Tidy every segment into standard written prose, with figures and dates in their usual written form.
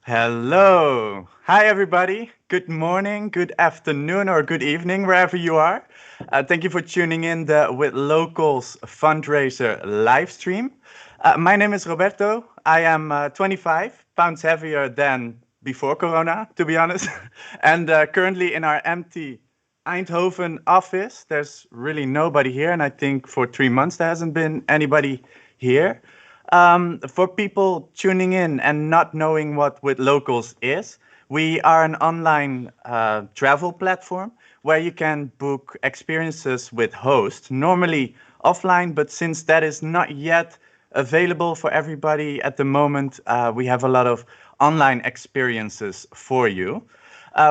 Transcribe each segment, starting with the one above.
Hello. Hi, everybody. Good morning, good afternoon, or good evening, wherever you are. Thank you for tuning in the With Locals fundraiser live stream. My name is Roberto. I am 25 pounds heavier than before Corona, to be honest, and currently in our empty Eindhoven office. There's really nobody here, and I think for 3 months there hasn't been anybody here. For people tuning in and not knowing what With Locals is, we are an online travel platform where you can book experiences with hosts, normally offline, but since that is not yet available for everybody at the moment, we have a lot of online experiences for you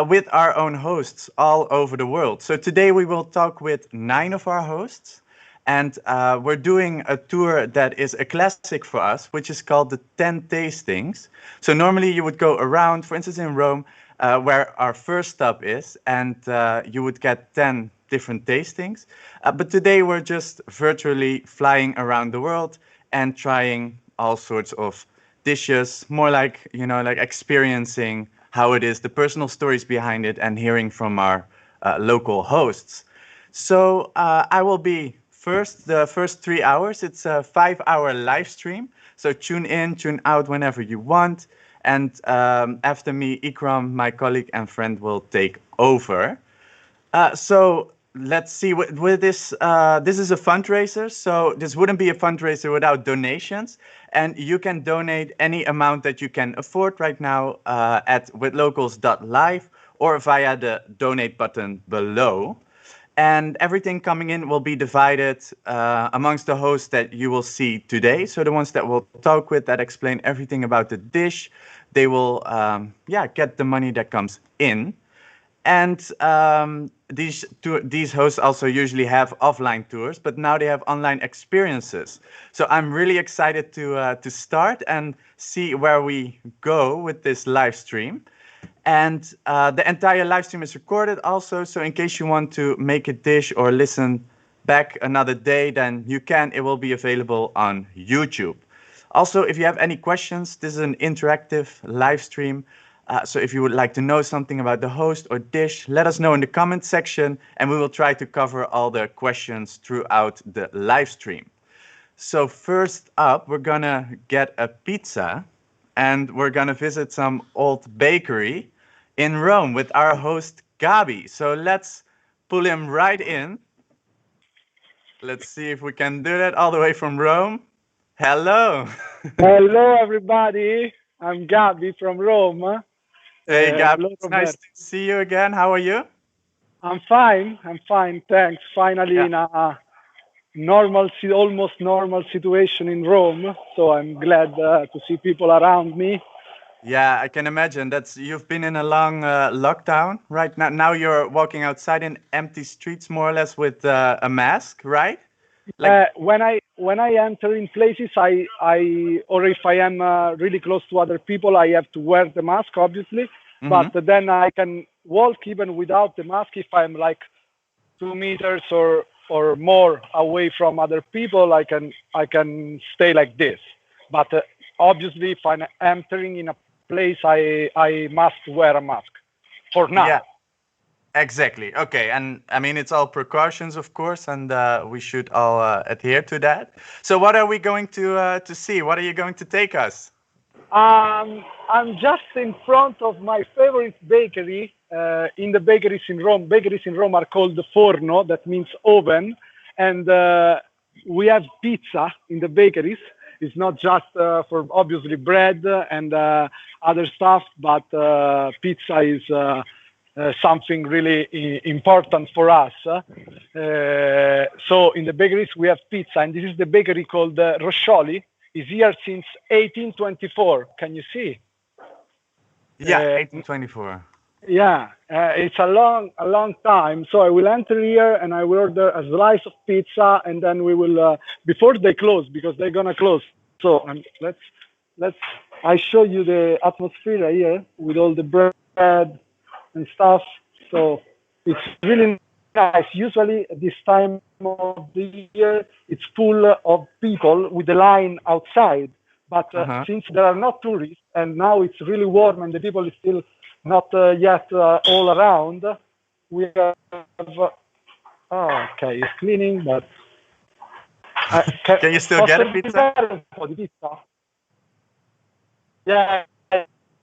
with our own hosts all over the world. So today we will talk with 9 of our hosts. And we're doing a tour that is a classic for us, which is called the 10 Tastings. So normally you would go around, for instance, in Rome, where our first stop is, and you would get 10 different tastings. But today we're just virtually flying around the world and trying all sorts of dishes, more like, like experiencing how it is, the personal stories behind it, and hearing from our local hosts. So I will be the first 3 hours. It's a 5 hour live stream. So tune in, tune out whenever you want. And after me, Ikram, my colleague and friend, will take over. So let's see. With this, this is a fundraiser. So this wouldn't be a fundraiser without donations. And you can donate any amount that you can afford right now at withlocals.live or via the donate button below. And everything coming in will be divided amongst the hosts that you will see today. So the ones that we'll talk with, that explain everything about the dish, they will, get the money that comes in. And these hosts also usually have offline tours, but now they have online experiences. So I'm really excited to start and see where we go with this live stream. And the entire live stream is recorded also. So in case you want to make a dish or listen back another day, then you can. It will be available on YouTube. Also, if you have any questions, this is an interactive live stream. So if you would like to know something about the host or dish, let us know in the comment section, and we will try to cover all the questions throughout the live stream. So first up, we're gonna get a pizza, and we're gonna visit some old bakery in Rome with our host Gabi. So let's pull him right in. Let's see if we can do that all the way from Rome. Hello. Hello, everybody. I'm Gabi from Rome. Hey Gabi, Hello, it's nice Robert. to see you again. How are you? I'm fine. I'm fine. Thanks. Finally, Yeah. in a almost normal situation in Rome. So I'm glad to see people around me. Yeah, I can imagine. That's you've been in a long lockdown right now. Now you're walking outside in empty streets, more or less, with a mask, right? Like, When I enter in places, I or if I am really close to other people, I have to wear the mask, obviously. But hmm then I can walk even without the mask if I'm like 2 meters or more away from other people. I can stay like this. But obviously, if I'm entering in a place, I must wear a mask for yeah, now. exactly. Okay, and I mean it's all precautions, of course, and we should all adhere to that. So, what are we going to see? What are you going to take us? I'm just in front of my favorite bakery. In the bakeries in Rome, bakeries in Rome are called forno, that means oven, and we have pizza in the bakeries. It's not just for obviously bread and other stuff, but pizza is something really important for us. So in the bakeries we have pizza, and this is the bakery called Roscioli. Is here since 1824. Can you see? Yeah, Uh, 1824. yeah, it's a long time. So I will enter here and I will order a slice of pizza, and then we will before they close, because they're gonna close. So let's I show you the atmosphere here with all the bread and stuff. So it's really nice. Usually this time of the year it's full of people with the line outside. But Uh huh. since there are no tourists, and now it's really warm, and the people is still not yet all around. We have, okay, it's cleaning, but Can you still get a pizza? Un po' di pizza? Yeah,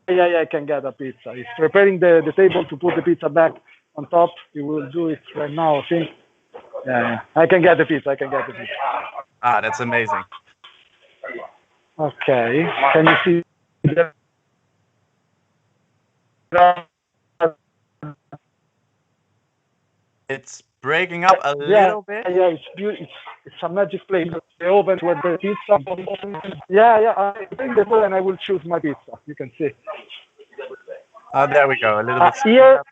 I can get a pizza. He's preparing the table to put the pizza back on top. He will do it right now, I think. Yeah, I can get the pizza. Ah, that's amazing. Okay, can you see the... It's breaking up a little bit. Yeah, it's beautiful. It's a magic place. The oven with the pizza. Yeah, I bring the bowl and I will choose my pizza. You can see. Oh, there we go. A little bit. Here,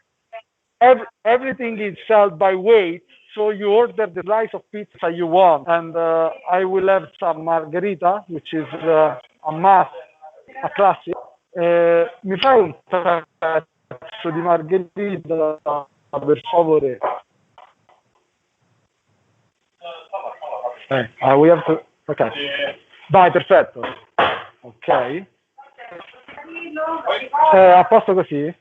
everything is sold by weight. So you order the slice of pizza you want, and I will have some margherita, which is a must, a classic. Mi fai un pezzo di margherita, per favore? We have to... Ok. Vai, perfetto. Ok. A posto così?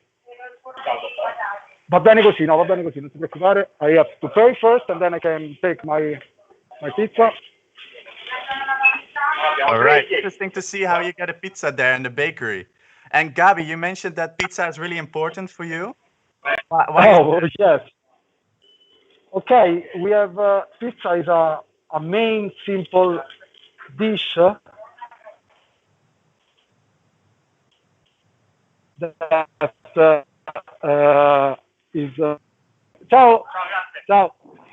Va bene così, no, va bene così, non ti preoccupare. I have to pay first and then I can take my pizza. All right, interesting to see how you get a pizza there in the bakery. And Gabi, you mentioned that pizza is really important for you. Why Yes. Okay, we have pizza is a main simple dish that is ciao.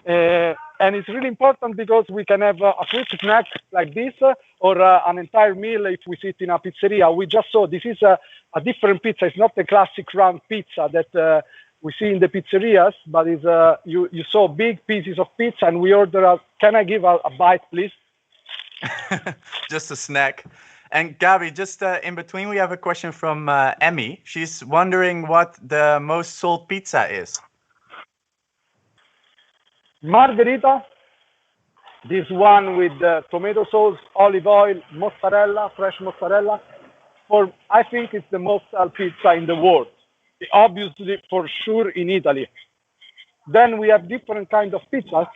And it's really important because we can have a quick snack like this or an entire meal if we sit in a pizzeria. We just saw this is a different pizza. It's not the classic round pizza that we see in the pizzerias, but it's, you saw big pieces of pizza and we order can I give a bite, please? Just a snack. And Gabi, just in between, we have a question from Emmy. She's wondering what the most sold pizza is. Margherita, this one with tomato sauce, olive oil, mozzarella, fresh mozzarella. I think it's the most sold pizza in the world. Obviously, for sure, in Italy. Then we have different kinds of pizzas.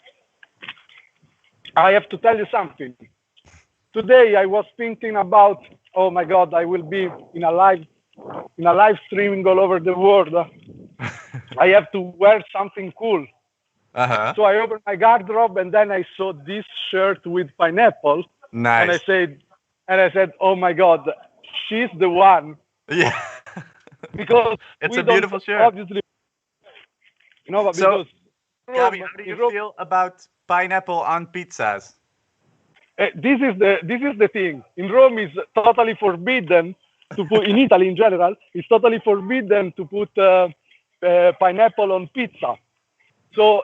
I have to tell you something. Today I was thinking about, oh my God, I will be in a live streaming all over the world. I have to wear something cool. So I opened my garderobe and then I saw this shirt with pineapple. Nice. And I said, oh my God, she's the one. Yeah. Because it's a beautiful shirt. Obviously, but so, because Gabi, how do you feel about pineapple on pizzas? This is the thing. In Rome, it's totally forbidden to put. In Italy, in general, it's totally forbidden to put pineapple on pizza. So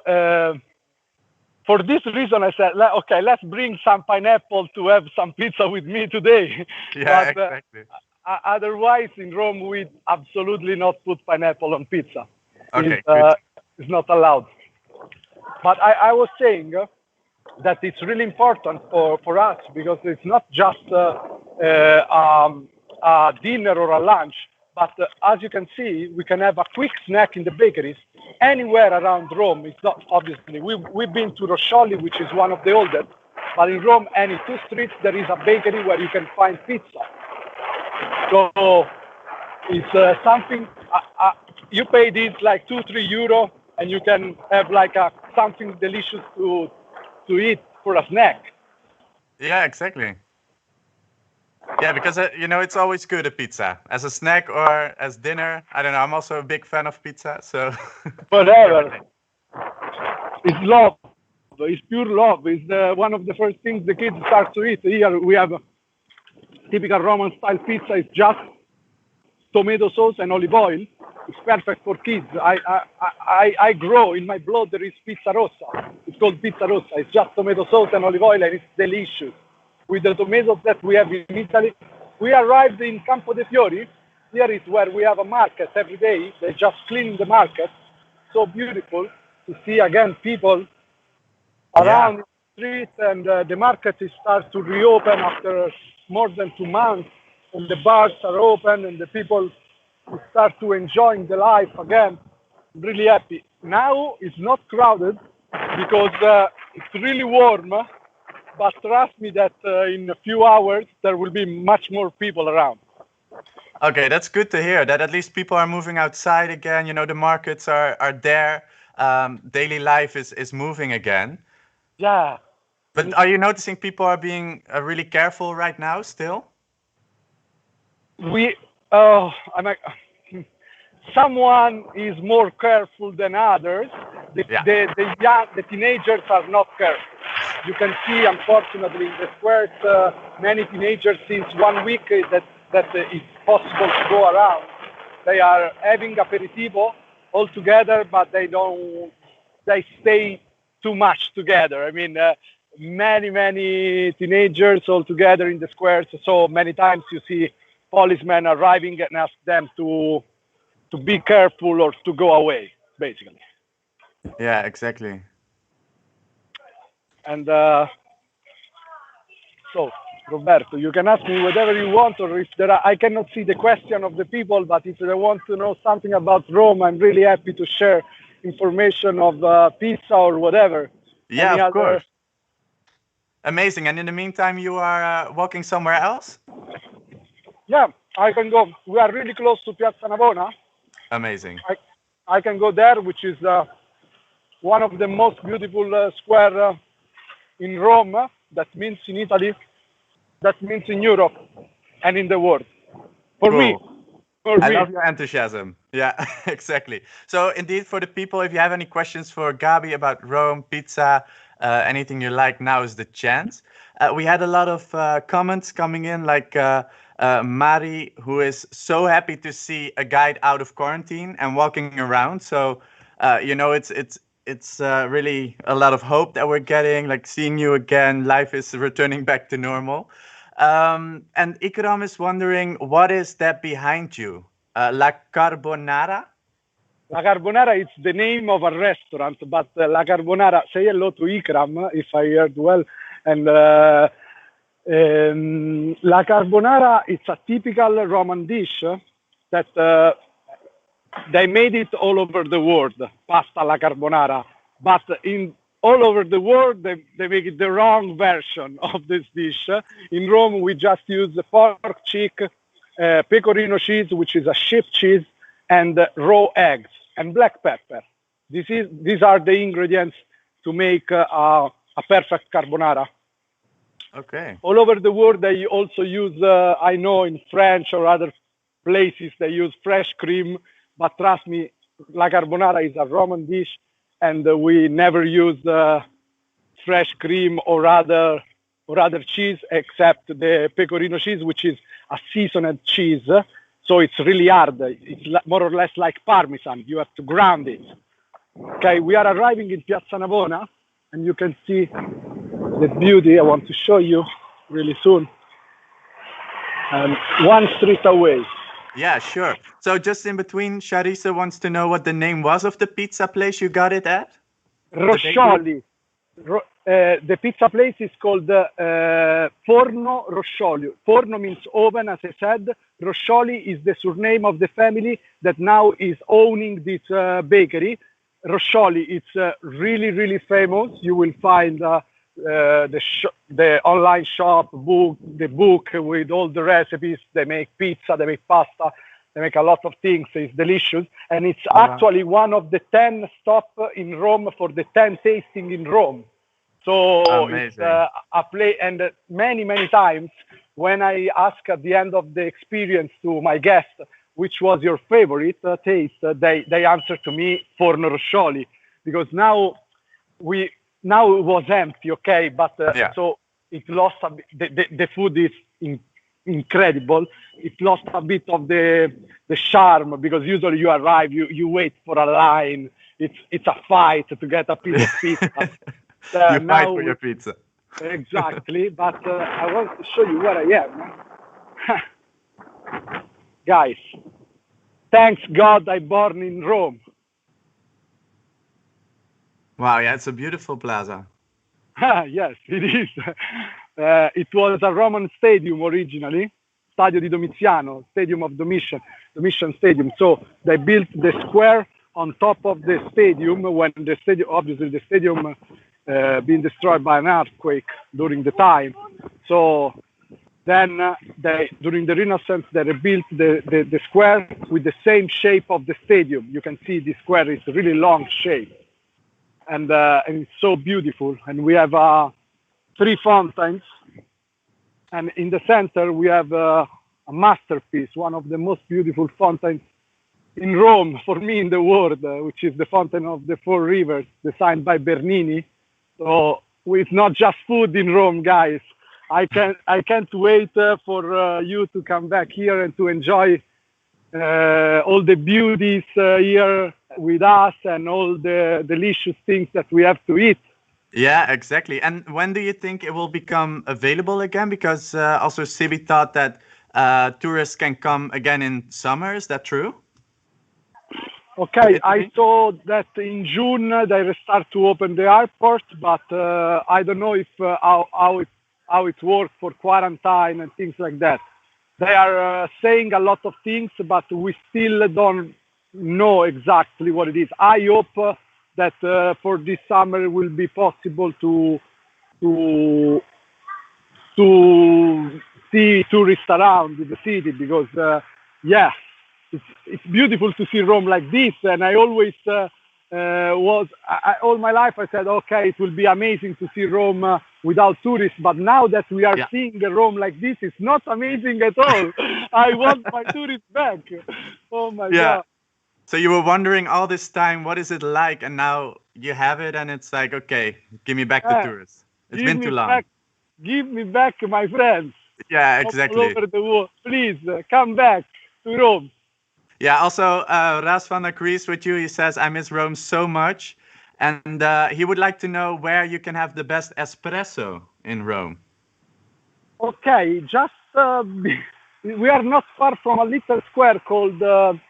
for this reason, I said, okay, let's bring some pineapple to have some pizza with me today. Yeah, but, exactly. Otherwise, in Rome, we absolutely not put pineapple on pizza. Okay, it's not allowed. But I was saying that it's really important for us because it's not just a dinner or a lunch, but as you can see, we can have a quick snack in the bakeries anywhere around Rome. It's not obviously we've been to Roscioli, which is one of the oldest, but in Rome, any 2 streets there is a bakery where you can find pizza. So it's something you pay this like 2-3 euro, and you can have like something delicious to eat for a snack. Yeah, exactly. Yeah, because it's always good, a pizza as a snack or as dinner. I don't know. I'm also a big fan of pizza, so whatever. It's love. It's pure love. It's one of the first things the kids start to eat. Here we have a typical Roman style pizza. It's just tomato sauce and olive oil. It's perfect for kids. I grow in my blood. There is pizza rossa. It's called pizza rossa. It's just tomato sauce and olive oil, and it's delicious. With the tomatoes that we have in Italy, we arrived in Campo de' Fiori. Here is where we have a market every day. They just clean the market. So beautiful to see again people around the street, and the market is start to reopen after more than 2 months. and the bars are open, and the people start to enjoying the life again. I'm really happy. Now it's not crowded because it's really warm, but trust me that in a few hours there will be much more people around. Okay, that's good to hear that at least people are moving outside again. You know, the markets are there. Daily life is moving again. Yeah. But are you noticing people are being really careful right now still? We, oh, I'm a, someone is more careful than others. Yeah. The teenagers are not careful. You can see, unfortunately, in the squares, many teenagers since 1 week that it's possible to go around. They are having aperitivo all together, but they stay too much together. I mean, many teenagers all together in the squares. So many times you see policemen arriving and ask them to be careful or to go away, basically. Yeah, exactly. And so, Roberto, you can ask me whatever you want, or if there are, I cannot see the question of the people, but if they want to know something about Rome, I'm really happy to share information of pizza or whatever. Yeah, of course. Amazing. And in the meantime, you are walking somewhere else? Yeah, I can go. We are really close to Piazza Navona. Amazing. I can go there, which is one of the most beautiful square in Rome. That means in Italy. That means in Europe and in the world. For me. Cool. For I me. love your enthusiasm. Yeah, exactly. So indeed, for the people, if you have any questions for Gabi about Rome, pizza, anything you like, now is the chance. We had a lot of comments coming in, like Mari, who is so happy to see a guide out of quarantine and walking around. So, you know, it's really a lot of hope that we're getting, like seeing you again. Life is returning back to normal. And Ikram is wondering, what is that behind you? La Carbonara? La Carbonara is the name of a restaurant, but La Carbonara, say hello to Ikram, if I heard well. And La Carbonara, it's a typical Roman dish that they made it all over the world, pasta alla carbonara. But in all over the world, they make it the wrong version of this dish. In Rome, we just use the pork cheek, pecorino cheese, which is a sheep cheese, and raw eggs and black pepper. These are the ingredients to make a perfect carbonara. Okay. All over the world, they also use, I know in French or other places, they use fresh cream, but trust me, la carbonara is a Roman dish, and we never use fresh cream or other cheese except the pecorino cheese, which is a seasoned cheese. So it's really hard. It's more or less like Parmesan. You have to ground it. Okay, we are arriving in Piazza Navona, and you can see the beauty I want to show you really soon. One street away. Yeah, sure. So just in between, Sharissa wants to know what the name was of the pizza place you got it at? Roscioli. The pizza place is called Forno Roscioli. Forno means oven, as I said. Roscioli is the surname of the family that now is owning this bakery. Roscioli, it's really famous. You will find the online shop, the book with all the recipes. They make pizza, they make pasta, they make a lot of things. It's delicious. And it's actually one of the 10 stops in Rome for the 10 tasting in Rome. So amazing. It's a play. And many times when I ask at the end of the experience to my guest, which was your favorite taste, they answer to me Forno Roscioli, because now it was empty, okay, but so it lost a bit. The food is incredible. It lost a bit of the charm, because usually you arrive, you wait for a line. It's a fight to get a piece of pizza. You fight for your pizza. Exactly, but I want to show you where I am. Guys, thanks God I born in Rome. Wow, yeah, it's a beautiful plaza. Yes, it is. It was a Roman stadium originally, Stadio di Domiziano, Stadium of Domitian Stadium. So they built the square on top of the stadium when the stadium, obviously the stadium being destroyed by an earthquake during the time. So then during the Renaissance, they rebuilt the square with the same shape of the stadium. You can see the square is a really long shape. And it's so beautiful. And we have 3 fountains. And in the center, we have a masterpiece, one of the most beautiful fountains in Rome, for me, in the world, which is the Fountain of the Four Rivers, designed by Bernini. So it's not just food in Rome, guys. I can't wait for you to come back here and to enjoy all the beauties here with us and all the delicious things that we have to eat. Yeah, exactly. And when do you think it will become available again? Because also Sibi thought that tourists can come again in summer. Is that true? Okay, I saw that in June they start to open the airport, but I don't know if how it works for quarantine and things like that. They are saying a lot of things, but we still don't know exactly what it is. I hope that for this summer it will be possible to see tourists around the city, because it's beautiful to see Rome like this. And I always all my life I said, okay, it will be amazing to see Rome without tourists. But now that we are seeing Rome like this, it's not amazing at all. I want my tourists back. Oh my God. So you were wondering all this time, what is it like? And now you have it, and it's like, okay, give me back the tourists. It's been too long. Give me back my friends. Yeah, exactly. All over the world. Please come back to Rome. Yeah, also Razvan agrees with you. He says, I miss Rome so much. And he would like to know where you can have the best espresso in Rome. Okay, just we are not far from a little square called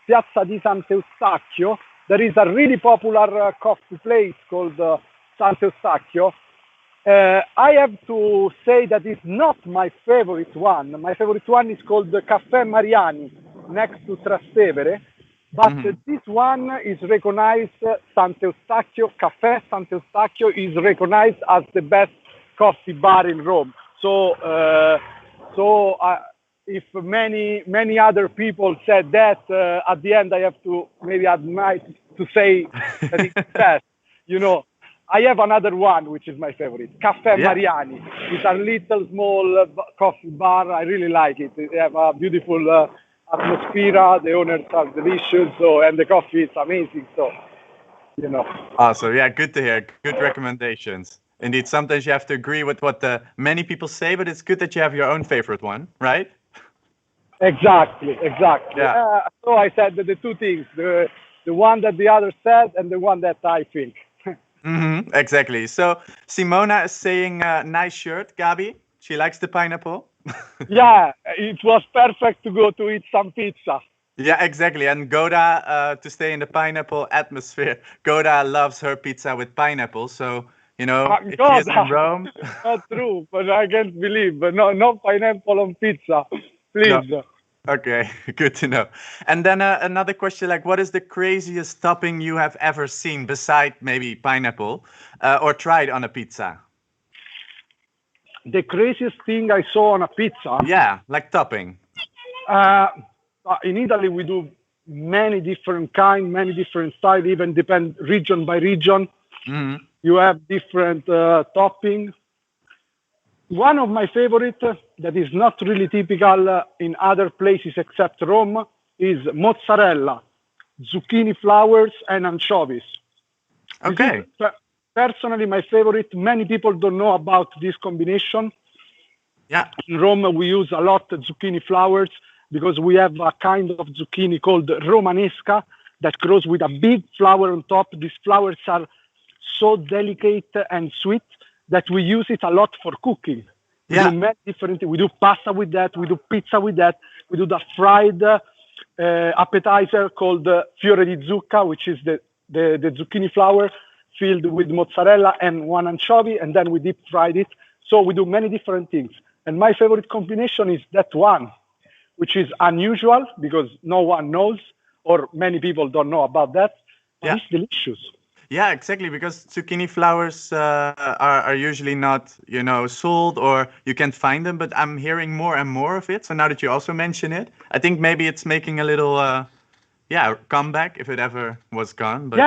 Piazza di Sant'Eustachio. There is a really popular coffee place called Sant'Eustachio. I have to say that it's not my favorite one. My favorite one is called the Caffè Mariani, next to Trastevere. But this one is recognized, Sant'Eustachio, Caffè Sant'Eustachio is recognized as the best coffee bar in Rome. So, if many other people said that, at the end I have to maybe admit to say that it's best. You know, I have another one which is my favorite, Caffè Mariani. It's a little small coffee bar. I really like it. They have a beautiful atmosphere. The owners are delicious, and the coffee is amazing. So, you know. Awesome. Yeah, good to hear. Good recommendations. Indeed, sometimes you have to agree with what many people say, but it's good that you have your own favorite one, right? Exactly. Yeah. So I said the two things, the one that the other said and the one that I think. Exactly. So Simona is saying, nice shirt, Gabi. She likes the pineapple. Yeah, it was perfect to go to eat some pizza. Yeah, exactly. And Goda, to stay in the pineapple atmosphere, Goda loves her pizza with pineapple. So, you know, if she's in Rome. Not true, but I can't believe. But no pineapple on pizza. Please. No. Okay, good to know. And then another question, like, what is the craziest topping you have ever seen beside maybe pineapple or tried on a pizza? The craziest thing I saw on a pizza? Yeah, like topping. In Italy, we do many different kinds, many different styles, even depend region by region. You have different toppings. One of my favorite that is not really typical in other places except Rome is mozzarella, zucchini flowers, and anchovies. Okay. Personally, my favorite. Many people don't know about this combination. Yeah. In Rome, we use a lot of zucchini flowers because we have a kind of zucchini called Romanesca that grows with a big flower on top. These flowers are so delicate and sweet that we use it a lot for cooking. We do many different. We do pasta with that. We do pizza with that. We do the fried appetizer called fiore di zucca, which is the zucchini flower filled with mozzarella and one anchovy, and then we deep fried it. So we do many different things. And my favorite combination is that one. which is unusual because no one knows or many people don't know about that. But Yeah. it's delicious. Yeah, exactly. Because zucchini flowers are usually not, sold or you can't find them. But I'm hearing more and more of it. So now that you also mention it, I think maybe it's making a little, comeback if it ever was gone. But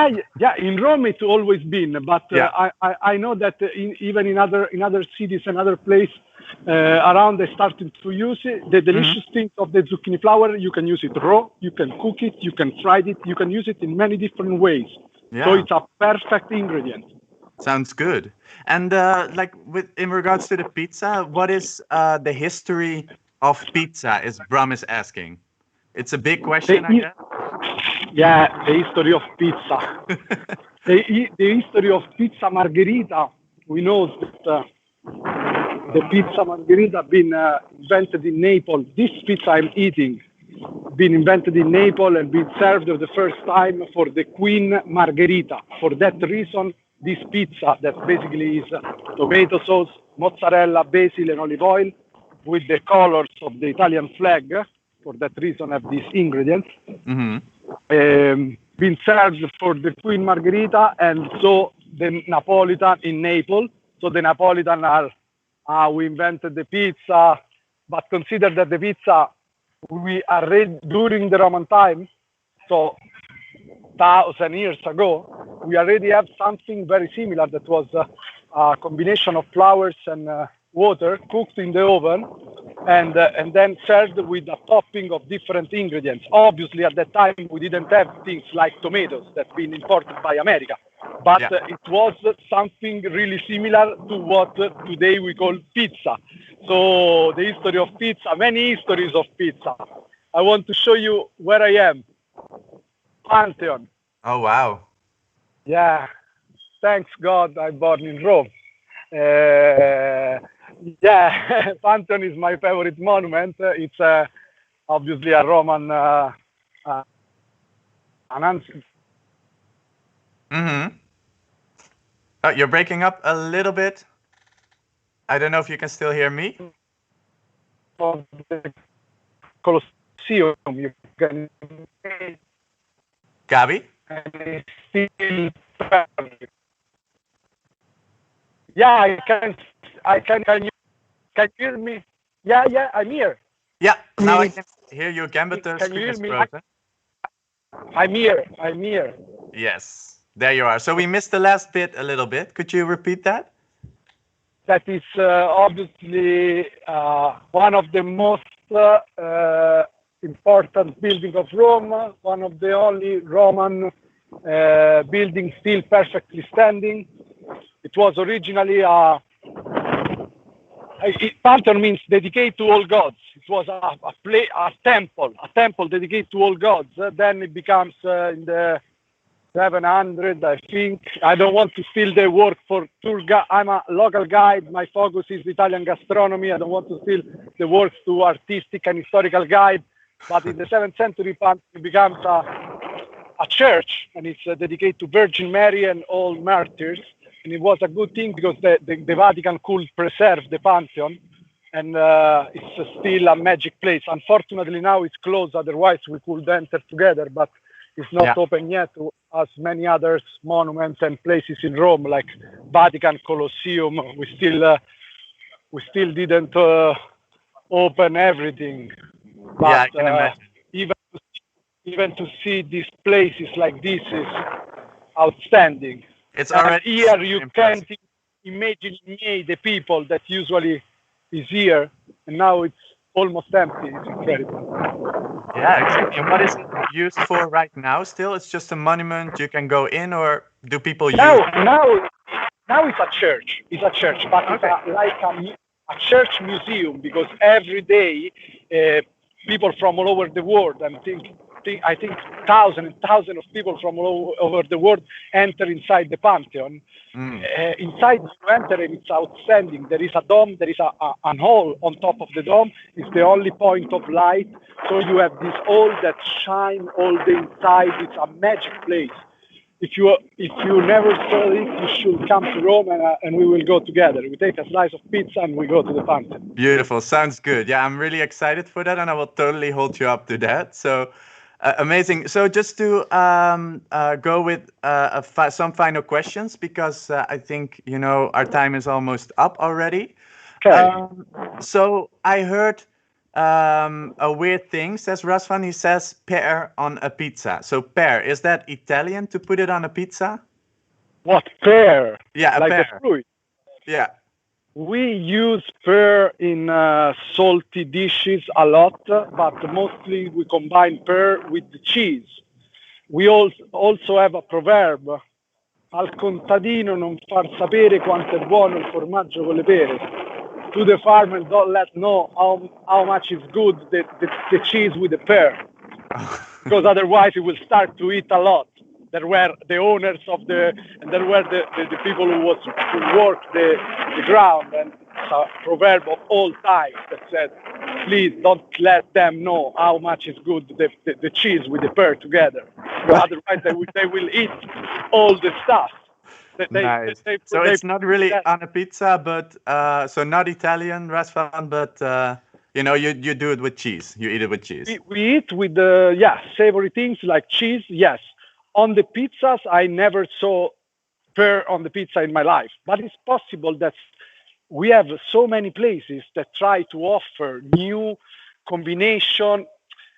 Yeah. In Rome, it's always been, but yeah. I know that even in other cities and other places around, they started to use it. The delicious thing of the zucchini flower, you can use it raw, you can cook it, you can fry it, you can use it in many different ways. Yeah. So it's a perfect ingredient. Sounds good. And in regards to the pizza, what is the history of pizza? Is Bram is asking. It's a big question, I guess. Yeah, the history of pizza. The history of pizza margherita. We know that the pizza margherita been invented in Naples. This pizza I'm eating been invented in Naples and been served for the first time for the Queen Margherita. For that reason, this pizza that basically is tomato sauce, mozzarella, basil, and olive oil with the colors of the Italian flag. For that reason, have these ingredients. Been served for the Queen Margherita and so the Napolitan in Naples. So the Napolitan are, we invented the pizza, but consider that the pizza we already during the Roman time, so 1,000 years ago, we already have something very similar that was a combination of flours and water cooked in the oven and then served with a topping of different ingredients. Obviously, at that time, we didn't have things like tomatoes that's been imported by America, but it was something really similar to what today we call pizza. So the history of pizza, many histories of pizza. I want to show you where I am. Pantheon. Oh, wow. Yeah. Thanks God I'm born in Rome. Pantheon is my favorite monument. It's obviously a Roman an ancient. Oh, you're breaking up a little bit. I don't know if you can still hear me. Of the Colosseum, you can. Gabi? Still perfect. Yeah, I can. Can you hear me? Yeah, I'm here. Yeah, now I can hear you again, but the Can you screen hear is me? frozen. I'm here. Yes, there you are. So we missed the last bit a little bit. Could you repeat that? That is obviously one of the most important buildings of Rome, one of the only Roman buildings still perfectly standing. It was originally Pantheon means dedicated to all gods. It was a temple dedicated to all gods. Then it becomes in the 700, I think. I don't want to steal the work for tour guide. I'm a local guide. My focus is Italian gastronomy. I don't want to steal the work to artistic and historical guide. But in the 7th century, Pantheon becomes a church, and it's dedicated to Virgin Mary and all martyrs. And it was a good thing because the Vatican could preserve the Pantheon, and it's still a magic place. Unfortunately, now it's closed. Otherwise, we could enter together, but it's not open yet, as many other monuments and places in Rome, like Vatican, Colosseum. We still didn't open everything. But Yeah, I can imagine. even to see these places like this is outstanding. It's And already here you impressive. can't imagine the people that usually is here, and now it's almost empty. It's incredible. Yeah, exactly. And what is it used for right now still? It's just a monument you can go in, or do people use it? Now it's a church. It's a church, but it's like a church museum because every day people from all over the world, I think thousands and thousands of people from all over the world enter inside the Pantheon. Inside you enter and it's outstanding. There is a dome, there is an hole on top of the dome. It's the only point of light. So you have this hole that shine all the inside. It's a magic place. if you never saw it, you should come to Rome and we will go together. We take a slice of pizza and we go to the fountain. Beautiful. Sounds good. Yeah, I'm really excited for that, and I will totally hold you up to that. So amazing. So just to go with some final questions, because I think our time is almost up already. Okay. So I heard a weird thing. Says Rasvan. He says pear on a pizza. So pear, is that Italian to put it on a pizza? What pear? Yeah, a Like the pear. fruit. Yeah. We use pear in salty dishes a lot, but mostly we combine pear with the cheese. We also have a proverb: al contadino non far sapere quanto è buono il formaggio con le pere. To the farmer, don't let know how much is good the cheese with the pear, because otherwise he will start to eat a lot. There were the owners of and there were the people who work the ground, and it's a proverb of all time that said, please don't let them know how much is good the cheese with the pear together. Otherwise they will eat all the stuff. Nice. So it's not really on a pizza, but so not Italian restaurant, but you do it with cheese. You eat it with cheese. We eat with savory things like cheese. Yes, on the pizzas I never saw pear on the pizza in my life, but it's possible that we have so many places that try to offer new combination.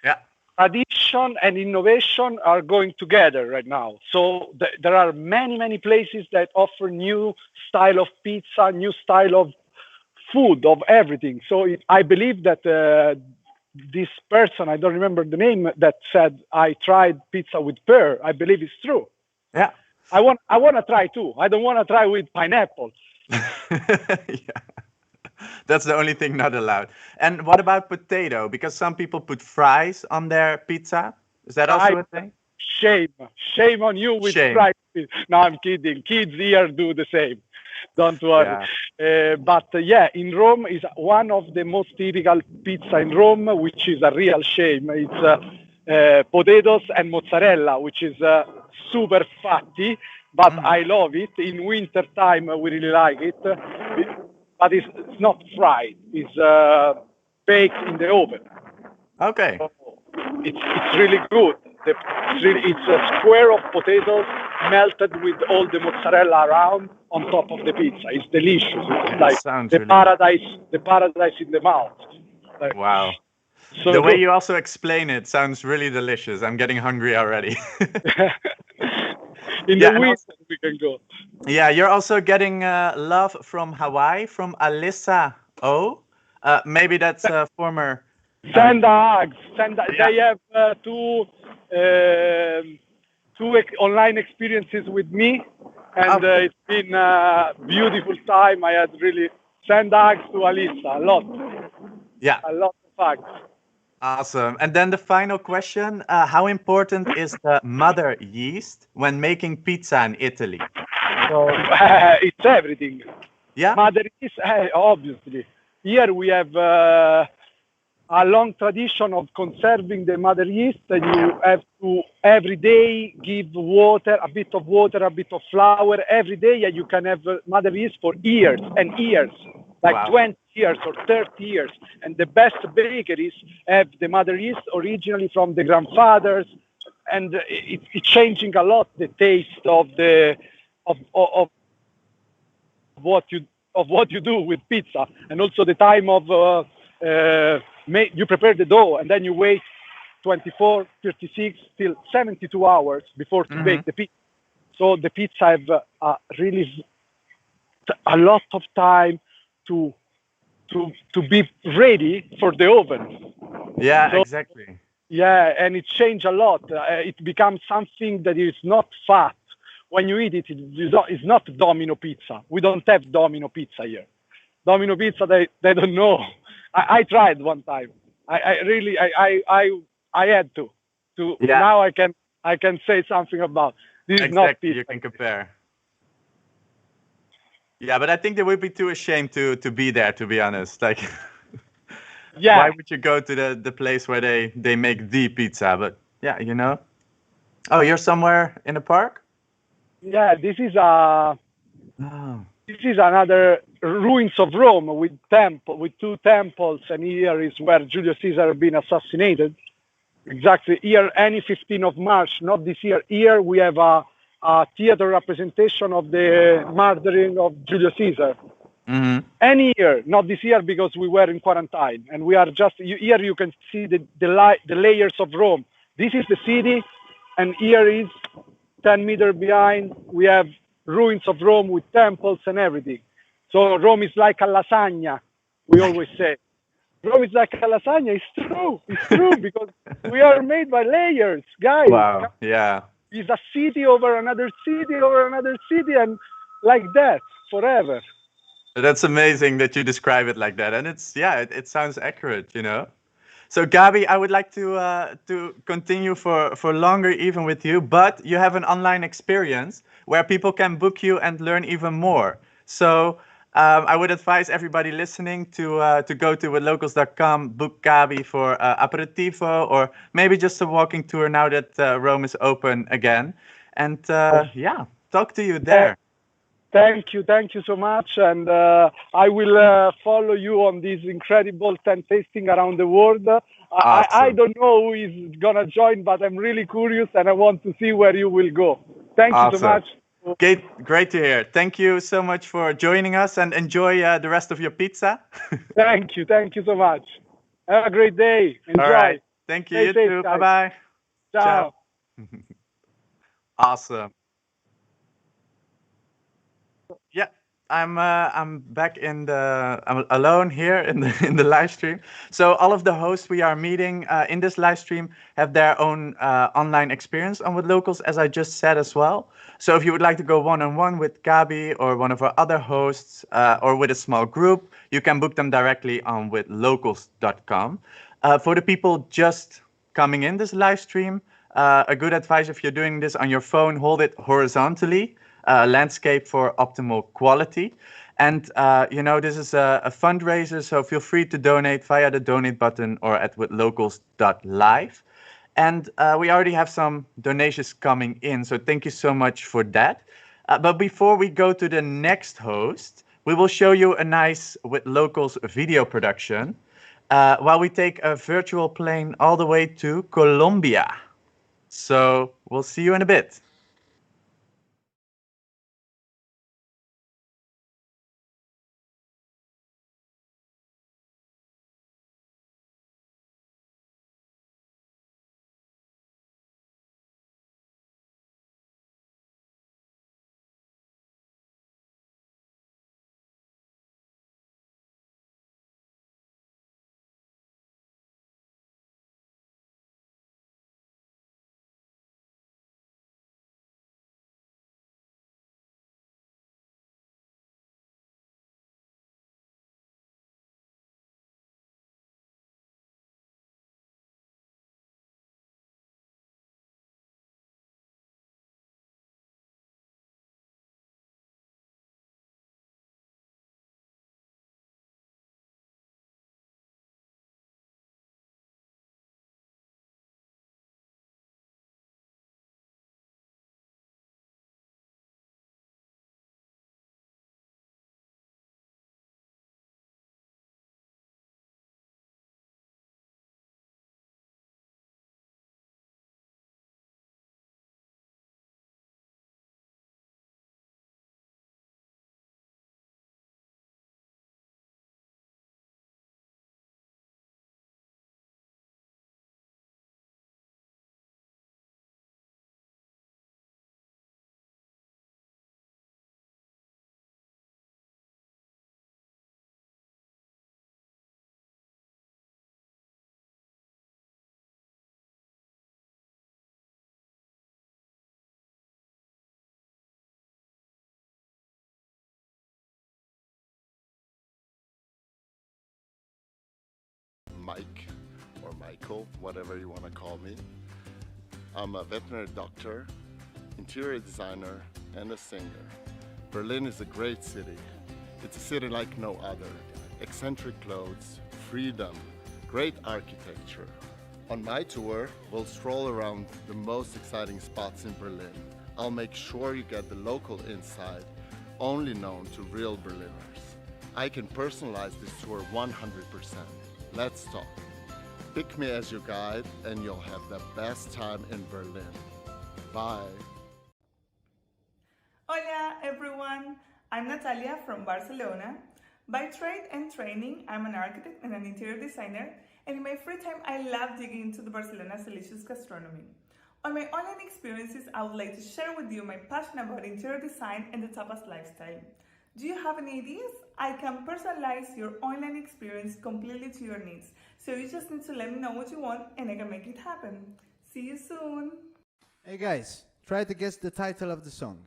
Yeah. Tradition and innovation are going together right now. So there are many places that offer new style of pizza, new style of food, of everything. So I believe that this person, I don't remember the name, that said I tried pizza with pear, I believe it's true. Yeah. I want to try too. I don't want to try with pineapple. Yeah. That's the only thing not allowed. And what about potato? Because some people put fries on their pizza. Is that also a thing? Shame on you with fries. No, I'm kidding. Kids here do the same. Don't worry. Yeah. But in Rome is one of the most typical pizza in Rome, which is a real shame. It's potatoes and mozzarella, which is super fatty, but I love it. In winter time, we really like it. But it's not fried. It's baked in the oven. Okay. So it's really good. It's a square of potatoes melted with all the mozzarella around on top of the pizza. It's delicious. It's like the paradise in the mouth. Like, wow. So the way you also explain it sounds really delicious. I'm getting hungry already. In the winter we can go. Yeah, you're also getting love from Hawaii, from Alyssa O. Maybe that's a former... Send hugs. They have two online experiences with me, and it's been a beautiful time. I had really send hugs to Alyssa, a lot. Yeah. A lot of hugs. Awesome. And then the final question, how important is the mother yeast when making pizza in Italy? So, it's everything. Yeah? Mother yeast, obviously. Here we have a long tradition of conserving the mother yeast, and you have to every day give water, a bit of flour every day, and you can have mother yeast for years and years, like 20 years or 30 years. And the best bakeries have the mother yeast originally from the grandfathers, and it's changing a lot the taste of what you do with pizza, and also the time of you prepare the dough and then you wait 24, 36 till 72 hours before to bake the pizza. So the pizza have really a lot of time to be ready for the oven. Yeah, so, exactly. Yeah, and it changed a lot. It becomes something that is not fat. When you eat it, it's not Domino pizza. We don't have Domino pizza here. Domino pizza, they don't know. I tried one time. I had to. Yeah. Now I can say something about this. Exactly, is not pizza. You can compare. Yeah, but I think they would be too ashamed to be there, to be honest. Like, yeah. Why would you go to the place where they make the pizza? But yeah, Oh, you're somewhere in the park? Yeah, Oh, this is another ruins of Rome with two temples, and here is where Julius Caesar been assassinated. Exactly here, any 15th of March, not this year. Here we have a theater representation of the murdering of Julius Caesar. mm-hmm. Any year, not this year because we were in quarantine, and we are just here. You can see the layers of Rome. This is the city, and here is 10 meters behind. We have ruins of Rome with temples and everything. So Rome is like a lasagna. We always say Rome is like a lasagna. It's true. It's true because we are made by layers, guys. Wow. Yeah. It's a city over another city over another city, and like that forever. That's amazing that you describe it like that, and it's yeah, it sounds accurate, you know. So Gabi, I would like to continue for longer even with you, but you have an online experience where people can book you and learn even more. So I would advise everybody listening to go to withlocals.com, book Gabi for aperitivo or maybe just a walking tour now that Rome is open again, and yeah, talk to you Uh, there. Thank you so much, and I will follow you on this incredible tent tasting around the world. I Awesome. don't know who is gonna join, but I'm really curious, and I want to see where you will go. Thank you so Awesome. much. Great to hear. Thank you so much for joining us and enjoy the rest of your pizza. Thank you so much. Have a great day. All right. Enjoy. Thank you. Stay You safe, too. Bye guys. bye. Ciao. Ciao. Awesome. Yeah, I'm back in the I'm alone here in the in the live stream. So all of the hosts we are meeting in this live stream have their own online experience on with locals, as I just said as well. So if you would like to go one on one with Gabi or one of our other hosts or with a small group, you can book them directly on withlocals.com. For the people just coming in this live stream, a good advice if you're doing this on your phone, hold it horizontally, landscape for optimal quality. And you know, this is a fundraiser, so feel free to donate via the donate button or at withlocals.live. And we already have some donations coming in, so thank you so much for that. But before we go to the next host, we will show you a nice with locals video production while we take a virtual plane all the way to Colombia. So we'll see you in a bit. Mike or Michael, whatever you want to call me. I'm a veterinary doctor, interior designer, and a singer. Berlin is a great city. It's a city like no other. Eccentric clothes, freedom, great architecture. On my tour, we'll stroll around the most exciting spots in Berlin. I'll make sure you get the local insight only known to real Berliners. I can personalize this tour 100%. Let's talk. Pick me as your guide and you'll have the best time in Berlin. Bye. Hola everyone, I'm Natalia from Barcelona. By trade and training, I'm an architect and an interior designer, and in my free time I love digging into the Barcelona's delicious gastronomy. On my online experiences, I would like to share with you my passion about interior design and the tapas lifestyle. Do you have any ideas? I can personalize your online experience completely to your needs, so you just need to let me know what you want and I can make it happen. See you soon! Hey guys, try to guess the title of the song.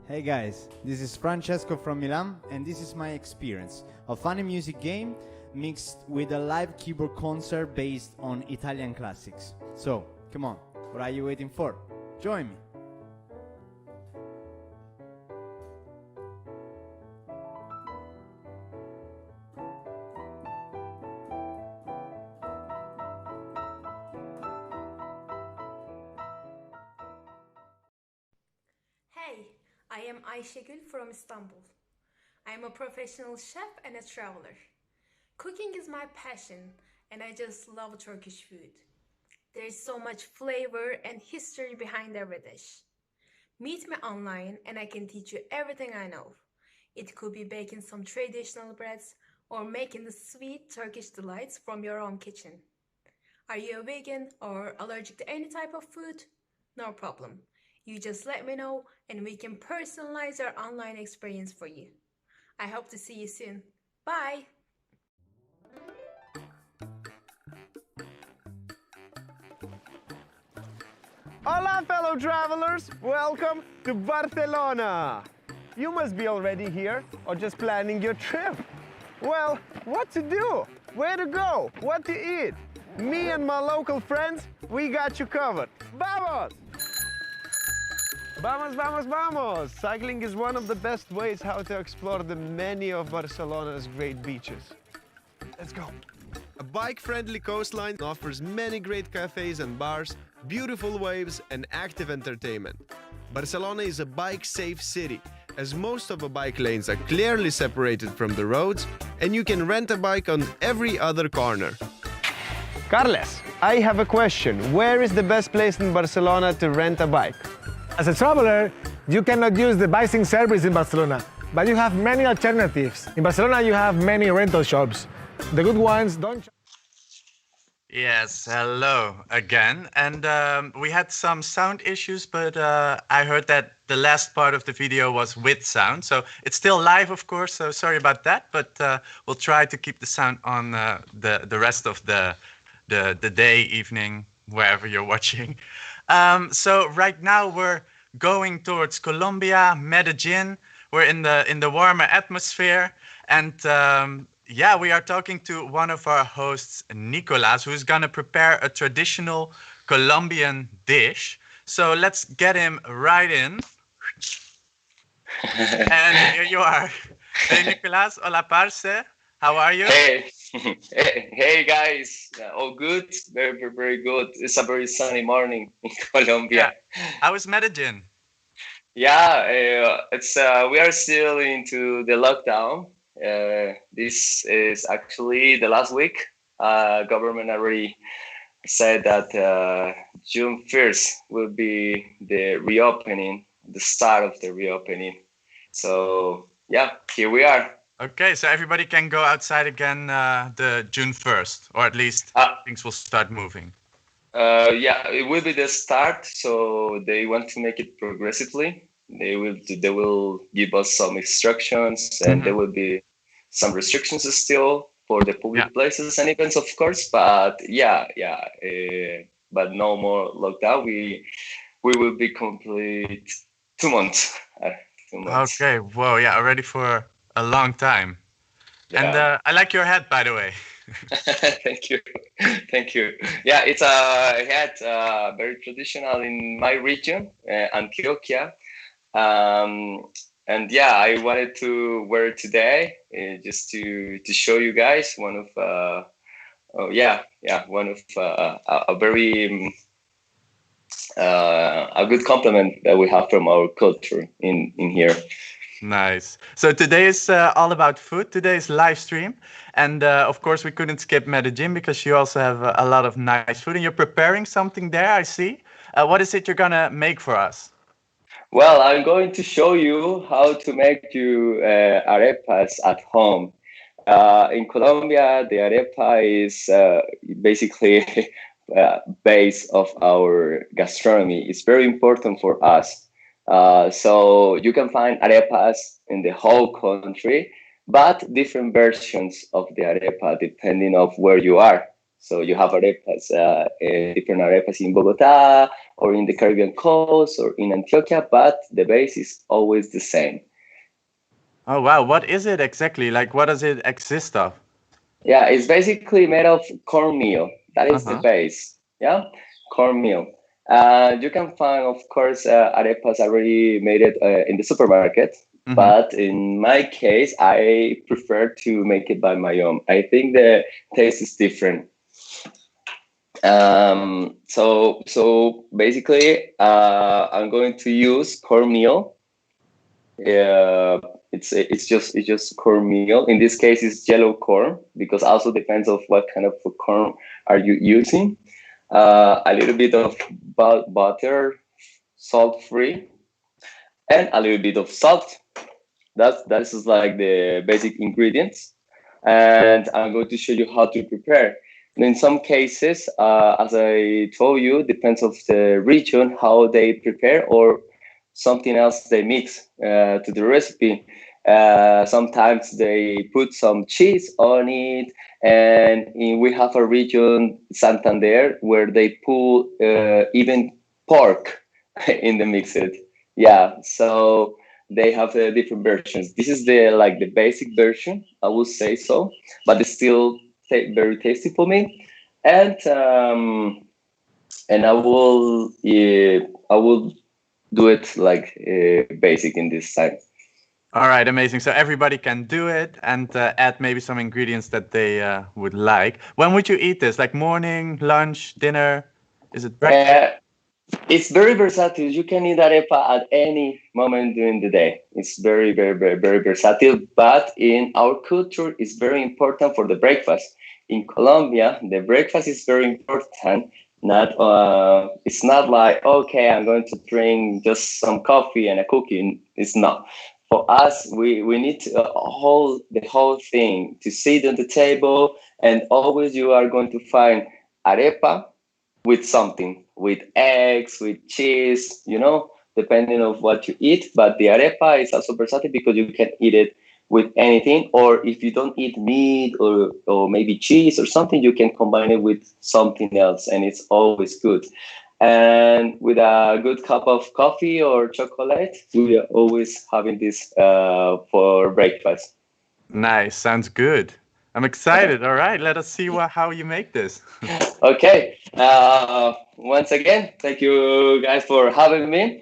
Hey guys, this is Francesco from Milan, and this is my experience. A funny music game mixed with a live keyboard concert based on Italian classics. So, come on, what are you waiting for? Join me! Hey, I am Aysegul from Istanbul. I am a professional chef and a traveler. Cooking is my passion and I just love Turkish food. There is so much flavor and history behind every dish. Meet me online and I can teach you everything I know. It could be baking some traditional breads or making the sweet Turkish delights from your own kitchen. Are you a vegan or allergic to any type of food? No problem. You just let me know and we can personalize our online experience for you. I hope to see you soon. Bye! Hola fellow travelers, welcome to Barcelona. You must be already here or just planning your trip. Well, what to do, where to go, what to eat. Me and my local friends, we got you covered. Vamos! Vamos, vamos, vamos! Cycling is one of the best ways how to explore the many of Barcelona's great beaches. Let's go! A bike-friendly coastline offers many great cafes and bars, beautiful waves and active entertainment. Barcelona is a bike-safe city, as most of the bike lanes are clearly separated from the roads and you can rent a bike on every other corner. Carles, I have a question. Where is the best place in Barcelona to rent a bike? As a traveler, you cannot use the bicycle service in Barcelona, but you have many alternatives. In Barcelona, you have many rental shops. The good ones don't. Yes, hello again. And we had some sound issues, but I heard that the last part of the video was with sound. So it's still live, of course, so sorry about that. But we'll try to keep the sound on the rest of the day, evening, wherever you're watching. So right now we're going towards Colombia, Medellin. We're in the warmer atmosphere. And yeah, we are talking to one of our hosts, Nicolas, who's going to prepare a traditional Colombian dish. So let's get him right in. And here you are. Hey, Nicolas. Hola, parce. How are you? Hey, hey guys, all good, very good. It's a very sunny morning in Colombia. Yeah. How is Medellin? Yeah, it's we are still into the lockdown. This is actually the last week. Government already said that June 1st will be the reopening, the start of the reopening. So yeah, here we are. Okay, so everybody can go outside again the June 1st, or at least things will start moving. Yeah, it will be the start. So they want to make it progressively. They will give us some instructions, and there will be some restrictions still for the public places and events, of course. But but no more lockdown. We will be complete 2 months. 2 months. Okay, whoa, yeah, already for a long time. Yeah. And I like your hat, by the way. Thank you, thank you. Yeah, it's a hat very traditional in my region, Antioquia. Um, and yeah, I wanted to wear it today just to show you guys one of one of a very a good compliment that we have from our culture in here. Nice. So today is all about food. Today is live stream, and of course we couldn't skip Medellin because you also have a lot of nice food, and you're preparing something there. I see. What is it you're gonna make for us? Well, I'm going to show you how to make you arepas at home. In Colombia, the arepa is basically base of our gastronomy. It's very important for us. So you can find arepas in the whole country, but different versions of the arepa depending of where you are. So you have arepas, different arepas in Bogota or in the Caribbean coast or in Antioquia, but the base is always the same. Oh wow, what is it exactly? Like, what does it exist of? Yeah, it's basically made of cornmeal. That is the Uh-huh. base. Yeah, cornmeal. You can find, of course, arepas already made it in the supermarket. Mm-hmm. But in my case, I prefer to make it by my own. I think the taste is different. So basically, I'm going to use cornmeal. It's just cornmeal. In this case, it's yellow corn because also depends of what kind of corn are you using. A little bit of butter, salt free, and a little bit of salt. That is like the basic ingredients, and I'm going to show you how to prepare. And in some cases, as I told you, depends of the region how they prepare or something else they mix to the recipe. Sometimes they put some cheese on it, and we have a region, Santander, where they put even pork in the mix. It, yeah. So they have different versions. This is the like the basic version, I would say so, but it's still very tasty for me. And I will do it like basic in this time. All right, amazing. So everybody can do it and add maybe some ingredients that they would like. When would you eat this? Like morning, lunch, dinner? Is it breakfast? It's very versatile. You can eat arepa at any moment during the day. It's very, very, very, very versatile. But in our culture, it's very important for the breakfast. In Colombia, the breakfast is very important. Not, it's not like okay, I'm going to drink just some coffee and a cookie. It's not. For us, we need to, the whole thing to sit on the table, and always you are going to find arepa with something, with eggs, with cheese, depending on what you eat. But the arepa is also versatile because you can eat it with anything, or if you don't eat meat or maybe cheese or something, you can combine it with something else, and it's always good. And with a good cup of coffee or chocolate, we are always having this for breakfast. Nice, sounds good. I'm excited. All right, let us see how you make this. Okay. Once again, thank you guys for having me.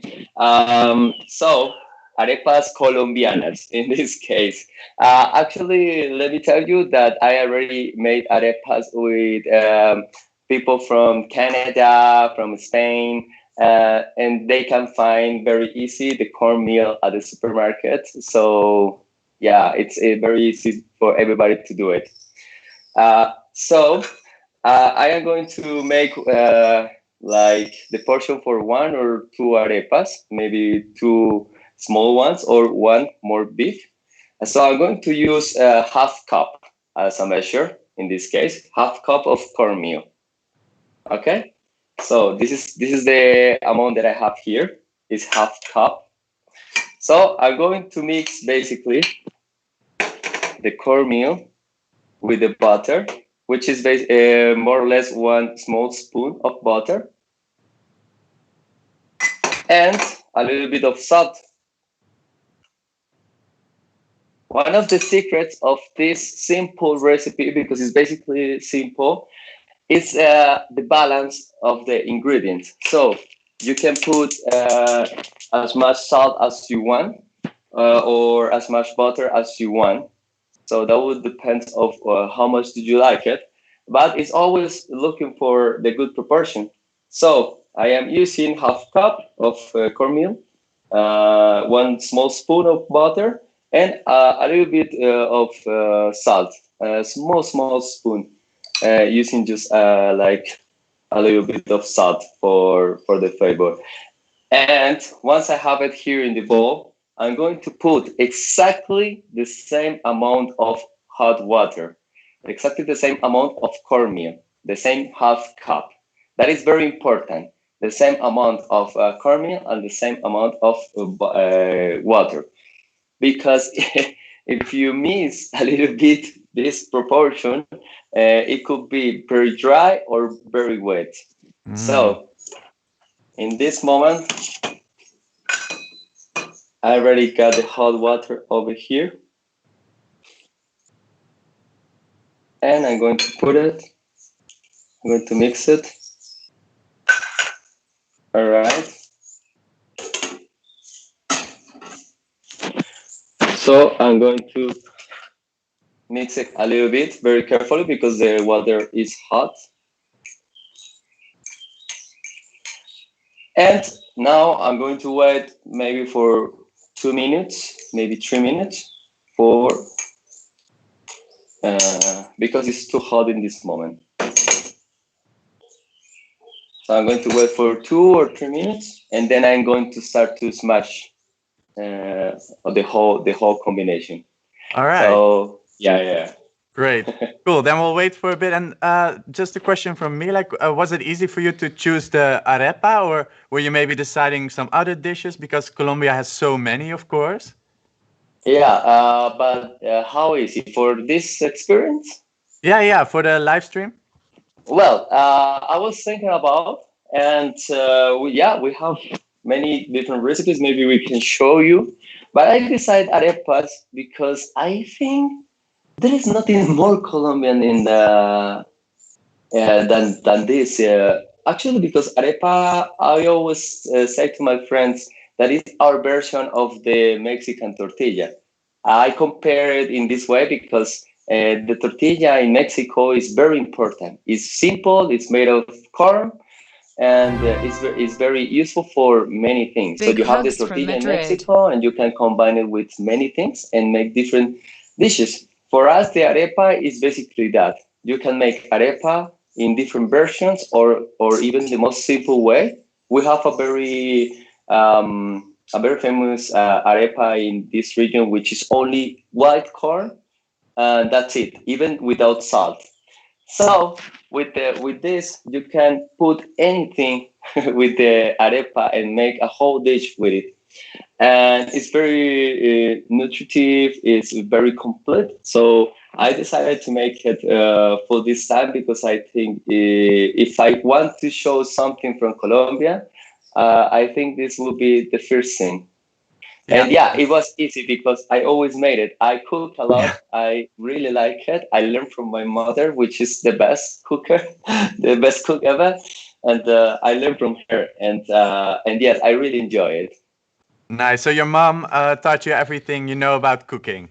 So, arepas colombianas in this case. Actually, let me tell you that I already made arepas with people from Canada, from Spain, and they can find very easy the cornmeal at the supermarket. So, yeah, it's very easy for everybody to do it. So I am going to make like the portion for one or two arepas, maybe two small ones or one more big. So I'm going to use half cup as a measure. In this case, half cup of cornmeal. Okay. So this is the amount that I have here. Is half cup. So I'm going to mix basically the cornmeal with the butter, which is more or less one small spoon of butter, and a little bit of salt. One of the secrets of this simple recipe, because it's basically simple, is the balance of the ingredients. So you can put as much salt as you want, or as much butter as you want. So that would depend of how much did you like it, but it's always looking for the good proportion. So I am using half cup of cornmeal, one small spoon of butter, and a little bit of salt, a small spoon, using just like a little bit of salt for the flavor. And once I have it here in the bowl, I'm going to put exactly the same amount of hot water, exactly the same amount of cornmeal, the same half cup. That is very important. The same amount of cornmeal and the same amount of water. Because if you miss a little bit this proportion, it could be very dry or very wet. So in this moment, I already got the hot water over here. And I'm going to put it. I'm going to mix it. All right. So I'm going to mix it a little bit, very carefully, because the water is hot. And now I'm going to wait maybe for 2 minutes, maybe 3 minutes, for because it's too hot in this moment. So I'm going to wait for 2 or 3 minutes, and then I'm going to start to smash the whole combination. All right. So yeah. Great. Cool. Then we'll wait for a bit. And just a question from me, like, was it easy for you to choose the arepa, or were you maybe deciding some other dishes, because Colombia has so many, of course? Yeah, but how easy for this experience? Yeah, for the live stream. Well, I was thinking about, and we have many different recipes. Maybe we can show you. But I decided arepas because I think there is nothing more Colombian in the than this. Actually, because arepa, I always say to my friends that is our version of the Mexican tortilla. I compare it in this way because the tortilla in Mexico is very important. It's simple. It's made of corn, and it's very useful for many things. So Big you have the hugs from tortilla in Madrid. Mexico, and you can combine it with many things and make different dishes. For us, the arepa is basically that. You can make arepa in different versions, or even the most simple way. We have a very famous arepa in this region, which is only white corn, and that's it, even without salt. So with this, you can put anything with the arepa and make a whole dish with it. And it's very nutritive. It's very complete. So I decided to make it for this time because I think if I want to show something from Colombia, I think this will be the first thing. And yeah, it was easy because I always made it. I cook a lot. I really like it. I learned from my mother, which is the best cooker, the best cook ever. And I learned from her. And yes, I really enjoy it. Nice. So your mom taught you everything you know about cooking?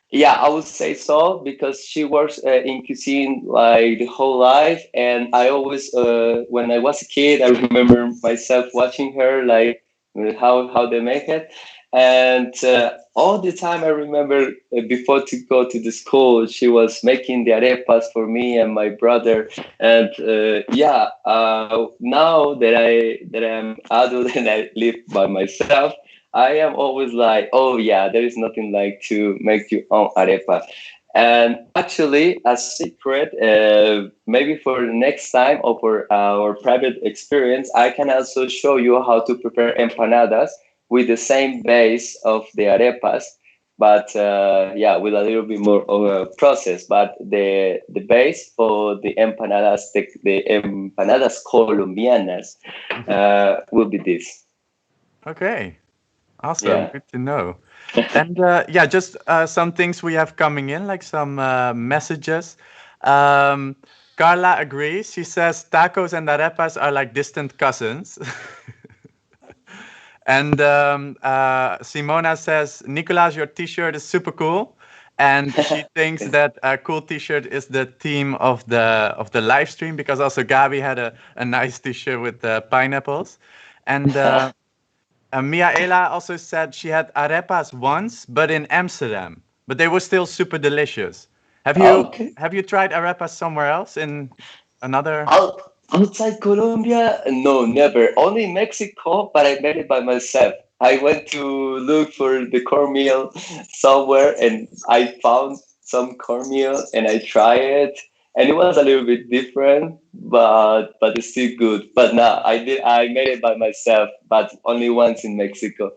Yeah, I would say so because she works in cuisine like the whole life. And I always, when I was a kid, I remember myself watching her, like how they make it. And all the time I remember before to go to the school, she was making the arepas for me and my brother. And now that I'm adult and I live by myself, I am always like, oh yeah, there is nothing like to make your own arepa. And actually, a secret, maybe for the next time or for our private experience, I can also show you how to prepare empanadas with the same base of the arepas, but with a little bit more of a process. But the base for the empanadas colombianas will be this. Okay. Awesome. Yeah. Good to know. And yeah, just some things we have coming in, like some messages. Um, Carla agrees. She says tacos and arepas are like distant cousins. And Simona says, Nicolas, your T-shirt is super cool, and she thinks that a cool T-shirt is the theme of the live stream because also Gabi had a nice T-shirt with pineapples, and Miaela also said she had arepas once, but in Amsterdam, but they were still super delicious. Okay. Have you tried arepas somewhere else in another? Outside Colombia, no, never. Only Mexico, but I made it by myself. I went to look for the cornmeal somewhere, and I found some cornmeal, and I tried it, and it was a little bit different, but it's still good. But no, I made it by myself, but only once in Mexico.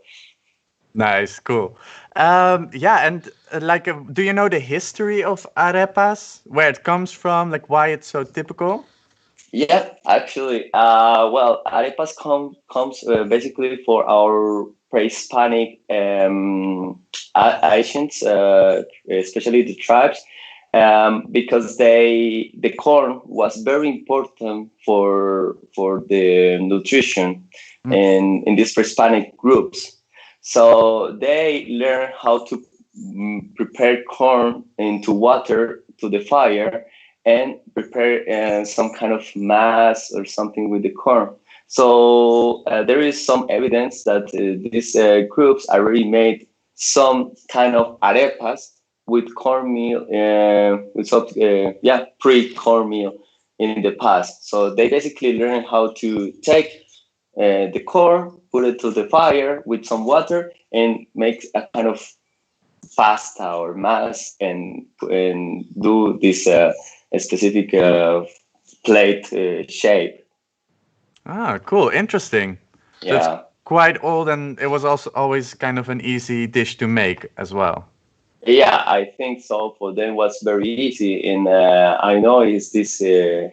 Nice, cool. Yeah, and like, do you know the history of arepas, where it comes from, like why it's so typical? Yeah, actually, well, arepas comes basically for our pre-Hispanic Asians, especially the tribes, because the corn was very important for the nutrition Mm. in these pre-Hispanic groups. So they learn how to prepare corn into water to the fire and prepare some kind of mass or something with the corn. So there is some evidence that these groups already made some kind of arepas with cornmeal, with some, yeah, pre-cornmeal in the past. So they basically learn how to take the corn, put it to the fire with some water, and make a kind of pasta or mass, and do this specific plate shape. Ah, cool, interesting. So it's Yeah. quite old, and it was also always kind of an easy dish to make as well. Yeah, I think so. For them, was very easy, and I know it's this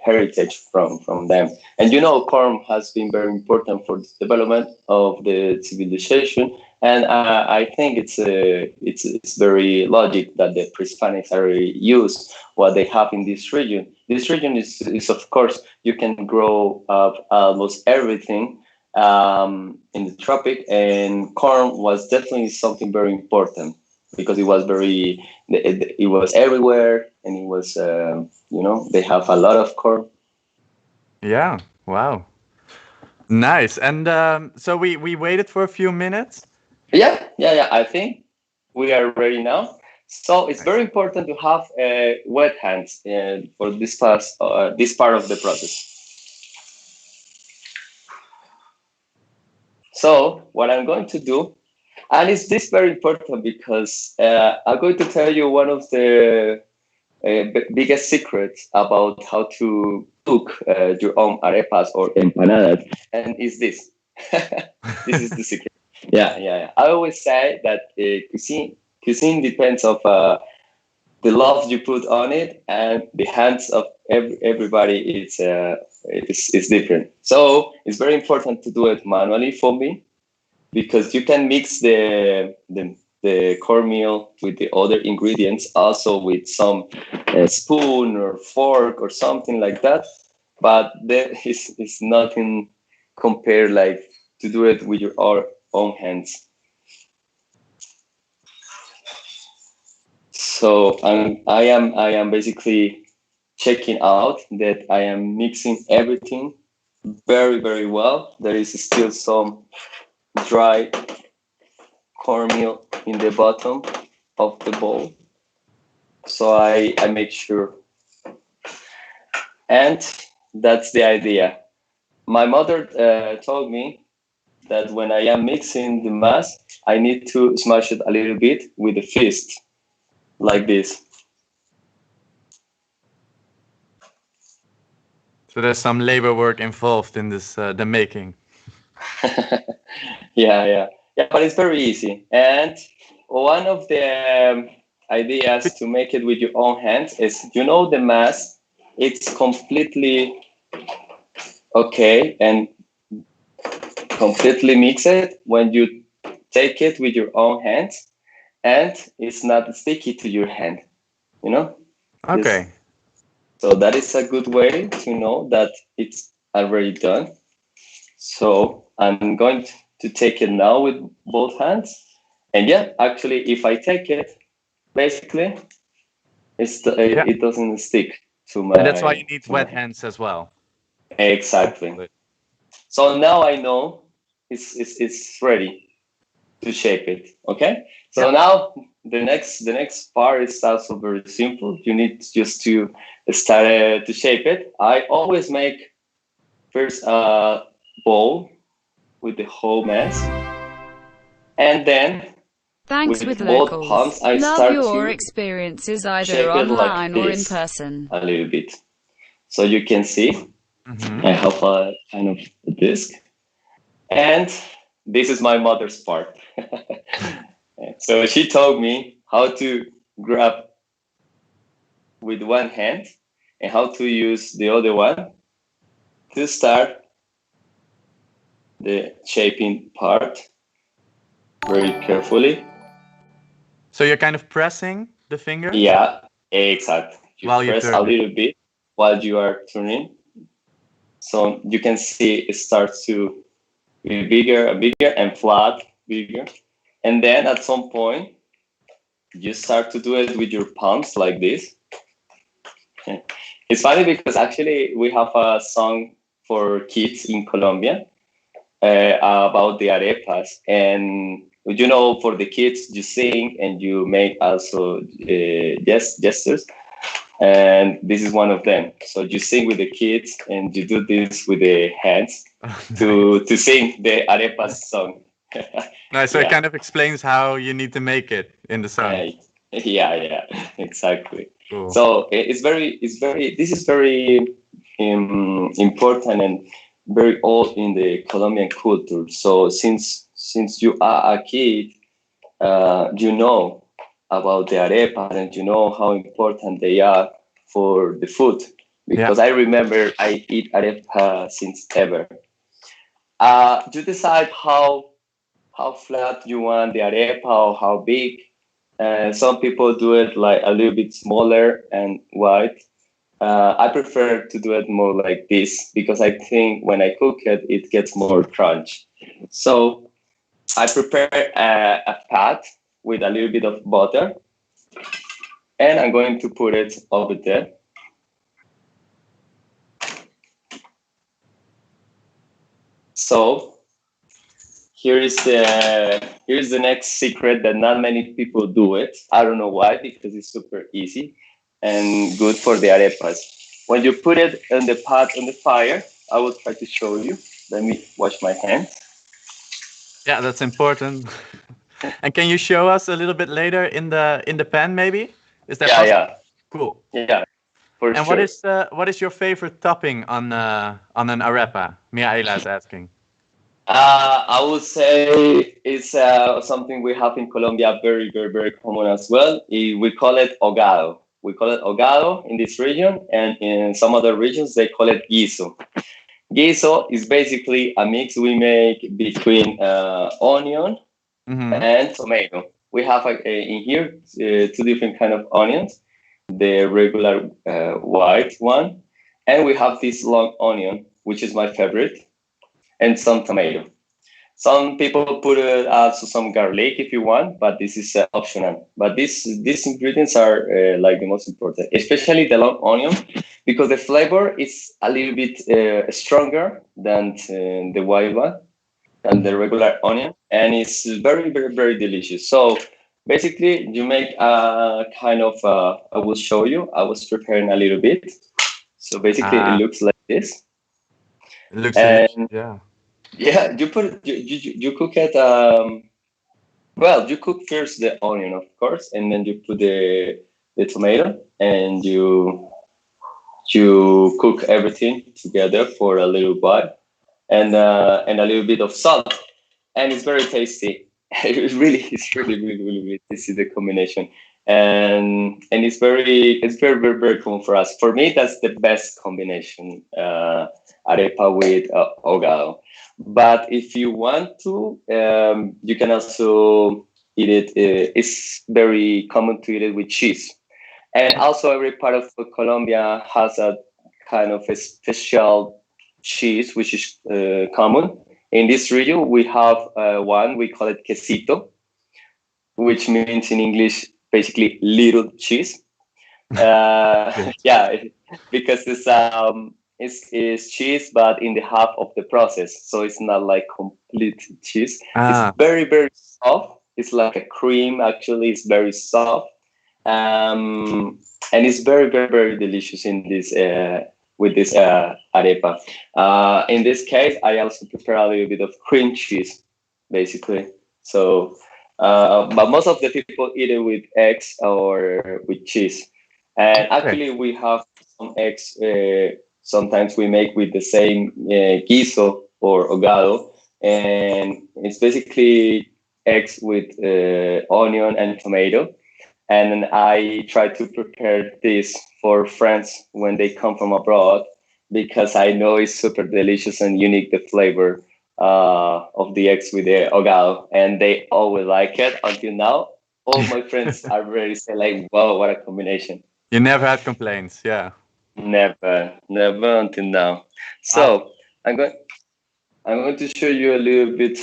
heritage from them. And corn has been very important for the development of the civilization. And I think it's very logic that the Hispanics already use what they have in this region. This region is of course you can grow up almost everything in the tropic, and corn was definitely something very important because it was everywhere, and it was they have a lot of corn. Yeah, wow, nice. And so we waited for a few minutes. Yeah, I think we are ready now. So it's very important to have wet hands for this part of the process. So what I'm going to do, and it's this very important because I'm going to tell you one of the biggest secrets about how to cook your own arepas or empanadas, and is this. This is the secret. Yeah. I always say that cuisine depends of the love you put on it, and the hands of everybody is different. So it's very important to do it manually for me, because you can mix the cornmeal with the other ingredients, also with some spoon or fork or something like that. But there is nothing compared like to do it with your own hands. So I am basically checking out that I am mixing everything very, very well. There is still some dry cornmeal in the bottom of the bowl, so I make sure. And that's the idea. My mother told me that when I am mixing the mass, I need to smash it a little bit with a fist, like this. So there's some labor work involved in this the making. Yeah, but it's very easy. And one of the ideas to make it with your own hands is, the mass, it's completely okay and completely mix it when you take it with your own hands, and it's not sticky to your hand. You know. Okay. So that is a good way to know that it's already done. So I'm going to take it now with both hands. And yeah, actually, if I take it, basically, it doesn't stick to my... And that's why you need wet hands as well. Exactly. So now I know it's ready to shape it. Okay. So now the next part is also very simple. You need just to start to shape it. I always make first a bowl with the whole mess, and then Thanks with with both locals. palms I Love start your to experiences either shape it like online or in this person. a little bit. So you can see I have a kind of disc, and this is my mother's part. So she told me how to grab with one hand and how to use the other one to start the shaping part very carefully. So you're kind of pressing the fingers? Yeah, exactly. You while you press turn a it. little bit while you are turning. So you can see it starts to be bigger and bigger and flat, bigger. And then at some point, you start to do it with your palms like this. It's funny because actually we have a song for kids in Colombia about the arepas. And you know, for the kids, you sing and you make also gestures. And this is one of them. So you sing with the kids and you do this with the hands to sing the arepas song. No, so it kind of explains how you need to make it in the song. Yeah, exactly. Cool. So this is very important and very old in the Colombian culture. So since you are a kid, you know about the arepa and you know how important they are for the food. Because I remember I eat arepa since ever. You decide how flat you want the arepa or how big. Some people do it like a little bit smaller and wide. I prefer to do it more like this because I think when I cook it, it gets more crunch. So I prepare a pat with a little bit of butter, and I'm going to put it over there. So here's the next secret that not many people do it. I don't know why, because it's super easy and good for the arepas. When you put it in the pot on the fire, I will try to show you. Let me wash my hands. Yeah, that's important. And can you show us a little bit later in the pan, maybe? Is that possible? Yeah. Cool. Yeah, for and sure. what is your favorite topping on an arepa? Miaela is asking. I would say it's something we have in Colombia, very, very, very common as well. We call it hogado. We call it hogado in this region, and in some other regions they call it guiso. Guiso is basically a mix we make between onion and tomato. We have in here two different kind of onions, the regular white one, and we have this long onion, which is my favorite, and some tomato. Some people put also some garlic if you want, but this is optional. But these ingredients are like the most important, especially the long onion, because the flavor is a little bit stronger than the white one, than the regular onion, and it's very, very, very delicious. So basically, you make a kind of, I will show you, I was preparing a little bit. So basically, it looks like this. It looks delicious, yeah. Yeah, you cook it. Well, you cook first the onion, of course, and then you put the tomato, and you cook everything together for a little while, and a little bit of salt, and it's very tasty. It's really, really, really tasty, the combination. and it's very common for us. For me, that's the best combination, arepa with hogado. But if you want to, you can also eat it. It's very common to eat it with cheese. And also, every part of Colombia has a kind of a special cheese, which is common. In this region, we have one, we call it quesito, which means in English basically little cheese. Yeah, because it's cheese, but in the half of the process, so it's not like complete cheese. It's Ah, very soft. It's like a cream. Actually, it's very soft, and it's very delicious in this with this arepa. In this case, I also prepare a little bit of cream cheese, basically. So, but most of the people eat it with eggs or with cheese. And okay. actually, we have some eggs. Sometimes we make with the same guiso or hogado, and it's basically eggs with onion and tomato. And I try to prepare this for friends when they come from abroad because I know it's super delicious and unique the flavor of the eggs with the hogado, and they always like it until now. All my friends are very say like, "Wow, what a combination!" You never had complaints, yeah. Never until now. Ah, So I'm going. I'm going to show you a little bit.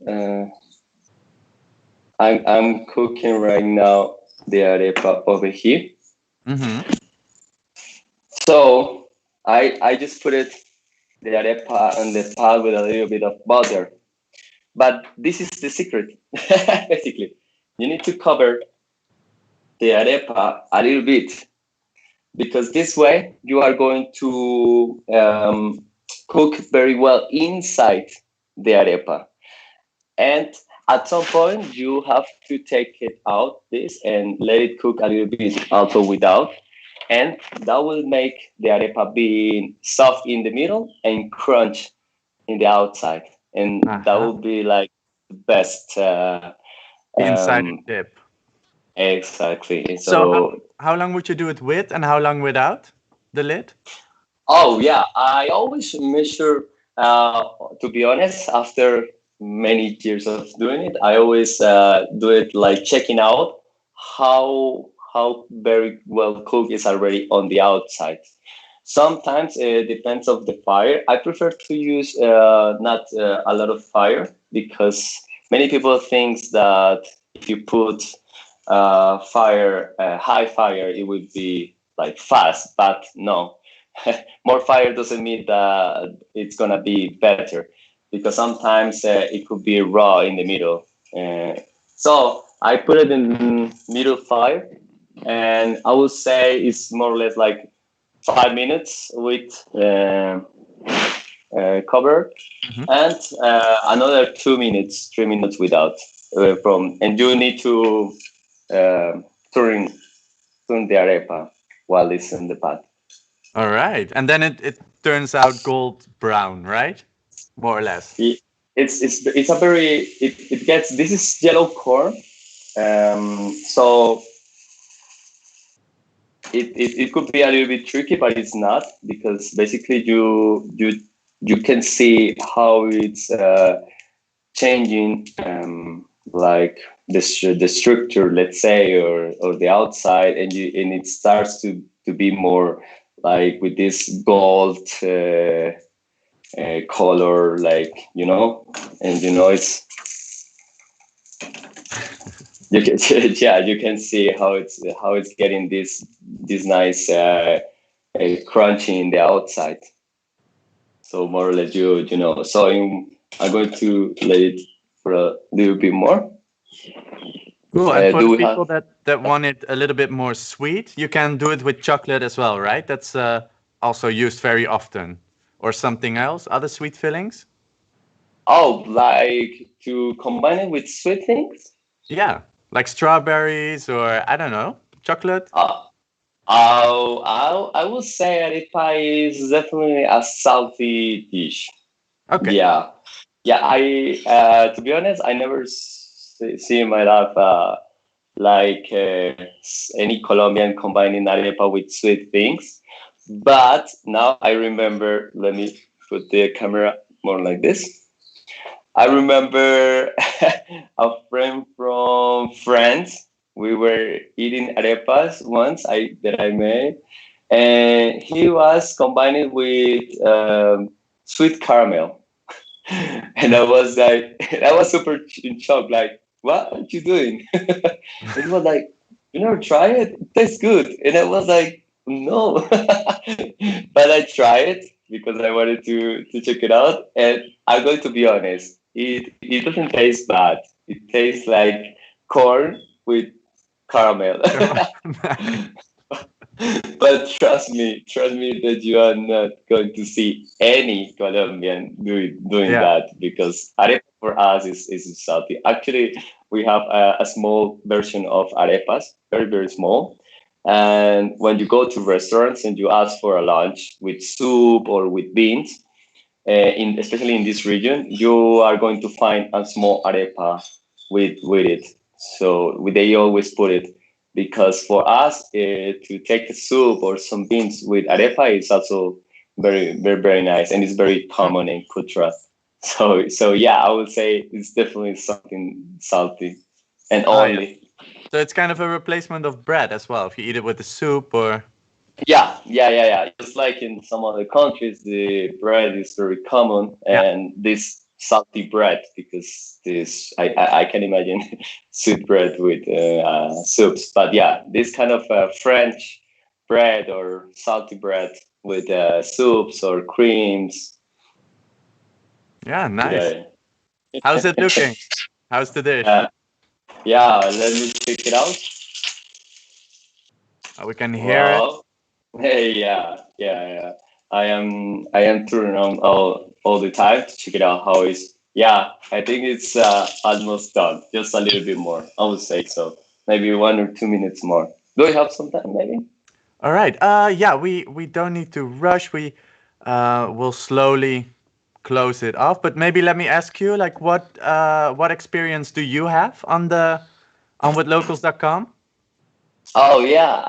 Uh, I'm cooking right now the arepa over here. mm-hmm. So I just put it the arepa on the pot with a little bit of butter. But this is the secret. Basically, you need to cover the arepa a little bit because this way you are going to cook very well inside the arepa. And at some point, you have to take it out this and let it cook a little bit also without. And that will make the arepa be soft in the middle and crunch in the outside. And that Uh-huh. will be like the best. The insider Um, tip. exactly. And So so, how long would you do it with and how long without the lid? oh yeah, I always measure. To be honest, after many years of doing it, I always do it like checking out how very well cooked is already on the outside. Sometimes it depends of the fire. I prefer to use not a lot of fire because many people think that if you put high fire, it would be like fast, but no. More fire doesn't mean that it's gonna be better because sometimes it could be raw in the middle. So I put it in middle fire, and I would say it's more or less like 5 minutes with cover, Mhm. and another 2 minutes, 3 minutes without from. And you need to uh, turn turn the arepa while it's in the pot. All right. And then it turns out gold brown, right? More or less. It, it's a very it gets this is yellow corn. So it could be a little bit tricky, but it's not because basically you can see how it's changing, like the structure, let's say, or the outside, and it starts to be more like with this gold color, like and it's you can yeah, you can see how it's getting this nice crunchy in the outside. So more or less, So I'm going to let it for a little bit more. Cool. And for Do the we have? people that want it a little bit more sweet, you can do it with chocolate as well, right? That's also used very often. Or something else, other sweet fillings? Oh, like to combine it with sweet things? Yeah, like strawberries or I don't know, chocolate. Uh, I will say arepa is definitely a salty dish. Okay. Yeah, yeah. I to be honest, I never see in my life like any Colombian combining arepa with sweet things. But now I remember, let me put the camera more like this. I remember a friend from France. We were eating arepas once that I made, and he was combining with sweet caramel. And I was like, I was super in shock. Like, what are you doing? It was like, you never try it? It tastes good. And I was like, no. But I tried it because I wanted to check it out. And I'm going to be honest, it doesn't taste bad. It tastes like corn with caramel. But trust me that you are not going to see any Colombian doing Yeah. that, because arepa for us is salty. Actually, we have a small version of arepas, very, very small. And when you go to restaurants and you ask for a lunch with soup or with beans, especially in this region, you are going to find a small arepa with it. So they always put it, because for us to take the soup or some beans with arepa is also very, very, very nice, and it's very common in culture. So yeah, I would say it's definitely something salty and Oh, yeah. only. So it's kind of a replacement of bread as well. If you eat it with the soup or Yeah. Just like in some other countries, the bread is very common, yeah, and this salty bread, because this I can imagine sweet bread with soups. But yeah, this kind of French bread or salty bread with soups or creams. yeah, nice. Yeah, How's it looking? How's the dish? uh, yeah. Let me check it out. We can hear it. Wow. Hey, yeah. I am turning on all the time to check it out how it's. Yeah, I think it's almost done. Just a little bit more. I would say so. Maybe 1 or 2 minutes more. Do you have some time, maybe? All right. Yeah, we don't need to rush. We will slowly close it off. But maybe let me ask you, like, what experience do you have on the on withlocals.com? Oh yeah.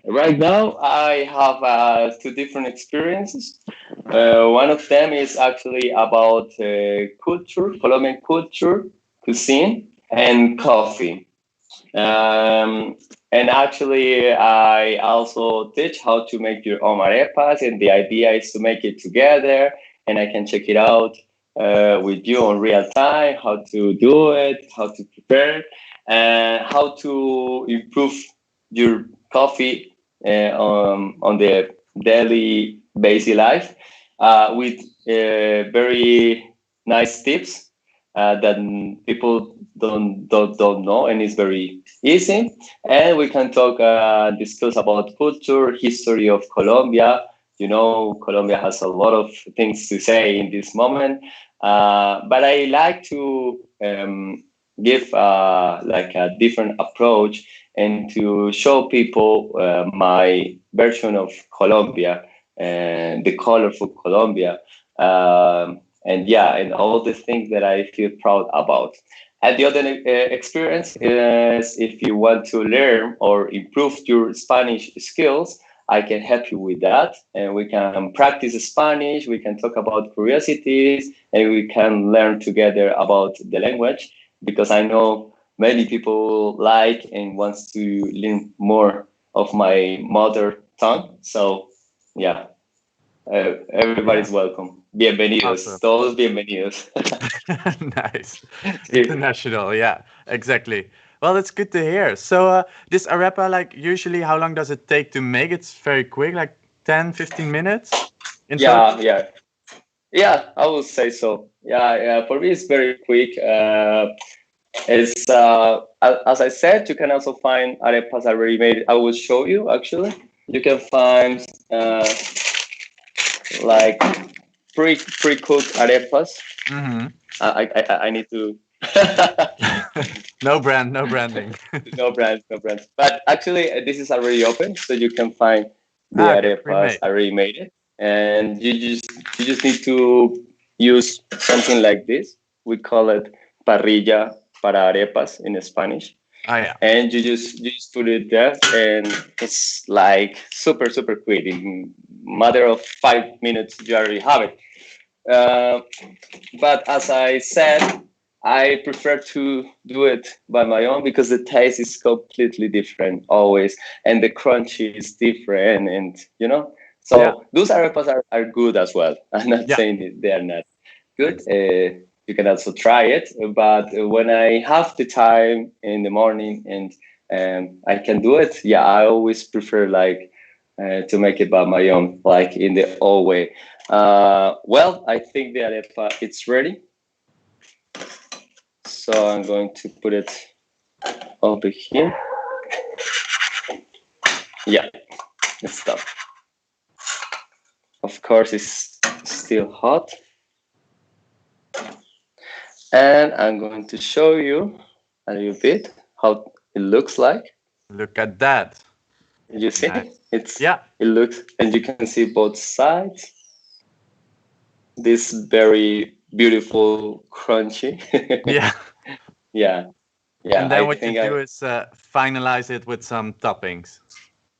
Right now I have two different experiences. One of them is actually about culture, Colombian culture, cuisine, and coffee. Um, and actually, I also teach how to make your own arepas, and the idea is to make it together, and I can check it out with you on real time, how to do it, how to prepare, and how to improve your coffee on the daily basis life with very nice tips that people don't know, and it's very easy. And we can talk discuss about culture, history of Colombia. You know, Colombia has a lot of things to say in this moment, but I like to give like a different approach and to show people my version of Colombia and the colorful Colombia. And yeah, and all the things that I feel proud about. And the other experience is, if you want to learn or improve your Spanish skills, I can help you with that. And we can practice Spanish, we can talk about curiosities, and we can learn together about the language, because I know many people like and wants to learn more of my mother tongue. So yeah, Yeah, everybody's welcome. Bienvenidos, awesome. todos bienvenidos. Nice. International. Yeah, exactly. Well, it's good to hear. So, this arepa, like, usually, how long does it take to make? It's very quick, like 10, 15 minutes in Yeah, total. yeah, yeah. I would say so. Yeah. For me, it's very quick. It's as I said, you can also find arepas already made. I will show you actually. You can find like pre-cooked arepas. Mm-hmm. I need to. No brand, no branding. No brands, no brands. But actually, this is already open, so you can find the Ah, okay, arepas pre-made. already made it, and you just need to use something like this. We call it parrilla para arepas in Spanish. Oh yeah. And you just put it there, and it's like super quick. In matter of 5 minutes, you already have it. Uh, but as I said, I prefer to do it by my own because the taste is completely different always, and the crunchy is different, and So Yeah. those arepas are good as well. I'm not Yeah. saying they are not good. You can also try it, but when I have the time in the morning and I can do it, yeah, I always prefer like to make it by my own, like in the old way. Well, I think the arepa it's ready, so I'm going to put it over here. Yeah, let's stop. Of course, it's still hot, and I'm going to show you a little bit how it looks like. Look at that. You see, Nice. it's Yeah. it looks, and you can see both sides. This very beautiful, crunchy. Yeah. Yeah, yeah. And then I what you think do is finalize it with some toppings.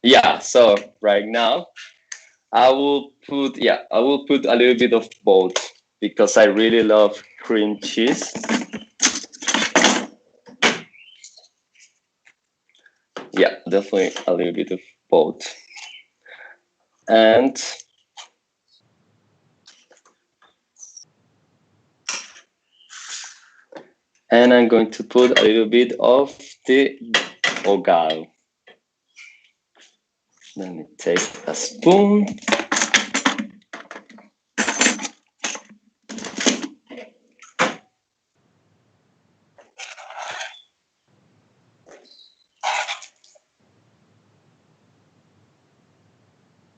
yeah. So right now, I will put a little bit of both because I really love cream cheese. Yeah, definitely a little bit of both. And I'm going to put a little bit of the ogao. Let me take a spoon.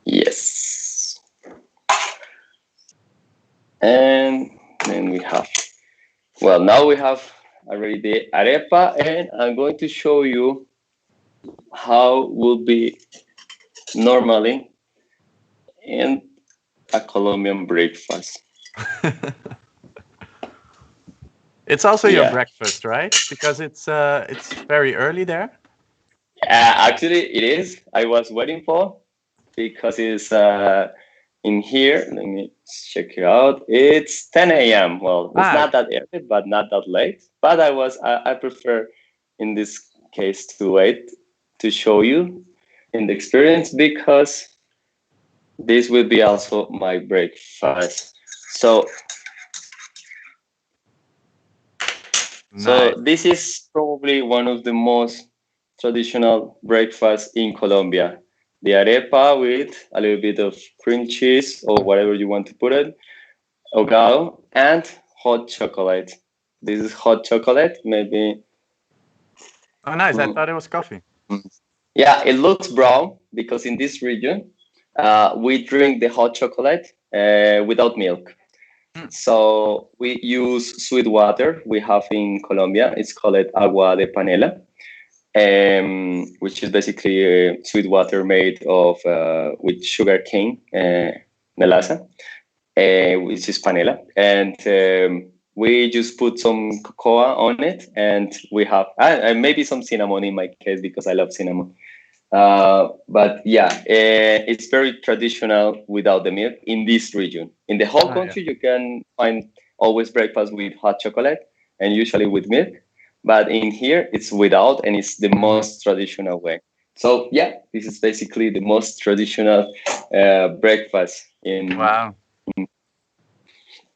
Yes. And then we have, well, now we have already the arepa, and I'm going to show you how will be normally in a Colombian breakfast. It's also your Yeah. breakfast, right? Because it's very early there. Actually, it is. I was waiting for because it's in here. Let me check it out. It's 10 a.m. Well, it's not that early, but not that late. But I prefer in this case to wait to show you in the experience because this will be also my breakfast. So Nice. this is probably one of the most traditional breakfasts in Colombia. The arepa with a little bit of cream cheese or whatever you want to put it, hogao, and hot chocolate. This is hot chocolate, maybe. Oh, nice. I thought it was coffee. Yeah, it looks brown because in this region, we drink the hot chocolate without milk. So we use sweet water. We have in Colombia, it's called agua de panela, which is basically sweet water made of with sugar cane, melaza, which is panela, and we just put some cocoa on it, and we have maybe some cinnamon in my case because I love cinnamon. But yeah, it's very traditional without the milk in this region. In the whole country, you can find always breakfast with hot chocolate and usually with milk. But in here, it's without, and it's the most traditional way. So yeah, this is basically the most traditional breakfast in. Wow.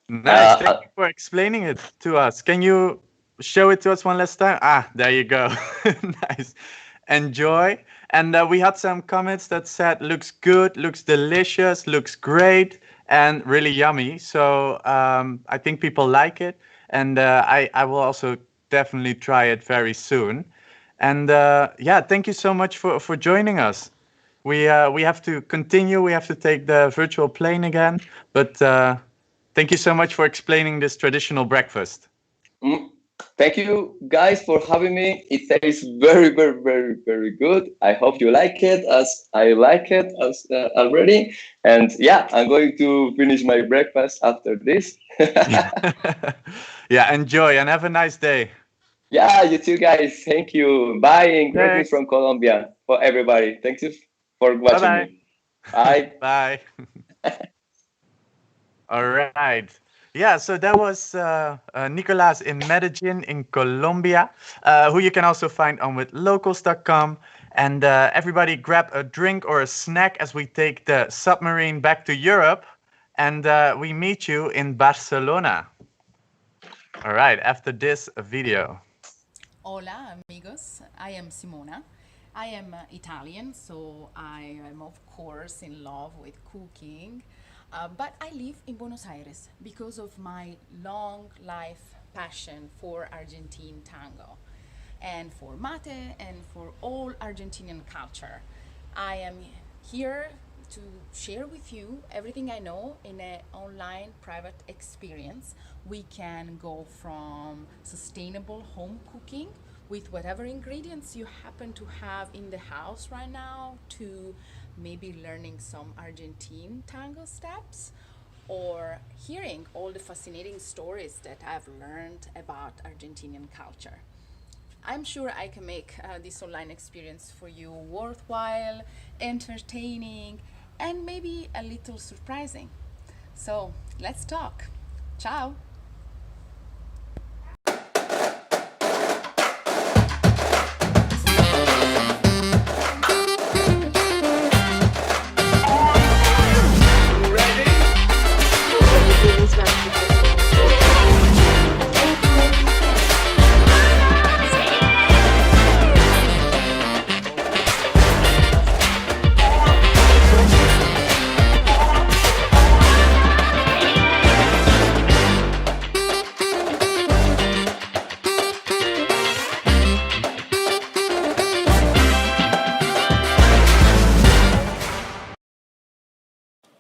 Nice. Thank you for explaining it to us. Can you show it to us one last time? Ah, there you go. Nice. Enjoy. And we had some comments that said looks good, looks delicious, looks great, and really yummy. So I think people like it, and I will also definitely try it very soon. And yeah, thank you so much for joining us. We have to continue. We have to take the virtual plane again, but thank you so much for explaining this traditional breakfast. Thank you guys for having me. It tastes very, very, very, very good. I hope you like it as I like it as already. And yeah, I'm going to finish my breakfast after this. Yeah, enjoy and have a nice day. Yeah, you too, guys. Thank you. Bye, and greetings Thanks. from Colombia for everybody. Thank you for Bye watching bye. me. Bye. Bye. All right. Yeah, so that was Nicolas in Medellin in Colombia, who you can also find on withlocals.com. And everybody grab a drink or a snack as we take the submarine back to Europe. And we meet you in Barcelona. All right, after this video. Hola, amigos. I am Simona. I am Italian, so I am, of course, in love with cooking. But I live in Buenos Aires because of my long life passion for Argentine tango and for mate and for all Argentinian culture. I am here to share with you everything I know in an online private experience. We can go from sustainable home cooking with whatever ingredients you happen to have in the house right now to maybe learning some Argentine tango steps or hearing all the fascinating stories that I've learned about Argentinian culture. I'm sure I can make this online experience for you worthwhile, entertaining, and maybe a little surprising. So let's talk. Ciao.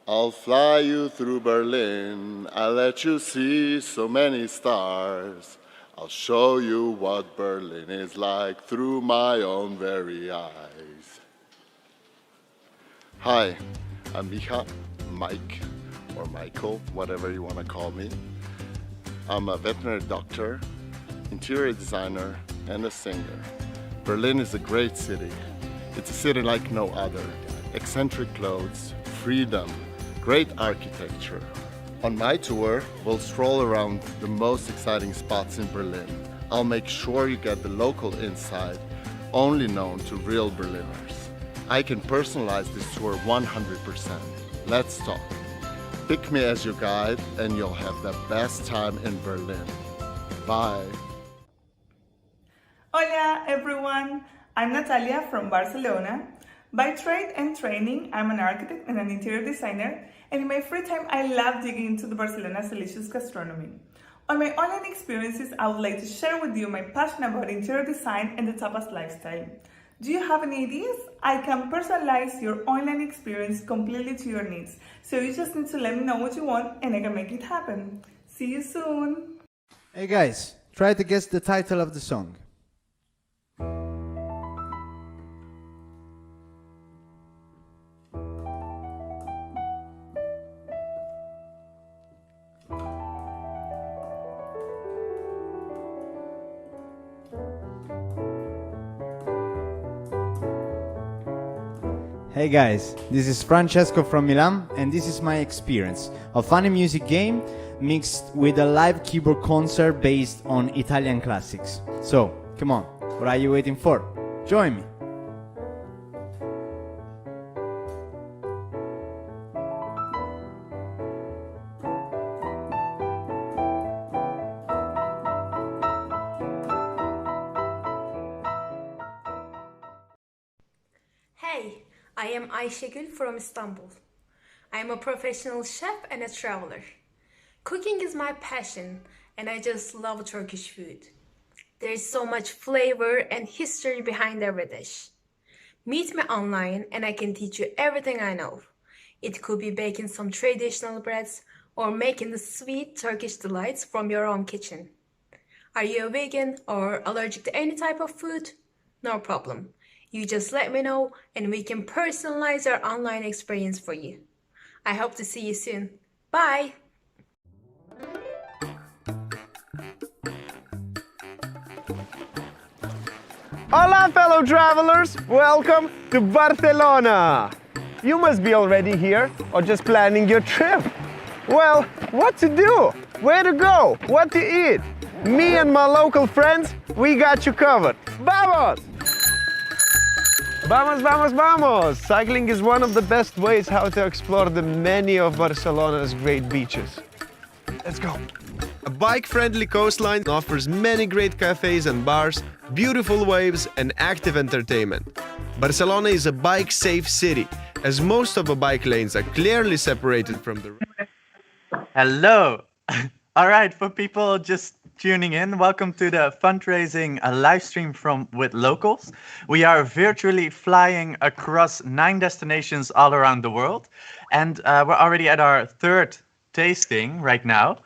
I'll fly you through Berlin. I'll let you see so many stars. I'll show you what Berlin is like through my own very eyes. Hi, I'm Micha, Mike, or Michael, whatever you want to call me. I'm a veterinary doctor, interior designer, and a singer. Berlin is a great city. It's a city like no other. Eccentric clothes, freedom, great architecture. On my tour, we'll stroll around the most exciting spots in Berlin. I'll make sure you get the local insight, only known to real Berliners. I can personalize this tour 100%. Let's talk. Pick me as your guide and you'll have the best time in Berlin. Bye. Hola everyone, I'm Natalia from Barcelona. By trade and training, I'm an architect and an interior designer, and in my free time, I love digging into the Barcelona's delicious gastronomy. On my online experiences, I would like to share with you my passion about interior design and the tapas lifestyle. Do you have any ideas? I can personalize your online experience completely to your needs, so you just need to let me know what you want and I can make it happen. See you soon! Hey guys, try to guess the title of the song. Hey guys, this is Francesco from Milan, and this is my experience. A funny music game mixed with a live keyboard concert based on Italian classics. So, come on, what are you waiting for? Join me! Hey, I am Aysegul from Istanbul. I am a professional chef and a traveler. Cooking is my passion, and I just love Turkish food. There is so much flavor and history behind every dish. Meet me online and I can teach you everything I know. It could be baking some traditional breads or making the sweet Turkish delights from your own kitchen. Are you a vegan or allergic to any type of food? No problem. You just let me know and we can personalize our online experience for you. I hope to see you soon. Bye! Hola, fellow travelers! Welcome to Barcelona! You must be already here or just planning your trip. Well, what to do? Where to go? What to eat? Me and my local friends, we got you covered. Vamos! Vamos, vamos, vamos! Cycling is one of the best ways how to explore the many of Barcelona's great beaches. Let's go! A bike-friendly coastline offers many great cafes and bars, beautiful waves, and active entertainment. Barcelona is a bike-safe city, as most of the bike lanes are clearly separated from the road. Hello. All right, for people just tuning in, welcome to the fundraising live stream from Withlocals. We are virtually flying across 9 destinations all around the world, and we're already at our third tasting right now.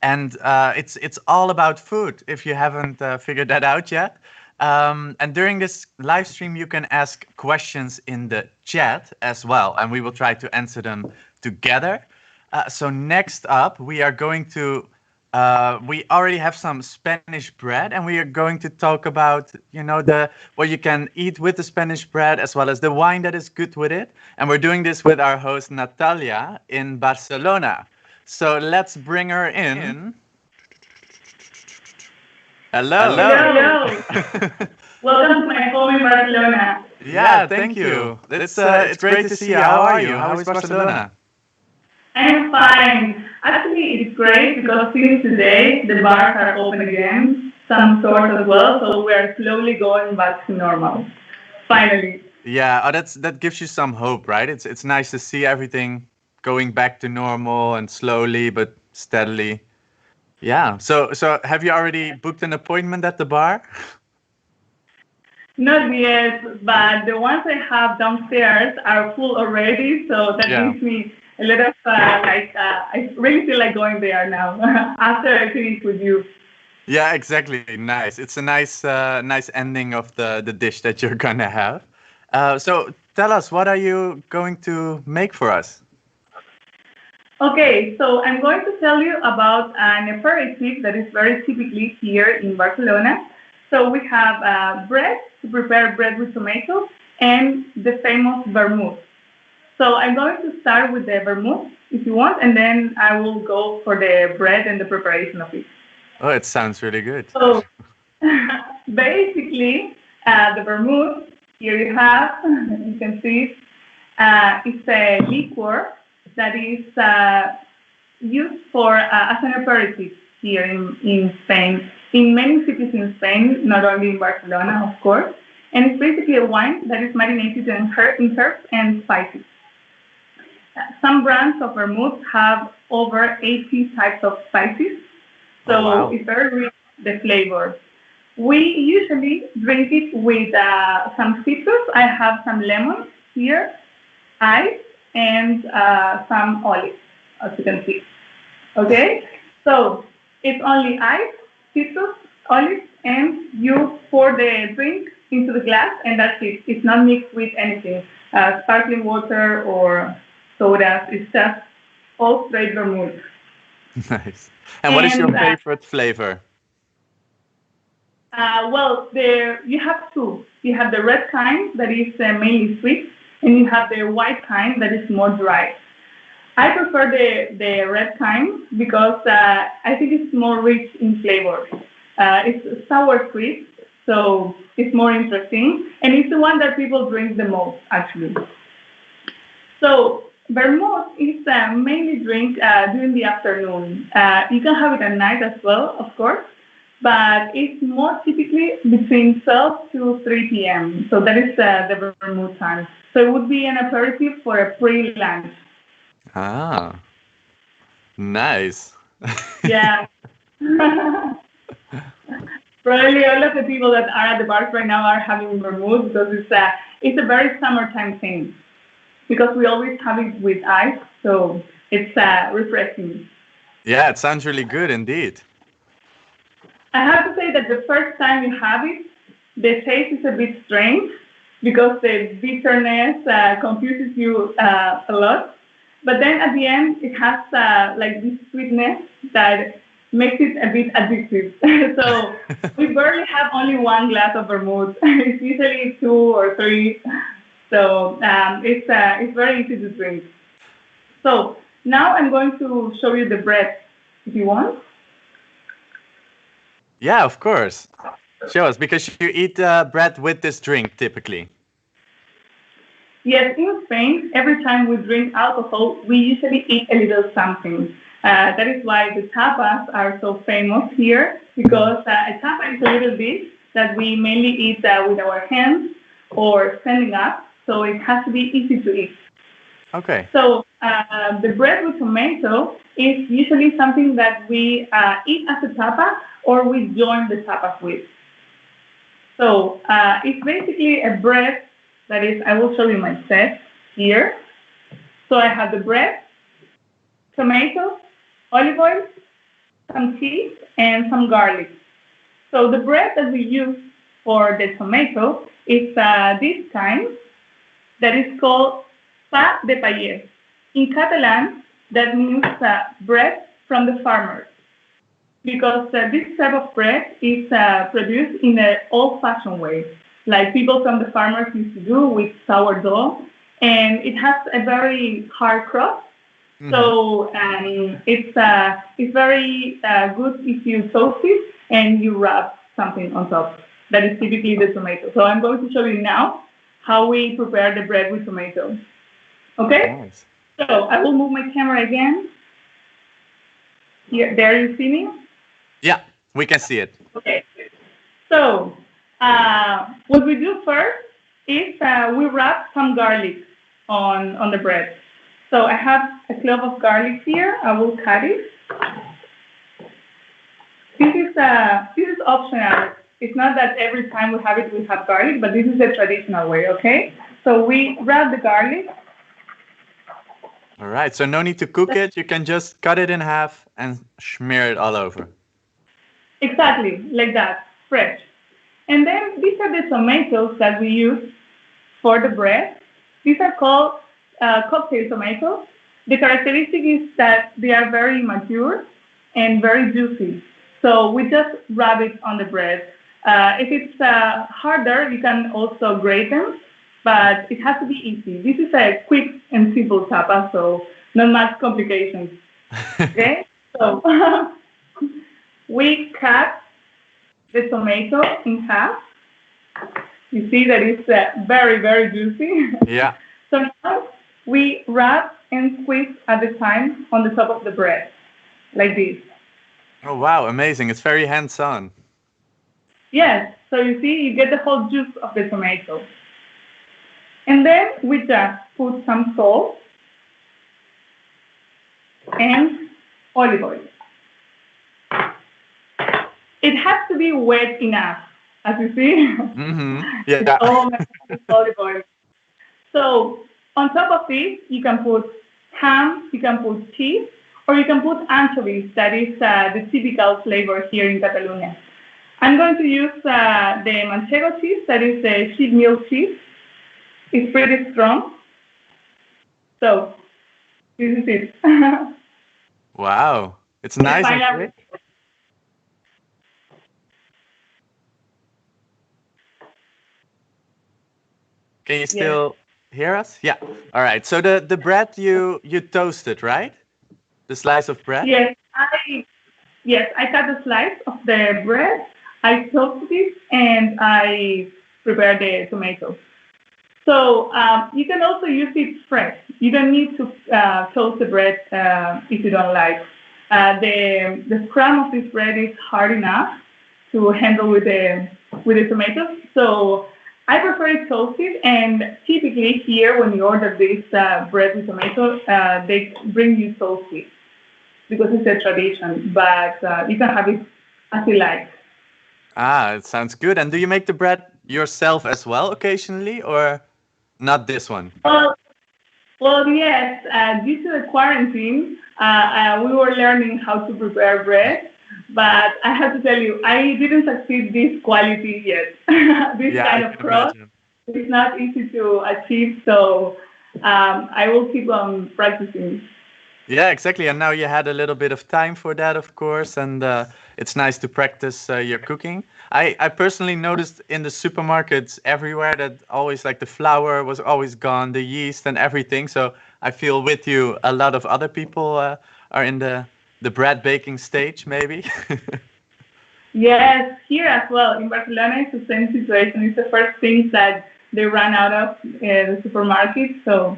And it's all about food, if you haven't figured that out yet. And during this live stream, you can ask questions in the chat as well, and we will try to answer them together. So next up, we are going to, we already have some Spanish bread, and we are going to talk about, what you can eat with the Spanish bread, as well as the wine that is good with it. And we're doing this with our host, Natalia, in Barcelona. So let's bring her in. Hello. Hello. Welcome to my home in Barcelona. Yeah, thank you. It's great to see you. How are you? How is Barcelona? I'm fine. Actually, it's great because since today the bars are open again, some stores as well, so we're slowly going back to normal. Finally. Yeah, that gives you some hope, right? It's nice to see everything going back to normal and slowly but steadily. Yeah. So have you already booked an appointment at the bar? Not yet, but the ones I have downstairs are full already, so that gives me a lot of I really feel like going there now after I finish with you. Yeah, exactly. Nice. It's a nice ending of the dish that you're gonna have. So tell us, what are you going to make for us? Okay, so I'm going to tell you about an aperitif that is very typically here in Barcelona. So we have bread, to prepare bread with tomatoes, and the famous vermouth. So I'm going to start with the vermouth, if you want, and then I will go for the bread and the preparation of it. Oh, it sounds really good. So basically, the vermouth, here you have, you can see it's a liquor that is used for as an aperitif here in Spain, in many cities in Spain, not only in Barcelona, of course. And it's basically a wine that is marinated in herbs and spices. Some brands of vermouth have over 80 types of spices, so it's very rich, the flavor. We usually drink it with some citrus. I have some lemon here, ice, and some olives, as you can see. Okay, so it's only ice, citrus, olives, and you pour the drink into the glass, and that's it. It's not mixed with anything, sparkling water or sodas. It's just all straight vermouth. Nice. And what is your favorite flavor? Well, you have two. You have the red kind that is mainly sweet, and you have the white kind that is more dry. I prefer the red kind because I think it's more rich in flavor. It's sour sweet, so it's more interesting, and it's the one that people drink the most, actually. So vermouth is mainly drink during the afternoon. You can have it at night as well, of course, but it's more typically between 12 to 3 p.m. So that is the vermouth time. So it would be an aperitif for a pre-lunch. Ah, nice. Yeah. Probably all of the people that are at the bars right now are having vermouth because it's a very summertime thing. Because we always have it with ice, so it's refreshing. Yeah, it sounds really good indeed. I have to say that the first time you have it, the taste is a bit strange because the bitterness confuses you a lot. But then at the end, it has like this sweetness that makes it a bit addictive. So we barely have only one glass of vermouth. It's usually two or three. So it's very easy to drink. So now I'm going to show you the bread if you want. Yeah, of course. Show us, because you eat bread with this drink typically. Yes, in Spain, every time we drink alcohol, we usually eat a little something. That is why the tapas are so famous here, because a tapa is a little dish that we mainly eat with our hands or standing up, so it has to be easy to eat. Okay. So the bread with tomato is usually something that we eat as a tapa or we join the tapas with. So it's basically a bread that is, I will show you my set here. So I have the bread, tomato, olive oil, some cheese, and some garlic. So the bread that we use for the tomato is this kind that is called pa de paller. In Catalan, that means bread from the farmers, because this type of bread is produced in an old-fashioned way, like people from the farmers used to do with sourdough, and it has a very hard crust. Mm-hmm. So it's very good if you toast it and you wrap something on top. That is typically the tomato. So I'm going to show you now how we prepare the bread with tomato. Okay? Nice. So I will move my camera again. Here, there you see me? Yeah, we can see it. Okay. So what we do first is we wrap some garlic on the bread. So I have a clove of garlic here. I will cut it. This is optional. It's not that every time we have it, we have garlic, but this is the traditional way, okay? So we wrap the garlic. All right, so no need to cook it. You can just cut it in half and smear it all over. Exactly, like that, fresh. And then these are the tomatoes that we use for the bread. These are called cocktail tomatoes. The characteristic is that they are very mature and very juicy. So we just rub it on the bread. If it's harder, you can also grate them, but it has to be easy. This is a quick and simple tapa, so not much complications. Okay? So we cut the tomato in half. You see that it's very, very juicy. Yeah. So now we wrap and squeeze at the time on the top of the bread, like this. Oh, wow, amazing. It's very hands-on. Yes, so you see, you get the whole juice of the tomato. And then we just put some salt and olive oil. It has to be wet enough, as you see. Mm-hmm. Yeah. Olive oil. So on top of this, you can put ham, you can put cheese, or you can put anchovies. That is the typical flavor here in Catalonia. I'm going to use the manchego cheese, that is the sheep milk cheese. It's pretty strong. So this is it. Wow, it's nice and quick. Can you still hear us? Yeah. All right. So the bread you toasted, right? The slice of bread? Yes, I cut the slice of the bread. I toasted it and I prepared the tomato. So you can also use it fresh. You don't need to toast the bread if you don't like. The scrum of this bread is hard enough to handle with the tomatoes. So I prefer it toasted, and typically here when you order this bread with tomato, they bring you toasted because it's a tradition, but you can have it as you like. Ah, it sounds good. And do you make the bread yourself as well occasionally, or not this one? Well, yes. Due to the quarantine, we were learning how to prepare bread, but I have to tell you, I didn't succeed this quality yet. This kind of crust is not easy to achieve, so I will keep on practicing. Yeah, exactly. And now you had a little bit of time for that, of course, and it's nice to practice your cooking. I personally noticed in the supermarkets everywhere that always like the flour was always gone, the yeast and everything. So I feel with you, a lot of other people are in the bread baking stage, maybe. Yes, here as well. In Barcelona, it's the same situation. It's the first things that they run out of the supermarket. So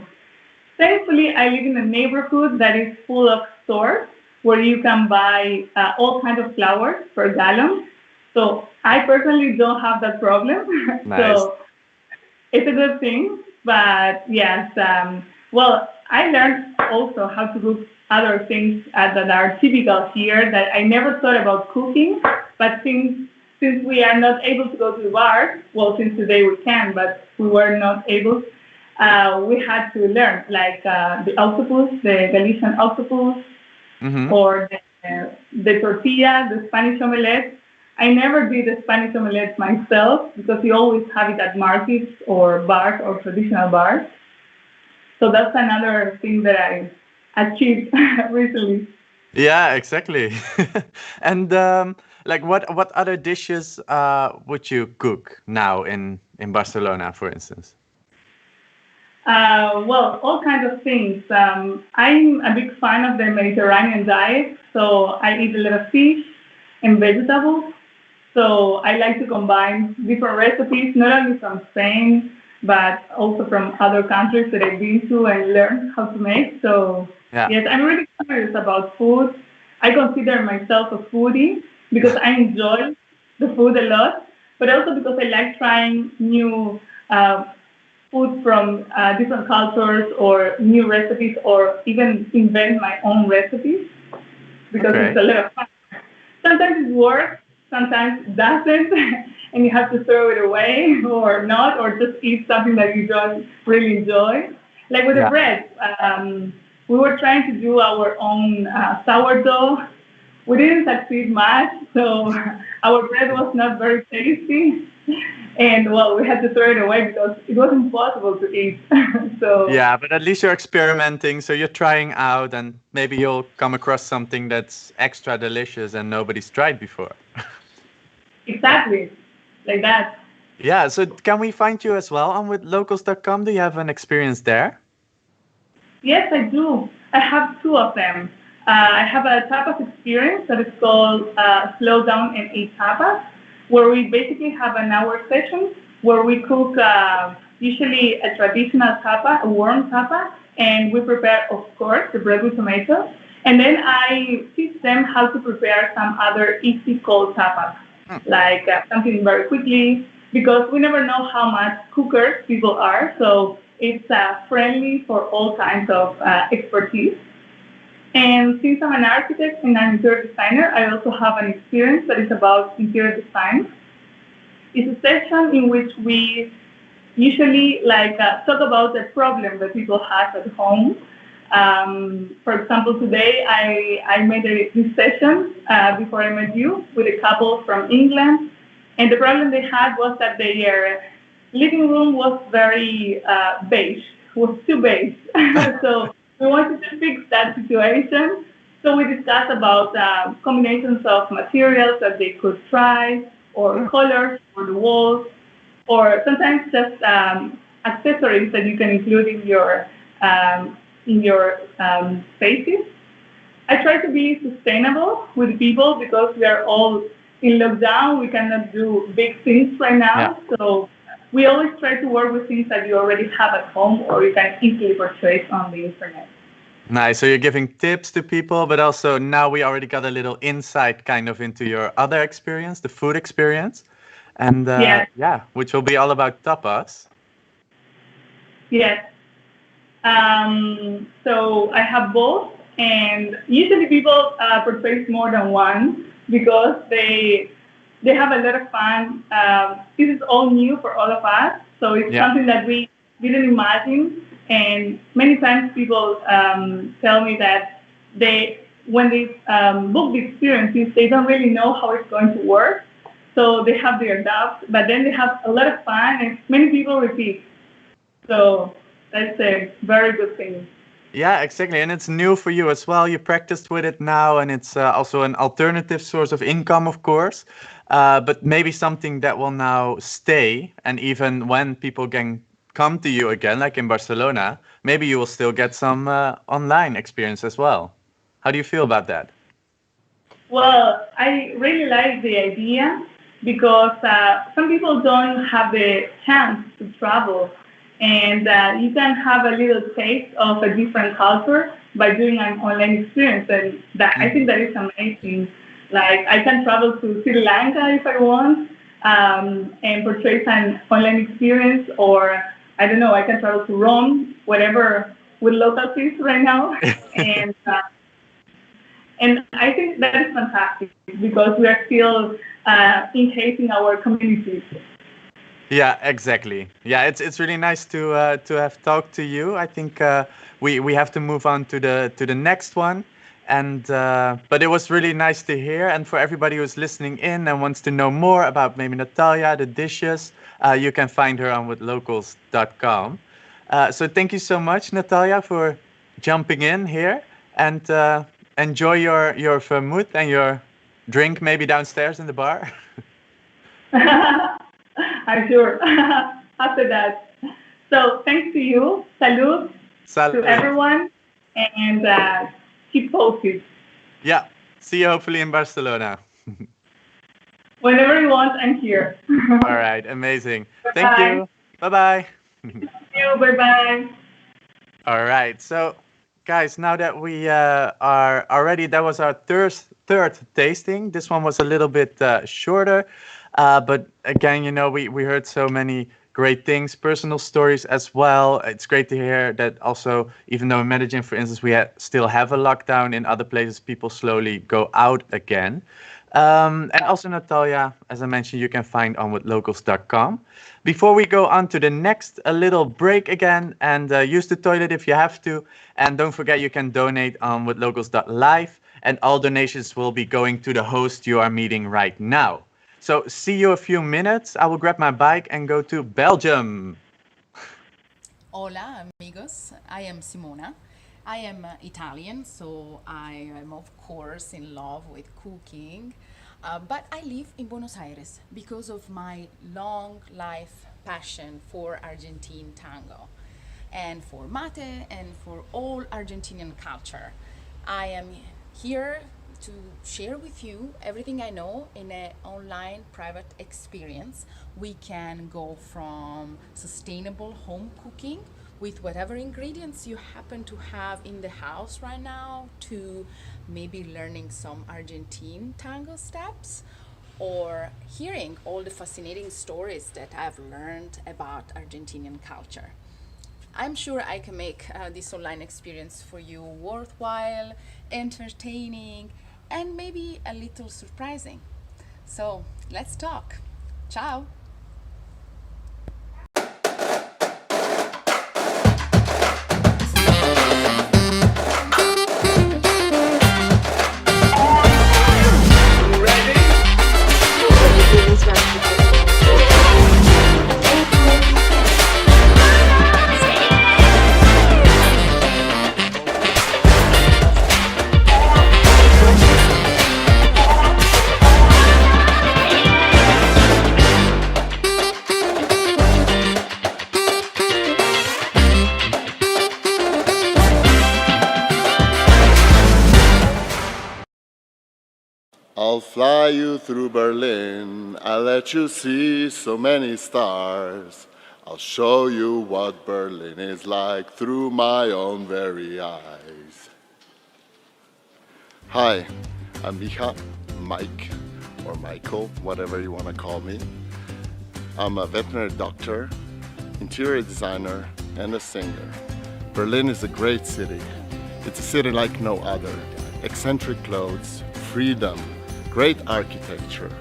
thankfully, I live in a neighborhood that is full of stores where you can buy all kinds of flour per gallon. So I personally don't have that problem. Nice. So it's a good thing. But yes, well, I learned also how to cook other things that are typical here that I never thought about cooking. But since we are not able to go to the bar, well, since today we can, but we were not able, we had to learn, like the octopus, the Galician octopus, or the tortilla, the Spanish omelette. I never did the Spanish omelette myself because you always have it at markets or bars or traditional bars. So that's another thing that I achieved recently. Yeah, exactly. And like what other dishes would you cook now in Barcelona, for instance? Well, all kinds of things. I'm a big fan of the Mediterranean diet, so I eat a lot of fish and vegetables. So I like to combine different recipes, not only from Spain, but also from other countries that I've been to and learned how to make. So Yeah. yes, I'm really curious about food. I consider myself a foodie because I enjoy the food a lot, but also because I like trying new food from different cultures or new recipes or even invent my own recipes because Okay. it's a lot of fun. Sometimes it works, sometimes it doesn't, and you have to throw it away or not, or just eat something that you don't really enjoy. Like with the Yeah. bread, we were trying to do our own sourdough. We didn't succeed much, so our bread was not very tasty. And well, we had to throw it away because it was impossible to eat. So Yeah, but at least you're experimenting, so you're trying out, and maybe you'll come across something that's extra delicious and nobody's tried before. exactly, like that. Yeah, so can we find you as well on withlocals.com? Do you have an experience there? Yes, I do. I have two of them. I have a tapas experience that is called Slow Down and Eat Tapas, where we basically have an hour session where we cook usually a traditional tapa, a warm tapa, and we prepare, of course, the bread with tomatoes. And then I teach them how to prepare some other easy cold tapas, like something very quickly, because we never know how much cookers people are. So it's friendly for all kinds of expertise. And since I'm an architect and an interior designer, I also have an experience that is about interior design. It's a session in which we usually talk about the problem that people have at home. For example, today I made this session before I met you with a couple from England, and the problem they had was that their living room was very beige, was too beige. So we wanted to fix that situation. So we discussed about combinations of materials that they could try, or colors for the walls, or sometimes just accessories that you can include in your spaces. I try to be sustainable with people because we are all in lockdown. We cannot do big things right now. Yeah. So we always try to work with things that you already have at home or you can easily purchase on the internet. Nice. So you're giving tips to people, but also now we already got a little insight kind of into your other experience, the food experience. And Yes. yeah, which will be all about tapas. Yes. So I have both, and usually people purchase more than one because they have a lot of fun. This is all new for all of us, so it's something that we didn't imagine. And many times people tell me that when they book the experiences, they don't really know how it's going to work. So they have their doubts, but then they have a lot of fun, and many people repeat. So that's a very good thing. Yeah, exactly. And it's new for you as well. You practiced with it now, and it's also an alternative source of income, of course. But maybe something that will now stay. And even when people can come to you again, like in Barcelona, maybe you will still get some online experience as well. How do you feel about that? Well, I really like the idea because some people don't have the chance to travel, and you can have a little taste of a different culture by doing an online experience, and that I think that is amazing. Like I can travel to Sri Lanka if I want, and portray an online experience, or I don't know, I can travel to Rome, whatever with local is right now, and. And I think that is fantastic because we are still enhancing our communities. Yeah, exactly. Yeah, it's really nice to have talked to you. I think we have to move on to the next one, and but it was really nice to hear. And for everybody who's listening in and wants to know more about maybe Natalia, the dishes, you can find her on withlocals.com. So thank you so much, Natalia, for jumping in here, and enjoy your vermouth and your drink maybe downstairs in the bar. I'm sure. After that. So thanks to you. Salud to everyone. And keep posted. Yeah. See you hopefully in Barcelona. Whenever you want, I'm here. All right. Amazing. Thank you. Bye-bye. Thank you. Bye-bye. All right. So, guys, now that we are already, that was our third tasting. This one was a little bit shorter. But again, you know, we heard so many great things, personal stories as well. It's great to hear that also, even though in Medellin, for instance, we still have a lockdown, in other places people slowly go out again. And also, Natalia, as I mentioned, you can find on withlocals.com. Before we go on to the next, a little break again, and use the toilet if you have to. And don't forget, you can donate on withlocals.live, and all donations will be going to the host you are meeting right now. So see you a few minutes. I will grab my bike and go to Belgium. Hola, amigos. I am Simona. I am Italian, so I am, of course, in love with cooking. But I live in Buenos Aires because of my long life passion for Argentine tango and for mate and for all Argentinian culture. I am here to share with you everything I know in an online private experience. We can go from sustainable home cooking with whatever ingredients you happen to have in the house right now to maybe learning some Argentine tango steps or hearing all the fascinating stories that I've learned about Argentinian culture. I'm sure I can make this online experience for you worthwhile, entertaining, and maybe a little surprising. So let's talk. Ciao. I'll fly you through Berlin, I'll let you see so many stars. I'll show you what Berlin is like through my own very eyes. Hi, I'm Mike, or Michael, whatever you want to call me. I'm a veterinary doctor, interior designer, and a singer. Berlin is a great city. It's a city like no other. Eccentric clothes, freedom, great architecture.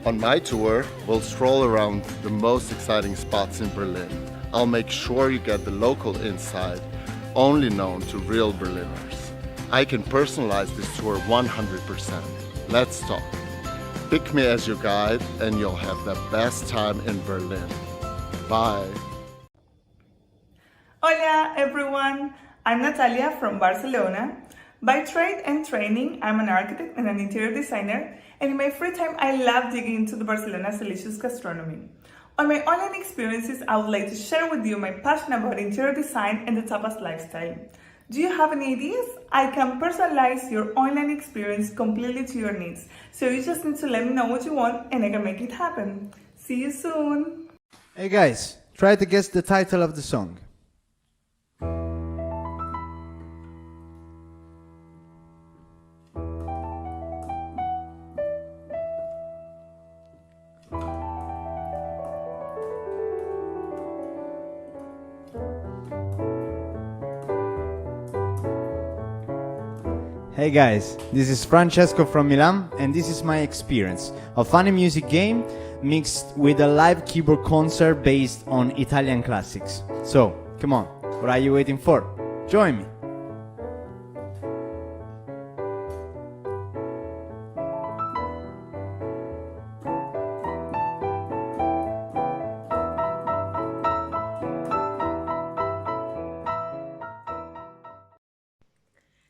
On my tour, we'll stroll around the most exciting spots in Berlin. I'll make sure you get the local insight, only known to real Berliners. I can personalize this tour 100%. Let's talk. Pick me as your guide and you'll have the best time in Berlin. Bye. Hola everyone, I'm Natalia from Barcelona. By trade and training, I'm an architect and an interior designer, and in my free time, I love digging into the Barcelona's delicious gastronomy. On my online experiences, I would like to share with you my passion about interior design and the tapas lifestyle. Do you have any ideas? I can personalize your online experience completely to your needs, so you just need to let me know what you want and I can make it happen. See you soon! Hey guys, try to guess the title of the song. Hey guys, this is Francesco from Milan, and this is my experience. A funny music game mixed with a live keyboard concert based on Italian classics. So, come on, what are you waiting for? Join me!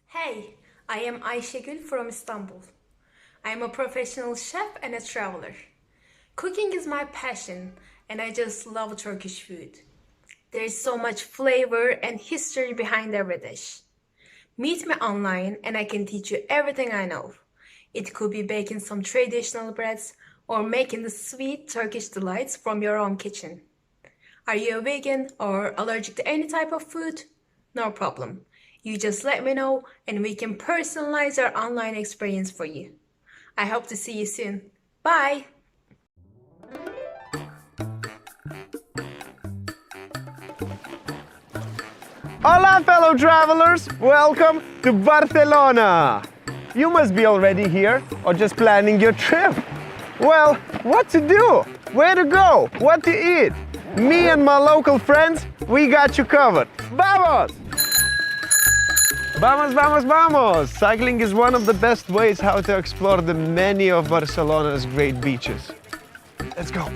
Hey, I am Aysegul from Istanbul. I am a professional chef and a traveler. Cooking is my passion, and I just love Turkish food. There is so much flavor and history behind every dish. Meet me online and I can teach you everything I know. It could be baking some traditional breads or making the sweet Turkish delights from your own kitchen. Are you a vegan or allergic to any type of food? No problem. You just let me know and we can personalize our online experience for you. I hope to see you soon. Bye! Hola, fellow travelers! Welcome to Barcelona! You must be already here or just planning your trip. Well, what to do? Where to go? What to eat? Me and my local friends, we got you covered. Vamos! Vamos, vamos, vamos! Cycling is one of the best ways how to explore the many of Barcelona's great beaches. Let's go!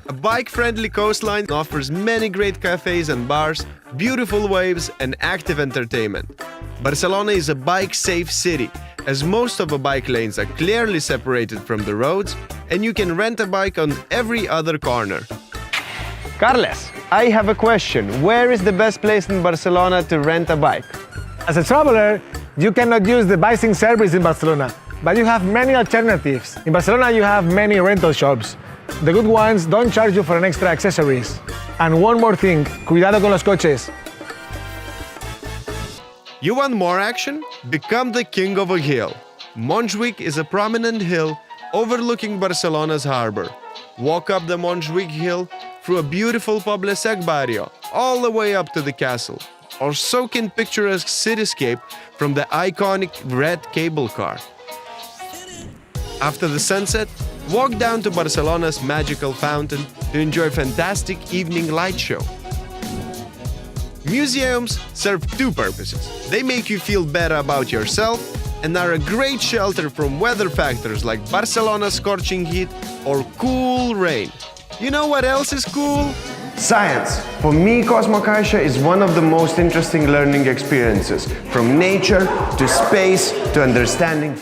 A bike-friendly coastline offers many great cafes and bars, beautiful waves, and active entertainment. Barcelona is a bike-safe city, as most of the bike lanes are clearly separated from the roads, and you can rent a bike on every other corner. Carles, I have a question. Where is the best place in Barcelona to rent a bike? As a traveler, you cannot use the bicycling service in Barcelona, but you have many alternatives. In Barcelona, you have many rental shops. The good ones don't charge you for an extra accessories. And one more thing, cuidado con los coches. You want more action? Become the king of a hill. Montjuic is a prominent hill overlooking Barcelona's harbor. Walk up the Montjuic hill through a beautiful Poble Sec barrio, all the way up to the castle, or soak in picturesque cityscape from the iconic red cable car. After the sunset, walk down to Barcelona's magical fountain to enjoy fantastic evening light show. Museums serve two purposes. They make you feel better about yourself and are a great shelter from weather factors like Barcelona's scorching heat or cool rain. You know what else is cool? Science. For me, Cosmocaixha is one of the most interesting learning experiences, from nature to space to understanding.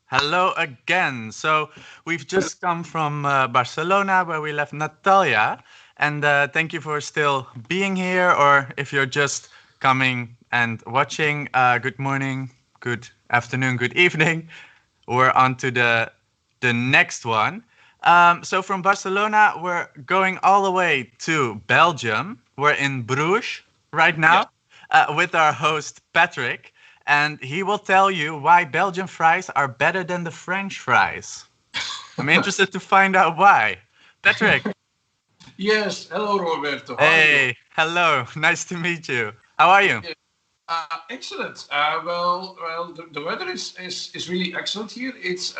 Hello again. So we've just come from Barcelona, where we left Natalia. And thank you for still being here, or if you're just coming and watching, good morning, good afternoon, good evening. We're on to the next one. So from Barcelona, we're going all the way to Belgium. We're in Bruges right now with our host, Patrick. And he will tell you why Belgian fries are better than the French fries. I'm interested to find out why. Patrick. Yes, hello Roberto. Hey, hello. Nice to meet you. How are you? Excellent. Well, the weather is really excellent here. It's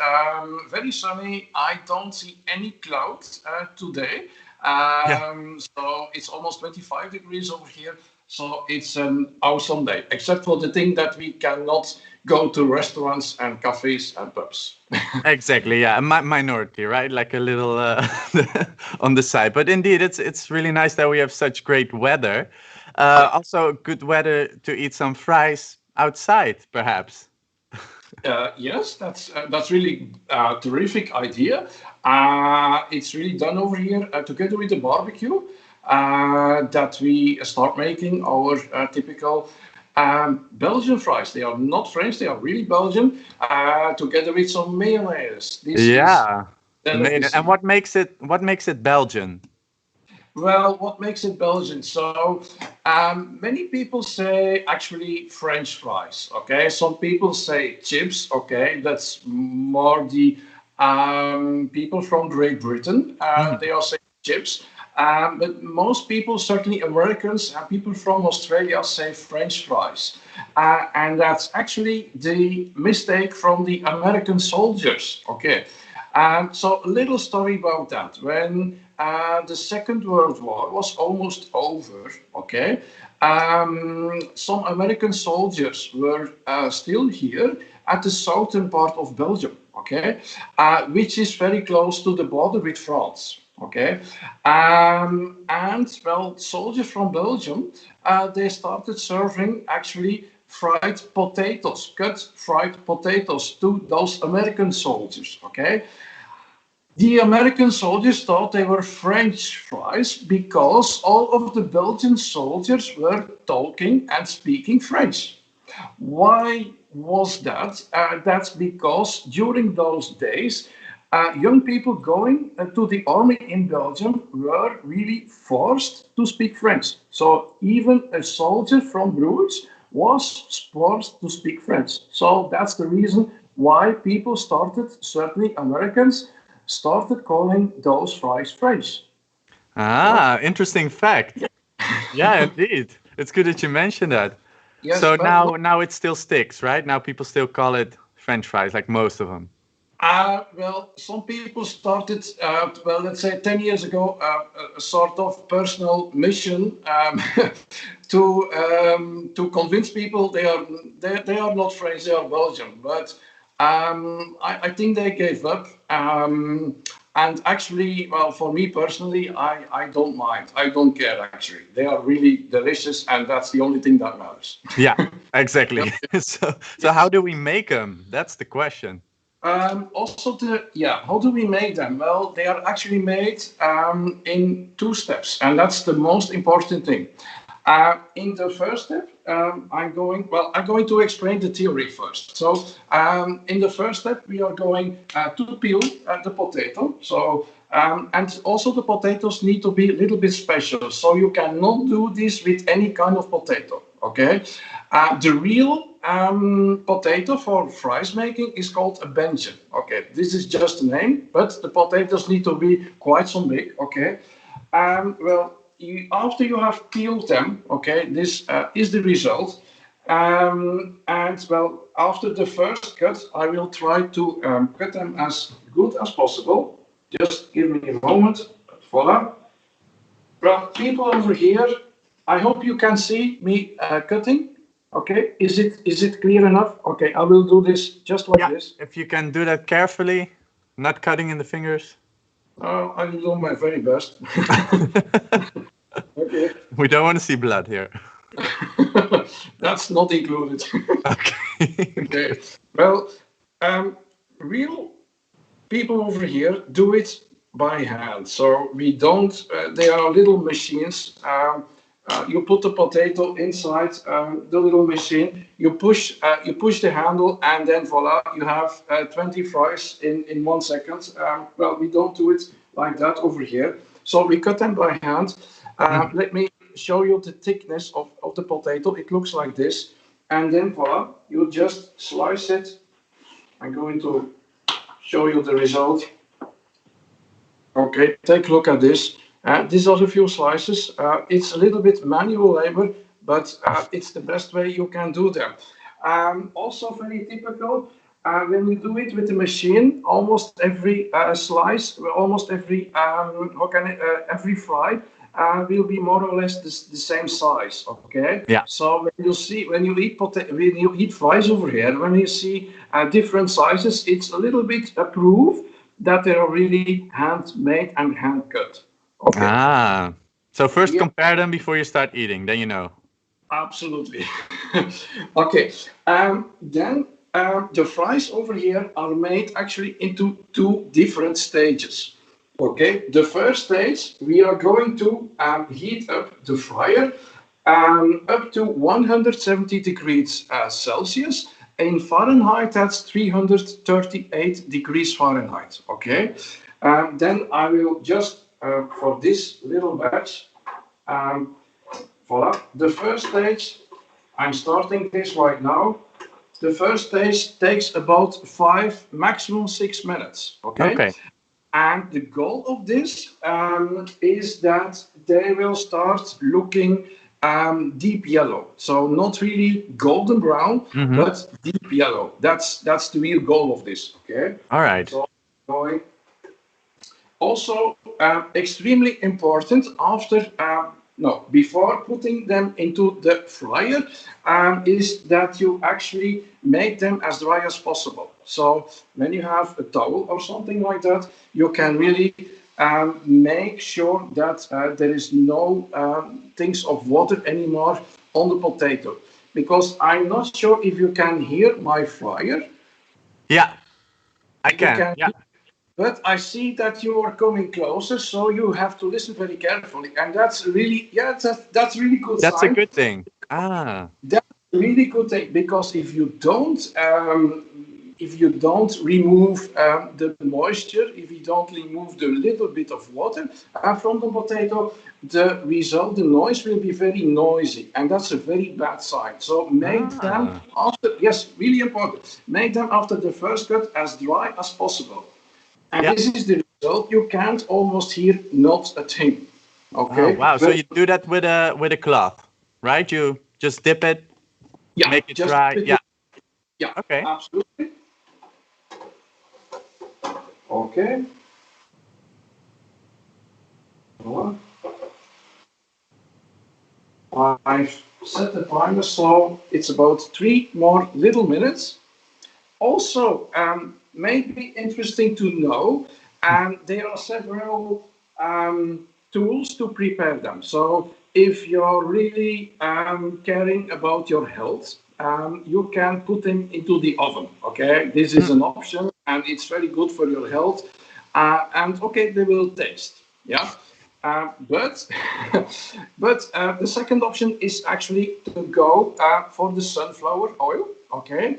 very sunny. I don't see any clouds today. So it's almost 25 degrees over here. So it's an awesome day, except for the thing that we cannot go to restaurants and cafes and pubs. Exactly, yeah, minority, right? Like a little on the side. But indeed, it's really nice that we have such great weather. Also, good weather to eat some fries outside, perhaps. Yes, that's really a terrific idea. It's really done over here together with the barbecue that we start making our typical Belgian fries. They are not French; they are really Belgian. Together with some mayonnaise. This is Yeah. And delicacy. what makes it Belgian? Well, what makes it Belgian? So, many people say actually French fries. Okay, some people say chips. Okay, that's more the people from Great Britain. They are saying chips. But most people, certainly Americans and people from Australia, say French fries. And that's actually the mistake from the American soldiers. Okay. So a little story about that. When the Second World War was almost over, okay, some American soldiers were still here at the southern part of Belgium, okay, which is very close to the border with France. Okay, and well, soldiers from Belgium, they started serving actually fried potatoes, cut fried potatoes to those American soldiers. Okay, the American soldiers thought they were French fries because all of the Belgian soldiers were talking and speaking French. Why was that? That's because during those days, young people going to the army in Belgium were really forced to speak French. So even a soldier from Bruges was forced to speak French. So that's the reason why people started, certainly Americans, started calling those fries French. Ah, interesting fact. Yeah, indeed. It's good that you mentioned that. Yes, So but now it still sticks, right? Now people still call it French fries, like most of them. Well, some people started, well, let's say 10 years ago, a sort of personal mission to convince people they are not French, they are Belgian. But I think they gave up. And actually, well, for me personally, I don't mind. I don't care, actually. They are really delicious, and that's the only thing that matters. Yeah, exactly. So how do we make them? That's the question. How do we make them? Well, they are actually made in two steps, and that's the most important thing. In the first step, I'm going to explain the theory first. So, in the first step, we are going to peel the potato. So, and also the potatoes need to be a little bit special. So you cannot do this with any kind of potato. Okay, the real potato for fries making is called a Belgian. Okay, this is just a name, but the potatoes need to be quite so big. Okay, well, after you have peeled them, okay, this is the result. And well, after the first cut, I will try to cut them as good as possible. Just give me a moment. Voila. Well, people over here, I hope you can see me cutting. Okay, is it clear enough? Okay, I will do this just like this. If you can do that carefully, not cutting in the fingers. I will do my very best. Okay. We don't want to see blood here. That's not included. Okay. Okay. Well, real people over here do it by hand. So we don't. There are little machines. You put the potato inside the little machine. You push the handle, and then voila, you have 20 fries in 1 second. Well, we don't do it like that over here. So we cut them by hand. Let me show you the thickness of the potato. It looks like this, and then voila, you just slice it. I'm going to show you the result. Okay, take a look at this. These are a few slices. It's a little bit manual labor, but it's the best way you can do them. Also very typical, when you do it with the machine, almost every slice, almost every every fry will be more or less the same size. Okay. Yeah. So when you eat fries over here, when you see different sizes, it's a little bit a proof that they are really handmade and hand cut. Okay. Ah, So first compare them before you start eating, then you know. Absolutely. Okay. Then the fries over here are made actually into two different stages. Okay. The first stage, we are going to heat up the fryer up to 170 degrees Celsius. In Fahrenheit, that's 338 degrees Fahrenheit. Okay. Then I will just, for this little batch, voila. The first stage, I'm starting this right now. The first stage takes about 5, maximum 6 minutes. Okay. And the goal of this is that they will start looking deep yellow. So not really golden brown, but deep yellow. That's the real goal of this. Okay. All right. So going. Also, extremely important after. No, before putting them into the fryer, is that you actually make them as dry as possible. So when you have a towel or something like that, you can really make sure that there is no things of water anymore on the potato. Because I'm not sure if you can hear my fryer. Yeah, I can. Yeah. But I see that you are coming closer, so you have to listen very carefully, and that's really, that's really good. That's sign. a good thing. Ah, that's a really good thing, because if you don't remove the moisture, if you don't remove the little bit of water from the potato, the result, the noise will be very noisy, and that's a very bad sign. So make them after, yes, really important. Make them after the first cut as dry as possible. And this is the result. You can't almost hear not a thing. Okay. Oh, wow. So you do that with a cloth, right? You just dip it, make it dry. Yeah. Yeah. Okay. Absolutely. Okay. I've set the timer, so it's about 3 more little minutes. Also, maybe interesting to know, there are several tools to prepare them. So if you're really caring about your health, you can put them into the oven. Okay, this is an option, and it's very good for your health. And okay, they will taste. Yeah. But the second option is actually to go for the sunflower oil. Okay.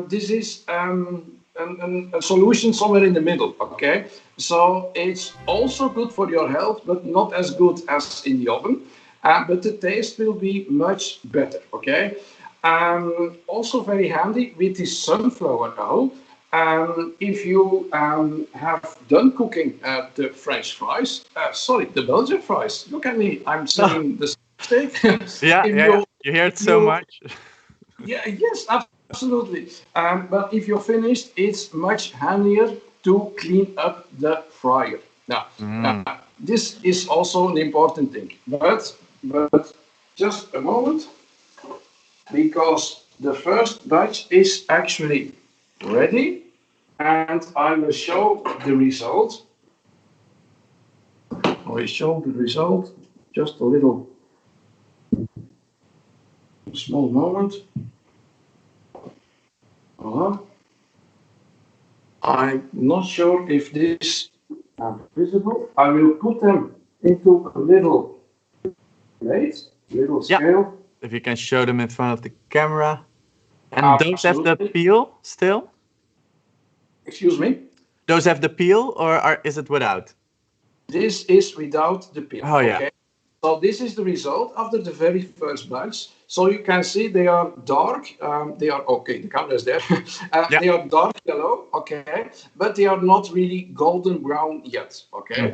This is a solution somewhere in the middle, okay? So it's also good for your health, but not as good as in the oven. But the taste will be much better, okay? Also very handy with this sunflower oil. If you have done cooking the French fries, the Belgian fries, look at me, I'm saying the steak. You hear it so much. Yes, absolutely. But if you're finished, it's much handier to clean up the fryer. Now, this is also an important thing. But just a moment, because the first batch is actually ready, and I will show the result. I will show the result. Just a little small moment. I'm not sure if this is visible. I will put them into a little plate, little scale. If you can show them in front of the camera. And those have the peel still? Excuse me? Those have the peel, or is it without? This is without the peel. Oh, yeah. Okay? So this is the result after the very first batch. So you can see they are dark. They are, okay, the camera is there. They are dark yellow, okay, but they are not really golden brown yet, okay.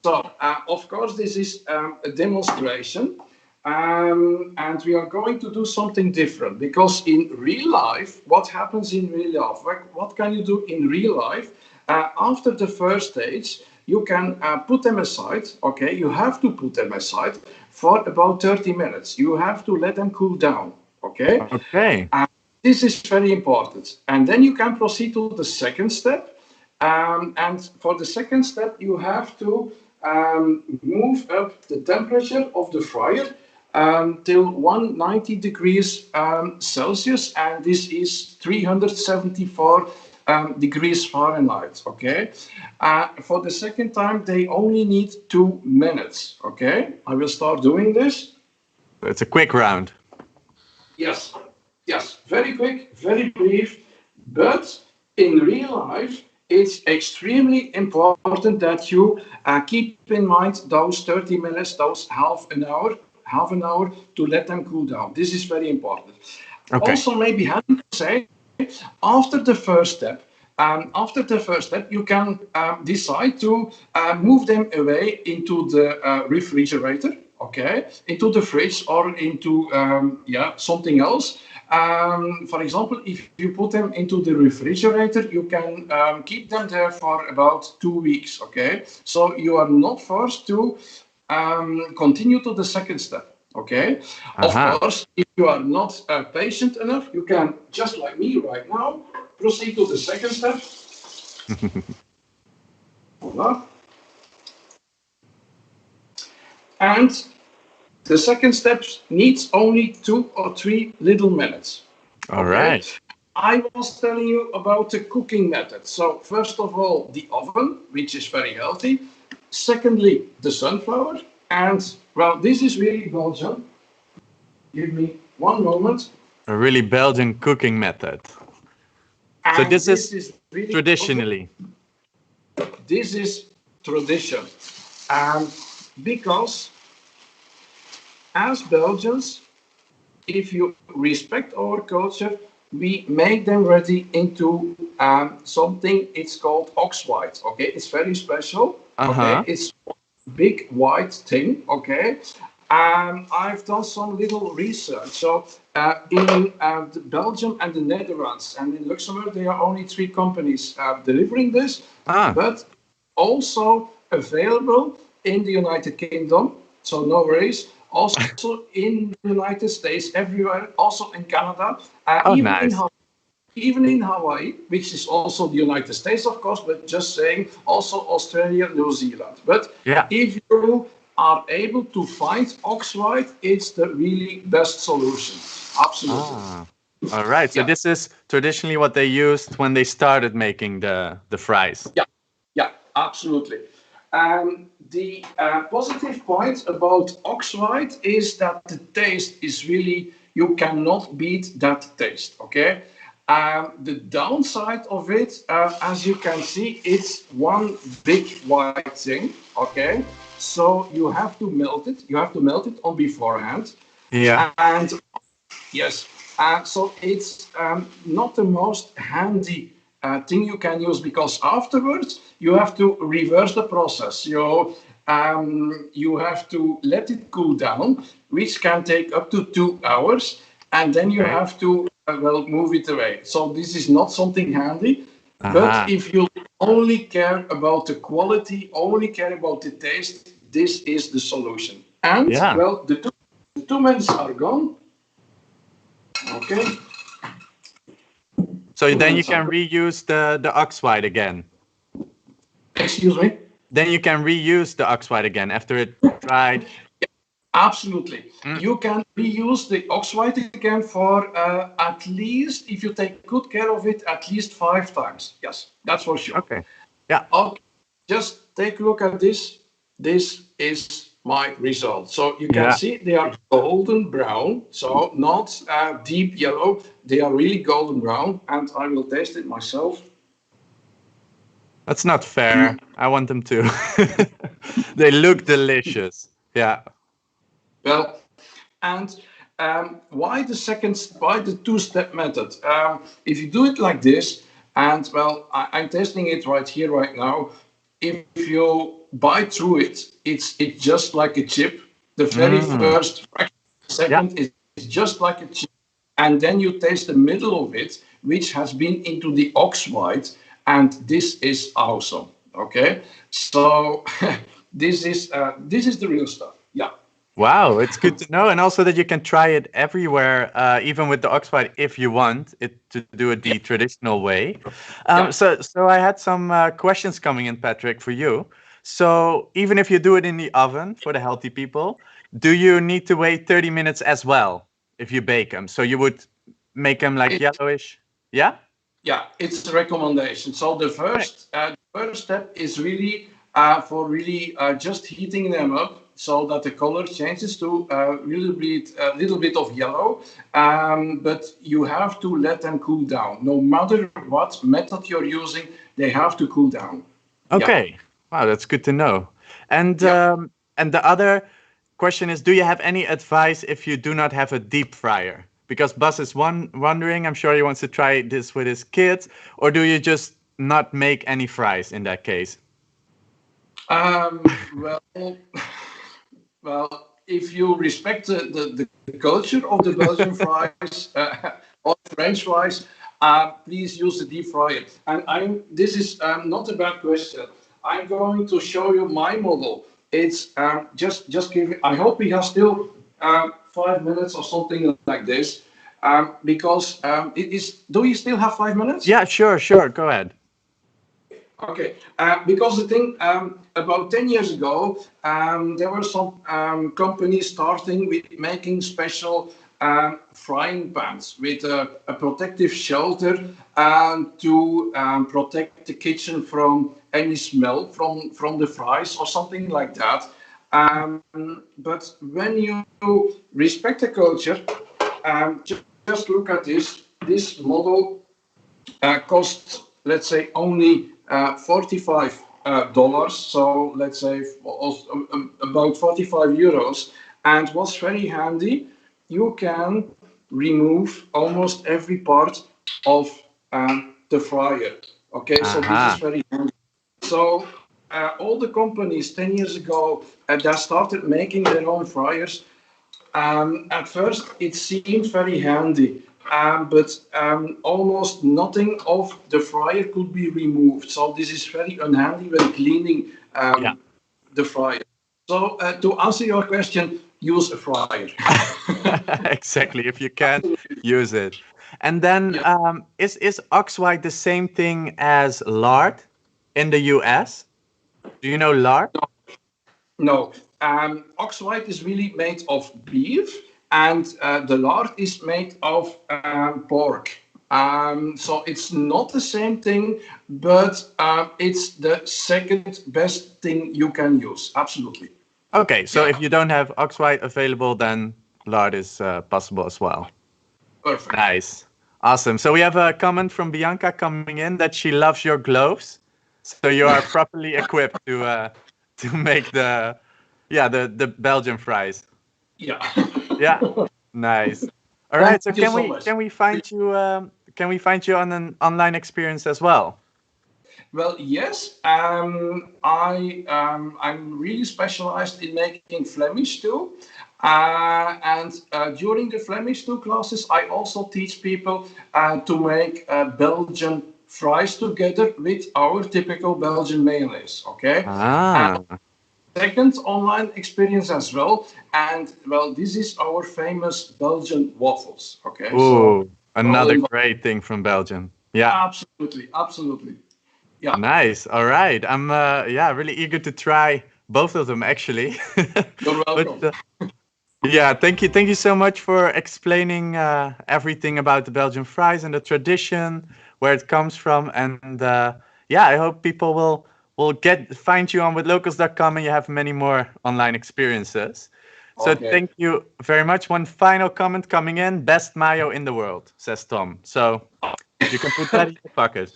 So of course this is a demonstration, and we are going to do something different, because in real life, what happens in real life? What can you do in real life after the first stage? You can put them aside, okay? You have to put them aside for about 30 minutes. You have to let them cool down, okay? Okay. This is very important. And then you can proceed to the second step. And for the second step, you have to move up the temperature of the fryer till 190 degrees Celsius, and this is 374 degrees Fahrenheit. Okay. For the second time, they only need 2 minutes. Okay. I will start doing this. It's a quick round. Yes. Yes. Very quick, very brief, but in real life, it's extremely important that you keep in mind those 30 minutes, those half an hour to let them cool down. This is very important. Okay. Also, maybe handy to say, after the first step, you can decide to move them away into the refrigerator, okay, into the fridge or into something else. For example, if you put them into the refrigerator, you can keep them there for about 2 weeks, okay? So you are not forced to continue to the second step, okay? Of course, if you are not patient enough, you can, just like me right now, proceed to the second step. Voila. And the second step needs only 2 or 3 little minutes. All right. I was telling you about the cooking method. So first of all, the oven, which is very healthy. Secondly, the sunflower. And well, this is really Belgian. Give me one moment. A really Belgian cooking method. So And this is really traditionally. This is tradition. Because as Belgians, if you respect our culture, we make them ready into something. It's called ox white. Okay, it's very special. Okay, it's big white thing. Okay, I've done some little research. So in Belgium and the Netherlands and in Luxembourg, there are only 3 companies delivering this, but also available in the United Kingdom. So no worries. Also in the United States, everywhere. Also in Canada. Even in Hawaii, which is also the United States, of course, but just saying, also Australia, New Zealand. But if you are able to find ox white, it's the really best solution. Absolutely. All right. So this is traditionally what they used when they started making the fries. Yeah, absolutely. The positive point about ox white is that the taste is really, you cannot beat that taste, okay? The downside of it, as you can see, it's one big white thing, okay? So you have to melt it. You have to melt it on beforehand. Yeah. And yes, so it's not the most handy thing you can use, because afterwards you have to reverse the process. You have to let it cool down, which can take up to 2 hours, and then you have to move it away. So this is not something handy. But if you only care about the quality, only care about the taste, this is the solution. And well, the 2 minutes are gone. Okay. So then you can reuse the ox white again. Excuse me? Then you can reuse the ox white again after it dried. Absolutely. You can reuse the ox white again for at least, if you take good care of it, at least 5 times. Yes, that's for sure. Okay. Yeah. Okay. Just take a look at this. This is my result. So you can see they are golden brown, so not deep yellow. They are really golden brown, and I will taste it myself. That's not fair. I want them to. They look delicious. Yeah. Well, and why the 2-step method? If you do it like this, and well, I'm testing it right here, right now. If you bite through it, it's just like a chip. The very first second is just like a chip, and then you taste the middle of it, which has been into the ox white, and this is awesome. Okay, so this is the real stuff. Yeah. Wow, it's good to know, and also that you can try it everywhere, even with the ox white, if you want it to do it the traditional way. So I had some questions coming in, Patrick, for you. So even if you do it in the oven for the healthy people, do you need to wait 30 minutes as well if you bake them? So you would make them like yellowish? Yeah? Yeah, it's a recommendation. So the first step is really for really just heating them up so that the color changes to a little bit of yellow. But you have to let them cool down. No matter what method you're using, they have to cool down. Okay. Yeah. Wow, that's good to know. And the other question is, do you have any advice if you do not have a deep fryer? Because Buzz is wondering, I'm sure he wants to try this with his kids, or do you just not make any fries in that case? Well, well, if you respect the culture of the Belgian fries or French fries, please use the deep fryer. And this is not a bad question. I'm going to show you my model. It's just give. I hope we have still 5 minutes or something like this, because it is. Do you still have 5 minutes? Yeah, sure. Go ahead. Okay, because the thing about 10 years ago, there were some companies starting with making special frying pans with a protective shelter to protect the kitchen from any smell from the fries or something like that. But when you respect the culture, just look at this. This model costs, let's say, only $45. So let's say about 45 euros. And what's very handy, you can remove almost every part of the fryer. Okay, so this is very handy. So all the companies 10 years ago that started making their own fryers, at first it seemed very handy. But almost nothing of the fryer could be removed. So this is very unhandy when cleaning the fryer. So to answer your question, use a fryer. Exactly. If you can, use it. And then is ox white the same thing as lard in the US? Do you know lard? No. Ox white is really made of beef, and the lard is made of pork. So it's not the same thing, but it's the second best thing you can use. Absolutely. Okay, so if you don't have ox white available, then lard is possible as well. Perfect. Nice. Awesome. So we have a comment from Bianca coming in that she loves your gloves. So you are properly equipped to make the Belgian fries. Yeah. Yeah. Nice. All right. So Thank you so much. can we find you on an online experience as well? Well, yes. I'm really specialized in making Flemish too. And during the Flemish 2 classes, I also teach people to make Belgian fries together with our typical Belgian mayonnaise. Okay. Second online experience as well, and well, this is our famous Belgian waffles. Okay. Ooh, another great thing from Belgium. Yeah. Absolutely. Yeah. Nice. All right. I'm really eager to try both of them actually. You're welcome. Yeah, thank you so much for explaining everything about the Belgian fries and the tradition, where it comes from, and I hope people will find you on withlocals.com and you have many more online experiences. So Thank you very much. One final comment coming in: best mayo in the world, says Tom. So you can put that in your pocket.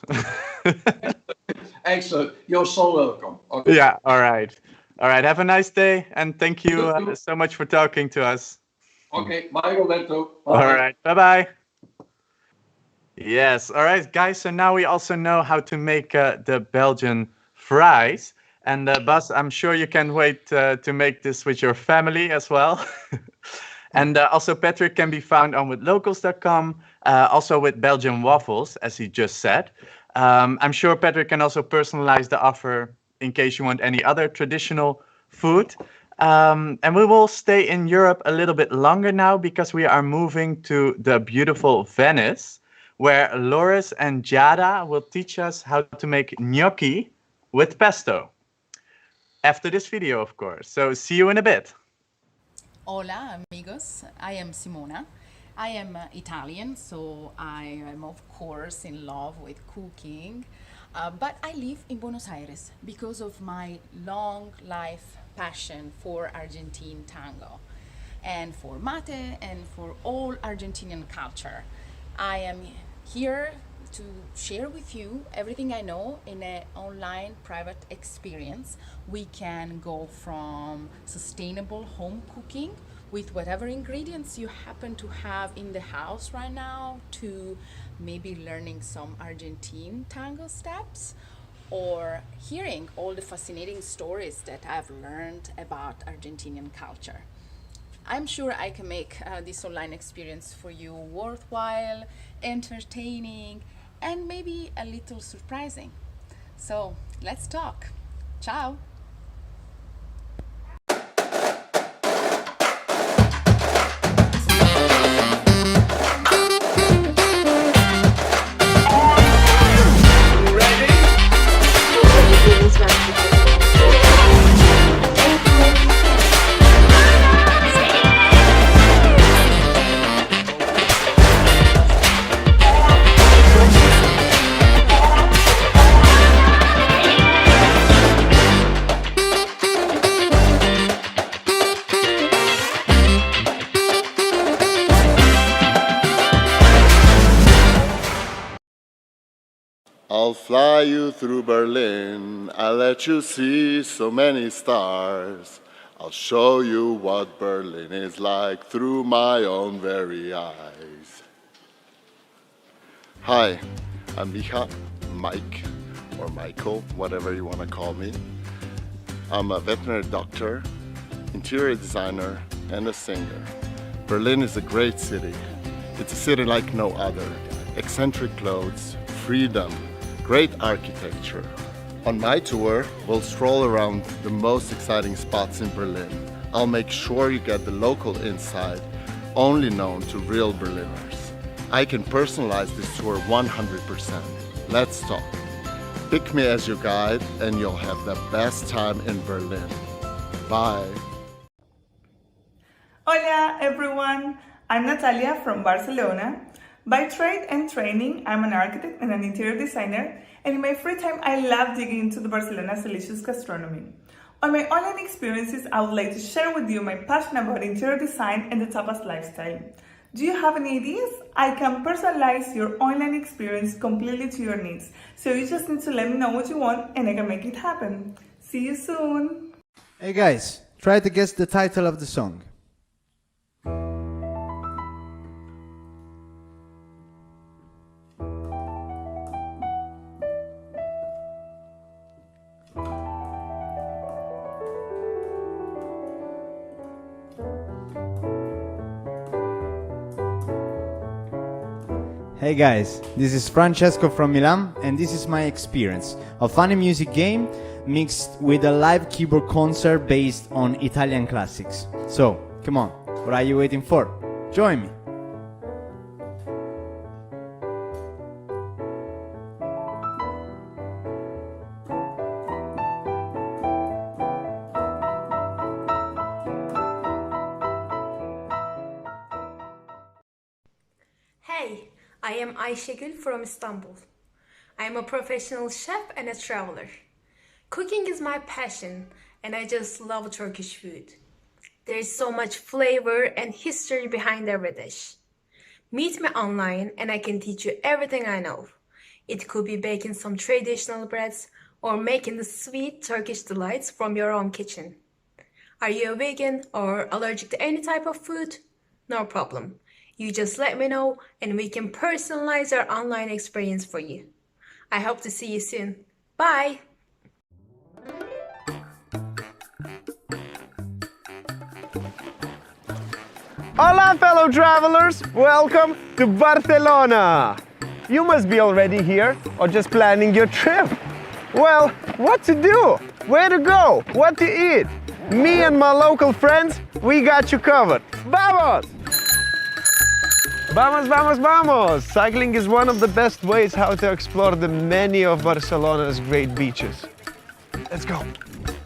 Excellent. You're so welcome. Okay. Yeah. All right. Have a nice day, and thank you so much for talking to us. Okay. Bye, Roberto. Bye. All right. Bye-bye. Yes. All right, guys. So now we also know how to make the Belgian fries. And Bas, I'm sure you can't wait to make this with your family as well. And also Patrick can be found on withlocals.com, also with Belgian waffles, as he just said. I'm sure Patrick can also personalize the offer in case you want any other traditional food. And we will stay in Europe a little bit longer now because we are moving to the beautiful Venice, where Loris and Giada will teach us how to make gnocchi with pesto. after this video, of course. So see you in a bit. Hola, amigos. I am Simona. I am Italian, so I am, of course, in love with cooking. But I live in Buenos Aires because of my long life passion for Argentine tango and for mate and for all Argentinian culture. I am here to share with you everything I know in an online private experience. We can go from sustainable home cooking with whatever ingredients you happen to have in the house right now to maybe learning some Argentine tango steps or hearing all the fascinating stories that I've learned about Argentinian culture. I'm sure I can make this online experience for you worthwhile, entertaining, and maybe a little surprising. So let's talk. Ciao. I'll fly you through Berlin, I'll let you see so many stars. I'll show you what Berlin is like through my own very eyes. Hi, I'm Mike, or Michael, whatever you want to call me. I'm a veterinary doctor, interior designer, and a singer. Berlin is a great city. It's a city like no other. Eccentric clothes, freedom, great architecture. On my tour, we'll stroll around the most exciting spots in Berlin. I'll make sure you get the local insight, only known to real Berliners. I can personalize this tour 100%. Let's talk. Pick me as your guide and you'll have the best time in Berlin. Bye. Hola everyone, I'm Natalia from Barcelona. By trade and training, I'm an architect and an interior designer, and in my free time, I love digging into the Barcelona's delicious gastronomy. On my online experiences, I would like to share with you my passion about interior design and the tapas lifestyle. Do you have any ideas? I can personalize your online experience completely to your needs, so you just need to let me know what you want and I can make it happen. See you soon! Hey guys, try to guess the title of the song. Hey guys, this is Francesco from Milan, and this is my experience. A funny music game mixed with a live keyboard concert based on Italian classics. So, come on, what are you waiting for? Join me! Hey, I am Aysegul from Istanbul. I am a professional chef and a traveler. Cooking is my passion and I just love Turkish food. There is so much flavor and history behind every dish. Meet me online and I can teach you everything I know. It could be baking some traditional breads or making the sweet Turkish delights from your own kitchen. Are you a vegan or allergic to any type of food? No problem. You just let me know and we can personalize our online experience for you. I hope to see you soon. Bye! Hola, fellow travelers! Welcome to Barcelona! You must be already here or just planning your trip. Well, what to do? Where to go? What to eat? Me and my local friends, we got you covered. Vamos! Vamos, vamos, vamos! Cycling is one of the best ways how to explore the many of Barcelona's great beaches. Let's go!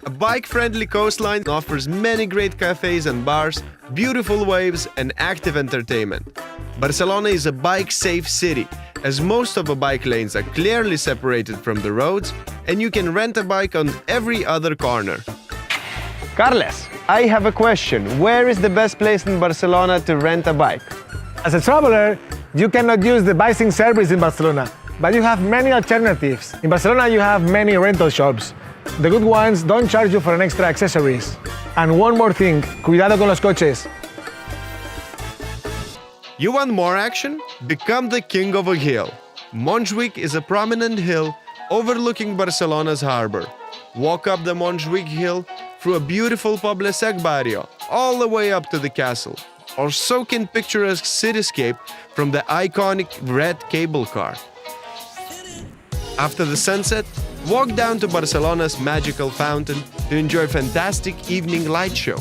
A bike-friendly coastline offers many great cafes and bars, beautiful waves, and active entertainment. Barcelona is a bike-safe city, as most of the bike lanes are clearly separated from the roads, and you can rent a bike on every other corner. Carles, I have a question. Where is the best place in Barcelona to rent a bike? As a traveler, you cannot use the bicycling service in Barcelona, but you have many alternatives. In Barcelona, you have many rental shops. The good ones don't charge you for an extra accessories. And one more thing, cuidado con los coches. You want more action? Become the king of a hill. Montjuic is a prominent hill overlooking Barcelona's harbor. Walk up the Montjuic hill through a beautiful Poble Sec barrio, all the way up to the castle, or soak in picturesque cityscape from the iconic red cable car. After the sunset, walk down to Barcelona's magical fountain to enjoy fantastic evening light show.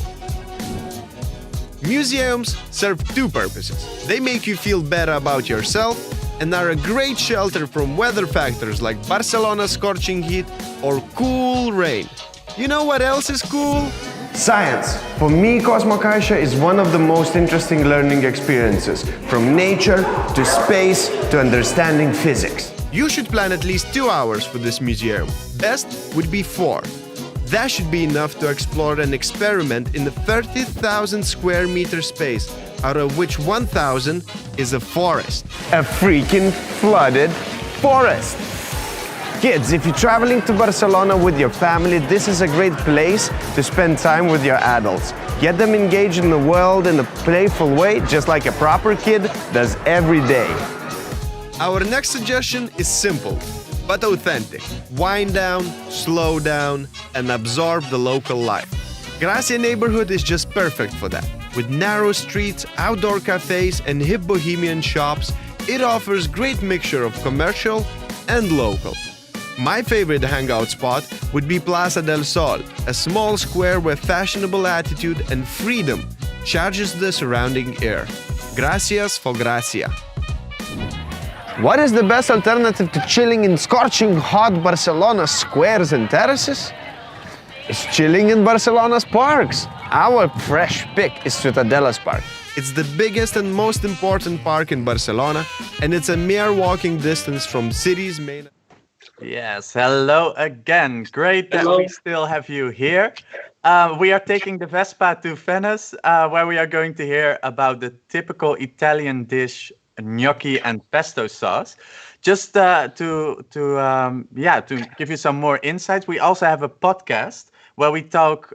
Museums serve two purposes. They make you feel better about yourself and are a great shelter from weather factors like Barcelona's scorching heat or cool rain. You know what else is cool? Science. For me, Cosmocaixa is one of the most interesting learning experiences, from nature to space to understanding physics. You should plan at least 2 hours for this museum. Best would be 4. That should be enough to explore and experiment in the 30,000 square meter space, out of which 1,000 is a forest. A freaking flooded forest! Kids, if you're traveling to Barcelona with your family, this is a great place to spend time with your adults. Get them engaged in the world in a playful way, just like a proper kid does every day. Our next suggestion is simple, but authentic. Wind down, slow down, and absorb the local life. Gracia neighborhood is just perfect for that. With narrow streets, outdoor cafes, and hip bohemian shops, it offers great mixture of commercial and local. My favorite hangout spot would be Plaza del Sol, a small square where fashionable attitude and freedom charges the surrounding air. Gracias for gracia. What is the best alternative to chilling in scorching hot Barcelona squares and terraces? It's chilling in Barcelona's parks. Our fresh pick is Ciutadella's Park. It's the biggest and most important park in Barcelona, and it's a mere walking distance from city's main... Yes, hello again. Great that we still have you here. We are taking the Vespa to Venice, where we are going to hear about the typical Italian dish, gnocchi and pesto sauce. Just to give you some more insights, we also have a podcast where we talk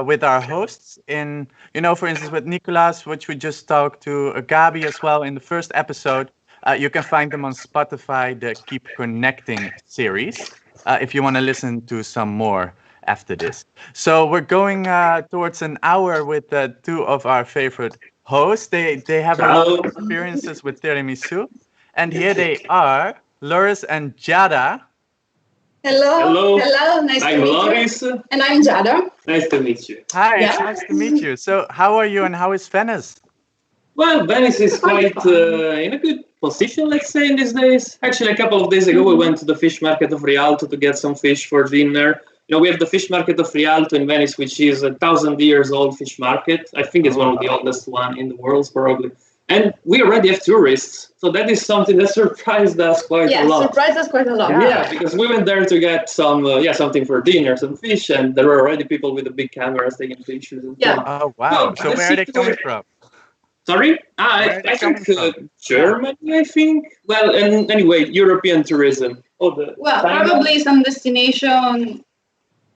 with our hosts in, for instance, with Nicolas, which we just talked to Gabi as well in the first episode. You can find them on Spotify, the Keep Connecting series, if you want to listen to some more after this. So we're going towards an hour with two of our favorite hosts. They have a lot of experiences with tiramisu. And here they are, Loris and Jada. Hello. Nice to meet Loris. you. And I'm Jada. Nice to meet you. Hi, it's nice to meet you. So how are you and how is Venice? Well, Venice is quite in a good position, let's say, in these days. Actually, a couple of days ago, we went to the fish market of Rialto to get some fish for dinner. We have the fish market of Rialto in Venice, which is a 1,000-year-old fish market. I think it's one of the oldest one in the world, probably. And we already have tourists, so that is something that surprised us quite a lot. Yeah, surprised us quite a lot. Yeah, because we went there to get some, something for dinner, some fish, and there were already people with the big cameras taking pictures. And yeah. Oh, wow. So where are they coming from? Sorry? I think Germany, I think. Well, and anyway, European tourism. Probably some destination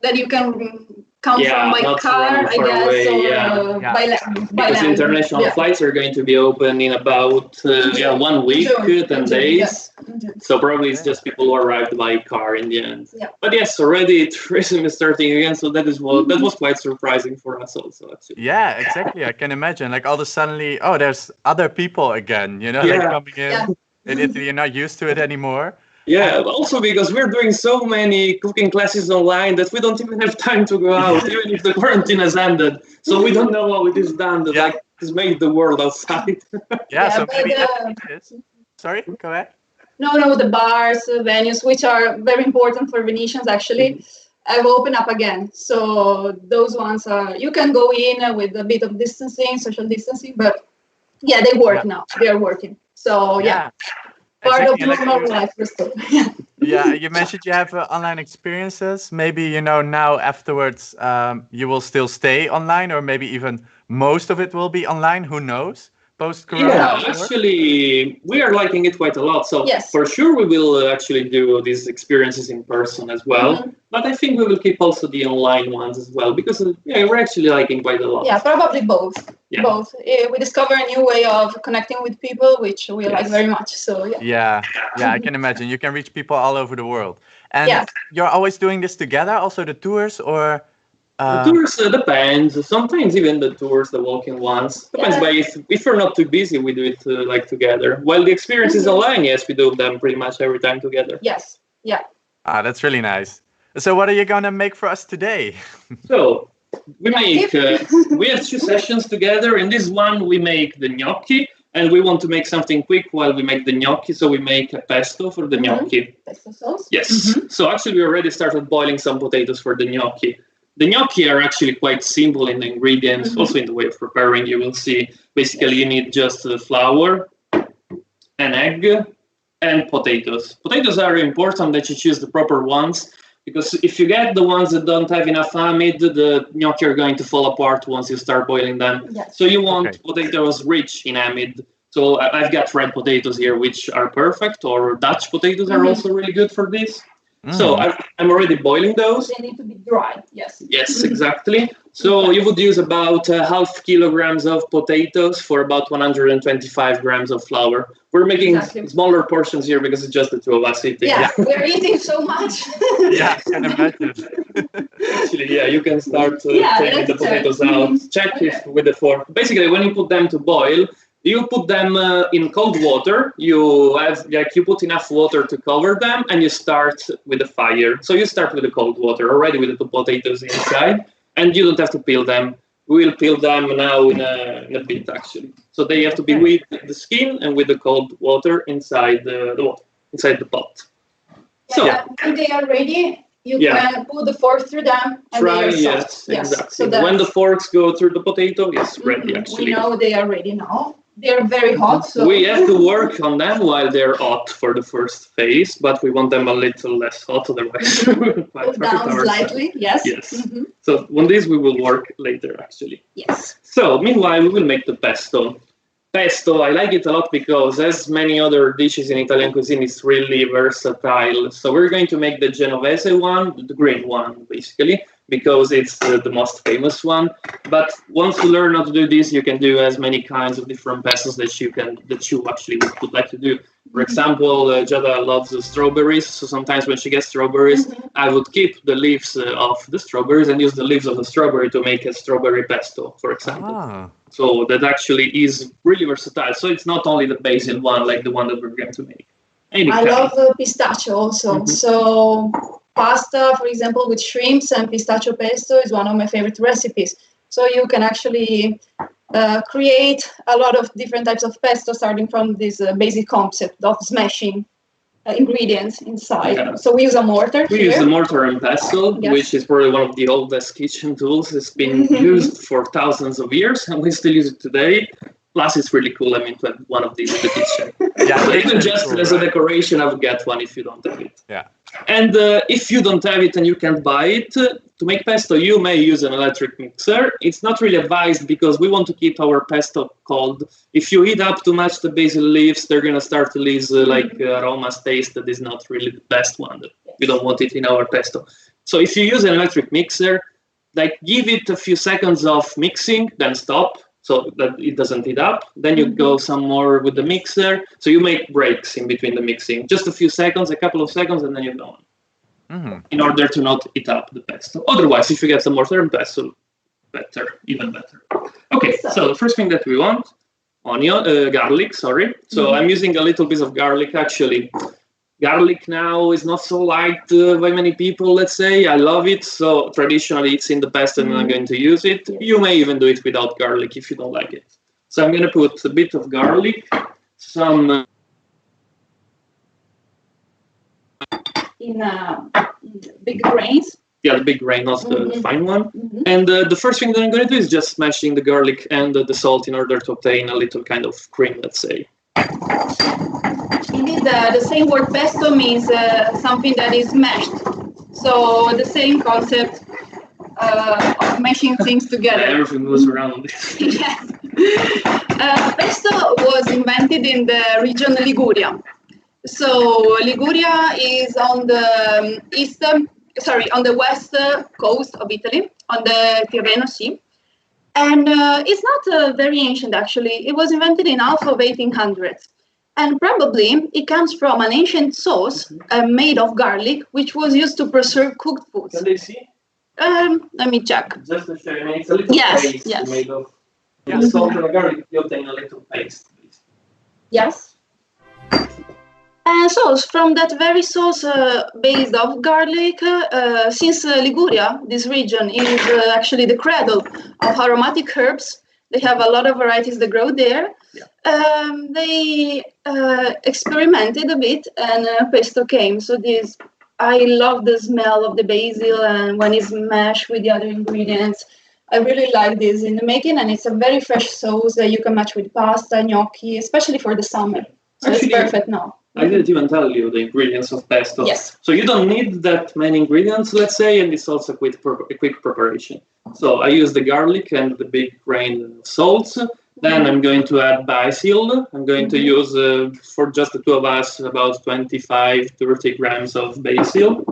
that you can come from by car, I guess, or by land. Because international flights are going to be open in about 1 week, 10 days. So probably it's just people who arrived by car in the end. Yeah. But yes, already tourism is starting again, so that was quite surprising for us also. Actually. Yeah, exactly. I can imagine. Like all of a sudden, there's other people again, like coming in. In Italy, you're not used to it anymore. Yeah, also because we're doing so many cooking classes online that we don't even have time to go out, even if the quarantine has ended. So we don't know what it is done that has made the world outside. So maybe Sorry, go ahead. No, the bars, venues, which are very important for Venetians, actually. have opened up again. So those ones are, you can go in with a bit of distancing, social distancing, but yeah, they work now. They are working. So yeah, part of normal life. Yeah, you mentioned you have online experiences. Maybe, now afterwards, you will still stay online, or maybe even most of it will be online. Who knows? Post-corona. Yeah, actually, we are liking it quite a lot. So for sure, we will actually do these experiences in person as well. But I think we will keep also the online ones as well, because we're actually liking quite a lot. Yeah, probably both. Yeah. Both. We discover a new way of connecting with people, which we like very much. So Yeah, I can imagine. You can reach people all over the world. And you're always doing this together, also the tours, or... The tours depends. Sometimes even the tours, the walking ones. Depends, but if we're not too busy, we do it like together. While the experience is online, yes, we do them pretty much every time together. Yes, yeah. That's really nice. So what are you going to make for us today? So we make, we have 2 sessions together. In this one, we make the gnocchi, and we want to make something quick while we make the gnocchi. So we make a pesto for the gnocchi. Pesto sauce? Yes. So actually, we already started boiling some potatoes for the gnocchi. The gnocchi are actually quite simple in the ingredients, also in the way of preparing. You will see, basically, you need just flour, an egg, and potatoes. Potatoes are important that you choose the proper ones, because if you get the ones that don't have enough amide, the gnocchi are going to fall apart once you start boiling them. Yes. So you want potatoes rich in amide. So I've got red potatoes here, which are perfect, or Dutch potatoes are also really good for this. So I'm already boiling those. They need to be dry, yes. Yes, exactly. So you would use about half kilograms of potatoes for about 125 grams of flour. We're making smaller portions here because it's just the 2 of us eating. Yeah, we're eating so much. Yeah, I can imagine. Actually, yeah, you can start taking the potatoes out. Check if with the fork. Basically, when you put them to boil, you put them in cold water. You put enough water to cover them, and you start with the fire. So you start with the cold water already with the potatoes inside, and you don't have to peel them. We will peel them now in a bit, actually. So they have to be with the skin and with the cold water inside the pot. So when they are ready, you can put the fork through them. And try, they are soft. exactly. So when the forks go through the potato, it's ready, actually. We know they are ready now. They're very hot. So we have to work on them while they're hot for the first phase, but we want them a little less hot, otherwise we'll put down slightly. Yes. Yes. So on this we will work later, actually. Yes. So meanwhile, we will make the pesto. Pesto, I like it a lot because, as many other dishes in Italian cuisine, it's really versatile. So we're going to make the Genovese one, the green one, basically, because it's the most famous one. But once you learn how to do this, you can do as many kinds of different pestos that you actually would like to do. For example, Giada loves the strawberries, so sometimes when she gets strawberries, I would keep the leaves of the strawberries and use the leaves of the strawberry to make a strawberry pesto, for example. So that actually is really versatile. So it's not only the basil one, like the one that we're going to make. I love pistachio also. So pasta, for example, with shrimps and pistachio pesto is one of my favorite recipes. So you can actually create a lot of different types of pesto, starting from this basic concept of smashing ingredients inside. Yeah. So we use a mortar. We use a mortar and pestle, which is probably one of the oldest kitchen tools. It's been used for thousands of years, and we still use it today. Plus, it's really cool. I mean, to have one of these in the kitchen. So even just cool, as a decoration, I would get one if you don't have it. Yeah. And if you don't have it and you can't buy it, to make pesto, you may use an electric mixer. It's not really advised because we want to keep our pesto cold. If you heat up too much the basil leaves, they're going to start to lose aromas, taste that is not really the best one. We don't want it in our pesto. So if you use an electric mixer, give it a few seconds of mixing, then stop, so that it doesn't heat up. Then you go some more with the mixer. So you make breaks in between the mixing. Just a few seconds, a couple of seconds, and then you go on. In order to not eat up the pesto. Otherwise, if you get some mortar and pestle, better, even better. Okay, so the first thing that we want, garlic, sorry. So I'm using a little bit of garlic, actually. Garlic now is not so liked by many people, let's say. I love it, so traditionally it's in the pesto and I'm going to use it. You may even do it without garlic if you don't like it. So I'm going to put a bit of garlic, some... in big grains, Yeah, the big grain, not the fine one. And the first thing that I'm going to do is just smashing the garlic and the salt in order to obtain a little kind of cream, let's say. Indeed, the same word pesto means something that is mashed. So the same concept of mashing things together. Everything moves around. Yes. Pesto was invented in the region Liguria. So Liguria is on the on the west coast of Italy, on the Tirreno Sea. And it's not very ancient, actually. It was invented in half of 1800s. And probably it comes from an ancient sauce made of garlic, which was used to preserve cooked foods. Can they see? Let me check. Just to show you, it's a little paste made of the salt and the garlic. You obtain a little paste. Yes. And so from that very sauce based off garlic, since Liguria, this region, is actually the cradle of aromatic herbs, they have a lot of varieties that grow there. They experimented a bit, and pesto came. So I love the smell of the basil, and when it's mashed with the other ingredients. I really like this in the making, and it's a very fresh sauce that you can match with pasta, gnocchi, especially for the summer. So Actually, it's perfect now. I didn't even tell you the ingredients of pesto. Yes. So you don't need that many ingredients, let's say, and it's also a quick preparation. So I use the garlic and the big grain salts. Then I'm going to add basil. I'm going to use, for just the two of us, about 25-30 grams of basil.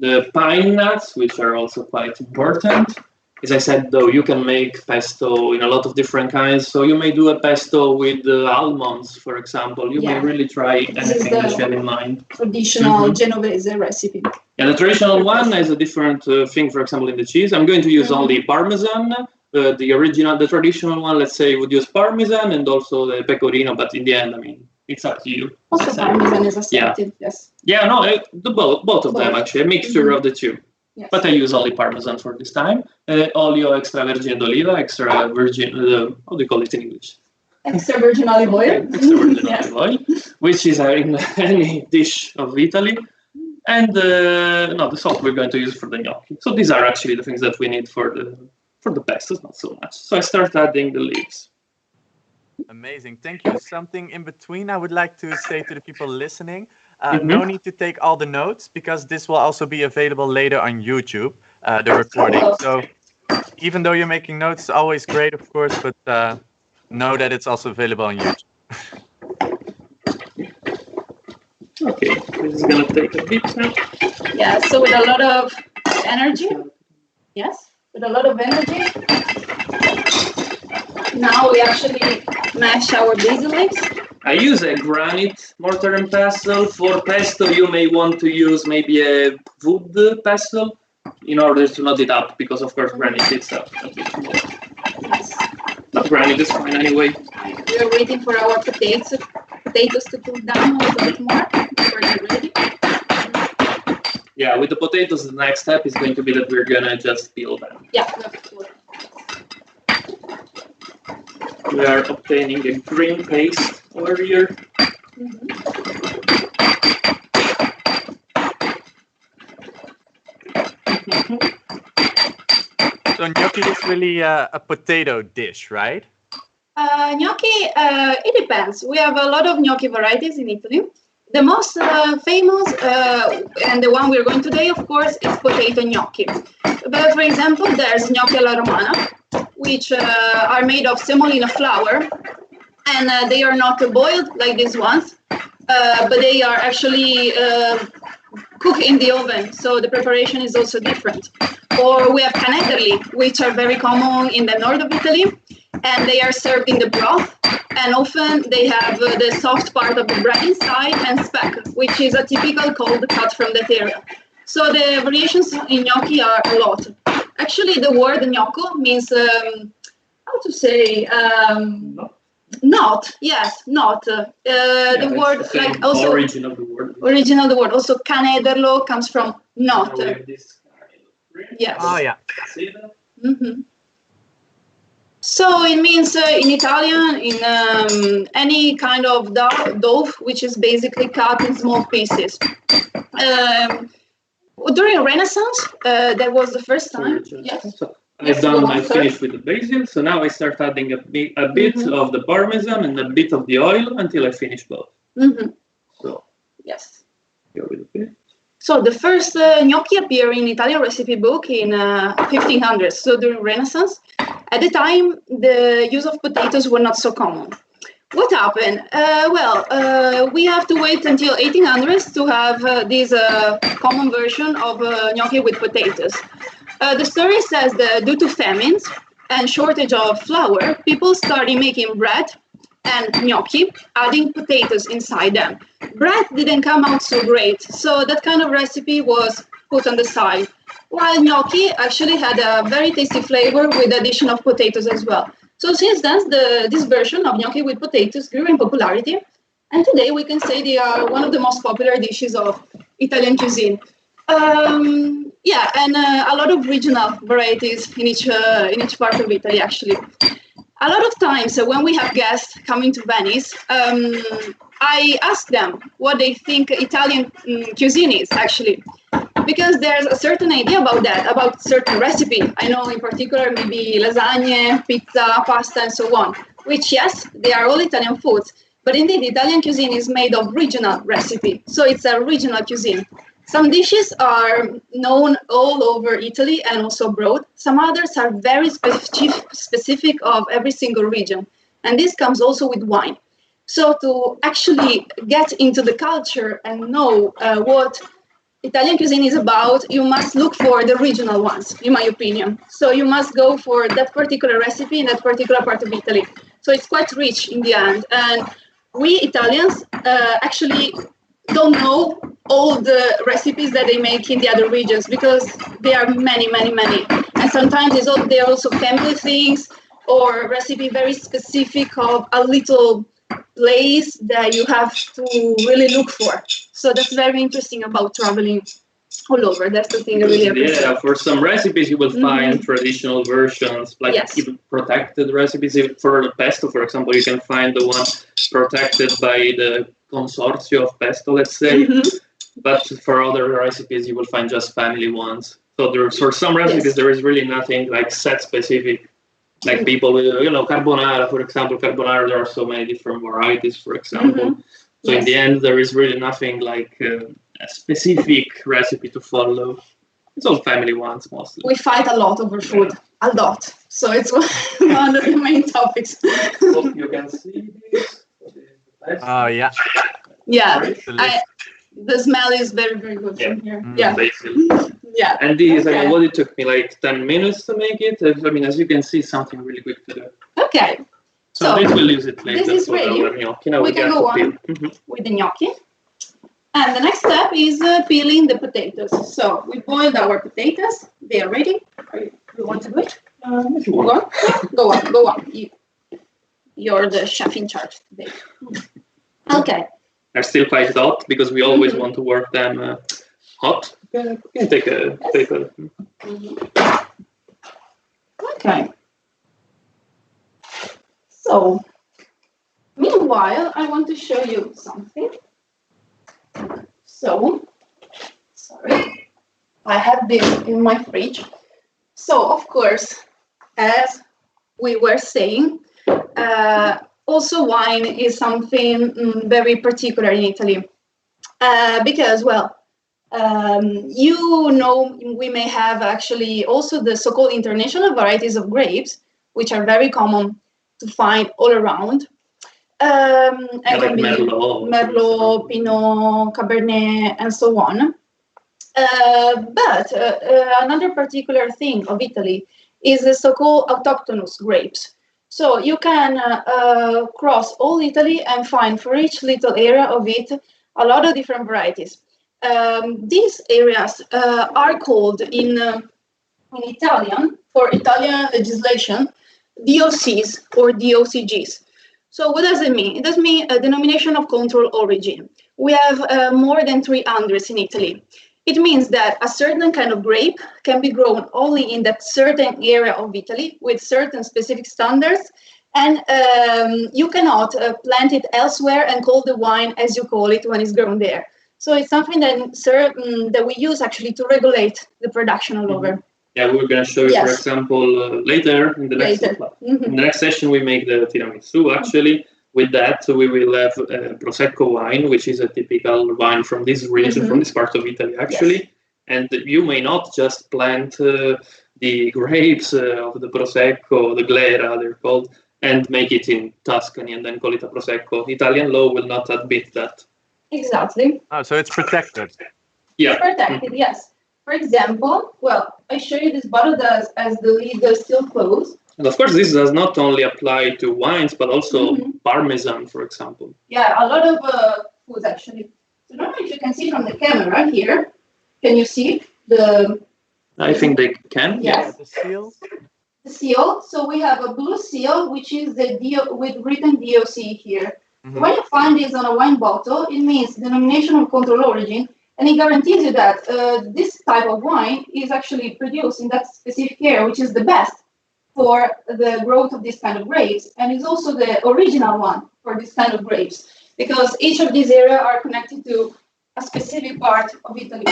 The pine nuts, which are also quite important. As I said, though, you can make pesto in a lot of different kinds. So you may do a pesto with almonds, for example. You may really try anything that you have in mind. Traditional Genovese recipe. Yeah, the traditional one is a different thing, for example, in the cheese. I'm going to use only Parmesan. The traditional one, let's say, would use Parmesan and also the Pecorino, but in the end, I mean, it's up to you. Also Parmesan is accepted, yes. Yeah, no, both of them, actually, a mixture of the two. Yes. But I use only Parmesan for this time. Olio extravergine d'oliva, extra virgin, how do you call it in English? Extra virgin olive oil. Extra virgin olive oil, which is in any dish of Italy. And the salt we're going to use for the gnocchi. So these are actually the things that we need for the pastas, not so much. So I start adding the leaves. Amazing. Thank you. Something in between I would like to say to the people listening. No need to take all the notes, because this will also be available later on YouTube, the recording. So even though you're making notes, always great, of course, but know that it's also available on YouTube. Okay, this is going to take a bit now. Yeah, so with a lot of energy. Yes, with a lot of energy. Now we actually mash our basil leaves. I use a granite mortar and pestle. For pesto, you may want to use maybe a wood pestle in order to knot it up, because of course granite is a bit more. But granite is fine anyway. We are waiting for our potatoes to cool down a little bit more before they're ready. Yeah, with the potatoes, the next step is going to be that we're gonna just peel them. Yeah. We are obtaining a green paste over here. So gnocchi is really a potato dish, right? Gnocchi, it depends. We have a lot of gnocchi varieties in Italy. The most famous and the one we're going today, of course, is potato gnocchi. But for example, there's gnocchi alla romana, which are made of semolina flour, and they are not boiled like these ones, but they are actually cooked in the oven, so the preparation is also different. Or we have canederli, which are very common in the north of Italy, and they are served in the broth, and often they have the soft part of the bread inside and speck, which is a typical cold cut from that area. So the variations in gnocchi are a lot. Actually, the word gnocco means, how to say, not, yes, not. The word, like also... Origin of the word. Origin of the word. Also, canederlo comes from not. Yes. Oh, yeah. So it means in Italian, in any kind of dough, which is basically cut in small pieces. During Renaissance, that was the first time. Yes. So I finished with the basil. So now I start adding a bit of the parmesan and a bit of the oil until I finish both. So yes. Go with a bit. So the first gnocchi appear in Italian recipe book in 1500s. So during Renaissance, at the time the use of potatoes were not so common. What happened? We have to wait until 1800s to have this common version of gnocchi with potatoes. The story says that due to famines and shortage of flour, people started making bread and gnocchi, adding potatoes inside them. Bread didn't come out so great, so that kind of recipe was put on the side, while gnocchi actually had a very tasty flavor with the addition of potatoes as well. So since then, this version of gnocchi with potatoes grew in popularity, and today we can say they are one of the most popular dishes of Italian cuisine. And a lot of regional varieties in each part of Italy, actually. A lot of times when we have guests coming to Venice, I ask them what they think Italian cuisine is, actually, because there's a certain idea about that, about certain recipe. I know in particular maybe lasagne, pizza, pasta, and so on, which, yes, they are all Italian foods, but indeed Italian cuisine is made of regional recipe, so it's a regional cuisine. Some dishes are known all over Italy and also abroad. Some others are very specific of every single region. And this comes also with wine. So to actually get into the culture and know what Italian cuisine is about, you must look for the regional ones, in my opinion. So you must go for that particular recipe in that particular part of Italy. So it's quite rich in the end. And we Italians actually don't know all the recipes that they make in the other regions, because there are many. And sometimes there are also family things or recipe very specific of a little place that you have to really look for. So that's very interesting about traveling all over. That's the thing I really appreciate. Yeah, for some recipes you will find traditional versions, like even protected recipes. For the pesto, for example, you can find the one protected by the consortio of pesto, let's say. But for other recipes, you will find just family ones. So for some recipes, there is really nothing like set specific. Like people, carbonara, for example, there are so many different varieties, for example. So in the end, there is really nothing like a specific recipe to follow. It's all family ones mostly. We fight a lot over food, a lot. So it's one of the main topics. Hope you can see this. Oh, yeah. Yeah, the smell is very, very good from here. Yeah. Yeah. And these, I mean, it took me like 10 minutes to make it. I mean, as you can see, something really quick to do. Okay. So this we'll use it later. This is ready. Now we can go on with the gnocchi. And the next step is peeling the potatoes. So we boiled our potatoes. They are ready. You want to do it? If you want. Go on. You're the chef in charge today. Okay. They're still quite hot because we always want to work them hot. You can take a. Okay. So, meanwhile, I want to show you something. So, sorry, I have this in my fridge. So, of course, as we were saying, also wine is something very particular in Italy. Because, we may have actually also the so-called international varieties of grapes, which are very common to find all around. And like Merlot, Pinot, Cabernet, and so on. But another particular thing of Italy is the so-called autochthonous grapes. So you can cross all Italy and find for each little area of it a lot of different varieties. These areas are called in Italian, for Italian legislation, DOCs or DOCGs. So what does it mean? It does mean a denomination of control origin. We have more than 300 in Italy. It means that a certain kind of grape can be grown only in that certain area of Italy with certain specific standards, and you cannot plant it elsewhere and call the wine as you call it when it's grown there. So it's something that we use actually to regulate the production all over. Yeah, we were going to show you, for example, later in the next in the next session. We make the tiramisu. Actually, with that we will have prosecco wine, which is a typical wine from this region, from this part of Italy, actually. And you may not just plant the grapes of the prosecco, the glera, they're called, and make it in Tuscany and then call it a prosecco. Italian law will not admit that. Exactly. Oh, so it's protected. Yeah. It's protected, yes. For example, well, I show you this bottle does as the lid is still closed. And of course, this does not only apply to wines, but also Parmesan, for example. Yeah, a lot of foods actually. So I don't know if you can see from the camera here. Can you see the? I think they can. Yes. The seal. The seal. So we have a blue seal, which is the with written DOC here. When you find this on a wine bottle, it means denomination of control origin, and it guarantees you that this type of wine is actually produced in that specific area, which is the best for the growth of this kind of grapes, and is also the original one for this kind of grapes, because each of these areas are connected to a specific part of Italy.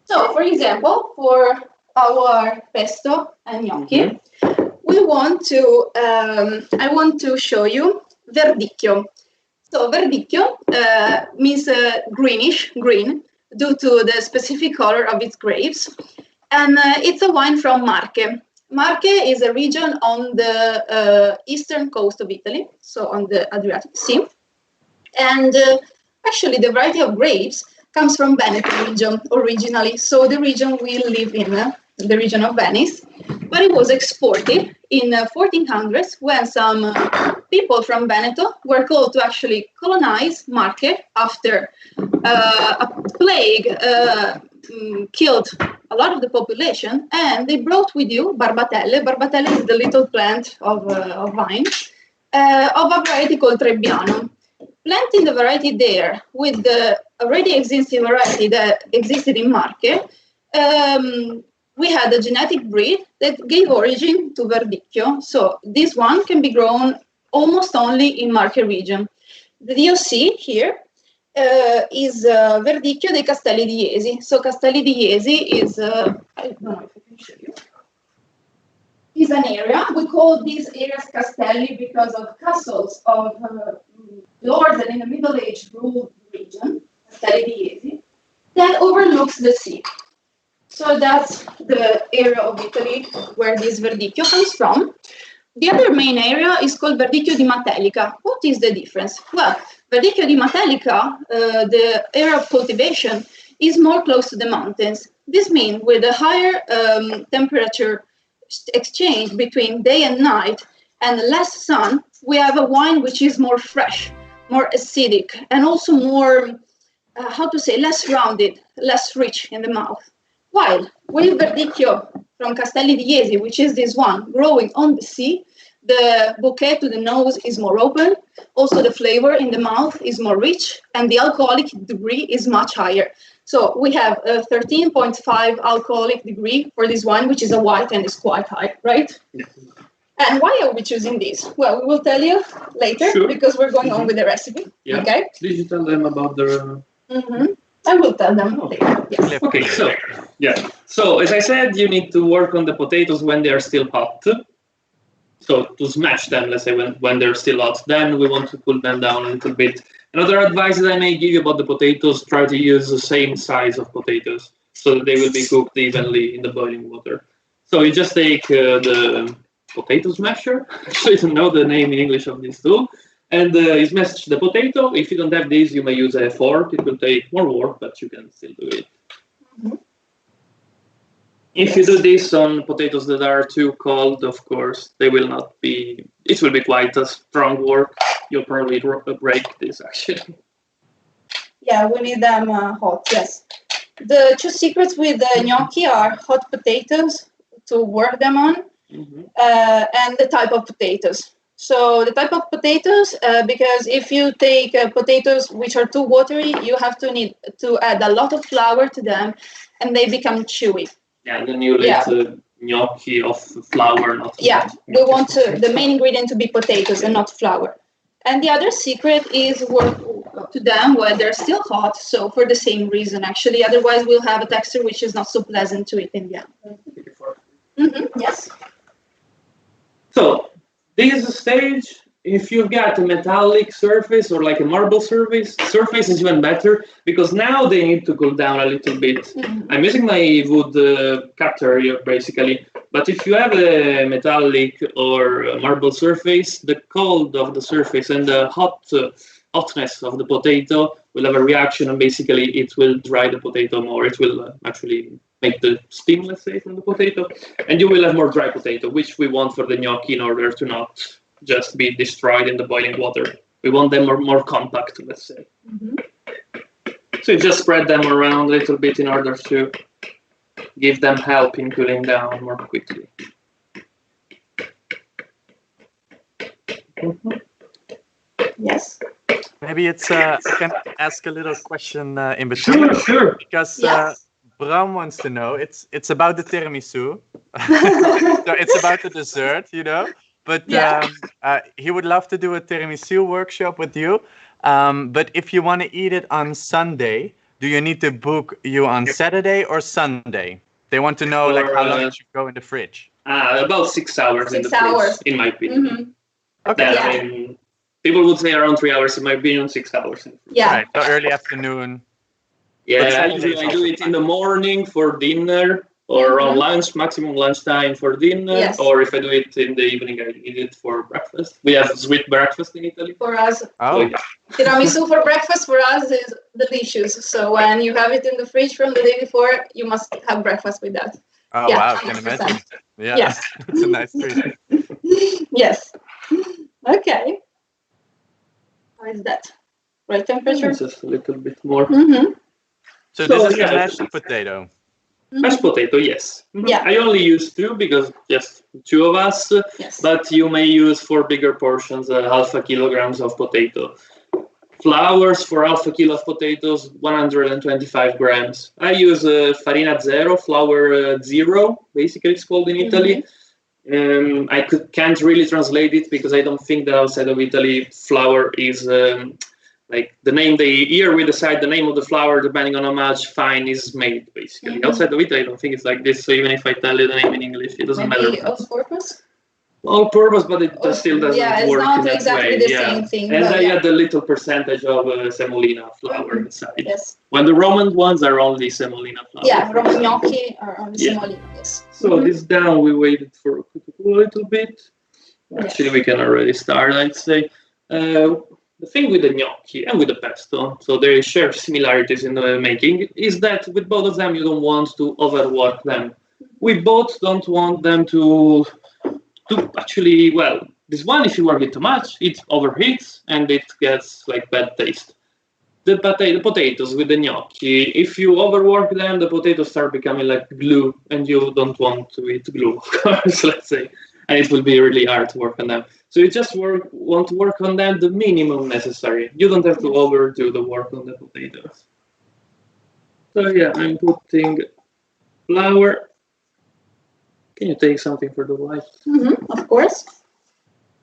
So, for example, for our pesto and gnocchi, we want to, I want to show you verdicchio. So verdicchio means greenish, green, due to the specific color of its grapes. And it's a wine from Marche. Marche is a region on the eastern coast of Italy, so on the Adriatic Sea. And actually the variety of grapes comes from Veneto region originally. So the region we live in, the region of Venice, but it was exported in 1400s when some people from Veneto were called to actually colonize Marche after a plague killed a lot of the population, and they brought with you barbatelle. Barbatelle is the little plant of vine of a variety called Trebbiano. Planting the variety there with the already existing variety that existed in Marche, we had a genetic breed that gave origin to Verdicchio. So this one can be grown almost only in Marche region. The DOC here is Verdicchio dei Castelli di Jesi. So Castelli di Jesi is, I don't know if I can show you, is an area. We call these areas Castelli because of castles of lords that in the Middle Age ruled the region, Castelli di Jesi, that overlooks the sea. So that's the area of Italy where this Verdicchio comes from. The other main area is called Verdicchio di Matelica. What is the difference? Well, Verdicchio di Matelica, the area of cultivation, is more close to the mountains. This means with a higher temperature exchange between day and night and less sun, we have a wine which is more fresh, more acidic, and also more, less rounded, less rich in the mouth. While with Verdicchio from Castelli di Jesi, which is this one growing on the sea, the bouquet to the nose is more open. Also, the flavor in the mouth is more rich, and the alcoholic degree is much higher. So we have a 13.5 alcoholic degree for this wine, which is a white and is quite high, right? Yeah. And why are we choosing this? Well, we will tell you later because we're going on with the recipe. Yeah. Okay. Did you tell them about the? I will tell them later. Yes. Okay. So as I said, you need to work on the potatoes when they are still hot. So to smash them, let's say when they're still hot, then we want to cool them down a little bit. Another advice that I may give you about the potatoes, try to use the same size of potatoes so that they will be cooked evenly in the boiling water. So you just take the potato smasher, actually I don't know the name in English of this tool, and you smash the potato. If you don't have this, you may use a fork. It will take more work, but you can still do it. If you do this on potatoes that are too cold, of course, they will not be, it will be quite a strong work. You'll probably break this actually. Yeah, we need them hot, yes. The two secrets with the gnocchi are hot potatoes to work them on, and the type of potatoes. So the type of potatoes, because if you take potatoes which are too watery, you have to need to add a lot of flour to them, and they become chewy. Yeah, and then you let gnocchi of flour, not. Yeah, we want the main ingredient to be potatoes and not flour. And the other secret is work to them when they're still hot. So for the same reason, actually, otherwise we'll have a texture which is not so pleasant to eat in the end. Yes. So this stage, if you've got a metallic surface or like a marble surface is even better because now they need to cool down a little bit. I'm using my wood cutter here basically, but if you have a metallic or a marble surface, the cold of the surface and the hotness of the potato will have a reaction and basically it will dry the potato more. It will actually make the steam, let's say, from the potato, and you will have more dry potato, which we want for the gnocchi in order to not just be destroyed in the boiling water. We want them more compact, let's say. So you just spread them around a little bit in order to give them help in cooling down more quickly. Yes. Maybe it's I can ask a little question in between. Sure. Because Bram wants to know. It's about the tiramisu. So it's about the dessert, you know. But he would love to do a tiramisu workshop with you. But if you want to eat it on Sunday, do you need to book you on Saturday or Sunday? They want to know like how long it should go in the fridge. About 6 hours in the fridge, in my opinion. Okay. I mean, people would say around 3 hours. In my opinion, 6 hours. Right. So early afternoon. Yeah, usually I do it in the morning for dinner or around lunch, maximum lunchtime for dinner. Yes. Or if I do it in the evening, I eat it for breakfast. We have sweet breakfast in Italy. For us, Oh. tiramisu for breakfast for us is delicious. So when you have it in the fridge from the day before, you must have breakfast with that. Oh, wow, I can imagine. Yeah, Yes. it's a nice treat. Yes. Okay. How is that? Right temperature? Just a little bit more. So this is the mashed potato. Mashed potato, yes. Yeah. I only use 2 because just 2 of us, but you may use for bigger portions, half a kilograms of potato. Flours for half a kilo of potatoes, 125 grams. I use farina zero, flour zero, basically it's called in Italy. I can't really translate it because I don't think that outside of Italy, flour is like the name here we decide the name of the flour depending on how much fine is made, basically. Outside of Italy, I don't think it's like this. So even if I tell you the name in English, it doesn't matter. All-purpose? All-purpose, but it still doesn't it's work not in that exactly way. the same thing. And but I add a little percentage of semolina flour inside. Yes. When the Roman ones are only semolina flour. Yeah, Rome gnocchi are on the Yeah. semolina, yes. So this down, we waited for it to cool a little bit. Actually, we can already start, I'd say. The thing with the gnocchi and with the pesto, so they share similarities in the making, is that with both of them, you don't want to overwork them. We both don't want them to actually, well, this one, if you work it too much, it overheats and it gets like bad taste. The potatoes with the gnocchi, if you overwork them, the potatoes start becoming like glue, and you don't want to eat glue, of course, let's say. And it will be really hard to work on them. So you just want to work on them the minimum necessary. You don't have to overdo the work on the potatoes. So yeah, I'm putting flour. Can you take something for the white? Of course.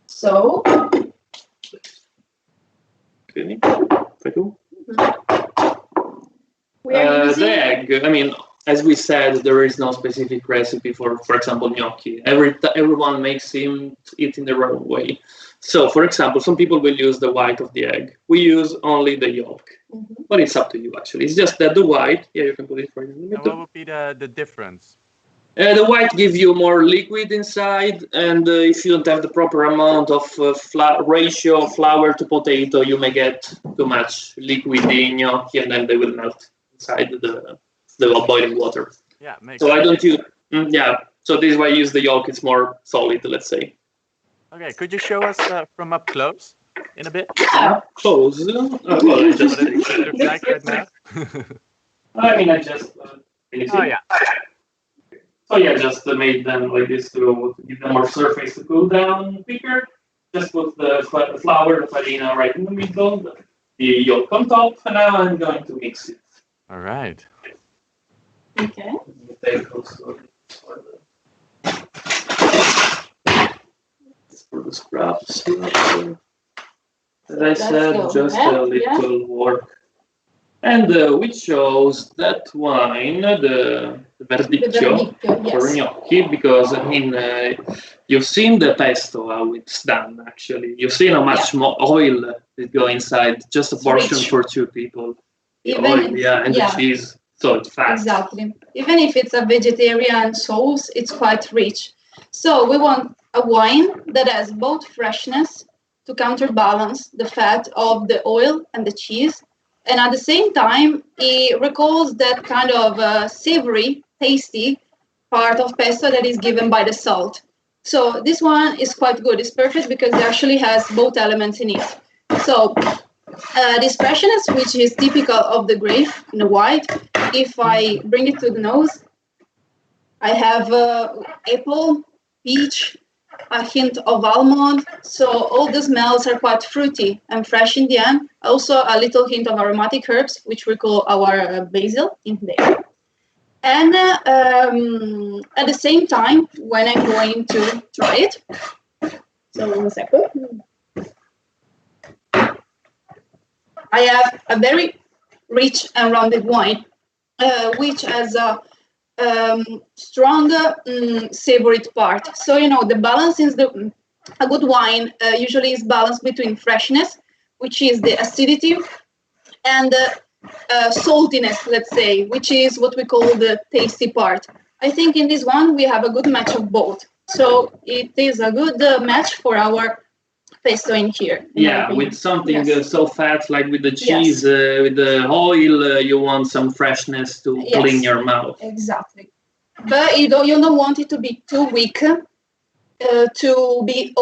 So. Okay. We are using... The egg, I mean, as we said, there is no specific recipe for example, gnocchi. Everyone makes it in their own way. So, for example, some people will use the white of the egg. We use only the yolk. But it's up to you, actually. It's just that the white, you can put it right in the middle. And what would be the difference? The white gives you more liquid inside, and if you don't have the proper amount of ratio of flour to potato, you may get too much liquid in gnocchi, and then they will melt inside the boiling water. Yeah, makes so sense. I don't use. So this is why I use the yolk. It's more solid, let's say. Okay, could you show us from up close in a bit? Up close. Well, I just. What it looks like right now. I mean, I just. Oh yeah. So yeah, just made them like this to give them more surface to cool down quicker. Just put the flour, the farina right in the middle, the yolk on top, and now I'm going to mix it. All right. Okay. For the scraps. As I said, just a little work. And which shows that wine, the Verdicchio, for gnocchi, because I mean, you've seen the pesto, how it's done actually. You've seen how much more oil is go inside, just a portion for two people. The oil, and the cheese, so it's fast. Exactly. Even if it's a vegetarian sauce, it's quite rich. So we want a wine that has both freshness to counterbalance the fat of the oil and the cheese. And at the same time, it recalls that kind of savory, tasty part of pesto that is given by the salt. So this one is quite good. It's perfect because it actually has both elements in it. So this freshness, which is typical of the grape in the white, if I bring it to the nose, I have apple, peach, a hint of almond. So all the smells are quite fruity and fresh in the end. Also a little hint of aromatic herbs, which we call our basil in there. And at the same time, when I'm going to try it, so 1 second. I have a very rich and rounded wine, which has a stronger savory part. So, you know, the balance is a good wine usually is balanced between freshness, which is the acidity, and saltiness, let's say, which is what we call the tasty part. I think in this one, we have a good match of both. So it is a good match for our pesto in here. With something so fat, like with the cheese, with the oil, you want some freshness to clean your mouth. Exactly. But you don't want it to be too weak to be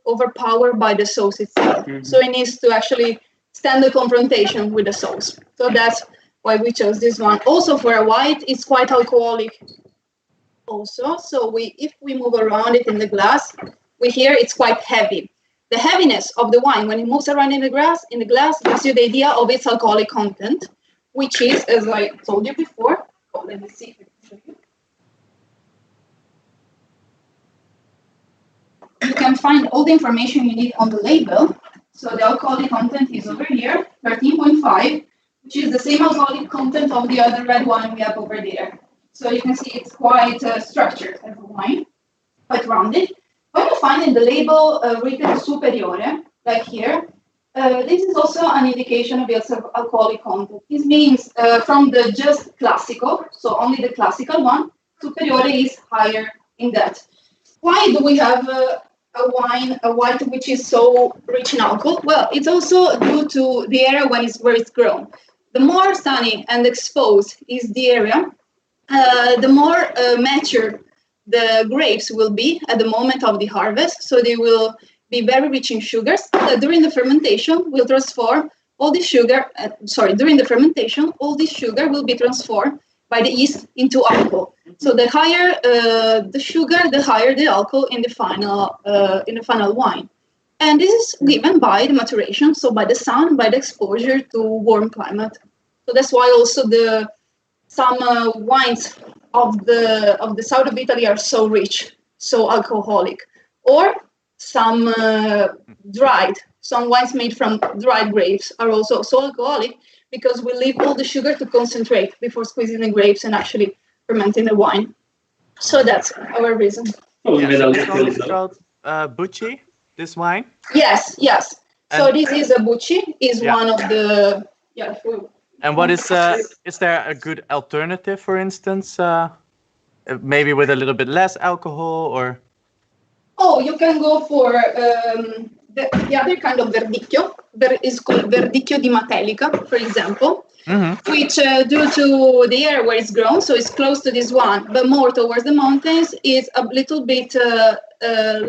overpowered by the sauce itself. So it needs to actually stand the confrontation with the sauce. So that's why we chose this one. Also for a white, it's quite alcoholic also. So if we move around it in the glass, we hear it's quite heavy. The heaviness of the wine when it moves around in the glass gives you the idea of its alcoholic content, which is, as I told you before, let me see if I can show you. You can find all the information you need on the label. So the alcoholic content is over here, 13.5, which is the same alcoholic content of the other red wine we have over there. So you can see it's quite structured as a wine, quite rounded. When you find in the label written superiore, like here, this is also an indication of its alcoholic content. This means from the just classical, so only the classical one, superiore is higher in that. Why do we have a white which is so rich in alcohol? Well, it's also due to the area where it's grown. The more sunny and exposed is the area, the more mature the grapes will be at the moment of the harvest. So they will be very rich in sugars that during the fermentation will transform all the sugar. During the fermentation, all this sugar will be transformed by the yeast into alcohol. So the higher the sugar, the higher the alcohol in the final wine. And this is given by the maturation, so by the sun, by the exposure to warm climate. So that's why also some wines of the south of Italy are so rich, so alcoholic, or some some wines made from dried grapes are also so alcoholic because we leave all the sugar to concentrate before squeezing the grapes and actually fermenting the wine. So that's our reason. It's called Bucci, this wine? Yes. So this is a Bucci, is one of the And what is there a good alternative, for instance, maybe with a little bit less alcohol, or? Oh, you can go for the other kind of verdicchio. There is called verdicchio di Matelica, for example, which due to the area where it's grown, so it's close to this one, but more towards the mountains, is a little bit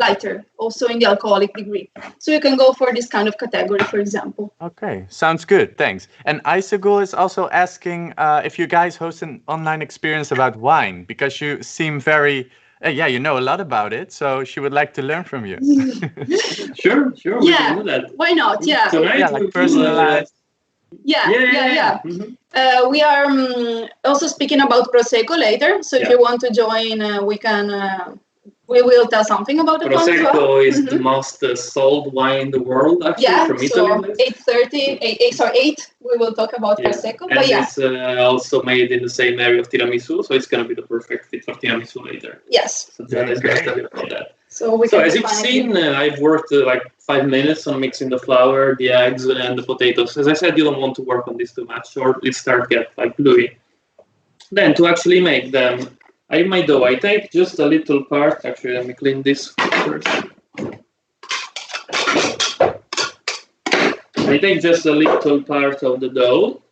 lighter, also in the alcoholic degree. So you can go for this kind of category, for example. Okay, sounds good, thanks. And Aysegul is also asking if you guys host an online experience about wine, because you seem very, you know a lot about it, so she would like to learn from you. Sure, we can do that. Why not? Yeah. Tonight, like personalized. Yeah. We are also speaking about Prosecco later, so if you want to join, we can we will tell something about the fun as well. Prosecco is the most sold wine in the world, actually, Yeah, from so Italy. 8, we will talk about Prosecco. And But yeah, it's also made in the same area of tiramisu, so it's going to be the perfect fit for tiramisu later. yes. So let's just tell you about that. So we So can as you've define seen, I've worked like 5 minutes on mixing the flour, the eggs, and the potatoes. As I said, you don't want to work on this too much, or it start get like gluey. Then to actually make them, in my dough, I take just a little part. Actually, let me clean this first. I take just a little part of the dough,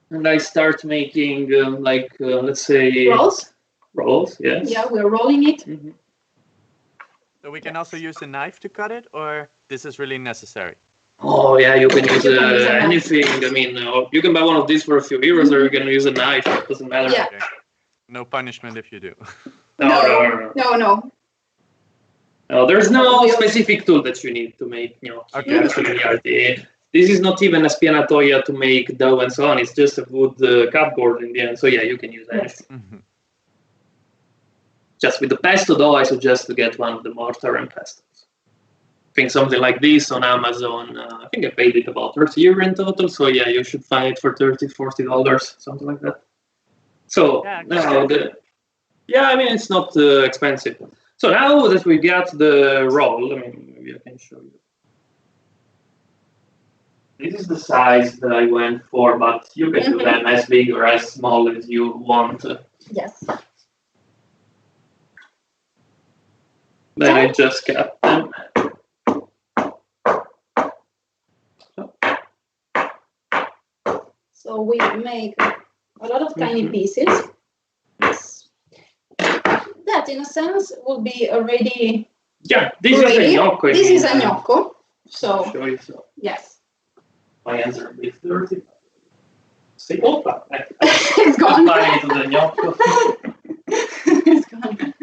and I start making let's say rolls. Rolls, yes. Yeah, we're rolling it. So we can also use a knife to cut it, or this is really necessary? Oh yeah, you can use You can use a knife. anything. I mean, you can buy one of these for a few euros, or you can use a knife. It doesn't matter. Yeah. Okay. No punishment if you do. No. No, there's no specific tool that you need to make gnocchi. Okay. This is not even a spianatoia to make dough and so on. It's just a wood cupboard in the end. So yeah, you can use anything. Mhm. Just with the pesto dough, I suggest to get one of the mortar and pestos. I think something like this on Amazon, I think I paid it about 30 euro in total. So yeah, you should find it for $30, $40, something like that. So now I mean, it's not expensive. So now that we got the roll, I mean, maybe I can show you. This is the size that I went for, but you can do them as big or as small as you want. Yes. Then I just cut them. So we make a lot of tiny pieces. Yes. That, in a sense, will be already. Yeah, this ready. is a gnocco. This is a gnocco. So. I'll show you so. Yes. My hands are a bit dirty. See, opa. It's gone. Into the gnocco. It's gone.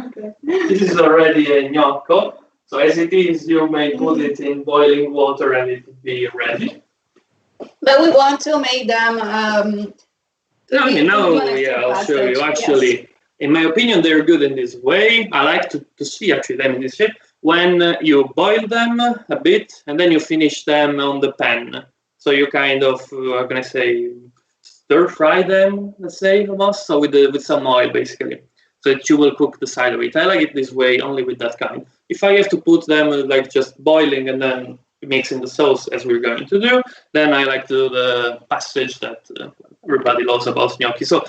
Okay. This is already a gnocco. So as it is, you may put it in boiling water and it will be ready. But we want to make them. I'll show you. Actually, in my opinion, they're good in this way. I like to see actually them in this shape. When you boil them a bit and then you finish them on the pan. So you kind of, how can I say, stir fry them, let's say, almost. So with some oil, basically. So that you will cook the side of it. I like it this way, only with that kind. If I have to put them like just boiling and then mixing the sauce as we're going to do, then I like to do the passage that everybody loves about gnocchi. So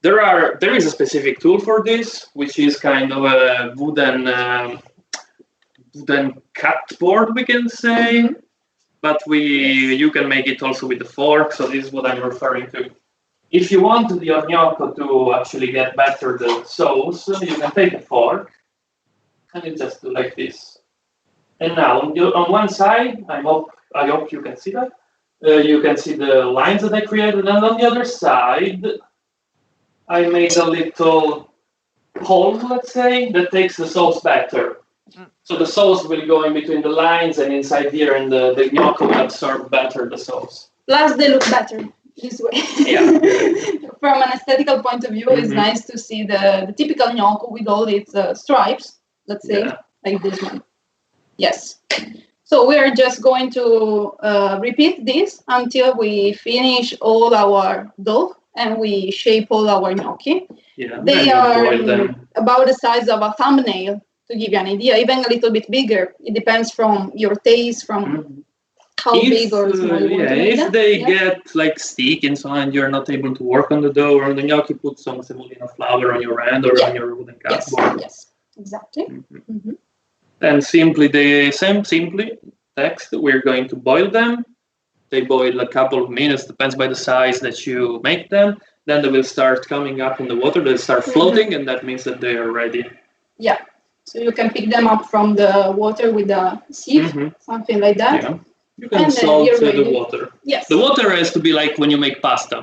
there is a specific tool for this, which is kind of a wooden cut board, we can say. But you can make it also with the fork. So this is what I'm referring to. If you want the gnocco to actually get better the sauce, you can take a fork and you just do like this. And now on one side, I hope you can see that. You can see the lines that I created, and on the other side, I made a little hole, let's say, that takes the sauce better. So the sauce will go in between the lines and inside here, and the gnocco will absorb better the sauce. Plus, they look better this way. Yeah. From an aesthetical point of view, it's nice to see the typical gnocco with all its stripes, let's say, like this one. Yes. So we are just going to repeat this until we finish all our dough and we shape all our gnocchi. Yeah, they are about the size of a thumbnail, to give you an idea, even a little bit bigger. It depends from your taste, from how big or small you want to make them. If they get like sticky and so on, and you're not able to work on the dough or on the gnocchi, put some semolina flour on your hand or on your wooden cupboard. Yes, exactly. And simply text, we're going to boil them. They boil a couple of minutes, depends by the size that you make them. Then they will start coming up in the water, they'll start floating, and that means that they are ready. Yeah, so you can pick them up from the water with a sieve, something like that. Yeah. You can salt the water. Yes. The water has to be like when you make pasta.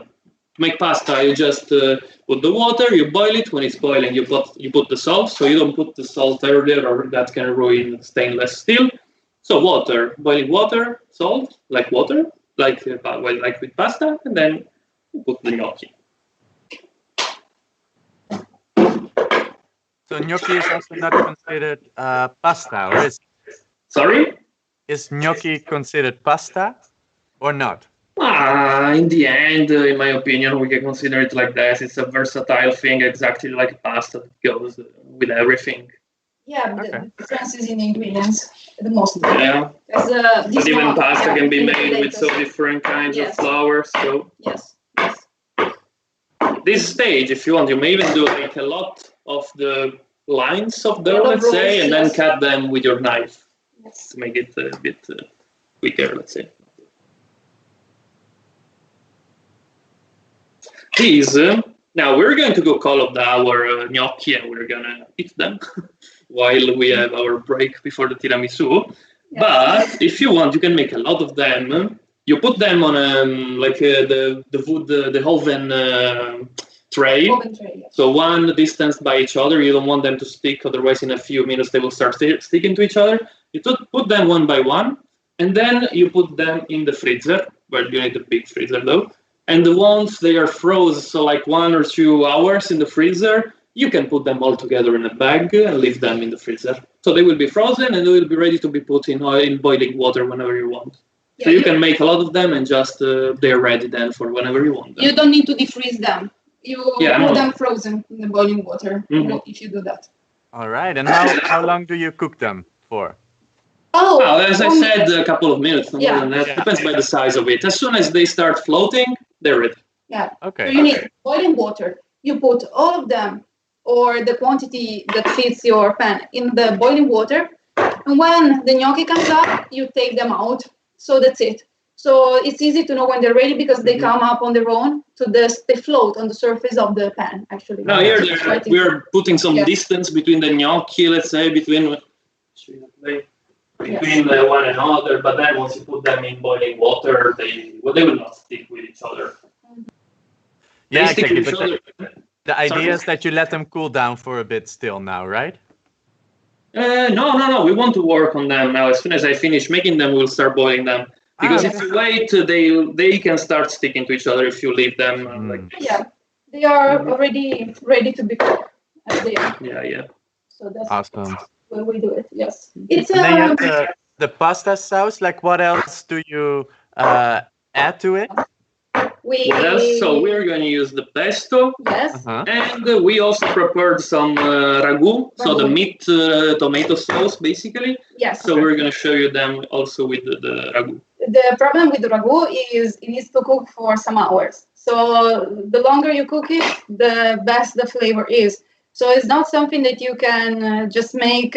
To make pasta, you just put the water, you boil it. When it's boiling, you put the salt. So you don't put the salt earlier, or that can ruin stainless steel. So water, boiling water, salt, like water, like with pasta, and then you put the gnocchi. So gnocchi is also not considered pasta, or is? Sorry? Is gnocchi considered pasta or not? In the end, in my opinion, we can consider it like that. It's a versatile thing, exactly like pasta that goes with everything. Yeah, but the difference is in the ingredients, the most. Yeah. But even pasta can be made with so potatoes. different kinds of Yes. flour. So Yes. this stage, if you want, you may even do like a lot of the lines of dough, Lot of let's say, rolls, and then yes. cut them with your knife Yes. to make it a bit quicker, let's say. These, now we're going to go call up our gnocchi and we're gonna eat them while we have our break before the tiramisu. But if you want, you can make a lot of them. You put them on the wood, the oven tray. Oven tray, yes. So one distance by each other. You don't want them to stick, otherwise in a few minutes they will start sticking to each other. You put them one by one, and then you put them in the freezer. Well, you need a big freezer though. And once they are frozen, so like 1 or 2 hours in the freezer, you can put them all together in a bag and leave them in the freezer. So they will be frozen and they will be ready to be put in boiling water whenever you want. So you can make a lot of them and just they're ready then for whenever you want them. You don't need to defreeze them. You Yeah, put no. them frozen in the boiling water if you do that. All right. And how long do you cook them for? Oh, Well, as I said, a couple of minutes, no more Yeah. than that. Depends by the size of it. As soon as they start floating, they're ready. Yeah. Okay. So you need boiling water. You put all of them or the quantity that fits your pan in the boiling water. And when the gnocchi comes up, you take them out. So that's it. So it's easy to know when they're ready because they come up on their own. They float on the surface of the pan, actually. Now here It's quite easy. we're putting some Yeah. distance between the gnocchi, let's say, between one another. But then once you put them in boiling water, they will not stick with each other. They Yeah, stick exactly. with each But other. the idea Sorry? is that you let them cool down for a bit still now, right? No. We want to work on them now. As soon as I finish making them, we'll start boiling them. Because if you wait, they can start sticking to each other if you leave them like this. Yeah, they are already ready to be cooked. They are. Yeah. So that's Awesome. when we do it. Yes, it's And then you have the pasta sauce. Like, what else do you add to it? What else? So we're going to use the pesto. Yes. And we also prepared some ragu, so the meat tomato sauce, basically. Yes. So we're going to show you them also with the ragu. The problem with the ragu is it needs to cook for some hours. So the longer you cook it, the best the flavor is. So it's not something that you can just make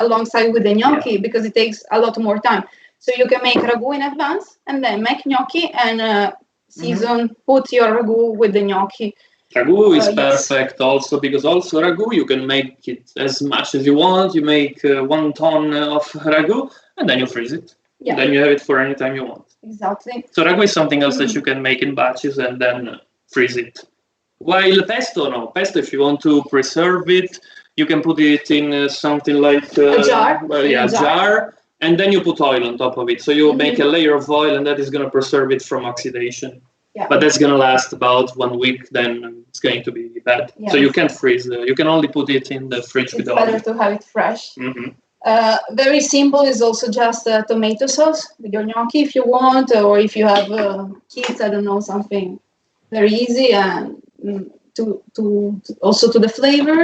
alongside with the gnocchi because it takes a lot more time. So you can make ragu in advance and then make gnocchi and season, put your ragu with the gnocchi. Ragu is Yes. perfect also because also ragu, you can make it as much as you want. You make 1 ton of ragu and then you freeze it. Yeah. And then you have it for any time you want. Exactly. So ragu is something else that you can make in batches and then freeze it. While pesto, no. Pesto, if you want to preserve it, you can put it in something like A jar. Well, In yeah, a a jar. jar, and then you put oil on top of it. So you make a layer of oil, and that is going to preserve it from oxidation. Yeah. But that's going to last about 1 week. Then it's going to be bad. Yeah. So you can't freeze. You can only put it in the fridge It's with better oil. to have it fresh. Mhm. Very simple is also just tomato sauce with your gnocchi if you want, or if you have kids, I don't know, something very easy and to also to the flavor.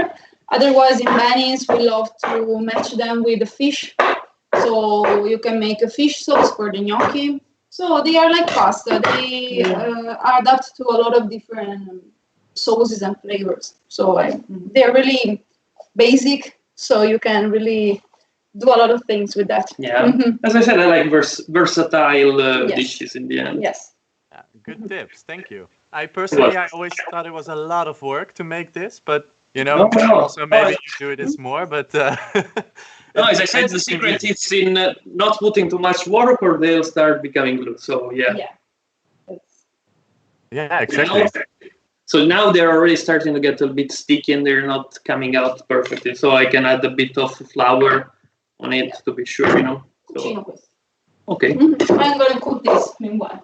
Otherwise, in Venice, we love to match them with the fish. So you can make a fish sauce for the gnocchi. So they are like pasta. They are adapted to a lot of different sauces and flavors. So they're really basic. So you can really do a lot of things with that. Yeah. Mhm. As I said, I like versatile Yes. dishes in the end. Yes. Good tips. Thank you. I personally, I always thought it was a lot of work to make this, but you know, No. also maybe you do this more. But No, as I said, the secret is in not putting too much water or they'll start becoming glue. So yeah. Yeah, exactly. So now they're already starting to get a bit sticky and they're not coming out perfectly. So I can add a bit of flour on it to be sure, you know. So, okay. I'm going to cook this meanwhile.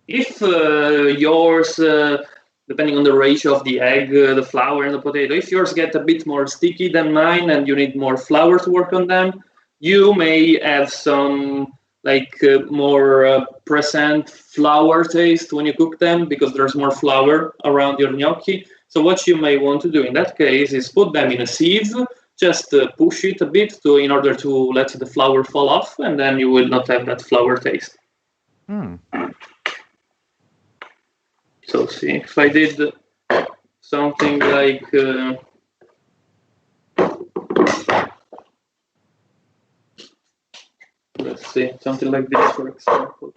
If yours, depending on the ratio of the egg, the flour, and the potato, if yours get a bit more sticky than mine and you need more flour to work on them, you may have some more present flour taste when you cook them because there's more flour around your gnocchi. So what you may want to do in that case is put them in a sieve, just push it a bit in order to let the flour fall off, and then you will not have that flour taste. So see, if I did something like let's see, something like this, for example.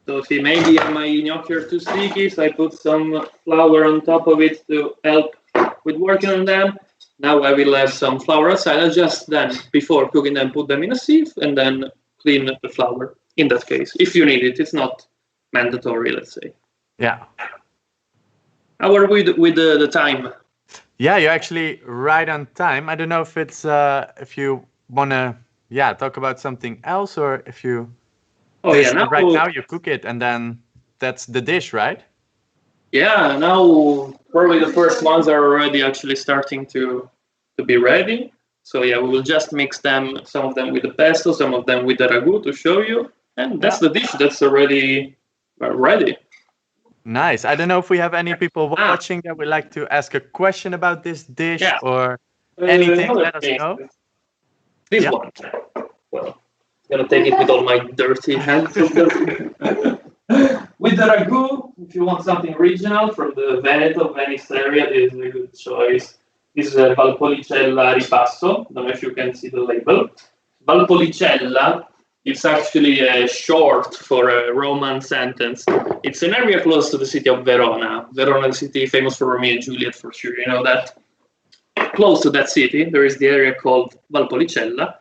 So see, maybe my gnocchi are too sticky, so I put some flour on top of it to help with working on them. Now I will have some flour outside. I'll just then, before cooking them, put them in a sieve and then clean the flour. In that case, if you need it, it's not mandatory, let's say. Yeah. How are we with the time? Yeah, you're actually right on time. I don't know if it's if you wanna talk about something else or if you right now you cook it and then that's the dish, right? Yeah, now probably the first ones are already actually starting to be ready. So yeah, we will just mix them, some of them with the pesto, some of them with the ragu to show you. And that's the dish that's already ready. Nice. I don't know if we have any people watching that would like to ask a question about this dish or anything. Let us know. This one. Well, I'm gonna take it with all my dirty hands. With the ragu, if you want something regional from the Veneto, Venice area, this is a good choice. This is a Valpolicella ripasso. I don't know if you can see the label. Valpolicella. It's actually a short for a Roman sentence. It's an area close to the city of Verona. Verona, the city famous for Romeo and Juliet, for sure, you know that. Close to that city, there is the area called Valpolicella,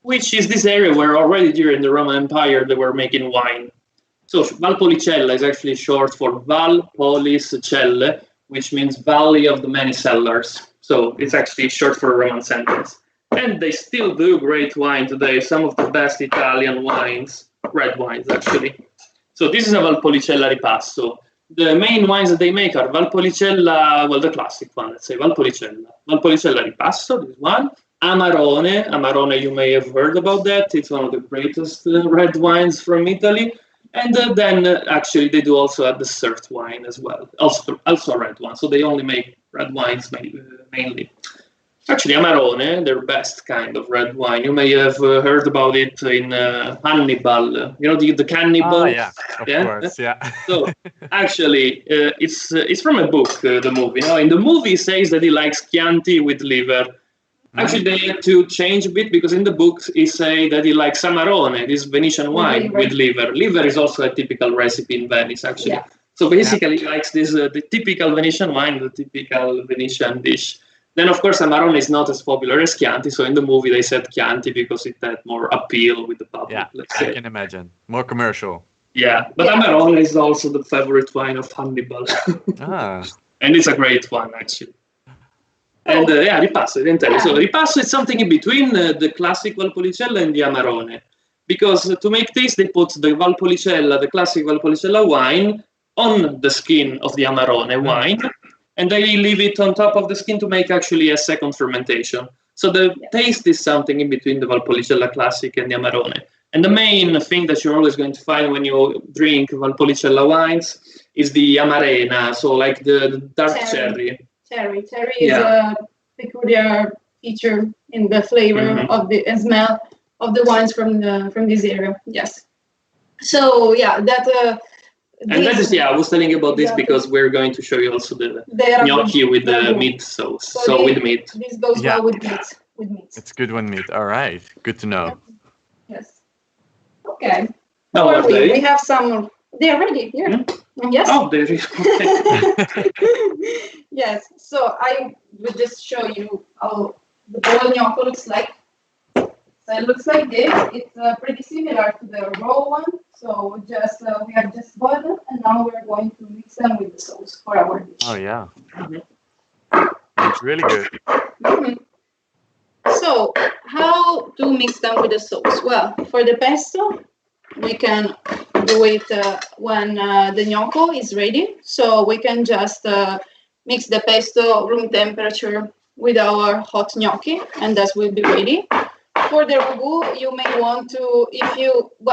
which is this area where already during the Roman Empire they were making wine. So Valpolicella is actually short for Val Polis Celle, which means Valley of the Many Cellars. So it's actually short for a Roman sentence. And they still do great wine today, some of the best Italian wines, red wines actually. So this is a Valpolicella ripasso. The main wines that they make are Valpolicella, well, the classic one, let's say Valpolicella. Valpolicella ripasso, this one. Amarone. Amarone, you may have heard about that. It's one of the greatest red wines from Italy. And then actually they do also a dessert wine as well, also a red one. So they only make red wines mainly. Actually, Amarone, their best kind of red wine. You may have heard about it in Hannibal. You know, the cannibal? Oh, yeah, of course, yeah. So, actually, it's from a book, the movie. You know, in the movie, it says that he likes Chianti with liver. Actually, they had to change a bit because in the book, he say that he likes Amarone, this Venetian wine with liver. Liver is also a typical recipe in Venice, actually. Yeah. So basically, he likes this the typical Venetian wine, the typical Venetian dish. Then, of course, Amarone is not as popular as Chianti, so in the movie they said Chianti because it had more appeal with the public, yeah, let's say. I can imagine. More commercial. Yeah, but Amarone is also the favorite wine of Hannibal. And it's a great one, actually. And ripasso, I didn't tell you. So ripasso is something in between the classic Valpolicella and the Amarone. Because to make this, they put the Valpolicella, the classic Valpolicella wine, on the skin of the Amarone wine. And they leave it on top of the skin to make actually a second fermentation. So the taste is something in between the Valpolicella Classic and the Amarone. And the main thing that you're always going to find when you drink Valpolicella wines is the Amarena, so like the dark cherry. Cherry is a peculiar feature in the flavor of the and smell of the wines from this area. Yes. So yeah, that. And that is, I was telling you about this because we're going to show you also the gnocchi with the meat sauce. So with meat. This goes well with meat. It's good with meat. All right. Good to know. Yes. Okay. Now we have some. They're ready here. Yes. Oh, there is. Yes. So I will just show you how the bowl gnocchi looks like. So it looks like this. It's pretty similar to the raw one. So just we have just boiled them, and now we're going to mix them with the sauce for our dish. Oh yeah, it's really good. So, how to mix them with the sauce? Well, for the pesto, we can do it when the gnocco is ready. So we can just mix the pesto room temperature with our hot gnocchi, and that will be ready. For the ragu, you may want to,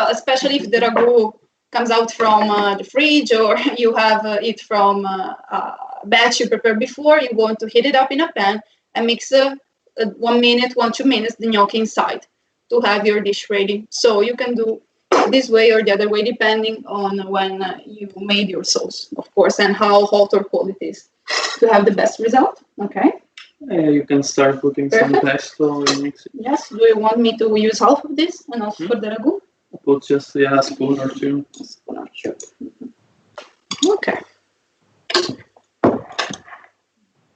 especially if the ragu comes out from the fridge or you have it from a batch you prepared before, you want to heat it up in a pan and mix 1 minute, 2 minutes, the gnocchi inside to have your dish ready. So you can do this way or the other way, depending on when you made your sauce, of course, and how hot or cold it is to have the best result. Okay. You can start putting some pesto and mix it. Yes. Do you want me to use half of this and also for the ragu? Put just a spoon or two. Okay.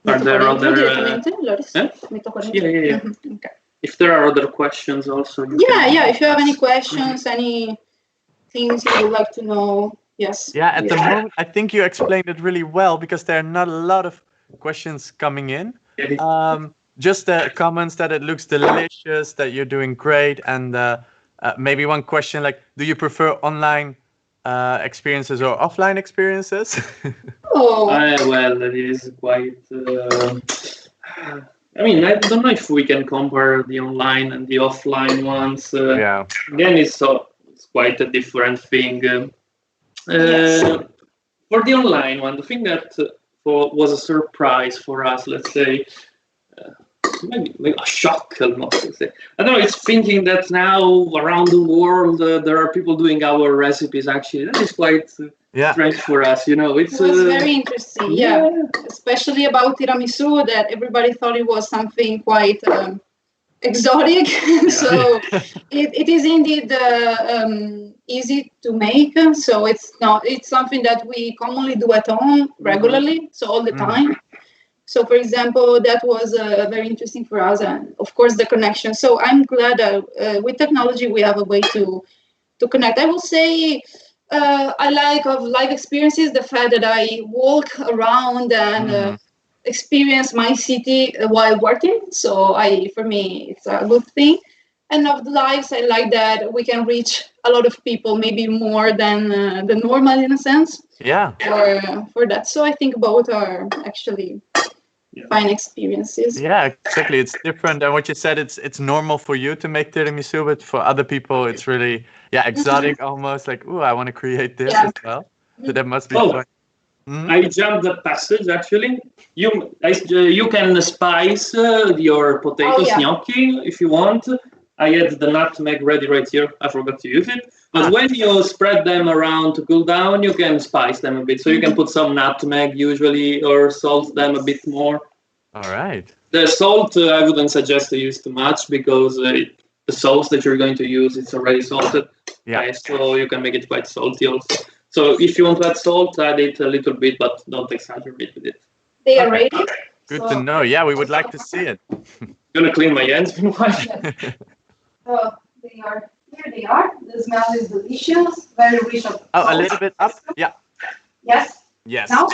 Are there other? Loris? Yeah. Okay. If there are other questions, also. Yeah. If you have any questions, any things you would like to know, yes. Yeah, at the moment, I think you explained it really well because there are not a lot of questions coming in. Just the comments that it looks delicious, that you're doing great, and maybe one question like, do you prefer online experiences or offline experiences? Well, it is quite. I mean, I don't know if we can compare the online and the offline ones. Again, it's quite a different thing. For the online one, the thing that was a surprise for us, let's say, maybe a shock almost. Let's say. I don't know. It's thinking that now around the world there are people doing our recipes. Actually, that is quite strange for us. You know, it was very interesting. Yeah, especially about tiramisu, that everybody thought it was something quite exotic. So it is indeed easy to make. So it's something that we commonly do at home regularly. So all the time. So, for example, that was very interesting for us, and of course the connection. So I'm glad that with technology we have a way to connect. I will say I like of live experiences the fact that I walk around and experience my city while working. So for me it's a good thing. And of the lives, I like that we can reach a lot of people, maybe more than the normal in a sense. Yeah. For that, so I think both are actually fine experiences. Yeah, exactly. It's different, and what you said, it's normal for you to make tiramisu, but for other people, it's really exotic, almost like, ooh, I want to create this as well. So that must be fun. I jumped the passage actually. You can spice your potatoes gnocchi if you want. I had the nutmeg ready right here. I forgot to use it. But when you spread them around to cool down, you can spice them a bit. So you can put some nutmeg usually or salt them a bit more. All right. The salt, I wouldn't suggest to use too much because the sauce that you're going to use, it's already salted. Yeah. So you can make it quite salty also. So if you want to add salt, add it a little bit, but don't exaggerate with it. They are ready. Good to know. Yeah, we would like to see it. I'm going to clean my hands. So here they are. The smell is delicious. Very rich of a little bit up. Yeah. Yes. Yes. Now?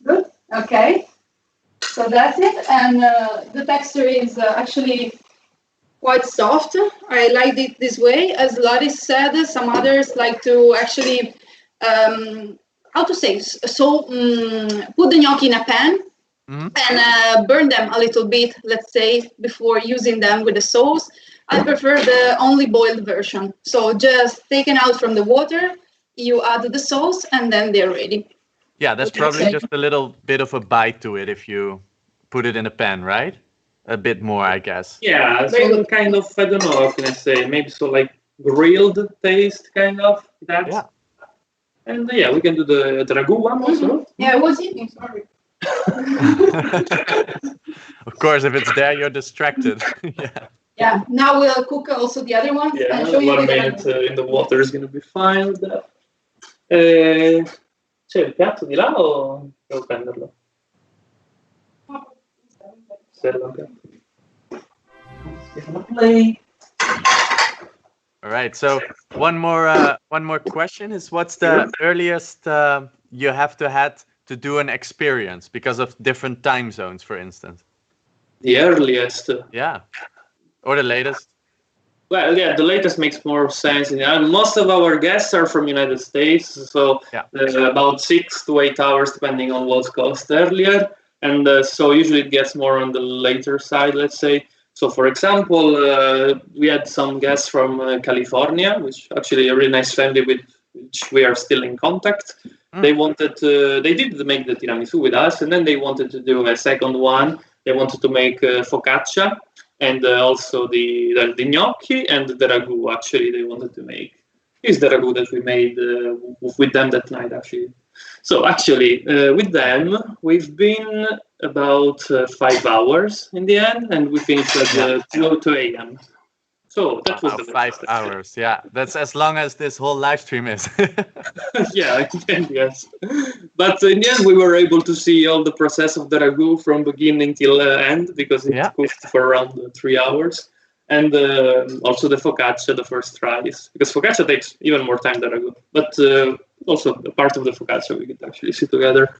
Good. Okay. So that's it. And the texture is actually quite soft. I like it this way. As Loris said, some others like to actually, put the gnocchi in a pan and burn them a little bit, let's say, before using them with the sauce. I prefer the only boiled version. So just taken out from the water, you add the sauce, and then they're ready. Yeah, that's probably just a little bit of a bite to it if you put it in a pan, right? A bit more, I guess. Yeah, so kind of, I don't know, how can I say, maybe so like grilled taste, kind of. That. Yeah. And we can do the ragu one also. Yeah, I was eating, sorry. Of course, if it's there, you're distracted. Yeah, now we'll cook also the other one. Yeah, and show 1 minute in the water is going to be fine with that. C'è il piatto di là o devo prenderlo? All right, so one more question is, what's the earliest you have to do an experience because of different time zones, for instance? The earliest? Yeah. Or the latest? Well, yeah, the latest makes more sense. Most of our guests are from United States, so about 6 to 8 hours, depending on what's cost earlier. And so usually it gets more on the later side, let's say. So, for example, we had some guests from California, which actually a really nice family with which we are still in contact. They did make the tiramisu with us, and then they wanted to do a second one. They wanted to make focaccia, and also the gnocchi and the ragu. Actually, they wanted to make is the ragu that we made with them that night. Actually, so actually with them we've been about 5 hours in the end, and we finished at 2 a.m. So that was the 5 hours. Yeah, that's as long as this whole live stream is. Yeah, yes. But in the end, we were able to see all the process of the ragu from beginning till end, because it cooked for around 3 hours. And also the focaccia, the first tries, because focaccia takes even more time than ragu. But also a part of the focaccia we could actually see together.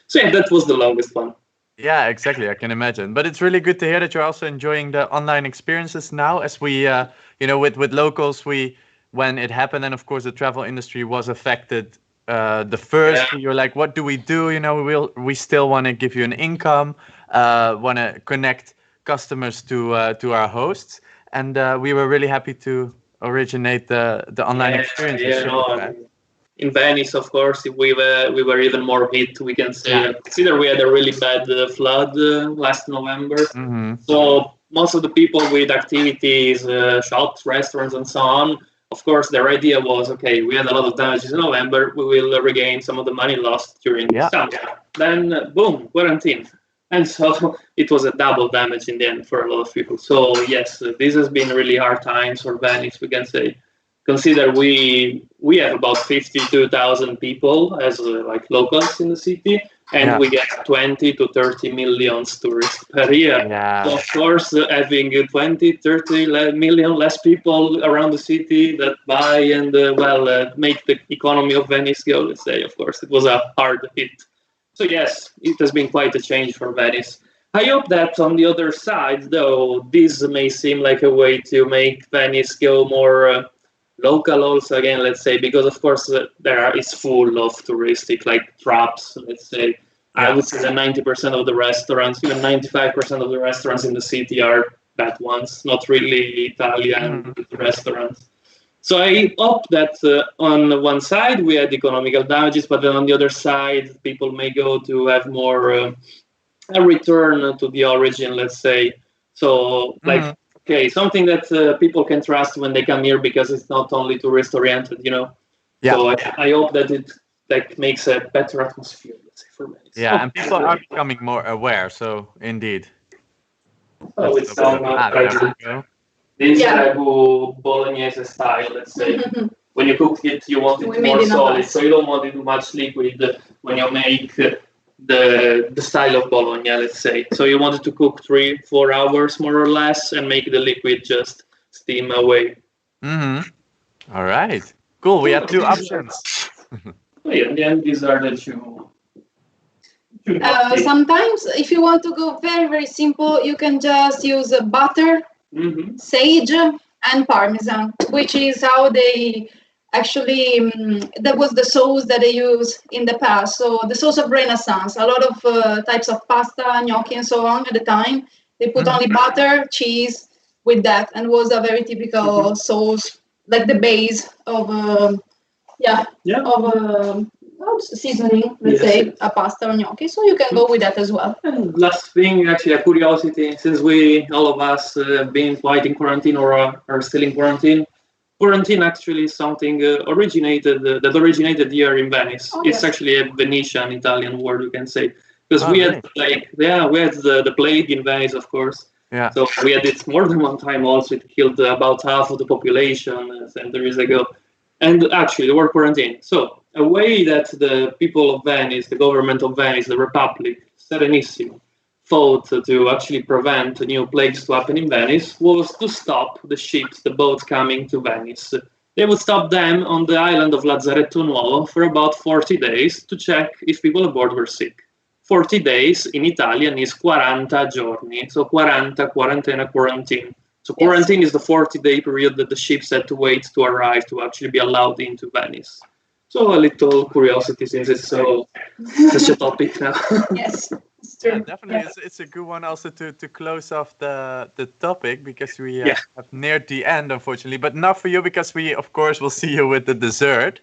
So yeah, that was the longest one. Yeah, exactly. I can imagine. But it's really good to hear that you're also enjoying the online experiences now. As we, with locals, when it happened, and of course the travel industry was affected. The first, you're like, what do we do? We still want to give you an income, want to connect customers to our hosts, and we were really happy to originate the online experiences. In Venice, of course, we were even more hit, we can say. Consider we had a really bad flood last November. Mm-hmm. So most of the people with activities, shops, restaurants, and so on, of course, their idea was, okay, we had a lot of damages in November, we will regain some of the money lost during summer. Then, boom, quarantine. And so it was a double damage in the end for a lot of people. So yes, this has been really hard times for Venice, we can say. Consider we have about 52,000 people as like locals in the city, and we get 20 to 30 million tourists per year. So of course, having 20, 30 million less people around the city that buy and make the economy of Venice go, let's say, of course, it was a hard hit. So yes, it has been quite a change for Venice. I hope that on the other side, though, this may seem like a way to make Venice go more local also, again, let's say, because of course it's full of touristic like traps, let's say. I would say that 90% of the restaurants, even 95% of the restaurants in the city are bad ones, not really Italian restaurants. So I hope that on one side we had economical damages, but then on the other side people may go to have more a return to the origin, let's say. So okay, something that people can trust when they come here, because it's not only tourist oriented, So I hope that it makes a better atmosphere, let's say, for Venice. Yeah, and people are becoming more aware. So indeed. Oh, it's this ragu bolognese style, let's say. When you cook it, you want it more solid, so you don't want it too much liquid when you make the style of bologna, let's say. So you want it to cook 3-4 hours more or less, and make the liquid just steam away. All right, cool. We have 2 options. In the end, these are the two. Sometimes, if you want to go very, very simple, you can just use butter, sage, and parmesan, which is how they actually, that was the sauce that they used in the past. So the sauce of Renaissance, a lot of types of pasta, gnocchi, and so on at the time, they put only butter, cheese with that, and was a very typical sauce, like the base of, seasoning, let's say, a pasta or gnocchi. So you can go with that as well. And last thing, actually, a curiosity, since all of us have been quite in quarantine or are still in quarantine. Quarantine actually is something that originated here in Venice. It's actually a Venetian Italian word, you can say, because we had the plague in Venice, of course. Yeah. So we had it more than one time. Also, it killed about half of the population centuries ago, and actually the word quarantine. So a way that the people of Venice, the government of Venice, the Republic, Serenissimo, fought to actually prevent new plagues to happen in Venice was to stop the ships, the boats coming to Venice. They would stop them on the island of Lazzaretto Nuovo for about 40 days to check if people aboard were sick. 40 days in Italian is 40 giorni, so 40, quarantena, quarantine. So quarantine is the 40-day period that the ships had to wait to arrive to actually be allowed into Venice. So a little curiosity since it's so such a topic now. Yes, it's true. Yeah, definitely. It's a good one also to close off the topic because we Yeah. have neared the end, unfortunately. But not for you because we, of course, will see you with the dessert.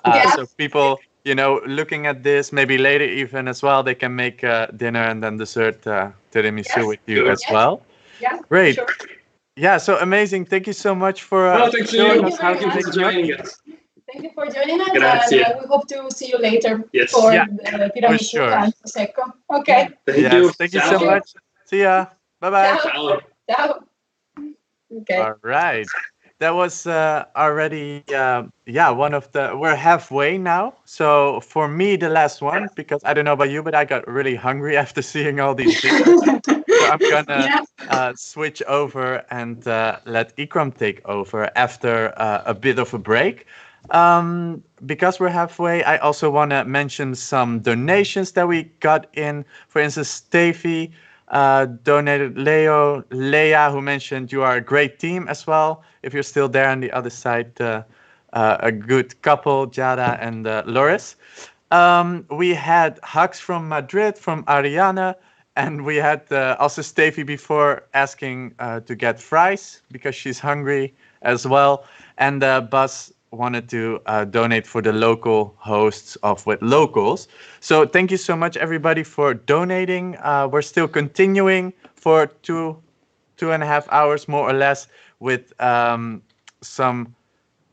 Yeah. So people, looking at this, maybe later even as well, they can make dinner and then dessert tiramisu Yes. with you Sure. as well. Yeah. Great. Sure. Yeah, so amazing. Thank you so much for Well, thank showing you. us how Thank to you make for joining us. Thank you for joining us, Grazie. and we hope to see you later Yes. for Yeah, the tiramisu sure. and prosecco. Okay. Thank Yes, you. thank you Ciao. so much. See ya. Bye-bye. Ciao. Ciao. Okay. All right. That was already, one of the, we're halfway now. So for me, the last one, because I don't know about you, but I got really hungry after seeing all these videos. So I'm gonna switch over and let Ikram take over after a bit of a break. Because we're halfway, I also want to mention some donations that we got in. For instance, Steffi donated Leia, who mentioned you are a great team as well. If you're still there on the other side, a good couple, Jada and Loris. We had hugs from Madrid, from Ariana, and we had also Steffi before asking to get fries because she's hungry as well. And Buzz wanted to donate for the local hosts of Withlocals. So thank you so much, everybody, for donating. We're still continuing for two and a half hours, more or less, with some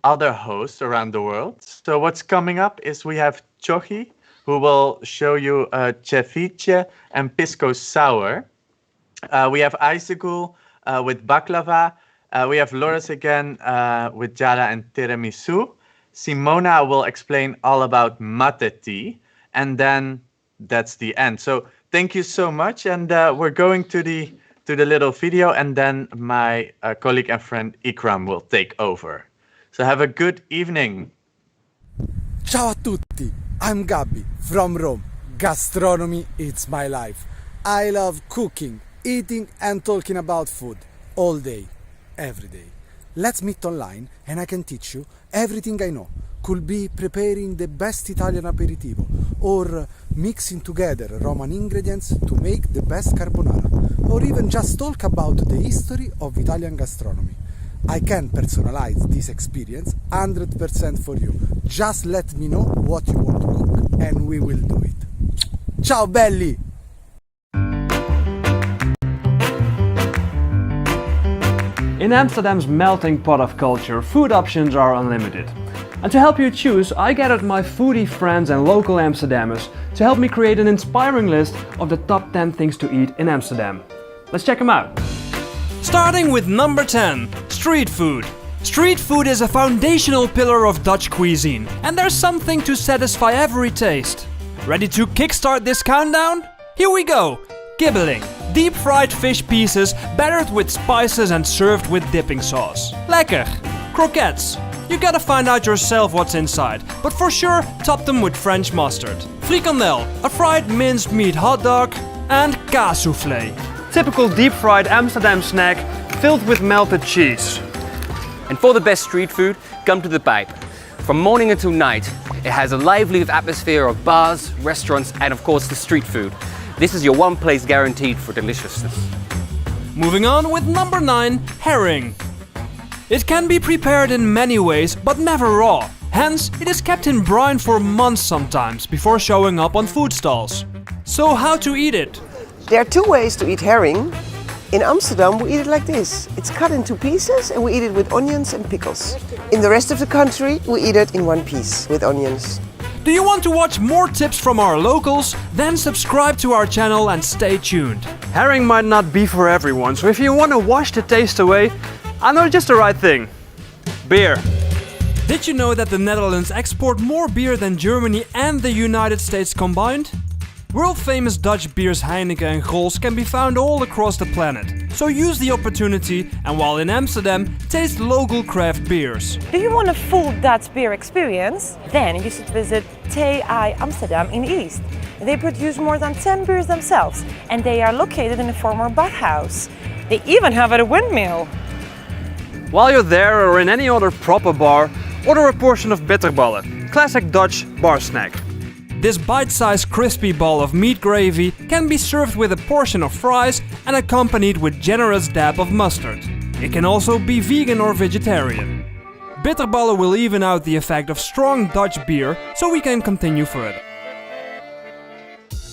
other hosts around the world. So what's coming up is we have Choji, who will show you ceviche and pisco sour. We have Aysegul with baklava. We have Loris again with Jada and tiramisu. Simona will explain all about mate tea. And then that's the end. So thank you so much. And we're going to the little video. And then my colleague and friend Ikram will take over. So have a good evening. Ciao a tutti, I'm Gabi from Rome. Gastronomy, it's my life. I love cooking, eating and talking about food all day, every day. Let's meet online and I can teach you everything I know. Could be preparing the best Italian aperitivo or mixing together Roman ingredients to make the best carbonara or even just talk about the history of Italian gastronomy. I can personalize this experience 100% for you. Just let me know what you want to cook and we will do it. Ciao belli! In Amsterdam's melting pot of culture, food options are unlimited. And to help you choose, I gathered my foodie friends and local Amsterdammers to help me create an inspiring list of the top 10 things to eat in Amsterdam. Let's check them out. Starting with number 10, street food. Street food is a foundational pillar of Dutch cuisine, and there's something to satisfy every taste. Ready to kickstart this countdown? Here we go! Gibbeling. Deep fried fish pieces battered with spices and served with dipping sauce. Lekker! Croquettes. You gotta find out yourself what's inside, but for sure top them with French mustard. Frikandel, a fried minced meat hot dog, and kaas soufflé. Typical deep fried Amsterdam snack filled with melted cheese. And for the best street food, come to the Pipe. From morning until night, it has a lively atmosphere of bars, restaurants, and of course the street food. This is your one place guaranteed for deliciousness. Moving on with number 9, herring. It can be prepared in many ways, but never raw. Hence, it is kept in brine for months sometimes before showing up on food stalls. So how to eat it? There are two ways to eat herring. In Amsterdam we eat it like this. It's cut into pieces and we eat it with onions and pickles. In the rest of the country we eat it in one piece with onions. Do you want to watch more tips from our locals? Then subscribe to our channel and stay tuned. Herring might not be for everyone, so if you want to wash the taste away, I know just the right thing. Beer. Did you know that the Netherlands export more beer than Germany and the United States combined? World-famous Dutch beers Heineken and Gols can be found all across the planet. So use the opportunity and while in Amsterdam, taste local craft beers. Do you want a full Dutch beer experience? Then you should visit TI Amsterdam in East. They produce more than 10 beers themselves and they are located in a former bathhouse. They even have a windmill. While you're there or in any other proper bar, order a portion of bitterballen, classic Dutch bar snack. This bite-sized crispy ball of meat gravy can be served with a portion of fries and accompanied with generous dab of mustard. It can also be vegan or vegetarian. Bitterballen will even out the effect of strong Dutch beer, so we can continue further.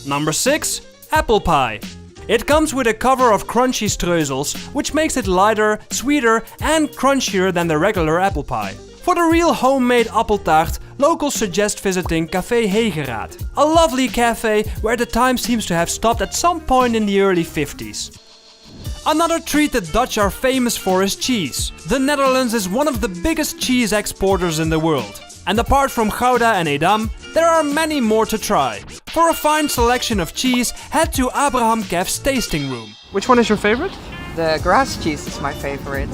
Number 6. Apple pie. It comes with a cover of crunchy streusels, which makes it lighter, sweeter and crunchier than the regular apple pie. For the real homemade appeltaart, locals suggest visiting Café Hegeraad, a lovely cafe where the time seems to have stopped at some point in the early 50s. Another treat the Dutch are famous for is cheese. The Netherlands is one of the biggest cheese exporters in the world. And apart from Gouda and Edam, there are many more to try. For a fine selection of cheese, head to Abraham Kef's tasting room. Which one is your favorite? The grass cheese is my favorite.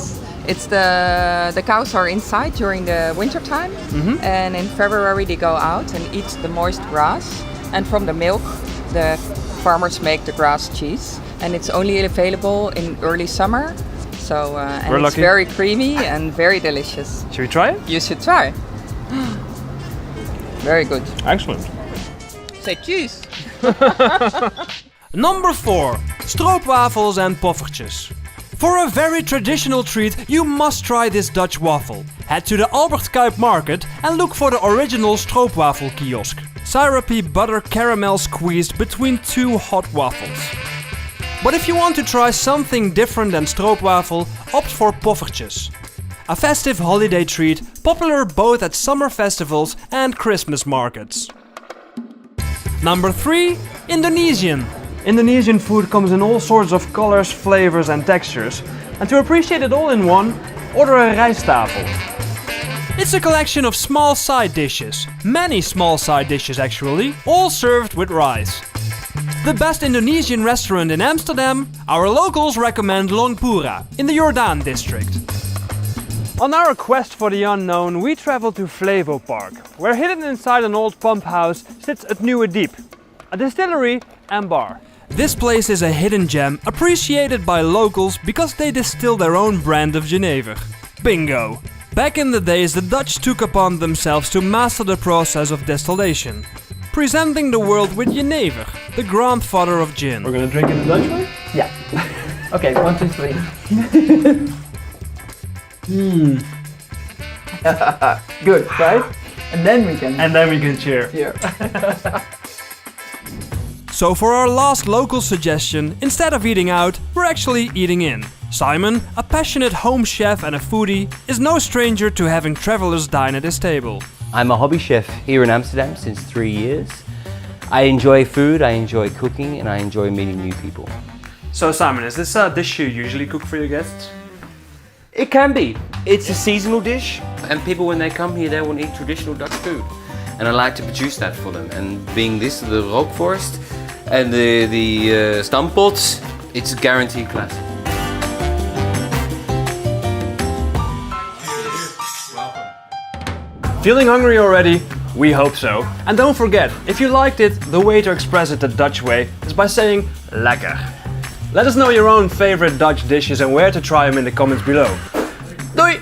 It's the cows are inside during the winter time, and in February they go out and eat the moist grass. And from the milk, the farmers make the grass cheese, and it's only available in early summer. So and it's lucky. very creamy and very delicious. Should we try it? You should try. Very good. Excellent. Say cheese. Number 4. Stroopwafels and poffertjes. For a very traditional treat, you must try this Dutch waffle. Head to the Albert Kuip market and look for the original stroopwafel kiosk. Syrupy butter caramel squeezed between two hot waffles. But if you want to try something different than stroopwafel, opt for poffertjes. A festive holiday treat, popular both at summer festivals and Christmas markets. Number 3. Indonesian. Indonesian food comes in all sorts of colors, flavors and textures. And to appreciate it all in one, order a rijsttafel. It's a collection of small side dishes, many small side dishes actually, all served with rice. The best Indonesian restaurant in Amsterdam, our locals recommend Longpura in the Jordaan district. On our quest for the unknown, we travel to Flevo Park, where hidden inside an old pump house sits het Nieuwe Diep, a distillery and bar. This place is a hidden gem appreciated by locals because they distill their own brand of Genever. Bingo! Back in the days, the Dutch took upon themselves to master the process of distillation, presenting the world with Genever, the grandfather of gin. We're gonna drink it the Dutch way? Yeah. Okay, 1, 2, 3. Good, right? And then we can cheer. Here. So for our last local suggestion, instead of eating out, we're actually eating in. Simon, a passionate home chef and a foodie, is no stranger to having travelers dine at his table. I'm a hobby chef here in Amsterdam since 3 years. I enjoy food, I enjoy cooking, and I enjoy meeting new people. So Simon, is this a dish you usually cook for your guests? It can be. It's a seasonal dish, and people when they come here, they want to eat traditional Dutch food. And I like to produce that for them. And being this, the rookworst and the stamppot, it's guaranteed classic. Feeling hungry already? We hope so. And don't forget, if you liked it, the way to express it the Dutch way is by saying lekker. Let us know your own favorite Dutch dishes and where to try them in the comments below. Doei!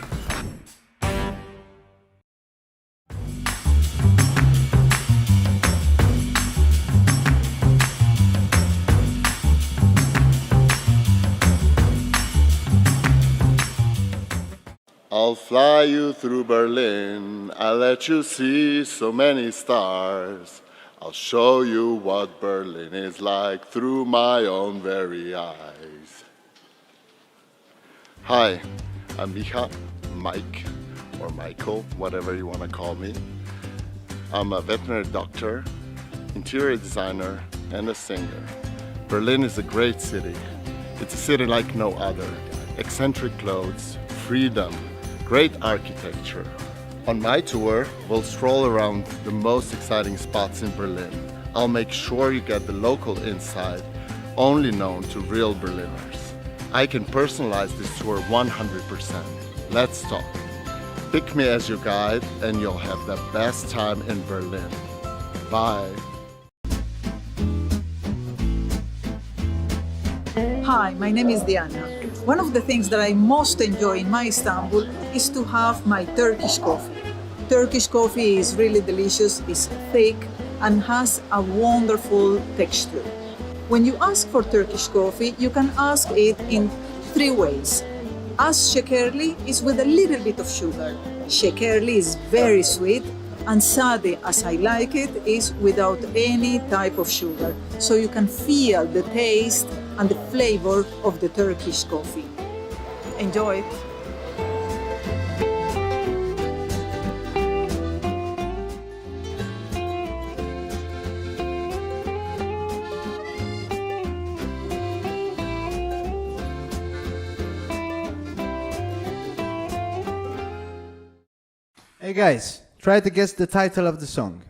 I'll fly you through Berlin, I'll let you see so many stars. I'll show you what Berlin is like through my own very eyes. Hi, I'm Micha, Mike, or Michael, whatever you want to call me. I'm a veterinary doctor, interior designer, and a singer. Berlin is a great city. It's a city like no other. Eccentric clothes, freedom, great architecture. On my tour, we'll stroll around the most exciting spots in Berlin. I'll make sure you get the local insight, only known to real Berliners. I can personalize this tour 100%. Let's talk. Pick me as your guide and you'll have the best time in Berlin. Bye. Hi, my name is Diana. One of the things that I most enjoy in my Istanbul is to have my Turkish coffee. Turkish coffee is really delicious, it's thick, and has a wonderful texture. When you ask for Turkish coffee, you can ask it in 3 ways. As şekerli is with a little bit of sugar. Şekerli is very sweet, and sade, as I like it, is without any type of sugar. So you can feel the taste and the flavor of the Turkish coffee. Enjoy it. Hey guys, try to guess the title of the song.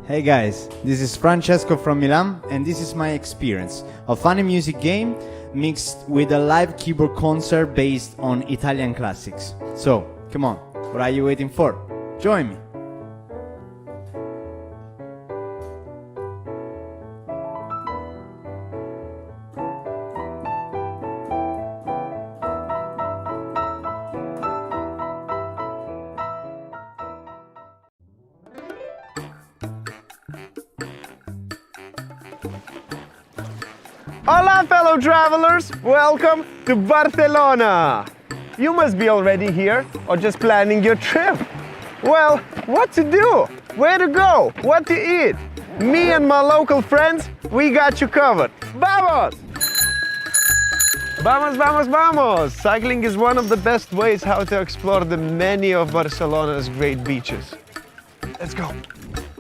Hey guys, this is Francesco from Milan, and this is my experience. A funny music game mixed with a live keyboard concert based on Italian classics. So, come on, what are you waiting for? Join me! Hola, fellow travelers! Welcome to Barcelona! You must be already here or just planning your trip. Well, what to do? Where to go? What to eat? Me and my local friends, we got you covered. Vamos! Vamos, vamos, vamos! Cycling is one of the best ways how to explore the many of Barcelona's great beaches. Let's go!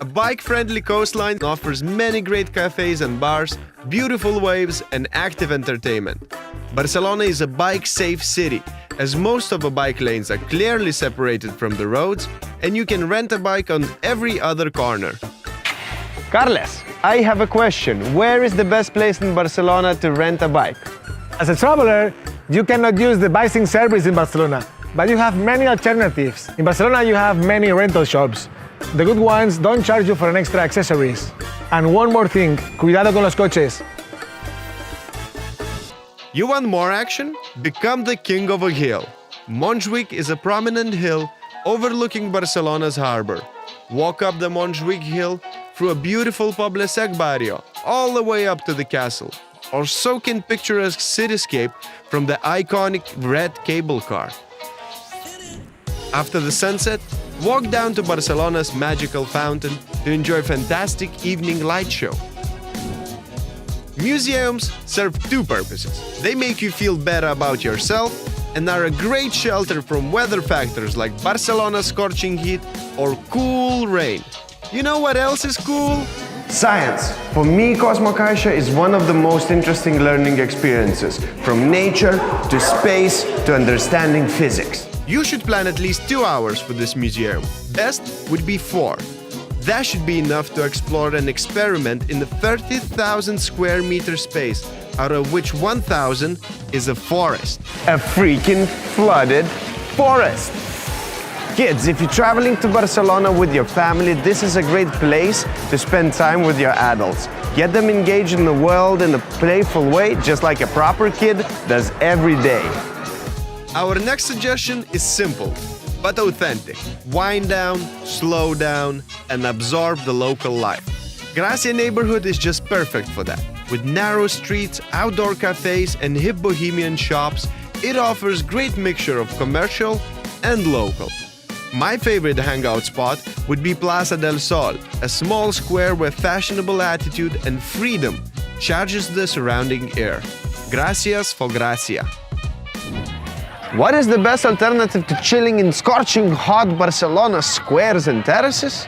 A bike-friendly coastline offers many great cafes and bars, beautiful waves, and active entertainment. Barcelona is a bike-safe city, as most of the bike lanes are clearly separated from the roads, and you can rent a bike on every other corner. Carles, I have a question. Where is the best place in Barcelona to rent a bike? As a traveler, you cannot use the bicycle service in Barcelona, but you have many alternatives. In Barcelona, you have many rental shops. The good ones don't charge you for an extra accessories. And one more thing, cuidado con los coches. You want more action? Become the king of a hill. Montjuic is a prominent hill overlooking Barcelona's harbor. Walk up the Montjuic hill through a beautiful Poble Sec barrio, all the way up to the castle, or soak in picturesque cityscape from the iconic red cable car. After the sunset, walk down to Barcelona's magical fountain to enjoy fantastic evening light show. Museums serve 2 purposes. They make you feel better about yourself and are a great shelter from weather factors like Barcelona's scorching heat or cool rain. You know what else is cool? Science. For me, Cosmocaixa is one of the most interesting learning experiences, from nature to space to understanding physics. You should plan at least 2 hours for this museum. Best would be 4. That should be enough to explore and experiment in the 30,000 square meter space, out of which 1,000 is a forest. A freaking flooded forest! Kids, if you're traveling to Barcelona with your family, this is a great place to spend time with your adults. Get them engaged in the world in a playful way, just like a proper kid does every day. Our next suggestion is simple, but authentic. Wind down, slow down, and absorb the local life. Gracia neighborhood is just perfect for that. With narrow streets, outdoor cafes, and hip bohemian shops, it offers great mixture of commercial and local. My favorite hangout spot would be Plaza del Sol, a small square where fashionable attitude and freedom charges the surrounding air. Gracias for Gracia. What is the best alternative to chilling in scorching hot Barcelona squares and terraces?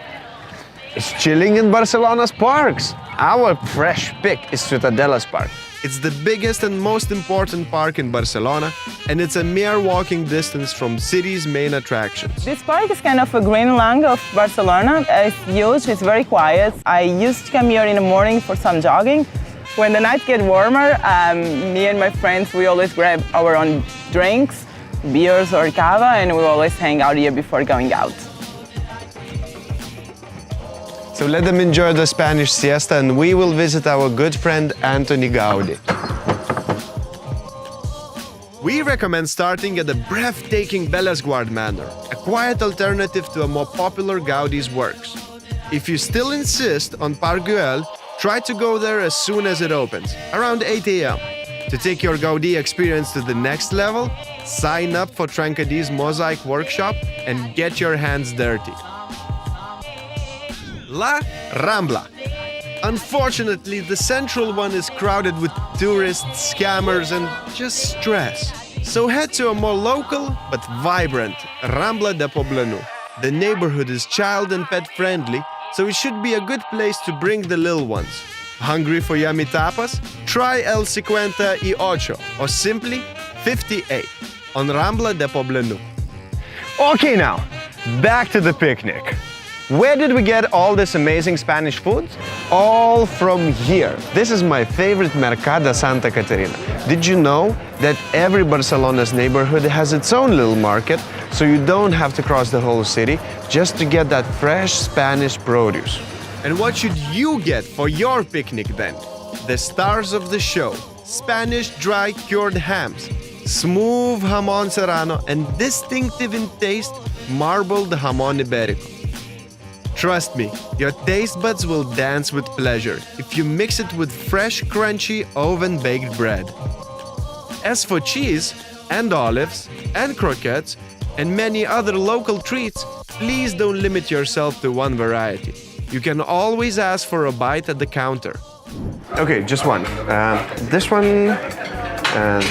It's chilling in Barcelona's parks. Our fresh pick is Ciutadella's Park. It's the biggest and most important park in Barcelona, and it's a mere walking distance from city's main attractions. This park is kind of a green lung of Barcelona. It's huge, it's very quiet. I used to come here in the morning for some jogging, When the nights get warmer, me and my friends, we always grab our own drinks, beers or cava, and we always hang out here before going out. So let them enjoy the Spanish siesta and we will visit our good friend Anthony Gaudi. We recommend starting at the breathtaking Bellesguard Manor, a quiet alternative to a more popular Gaudi's works. If you still insist on Park Güell, try to go there as soon as it opens, around 8 a.m. To take your Gaudi experience to the next level, sign up for Trancadí's Mosaic Workshop and get your hands dirty. La Rambla. Unfortunately, the central one is crowded with tourists, scammers, and just stress. So head to a more local but vibrant Rambla de Poblenou. The neighborhood is child and pet friendly, so it should be a good place to bring the little ones. Hungry for yummy tapas? Try El 58 or simply 58 on Rambla de Poblenou. Okay, now, back to the picnic. Where did we get all this amazing Spanish food? All from here. This is my favorite Mercado Santa Caterina. Did you know that every Barcelona's neighborhood has its own little market, so you don't have to cross the whole city just to get that fresh Spanish produce? And what should you get for your picnic then? The stars of the show: Spanish dry cured hams, smooth jamón serrano, and distinctive in taste, marbled jamón ibérico. Trust me, your taste buds will dance with pleasure if you mix it with fresh, crunchy, oven-baked bread. As for cheese, and olives, and croquettes, and many other local treats, please don't limit yourself to one variety. You can always ask for a bite at the counter. Okay, just one. This one,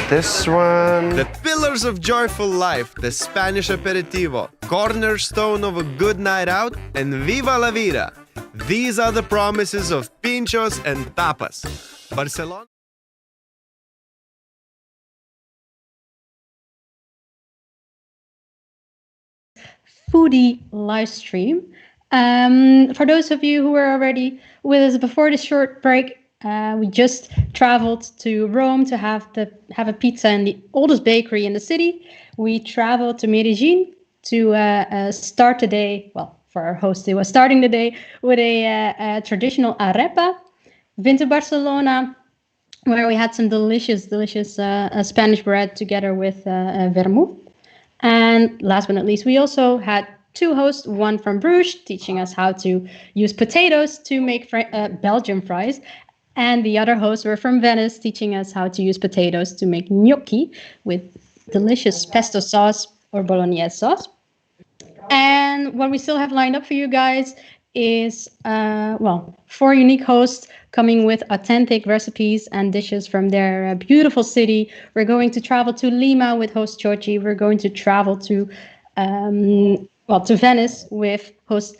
this one. The pillars of joyful life, the Spanish aperitivo, cornerstone of a good night out, and viva la vida. These are the promises of pinchos and tapas. Barcelona. Foodie live stream. For those of you who were already with us before the short break, we just traveled to Rome to have a pizza in the oldest bakery in the city. We traveled to Medellin to start the day. Well, for our host, it was starting the day with a traditional arepa. Been to Barcelona, where we had some delicious Spanish bread together with vermouth. And last but not least, we also had two hosts, one from Bruges, teaching us how to use potatoes to make Belgian fries. And the other hosts were from Venice, teaching us how to use potatoes to make gnocchi with delicious pesto sauce or bolognese sauce. And what we still have lined up for you guys is, 4 unique hosts coming with authentic recipes and dishes from their beautiful city. We're going to travel to Lima with host Choji. We're going to travel to Venice with host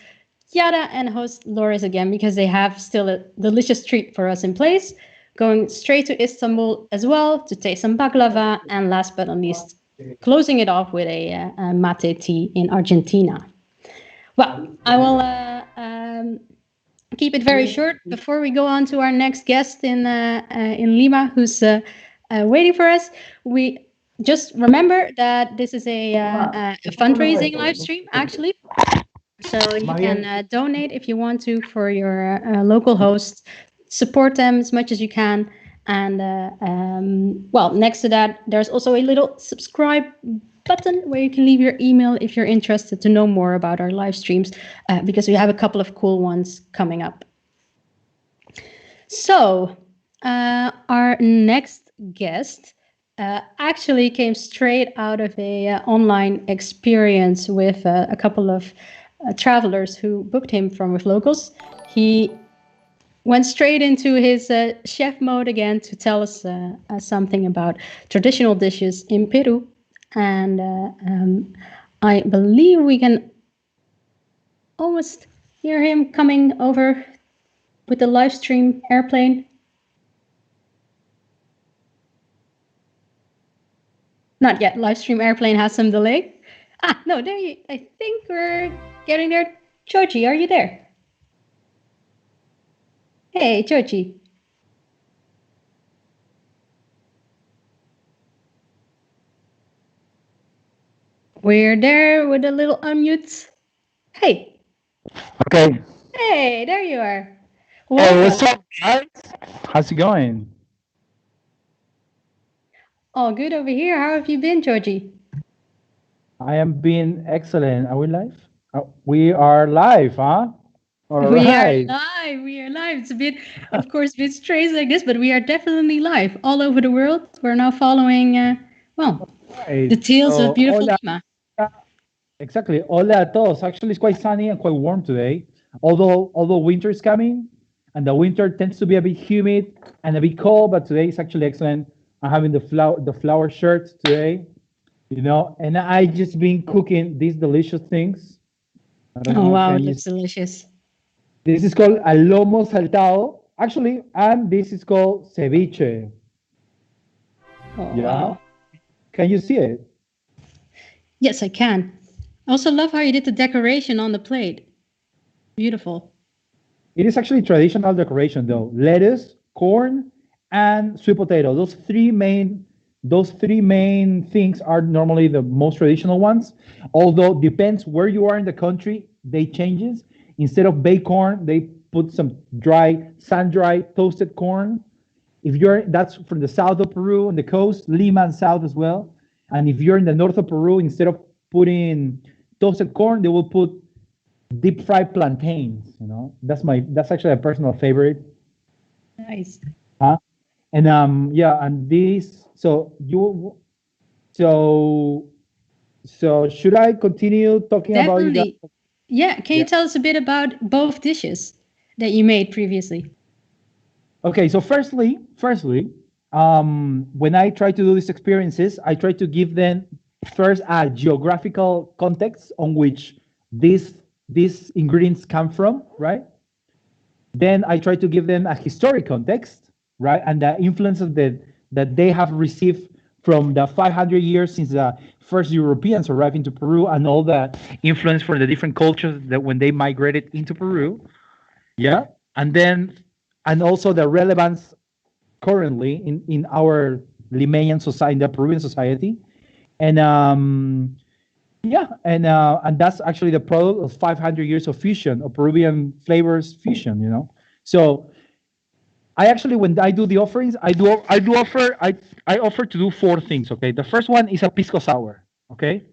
Chiara and host Loris again, because they have still a delicious treat for us in place. Going straight to Istanbul as well to taste some baklava, and last but not least, closing it off with a mate tea in Argentina. Well, I will keep it very short before we go on to our next guest in Lima, who's waiting for us. We just remember that this is a fundraising live stream, actually. So you can donate if you want to for your local hosts. Support them as much as you can. And next to that, there's also a little subscribe button where you can leave your email if you're interested to know more about our live streams, because we have a couple of cool ones coming up. So our next guest actually came straight out of a online experience with a couple of travelers who booked him from Withlocals. He went straight into his chef mode again to tell us something about traditional dishes in Peru. And I believe we can almost hear him coming over with the live stream airplane. Not yet. Live stream airplane has some delay. No, there you. I think we're getting there. Choji, are you there? Hey, Choji. We're there with a little unmute. Hey. Okay. Hey, there you are. Hey, what's Welcome. up, guys? How's it going? All good over here. How have you been, Georgie? I am being excellent. Are we live? We are live, huh? All We are right. live. We are live. It's a bit, of course, a bit strange like this, but we are definitely live all over the world. We're now following, Right. the tales So, of beautiful hola. Lima. Exactly. Hola a todos. Actually, it's quite sunny and quite warm today. Although winter is coming, and the winter tends to be a bit humid and a bit cold, but today is actually excellent. I'm having the flower shirt today, and I just been cooking these delicious things. I don't Oh, know, wow. It can you looks delicious. This is called a lomo saltado, actually, and this is called ceviche. Oh, Yeah. wow. Can you see it? Yes, I can. I also love how you did the decoration on the plate. Beautiful. It is actually traditional decoration, though. Lettuce, corn, and sweet potato. Those three main things are normally the most traditional ones. Although depends where you are in the country, they changes. Instead of baked corn, they put some sun-dried toasted corn. That's from the south of Peru on the coast, Lima and south as well. And if you're in the north of Peru, instead of putting toasted corn, they will put deep fried plantains. That's actually a personal favorite. Nice. Huh? And and this. So should I continue talking about you guys? Definitely. Yeah. Can you tell us a bit about both dishes that you made previously? Okay, so firstly, when I try to do these experiences, I try to give them first a geographical context on which these ingredients come from, right? Then I try to give them a historic context, right, and the influences that they have received from the 500 years since the first Europeans arrived into Peru, and all the influence from the different cultures that when they migrated into Peru, yeah, and also the relevance currently in our Limeñan society, in the Peruvian society, and and that's actually the product of 500 years of fusion, of Peruvian flavors fusion. So I actually, when I do the offerings, I offer to do four things. Okay, the first one is a pisco sour. Okay,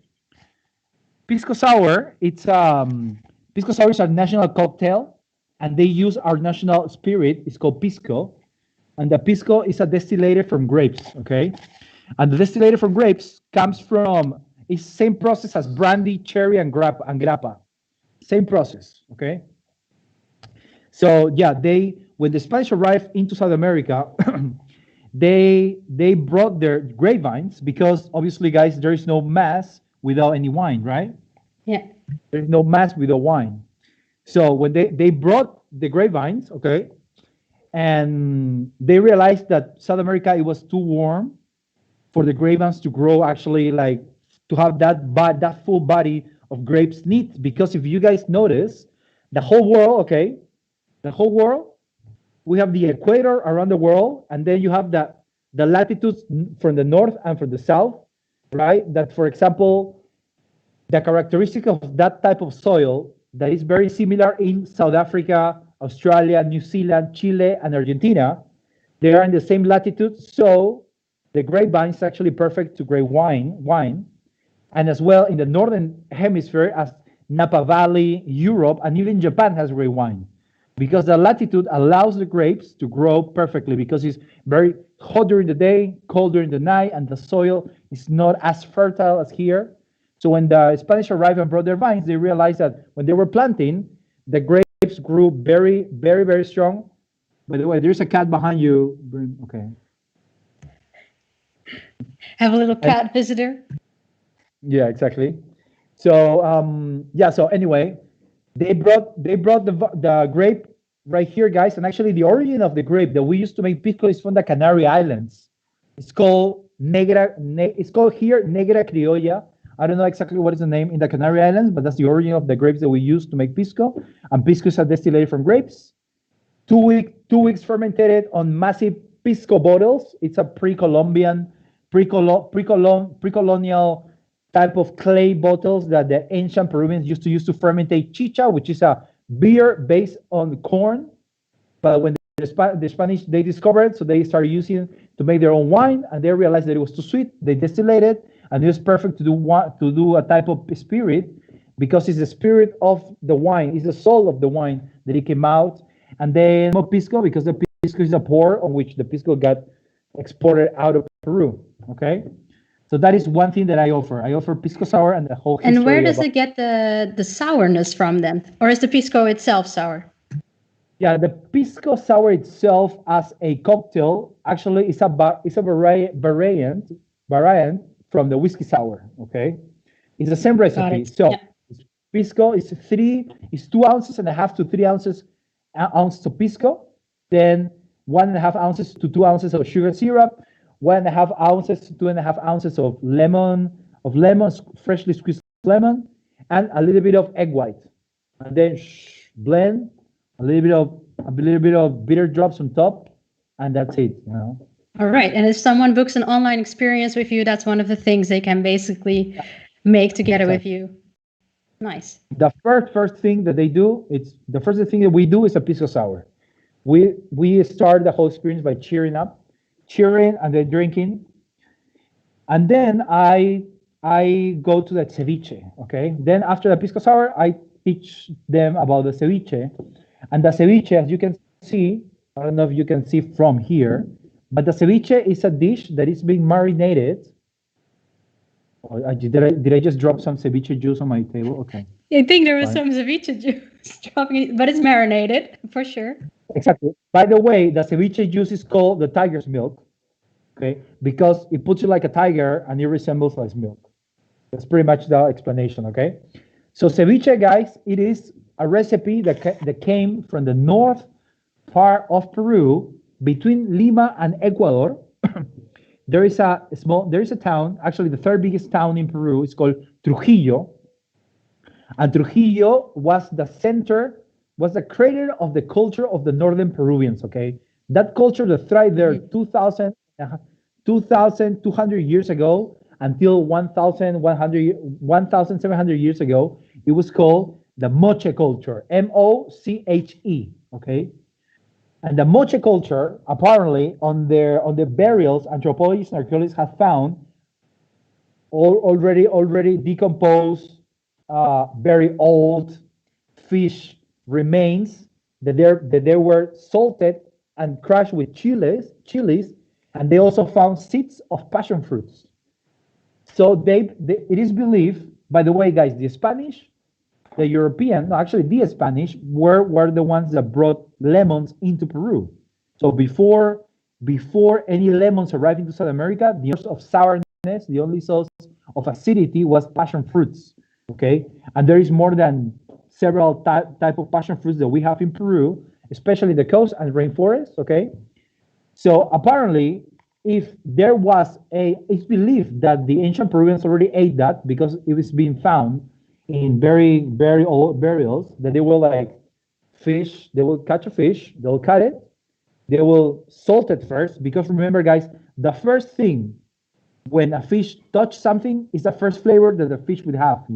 pisco sour. Pisco sour is our national cocktail, and they use our national spirit. It's called pisco, and the pisco is a distillated from grapes. Okay, and the distillated from grapes comes from it's same process as brandy, cherry, and grappa. Same process. Okay. So yeah, when the Spanish arrived into South America, they brought their grapevines because obviously, guys, there is no mass without any wine, right? Yeah. There's no mass without wine. So when they brought the grapevines, okay, and they realized that South America, it was too warm for the grapevines to grow, actually, like to have that full body of grapes neat. Because if you guys notice, the whole world, we have the equator around the world, and then you have the latitudes from the north and from the south, right? That, for example, the characteristic of that type of soil that is very similar in South Africa, Australia, New Zealand, Chile, and Argentina, they are in the same latitude, so the grapevine is actually perfect to grow wine, and as well in the northern hemisphere, as Napa Valley, Europe, and even Japan has great wine, because the latitude allows the grapes to grow perfectly, because it's very hot during the day, cold during the night, and the soil is not as fertile as here. So when the Spanish arrived and brought their vines, they realized that when they were planting, the grapes grew very, very, very strong. By the way, there's a cat behind you. Okay. Have a little cat visitor. Yeah, exactly. So so anyway, they brought the grape right here, guys, and actually the origin of the grape that we used to make pisco is from the Canary Islands. It's called it's called here Negra Criolla. I don't know exactly what is the name in the Canary Islands, but that's the origin of the grapes that we use to make pisco. And pisco is distillated from grapes. 2 weeks fermented on massive pisco bottles. It's a pre-colonial type of clay bottles that the ancient Peruvians used to use to fermentate chicha, which is a beer based on corn. But when the Spanish, they discovered it, so they started using it to make their own wine, and they realized that it was too sweet. They distillated it, and it was perfect to do a type of spirit, because it's the spirit of the wine, it's the soul of the wine that it came out. And then pisco, because the pisco is a pour on which the pisco got exported out of Peru. Okay, so that is one thing that I offer. I offer pisco sour and the whole history. And where does it get the sourness from then, or is the pisco itself sour? Yeah, the pisco sour itself as a cocktail actually is a variant from the whiskey sour. Okay, it's the same recipe. So yeah. Pisco is 2.5 ounces to 3 ounces of pisco, then 1.5 ounces to 2 ounces of sugar syrup, 1.5 ounces to 2.5 ounces of lemon, freshly squeezed lemon, and a little bit of egg white, and then blend a little bit of bitter drops on top, and that's it. All right, and if someone books an online experience with you, that's one of the things they can basically make together with you. Nice. The first thing that they do, the first thing that we do is a pisco sour. We start the whole experience by cheering and then drinking, and then I go to the ceviche. Okay, then after the pisco sour, I teach them about the ceviche, and the ceviche, as you can see, I don't know if you can see from here, but the ceviche is a dish that is being marinated. Did I just drop some ceviche juice on my table? Okay. I think there was some ceviche juice dropping, but it's marinated for sure. Exactly. By the way, the ceviche juice is called the tiger's milk, okay, because it puts you like a tiger and it resembles like milk. That's pretty much the explanation, okay? So ceviche, guys, it is a recipe that came from the north part of Peru between Lima and Ecuador. There is a town, actually the third biggest town in Peru. It's called Trujillo. And Trujillo was the creator of the culture of the northern Peruvians, okay? That culture that thrived there 2,200 years ago until 1,700 years ago. It was called the Moche culture, Moche, okay? And the Moche culture, apparently, on their burials, anthropologists and archaeologists have found already decomposed, very old fish remains that they were salted and crushed with chilies, and they also found seeds of passion fruits. So it is believed, by the way, guys, the Spanish, the Spanish were the ones that brought lemons into Peru. So before any lemons arrived into South America, the source of sourness, the only source of acidity was passion fruits. Okay, and there is more than several type of passion fruits that we have in Peru, especially the coast and rainforest. Okay, so apparently, it's believed that the ancient Peruvians already ate that because it was being found in very, very old burials, that they will they will catch a fish, they'll cut it, they will salt it first, because remember, guys, the first thing when a fish touches something is the first flavor that the fish would have,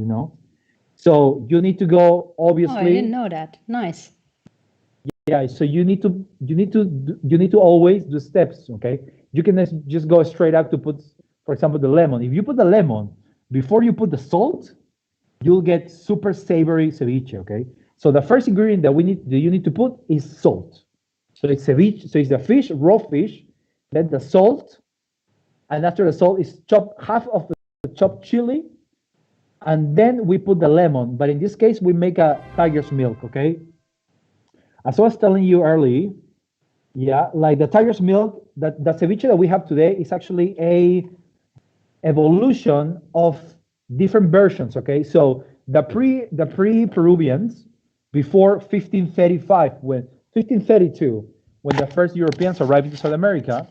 So you need to go, obviously. Oh, I didn't know that. Nice. Yeah, so you need to always do steps, okay? You can just go straight up to put, for example, the lemon. If you put the lemon before you put the salt, you'll get super savory ceviche, okay? So the first ingredient that you need to put is salt. So it's ceviche, so it's the fish, raw fish, then the salt, and after the salt is half of the chopped chili, and then we put the lemon. But in this case, we make a tiger's milk, okay? As I was telling you earlier, yeah, like the tiger's milk, the ceviche that we have today is actually a evolution of different versions, okay? So the pre-Peruvians, before 1532, when the first Europeans arrived in South America,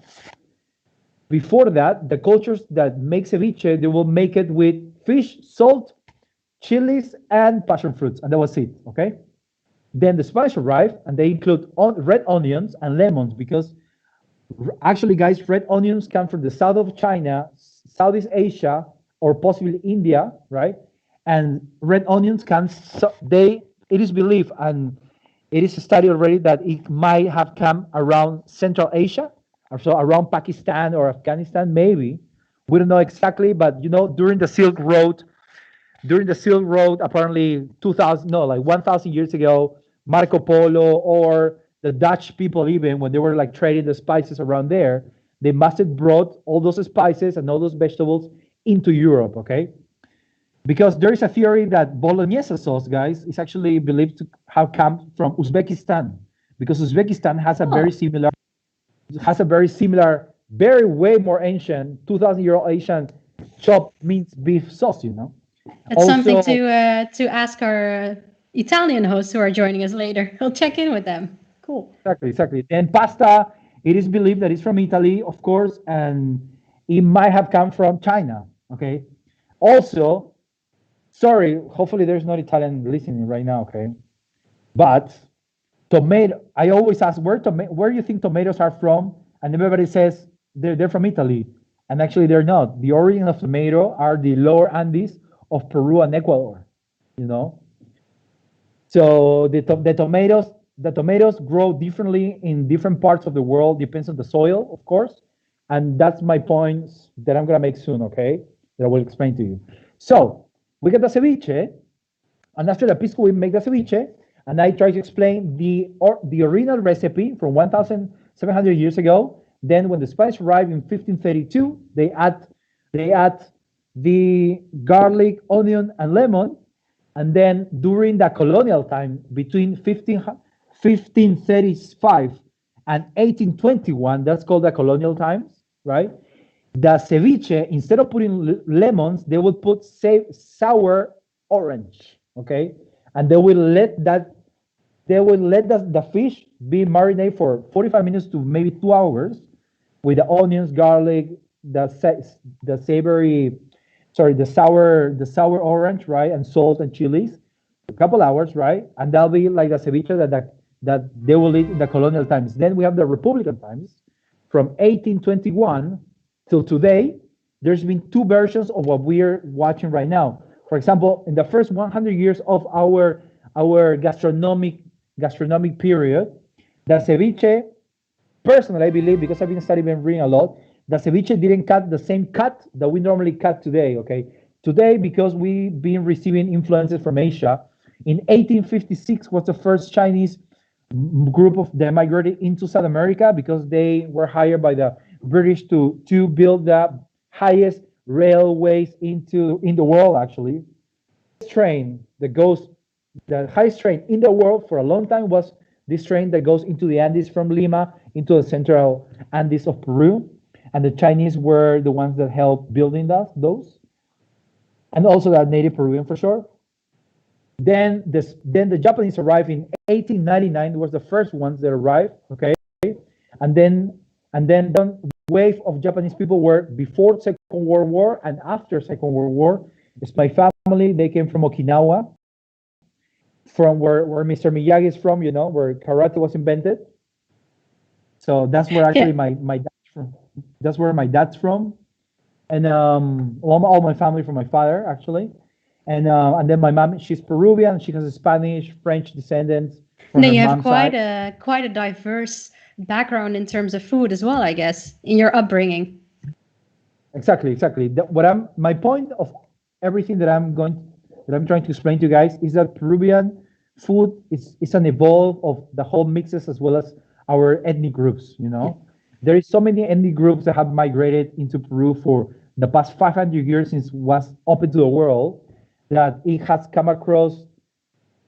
before that, the cultures that make ceviche, they will make it with fish, salt, chilies, and passion fruits, and that was it, okay? Then the Spanish arrived, and they include red onions and lemons, because actually, guys, red onions come from the south of China, Southeast Asia, or possibly India, right? And red onions it is believed, and it is studied already, that it might have come around Central Asia, or so around Pakistan or Afghanistan, maybe. We don't know exactly, but during the Silk Road, apparently 1,000 years ago, Marco Polo or the Dutch people, even when they were like trading the spices around there, they must have brought all those spices and all those vegetables into Europe, okay? Because there is a theory that bolognese sauce, guys, is actually believed to have come from Uzbekistan, because Uzbekistan has a very similar, very way more ancient, 2,000-year-old Asian chopped minced beef sauce, It's something to ask our Italian hosts who are joining us later. We'll check in with them. Cool. Exactly. And pasta, it is believed that it's from Italy, of course, and it might have come from China, okay? Also, sorry, hopefully there's not Italian listening right now, okay? But I always ask, where do you think tomatoes are from? And everybody says they're from Italy. And actually they're not. The origin of tomato are the lower Andes of Peru and Ecuador, So the tomatoes grow differently in different parts of the world, depends on the soil, of course. And that's my point that I'm gonna make soon, okay? That I will explain to you. So we get the ceviche, and after the pisco, we make the ceviche, and I try to explain the original recipe from 1,700 years ago. Then when the spice arrived in 1532, they add the garlic, onion, and lemon. And then during the colonial time, between 1535 and 1821, that's called the colonial times, right? The ceviche, instead of putting lemons, they would put sour orange, okay? And they will let the fish be marinated for 45 minutes to maybe 2 hours with the onions, garlic, the sour orange, right, and salt and chilies, a couple hours, right, and that'll be like the ceviche that they will eat in the colonial times. Then we have the Republican times, from 1821 till today. There's been 2 versions of what we're watching right now. For example, in the first 100 years of our gastronomic period, the ceviche, personally, I believe, because I've been studying and reading a lot, the ceviche didn't cut the same cut that we normally cut today, okay? Today, because we've been receiving influences from Asia, in 1856 was the first Chinese group that migrated into South America, because they were hired by the British to build the highest railways in the world, actually. The highest train in the world for a long time was this train that goes into the Andes from Lima into the central Andes of Peru. And the Chinese were the ones that helped building those. And also the native Peruvian, for sure. Then the Japanese arrived in 1899, was the first ones that arrived, okay? And then the wave of Japanese people were before Second World War and after Second World War. It's my family, they came from Okinawa, from where Mr. Miyagi is from, where karate was invented. So that's where actually my dad's from. That's where my dad's from. And all my family from my father, actually. And then my mom, she's Peruvian. She has Spanish, French descendants. Then you have quite a diverse background in terms of food as well, I guess, in your upbringing. Exactly. My point of everything that I'm trying to explain to you guys is that Peruvian food is an evolve of the whole mixes as well as our ethnic groups. There is so many ethnic groups that have migrated into Peru for the past 500 years since it was open to the world, that it has come across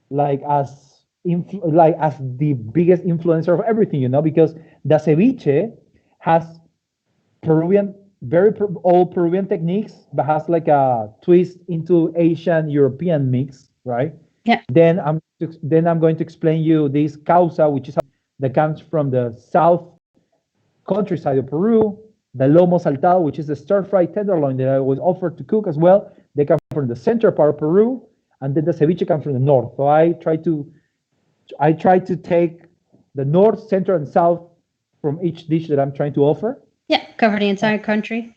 as the biggest influencer of everything, because the ceviche has very old Peruvian techniques, but has like a twist into Asian European mix, right? Yeah. Then I'm going to explain you this causa, which is that comes from the south countryside of Peru, the lomo saltado, which is the stir-fried tenderloin that I was offered to cook as well. They come from the center part of Peru, and then the ceviche comes from the north. So I try to take the north, center, and south from each dish that I'm trying to offer. Yeah, cover the entire country.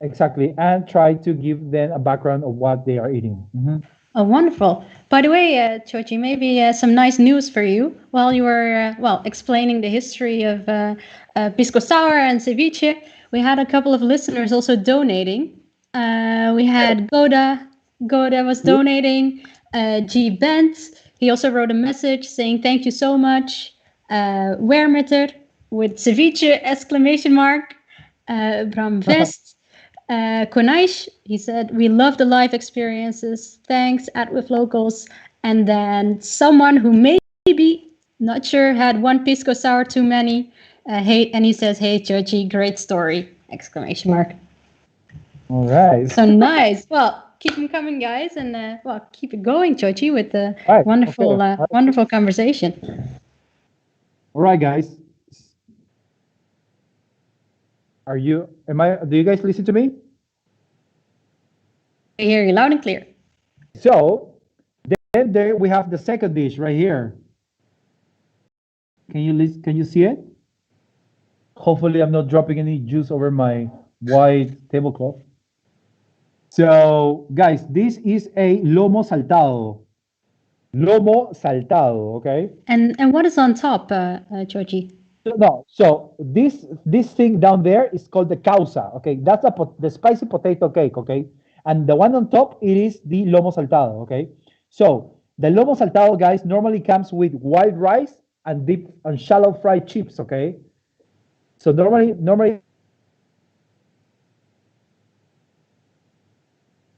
exactly, and try to give them a background of what they are eating. Oh, wonderful. By the way, Chochi, maybe some nice news for you. While you were, well, explaining the history of pisco sour and ceviche, we had a couple of listeners also donating. We had Goda. Goda was donating. G. Bent. He also wrote a message saying thank you so much. Wermeter with ceviche exclamation mark. Bram Vest. Konaish, he said, we love the live experiences. Thanks at Withlocals. And then someone who maybe, not sure, had one pisco sour too many. Hey, and he says, hey, Chochi, great story! Exclamation mark. All right. So nice. Well, keep them coming, guys, and well, keep it going, Chochi, with the wonderful, wonderful conversation. All right, guys. Do you guys listen to me? I hear you loud and clear. So, then there we have the second dish right here. Can you see it? Hopefully I'm not dropping any juice over my white tablecloth. So, guys, this is a lomo saltado. Lomo saltado, okay? And what is on top, Chochi? No, so this thing down there is called the causa, okay? That's the spicy potato cake, okay? And the one on top, it is the lomo saltado, okay? So the lomo saltado, guys, normally comes with white rice and deep and shallow fried chips, okay? So normally.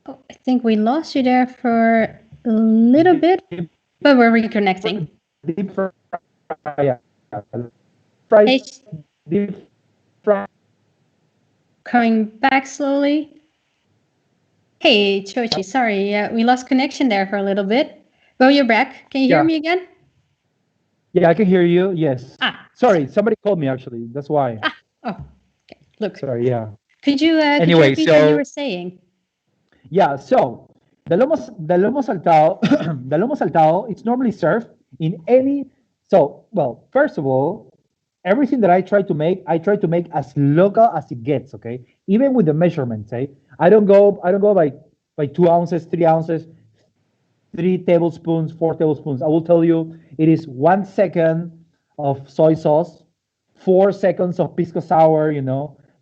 Oh, I think we lost you there for a little bit, but we're reconnecting. Deep fried, deep fried. Coming back slowly. Hey, Chochi, sorry, we lost connection there for a little bit. But you're back. Can you hear me again? Yeah, I can hear you. Yes. Sorry, somebody called me actually. That's why. Oh, okay. Look. Sorry. Yeah. Could you repeat what you were saying? Yeah. So the lomo saltado, the lomo saltado, it's normally served in any. So well, first of all, everything that I try to make as local as it gets. Okay, even with the measurements. I don't go by 2 ounces, 3 ounces, 3 tablespoons, 4 tablespoons. I will tell you, it is 1 second of soy sauce, 4 seconds of pisco sour.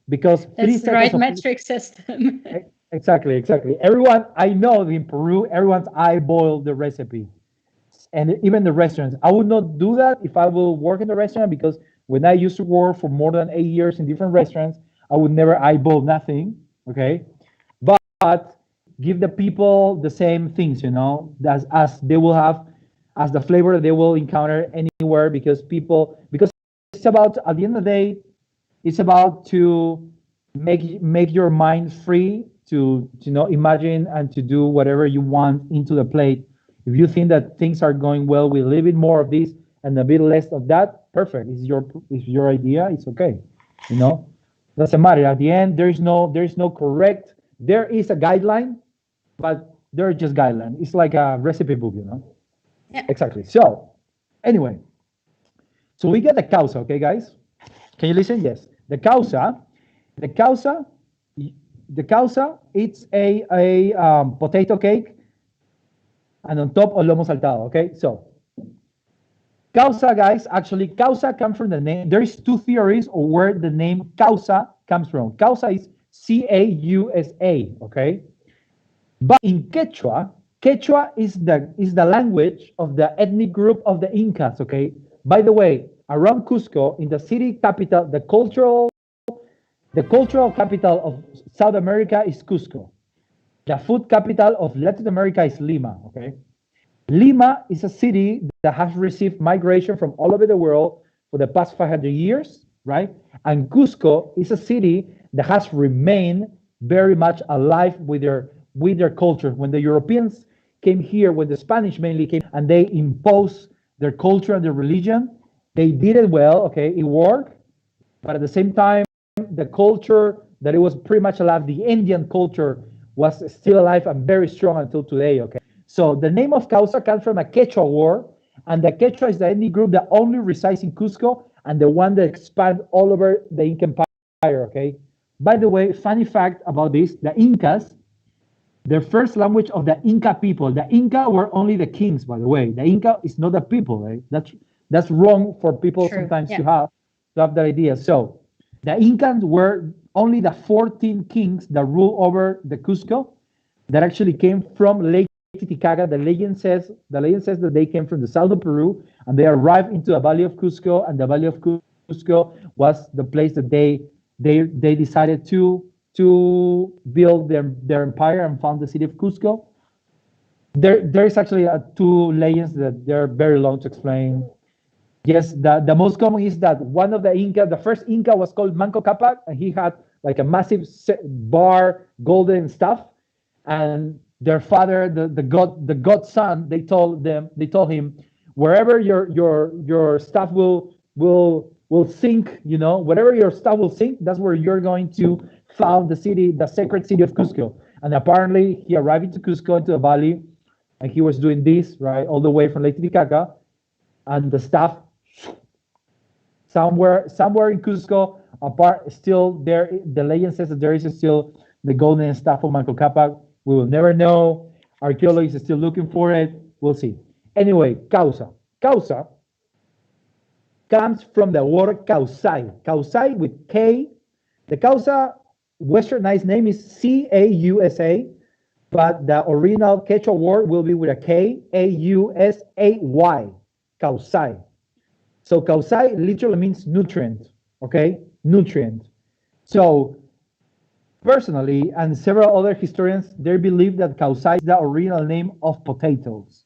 Because 3 That's seconds. the right metric system. Exactly. Everyone, I know in Peru, everyone's eyeball the recipe. And even the restaurants. I would not do that if I will work in the restaurant, because when I used to work for more than 8 years in different restaurants, I would never eyeball nothing, okay? But give the people the same things, as they will have, as the flavor they will encounter anywhere, because it's about, at the end of the day, it's about to make your mind free to imagine and to do whatever you want into the plate. If you think that things are going well with a little bit more of this and a bit less of that, perfect. It's your idea. It's okay. Doesn't matter. At the end, there's no correct. There is a guideline, but they're just guidelines. It's like a recipe book, Yeah. Exactly. So, anyway, so we get the causa, okay, guys? Can you listen? Yes. The causa, it's a potato cake, and on top of lomo saltado, okay? So, causa, guys, actually, causa comes from the name. There is 2 theories of where the name causa comes from. Causa is C-A-U-S-A, okay? But in Quechua is the language of the ethnic group of the Incas, okay? By the way, around Cusco, in the city capital, the cultural capital of South America is Cusco. The food capital of Latin America is Lima, okay? Lima is a city that has received migration from all over the world for the past 500 years, right? And Cusco is a city that has remained very much alive with their culture. When the Europeans came here, when the Spanish mainly came, and they imposed their culture and their religion, they did it well, okay? It worked, but at the same time, the culture that it was pretty much alive, the Indian culture, was still alive and very strong until today, okay? So the name of causa comes from a Quechua word, and the Quechua is the ethnic group that only resides in Cusco and the one that expanded all over the Inca Empire, okay? by the way, funny fact about this, the Incas, the first language of the Inca people, the Inca were only the kings, by the way. The Inca is not the people, right? That's wrong for people sometimes to have that idea. So the Incans were only the 14 kings that ruled over the Cusco that actually came from Lake Titicaca. The legend says that they came from the south of Peru and they arrived into the Valley of Cusco, and the Valley of Cusco was the place that they decided to build their empire and found the city of Cusco. There is actually two legends that they're very long to explain. Yes, the most common is that one of the Inca, the first Inca was called Manco Capac, and he had like a massive bar, golden stuff, and their father, the god son, they told him, wherever your stuff will sink, whatever your stuff will sink, that's where you're going to found the city, the sacred city of Cusco. And apparently he arrived into Cusco, into the valley, and he was doing this, right, all the way from Lake Titicaca, and the stuff somewhere in Cusco, apart still there, the legend says that there is still the golden staff of Manco Capac. We will never know. Archaeologists are still looking for it. We'll see. Anyway, causa. Causa comes from the word causai. Causai with K. The causa westernized name is C-A-U-S-A, but the original Quechua word will be with a K, A-U-S-A-Y. Causai. So causai literally means nutrient, okay? Nutrient. So personally, and several other historians, they believe that causai is the original name of potatoes.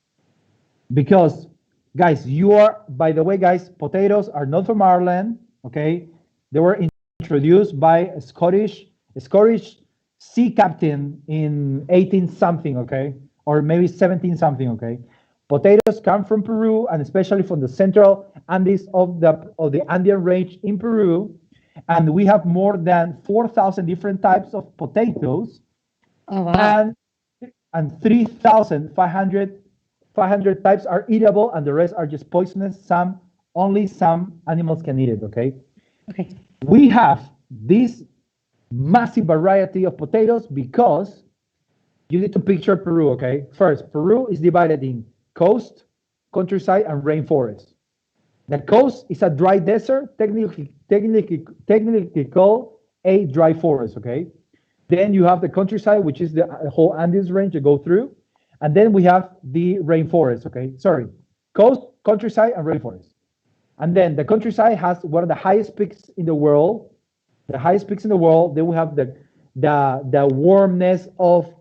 Because, guys, by the way, guys, potatoes are not from Ireland, okay? They were introduced by a Scottish sea captain in 18-something, okay? Or maybe 17-something, okay? Potatoes come from Peru, and especially from the central Andes of the Andean range in Peru. And we have more than 4,000 different types of potatoes. Oh, wow. And 3,500 types are eatable, and the rest are just poisonous. Only some animals can eat it, okay? Okay. We have this massive variety of potatoes because you need to picture Peru, okay? First, Peru is divided in coast, countryside, and rainforest. The coast is a dry desert, technically called a dry forest, okay? Then you have the countryside, which is the whole Andes range you go through. And then we have the rainforest, okay? Sorry, coast, countryside, and rainforest. And then the countryside has one of the highest peaks in the world. The highest peaks in the world. Then we have the warmness of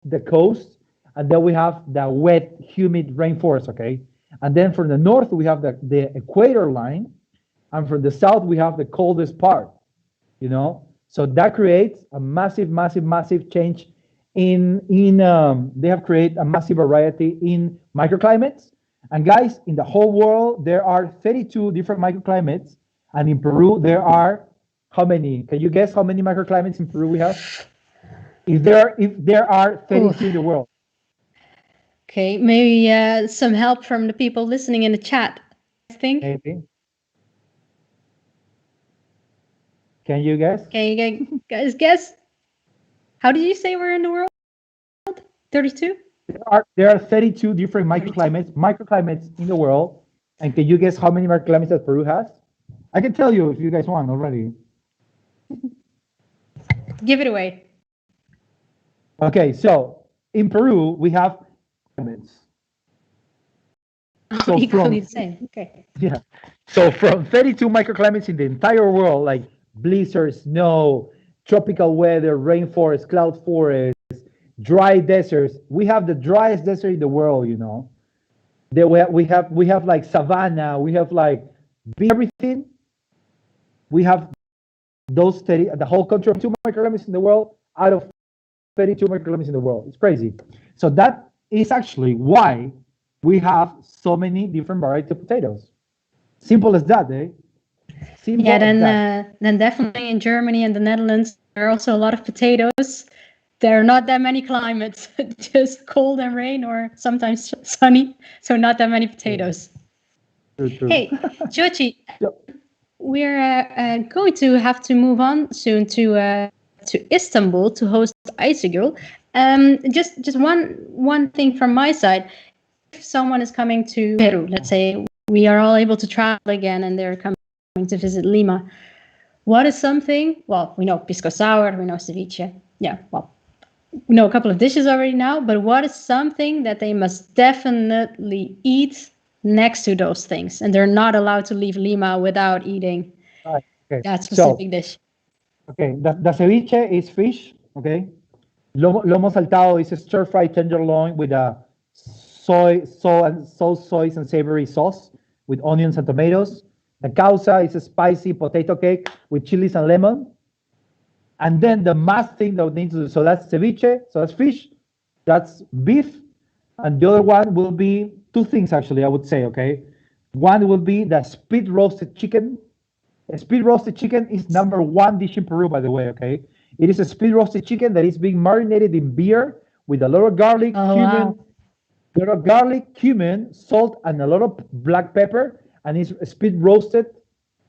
the coast. And then we have the wet, humid rainforest, okay? And then from the north, we have the equator line. And from the south, we have the coldest part, So that creates a massive, massive, massive change they have created a massive variety in microclimates. And guys, in the whole world, there are 32 different microclimates. And in Peru, there are how many? Can you guess how many microclimates in Peru we have? If there are 32 in the world. Okay, maybe some help from the people listening in the chat, I think. Maybe. Can you guess? Can you guys guess? How did you say we're in the world? 32? There are 32 different microclimates in the world. And can you guess how many microclimates that Peru has? I can tell you if you guys want already. Give it away. Okay, so in Peru, we have climates. So equally the same. Okay. Yeah. So from 32 microclimates in the entire world, like blizzard, snow, tropical weather, rainforest, cloud forest, dry deserts. We have the driest desert in the world, We have like savanna, we have like everything. We have those the whole country of 2 microclimates in the world out of 32 microclimates in the world. It's crazy. So that is actually why we have so many different varieties of potatoes. Simple as that, eh? Simple then definitely in Germany and the Netherlands, there are also a lot of potatoes. There are not that many climates, just cold and rain or sometimes sunny. So not that many potatoes. True. Hey, Choji, we're going to have to move on soon to to Istanbul to host Aysegul. Just one thing from my side. If someone is coming to Peru, let's say we are all able to travel again and they're coming to visit Lima, what is something, well, we know pisco sour, we know ceviche. Yeah, well, we know a couple of dishes already now, but what is something that they must definitely eat next to those things? And they're not allowed to leave Lima without eating that specific dish. Okay, the ceviche is fish, okay? Lomo saltado is a stir-fried tenderloin with a soy and savory sauce with onions and tomatoes. The causa is a spicy potato cake with chilies and lemon. And then the must thing that we need to do, so that's ceviche, so that's fish, that's beef, and the other one will be two things actually, I would say, okay? One will be the speed roasted chicken. A speed roasted chicken is #1 dish in Peru, by the way, okay? It is a speed roasted chicken that is being marinated in beer with a lot of garlic, cumin, salt, and a lot of black pepper, and it's speed roasted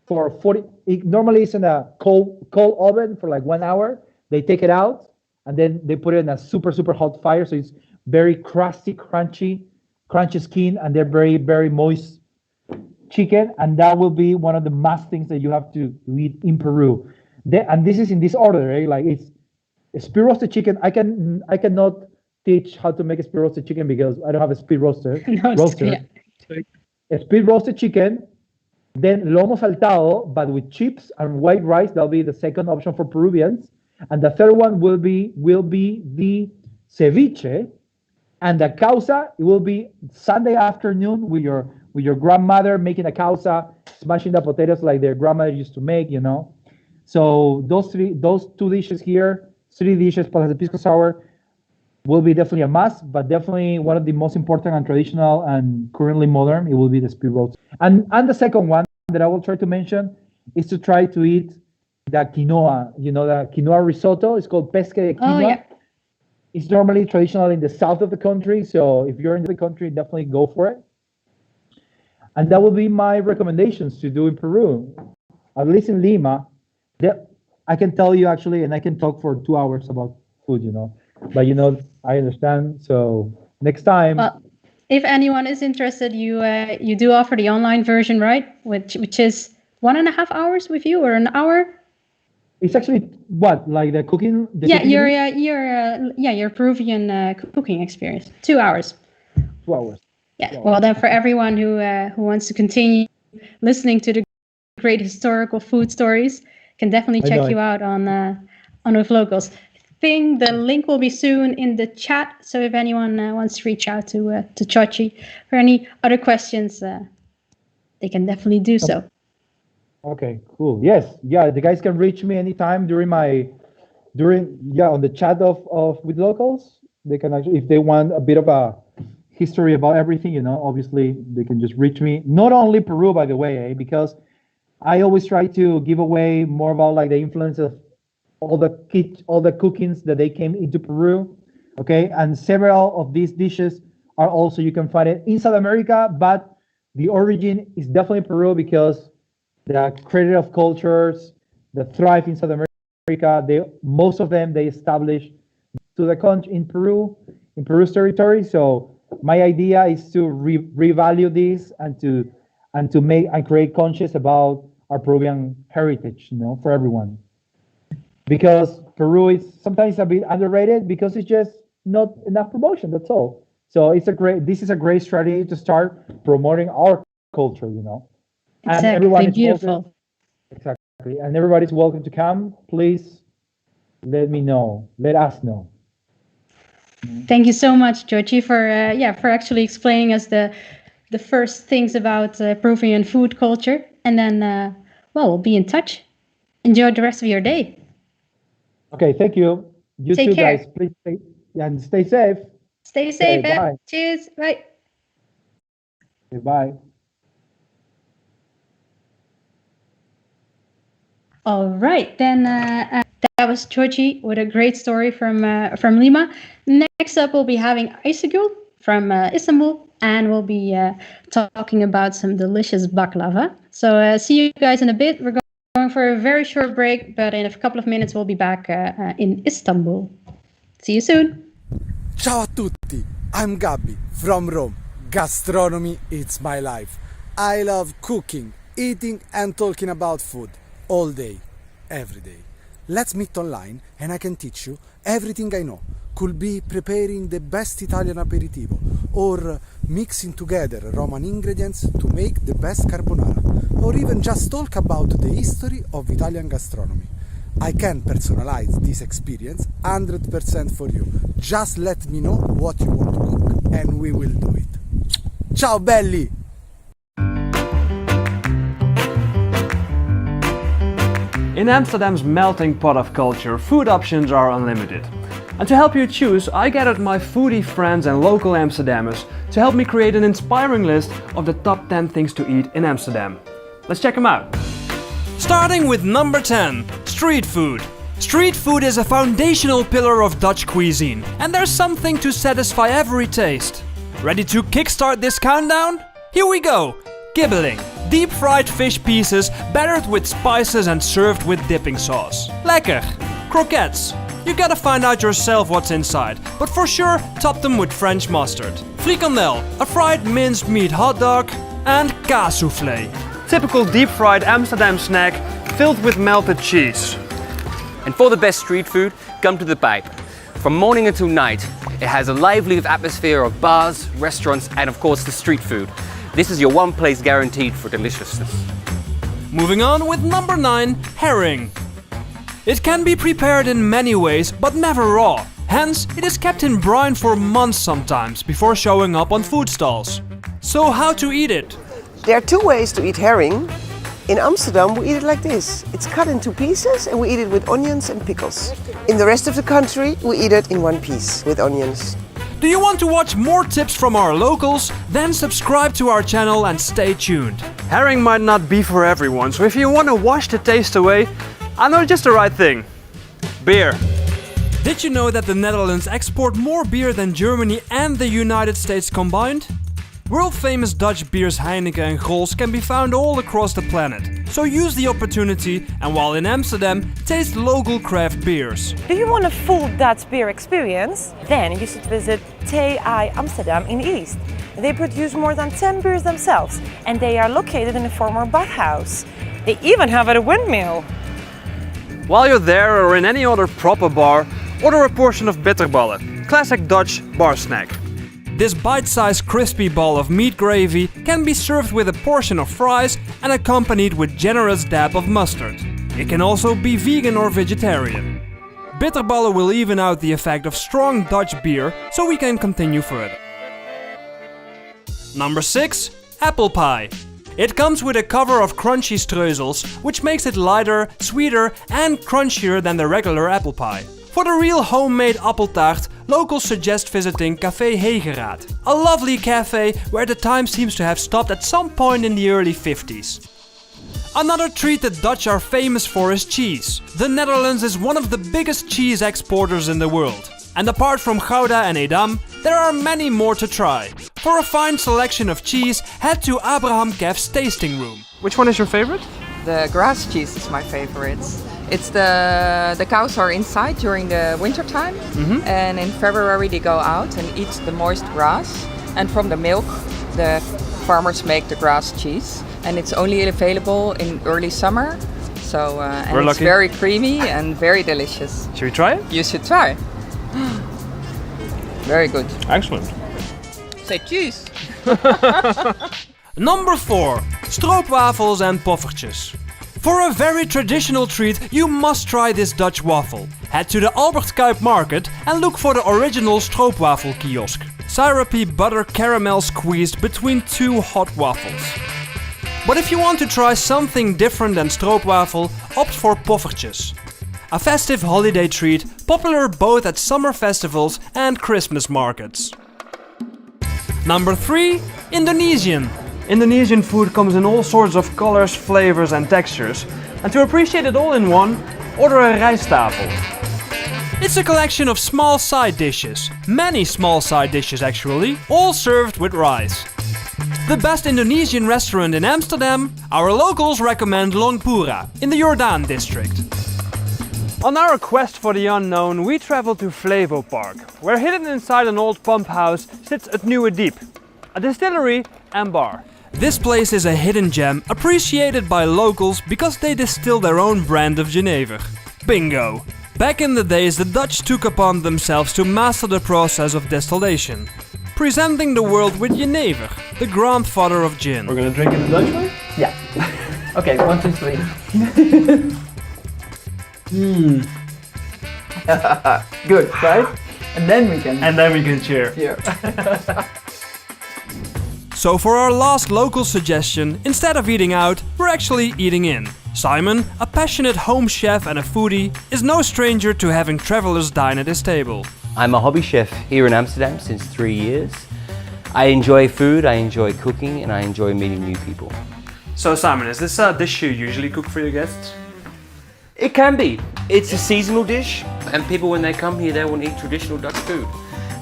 for 40. It normally is in a cold oven for like 1 hour. They take it out and then they put it in a super hot fire, so it's very crusty, crunchy skin, and they're very, very moist chicken, and that will be one of the must things that you have to eat in Peru. And this is in this order, right? Like it's a speed roasted chicken. I cannot teach how to make a speed roasted chicken because I don't have a speed roaster. A speed roasted chicken, then lomo saltado, but with chips and white rice. That'll be the second option for Peruvians, and the third one will be the ceviche, and the causa. It will be Sunday afternoon with your grandmother making a causa, smashing the potatoes like their grandmother used to make, you know. So those two dishes here, 3 dishes plus the pisco sour, will be definitely a must, but definitely one of the most important and traditional and currently modern, it will be the speed roast. And the second one that I will try to mention is to try to eat the quinoa, you know, the quinoa risotto. It's called pesque de quinoa. Oh, yeah. It's normally traditional in the south of the country, so if you're in the country, definitely go for it. And that will be my recommendations to do in Peru, at least in Lima. I can tell you actually, and I can talk for 2 hours about food, you know. But you know, I understand. So next time. Well, if anyone is interested, you do offer the online version, right? Which is 1.5 hours with you, or an hour? It's actually what, like the cooking? Your Peruvian cooking experience. 2 hours. 2 hours. Yeah. Well, then for everyone who wants to continue listening to the great historical food stories, can definitely check you out on Withlocals. I think the link will be soon in the chat. So if anyone wants to reach out to Choji for any other questions, they can definitely do so. Okay, cool. Yes, yeah, the guys can reach me anytime on the chat of Withlocals. They can actually, if they want a bit of a history about everything, you know, obviously they can just reach me. Not only Peru, by the way, because I always try to give away more about like the influence of all the cookings that they came into Peru, okay? And several of these dishes are also, you can find it in South America, but the origin is definitely Peru because the creative cultures that thrive in South America, most of them, they established to the country in Peru's territory. So my idea is to revalue this and to make and create conscious about our Peruvian heritage, you know, for everyone. Because Peru is sometimes a bit underrated because it's just not enough promotion. That's all. So this is a great strategy to start promoting our culture, you know. Exactly. And everyone is beautiful. Welcome. Exactly. And everybody's welcome to come. Please let me know. Let us know. Thank you so much, Choji, for actually explaining us the first things about Peruvian food culture. And then, we'll be in touch. Enjoy the rest of your day. Okay, thank you. You Take too, care. guys. Please stay safe. Stay safe. Okay, bye. Cheers. Bye. Goodbye. All right, then that was Choji with a great story from Lima. Next up, we'll be having Aysegul from Istanbul, and we'll be talking about some delicious baklava. So see you guys in a bit. We're going going for a very short break, but in a couple of minutes we'll be back in Istanbul. See you soon. Ciao a tutti, I'm Gabi from Rome. Gastronomy, it's my life. I love cooking, eating and talking about food all day, every day. Let's meet online and I can teach you everything I know. Could be preparing the best Italian aperitivo or mixing together Roman ingredients to make the best carbonara, or even just talk about the history of Italian gastronomy. I can personalize this experience 100% for you. Just let me know what you want to cook and we will do it. Ciao belli! In Amsterdam's melting pot of culture, food options are unlimited. And to help you choose, I gathered my foodie friends and local Amsterdammers to help me create an inspiring list of the top 10 things to eat in Amsterdam. Let's check them out. Starting with number 10, street food. Street food is a foundational pillar of Dutch cuisine, and there's something to satisfy every taste. Ready to kickstart this countdown? Here we go! Gibbeling. Deep fried fish pieces battered with spices and served with dipping sauce. Lekker. Croquettes. You gotta find out yourself what's inside, but for sure top them with French mustard. Frikandel, a fried minced meat hot dog, and kaas soufflé. Typical deep fried Amsterdam snack filled with melted cheese. And for the best street food, come to the Pipe. From morning until night, it has a lively atmosphere of bars, restaurants, and of course the street food. This is your one place guaranteed for deliciousness. Moving on with number 9, herring. It can be prepared in many ways, but never raw. Hence, it is kept in brine for months sometimes before showing up on food stalls. So how to eat it? There are 2 ways to eat herring. In Amsterdam we eat it like this. It's cut into pieces and we eat it with onions and pickles. In the rest of the country we eat it in one piece with onions. Do you want to watch more tips from our locals? Then subscribe to our channel and stay tuned. Herring might not be for everyone, so if you want to wash the taste away, I know just the right thing. Beer. Did you know that the Netherlands export more beer than Germany and the United States combined? World-famous Dutch beers Heineken and Gols can be found all across the planet. So use the opportunity and while in Amsterdam, taste local craft beers. Do you want a full Dutch beer experience? Then you should visit TI Amsterdam in East. They produce more than 10 beers themselves and they are located in a former bathhouse. They even have a windmill. While you're there or in any other proper bar, order a portion of bitterballen, classic Dutch bar snack. This bite-sized crispy ball of meat gravy can be served with a portion of fries and accompanied with generous dab of mustard. It can also be vegan or vegetarian. Bitterballen will even out the effect of strong Dutch beer, so we can continue further. Number 6, apple pie. It comes with a cover of crunchy streusels, which makes it lighter, sweeter and crunchier than the regular apple pie. For the real homemade appeltaart, locals suggest visiting Café Hegeraad, a lovely cafe where the time seems to have stopped at some point in the early 50s. Another treat the Dutch are famous for is cheese. The Netherlands is one of the biggest cheese exporters in the world. And apart from Gouda and Edam, there are many more to try. For a fine selection of cheese, head to Abraham Kef's tasting room. Which one is your favorite? The grass cheese is my favorite. It's the cows are inside during the winter time, and in February they go out and eat the moist grass. And from the milk, the farmers make the grass cheese, and it's only available in early summer. So and it's very creamy and very delicious. Should we try it? You should try. Very good. Excellent. Say cheese. Number 4, stroopwafels and poffertjes. For a very traditional treat, you must try this Dutch waffle. Head to the Albert Kuip market and look for the original stroopwafel kiosk. Syrupy butter caramel squeezed between 2 hot waffles. But if you want to try something different than stroopwafel, opt for poffertjes. A festive holiday treat, popular both at summer festivals and Christmas markets. Number 3, Indonesian. Indonesian food comes in all sorts of colors, flavors and textures. And to appreciate it all in one, order a rijsttafel. It's a collection of small side dishes, many small side dishes actually, all served with rice. the best Indonesian restaurant in Amsterdam, our locals recommend Longpura in the Jordaan district. On our quest for the unknown, we travel to Flevo Park, where hidden inside an old pump house sits het Nieuwe Diep, a distillery and bar. This place is a hidden gem appreciated by locals because they distill their own brand of Genever. Bingo! Back in the days, the Dutch took upon themselves to master the process of distillation, presenting the world with Genever, the grandfather of gin. We're gonna drink it the Dutch way? Yeah. Okay, 1, 2, 3. Good, right? And then we can cheer. cheer. So for our last local suggestion, instead of eating out, we're actually eating in. Simon, a passionate home chef and a foodie, is no stranger to having travelers dine at his table. I'm a hobby chef here in Amsterdam since 3 years. I enjoy food, I enjoy cooking, and I enjoy meeting new people. So Simon, is this a dish you usually cook for your guests? It can be. It's a seasonal dish, and people when they come here, they want to eat traditional Dutch food.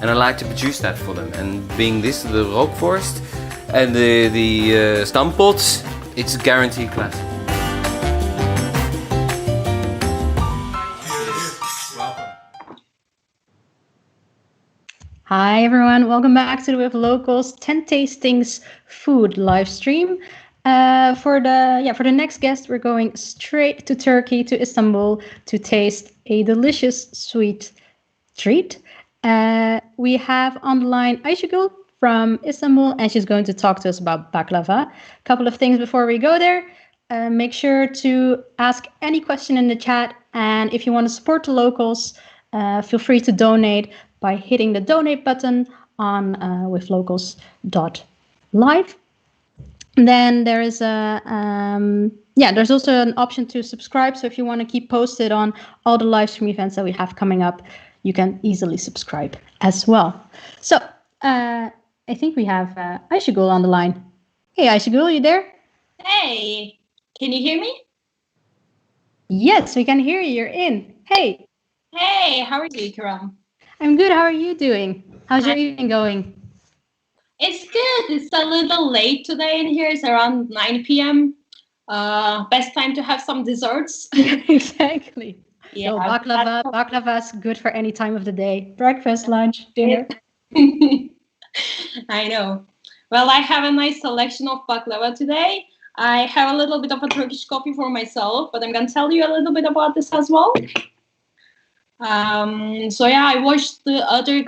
And I like to produce that for them. And being this, the rookvorst and the stamppot, it's a guaranteed classic. Hi everyone, welcome back to the Withlocals 10 Tastings food live stream. For the next guest, we're going straight to Turkey, to Istanbul, to taste a delicious sweet treat. We have on the line Aysegul from Istanbul, and she's going to talk to us about baklava. A couple of things before we go there. Make sure to ask any question in the chat, and if you want to support the locals, feel free to donate by hitting the donate button on withlocals.live. Then there is there's also an option to subscribe. So if you want to keep posted on all the live stream events that we have coming up, you can easily subscribe as well. So I think we have Aysegul on the line. Hey Aysegul, you there? Hey, can you hear me? Yes, we can hear you. You're in. Hey. Hey, how are you, Karam? I'm good. How are you doing? How's your evening going? It's good. It's a little late today in here. It's around 9 p.m. Best time to have some desserts. Exactly. Yeah, so baklava is good for any time of the day. Breakfast, lunch, dinner. I know. Well, I have a nice selection of baklava today. I have a little bit of a Turkish coffee for myself, but I'm going to tell you a little bit about this as well. I watched the other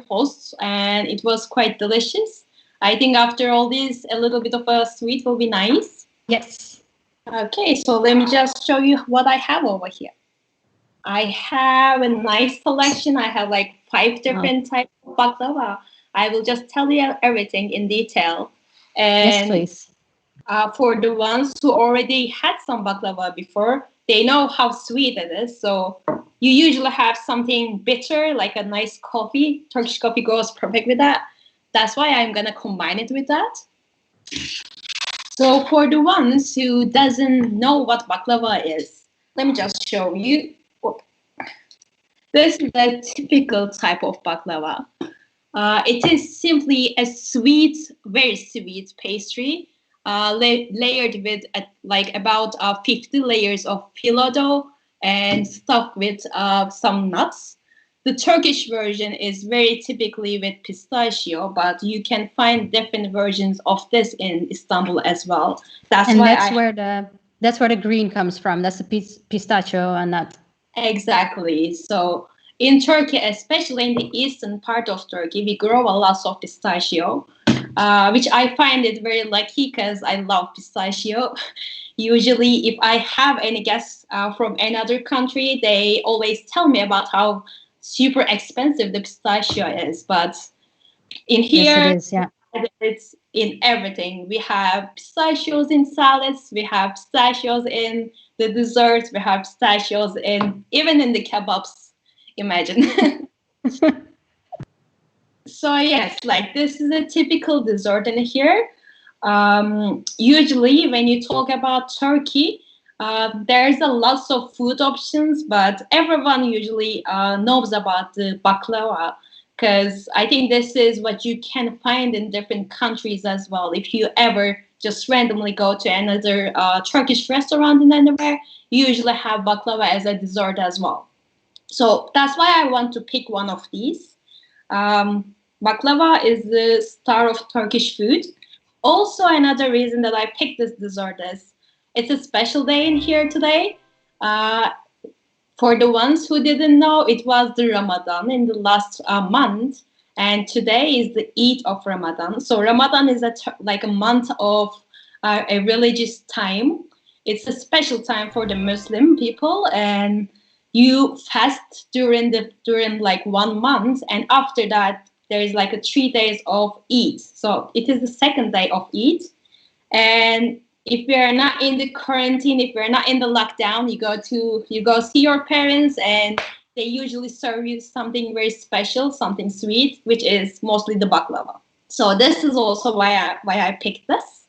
hosts, and it was quite delicious. I think after all this, a little bit of a sweet will be nice. Yes. Okay, so let me just show you what I have over here. I have a nice selection. I have like 5 different types of baklava. I will just tell you everything in detail. And yes, please. For the ones who already had some baklava before, they know how sweet it is. So you usually have something bitter, like a nice coffee. Turkish coffee goes perfect with that. That's why I'm going to combine it with that. So for the ones who doesn't know what baklava is, let me just show you. This is a typical type of baklava. It is simply a sweet, very sweet pastry, layered with about 50 layers of phyllo dough and stuffed with some nuts. The Turkish version is very typically with pistachio, but you can find different versions of this in Istanbul as well. That's where the green comes from. That's the pistachio and nut. Exactly. So in Turkey, especially in the eastern part of Turkey, we grow a lot of pistachio, which I find it very lucky because I love pistachio. Usually, if I have any guests from another country, they always tell me about how super expensive the pistachio is. But in here, yes, it is, yeah. It's in everything. We have pistachios in salads. We have pistachios in the desserts. We have pistachios even in the kebabs. Imagine. So yes, this is a typical dessert in here. Usually when you talk about Turkey, there's a lots of food options, but everyone usually knows about the baklava. because I think this is what you can find in different countries as well. If you ever just randomly go to another Turkish restaurant in anywhere, you usually have baklava as a dessert as well. So that's why I want to pick one of these. Baklava is the star of Turkish food. Also, another reason that I picked this dessert is it's a special day in here today. For the ones who didn't know, it was the Ramadan in the last month, and today is the Eid of Ramadan. So Ramadan is like a month of a religious time. It's a special time for the Muslim people, and you fast during like 1 month, and after that there is like 3 days of Eid. So it is the second day of Eid, and if we are not in the quarantine, if we're not in the lockdown, you go see your parents, and they usually serve you something very special, something sweet, which is mostly the baklava. So this is also why I picked this.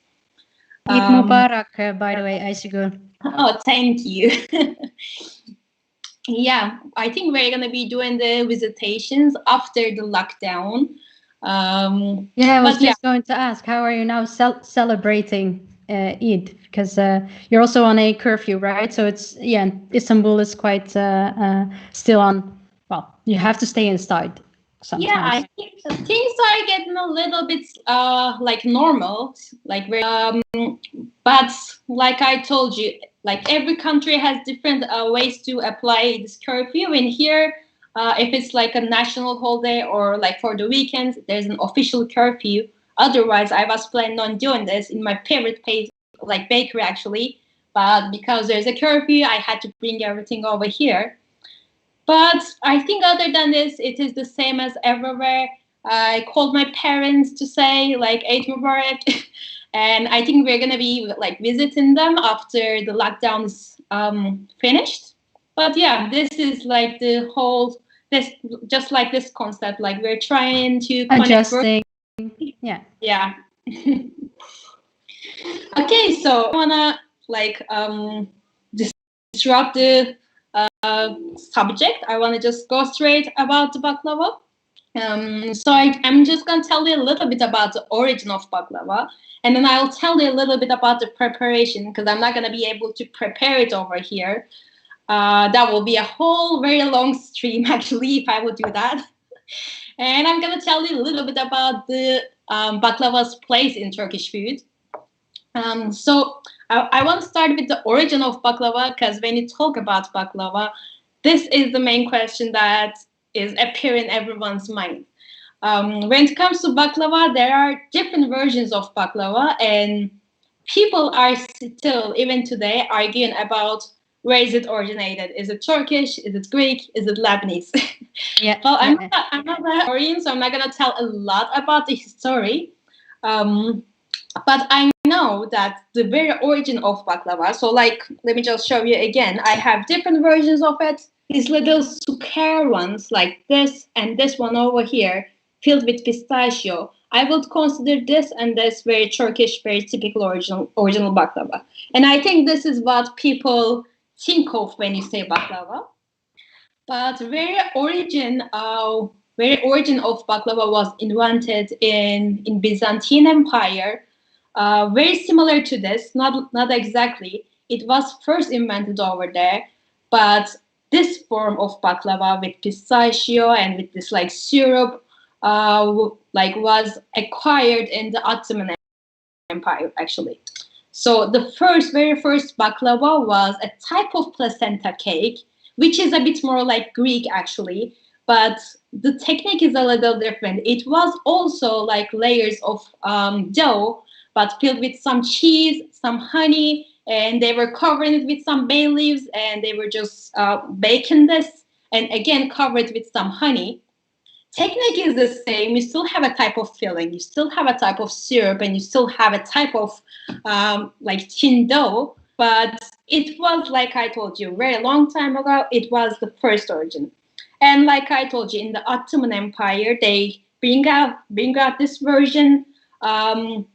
Eid Mubarak, by the way, Aysegul. Oh, thank you. Yeah, I think we're gonna be doing the visitations after the lockdown. Yeah, I was just going to ask, how are you now celebrating Eid? Because you're also on a curfew, right? So it's Istanbul is quite still on. Well, you have to stay inside sometimes. Yeah, I think things are getting a little bit like normal, like but like I told you, like every country has different ways to apply this curfew. In here, if it's like a national holiday or like for the weekends, there's an official curfew. Otherwise, I was planning on doing this in my favorite place, like bakery actually. But because there's a curfew, I had to bring everything over here. But I think other than this, it is the same as everywhere. I called my parents to say like Eid Mubarak. And I think we're gonna be like visiting them after the lockdown is finished. But yeah, this is like the whole just like this concept. Like we're trying to adjusting. Yeah. Yeah. Okay, so I wanna like disrupt the subject. I wanna just go straight about the baklava. So I'm just gonna tell you a little bit about the origin of baklava. And then I'll tell you a little bit about the preparation, because I'm not going to be able to prepare it over here. That will be a whole very long stream, actually, if I would do that. And I'm going to tell you a little bit about the baklava's place in Turkish food. So I want to start with the origin of baklava, because when you talk about baklava, this is the main question that is appearing in everyone's mind. When it comes to baklava, there are different versions of baklava, and people are still, even today, arguing about where is it originated. Is it Turkish? Is it Greek? Is it Lebanese? Yeah. Well, I'm not a historian, so I'm not going to tell a lot about the history. But I know that the very origin of baklava, so like, let me just show you again. I have different versions of it. These little square ones, like this and this one over here, filled with pistachio. I would consider this and this very Turkish, very typical original baklava. And I think this is what people think of when you say baklava. But very origin of baklava was invented in Byzantine Empire. Very similar to this, not exactly. It was first invented over there, but this form of baklava with pistachio and with this like syrup was acquired in the Ottoman Empire, actually. So the very first baklava was a type of placenta cake, which is a bit more like Greek, actually. But the technique is a little different. It was also like layers of dough, but filled with some cheese, some honey, and they were covering it with some bay leaves, and they were just baking this, and again covered with some honey. Technique is the same. You still have a type of filling, you still have a type of syrup, and you still have a type of like thin dough. But it was, like I told you, very long time ago, it was the first origin. And like I told you, in the Ottoman Empire, they bring out this version. There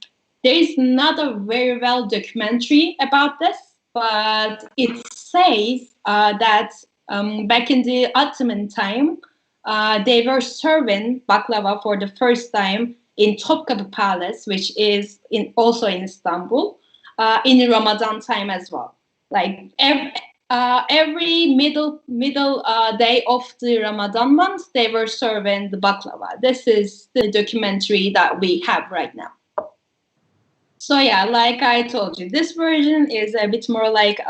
is not a very well documentary about this, but it says that back in the Ottoman time, they were serving baklava for the first time in Topkapı Palace, which is also in Istanbul, in Ramadan time as well. Like every middle day of the Ramadan month, they were serving the baklava. This is the documentary that we have right now. So yeah, like I told you, this version is a bit more like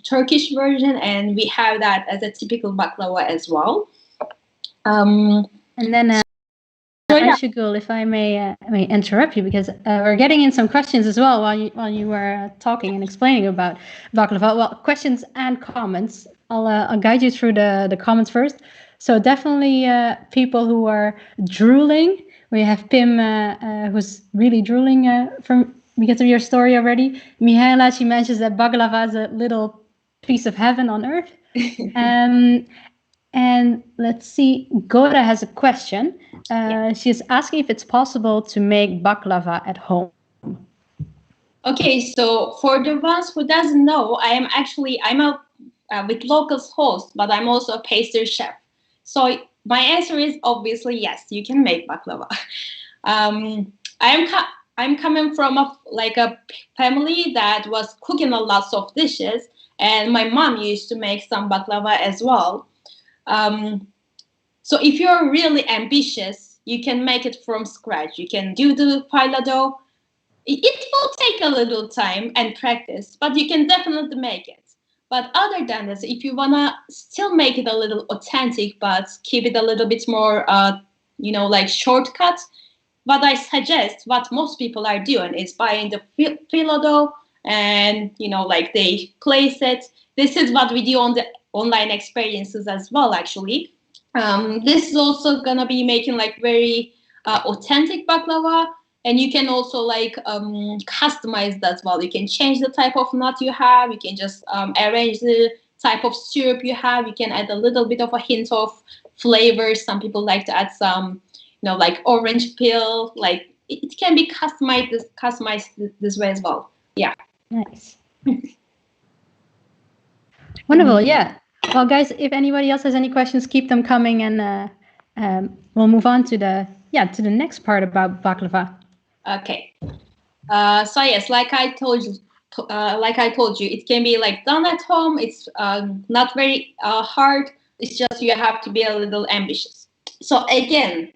Turkish version, and we have that as a typical baklava as well. And then, Aysegul, if I may interrupt you, because we're getting in some questions as well while you were talking and explaining about baklava. Well, questions and comments. I'll guide you through the comments first. So definitely people who are drooling. We have Pim, who's really drooling because of your story already. Mihaela, she mentions that baklava is a little piece of heaven on earth. And let's see, Gora has a question. She's asking if it's possible to make baklava at home. Okay, so for the ones who doesn't know, I'm a Withlocals host, but I'm also a pastry chef. So my answer is obviously yes, you can make baklava. I'm coming from a family that was cooking a lot of dishes, and my mom used to make some baklava as well. So if you're really ambitious, you can make it from scratch. You can do the phyllo dough. It will take a little time and practice, but you can definitely make it. But other than this, if you wanna still make it a little authentic, but keep it a little bit more, like shortcut, what I suggest, what most people are doing, is buying the phyllo dough and they place it. This is what we do on the online experiences as well, actually. This is also gonna be making very authentic baklava, and you can also customize that as well. You can change the type of nut you have. You can just arrange the type of syrup you have. You can add a little bit of a hint of flavors. Some people like to add some, orange peel. It can be customized this way as well. Yeah. Nice. Wonderful. Yeah. Well, guys, if anybody else has any questions, keep them coming, and we'll move on to the next part about baklava. Okay. So yes, like I told you, it can be done at home. It's not very hard. It's just you have to be a little ambitious. So again,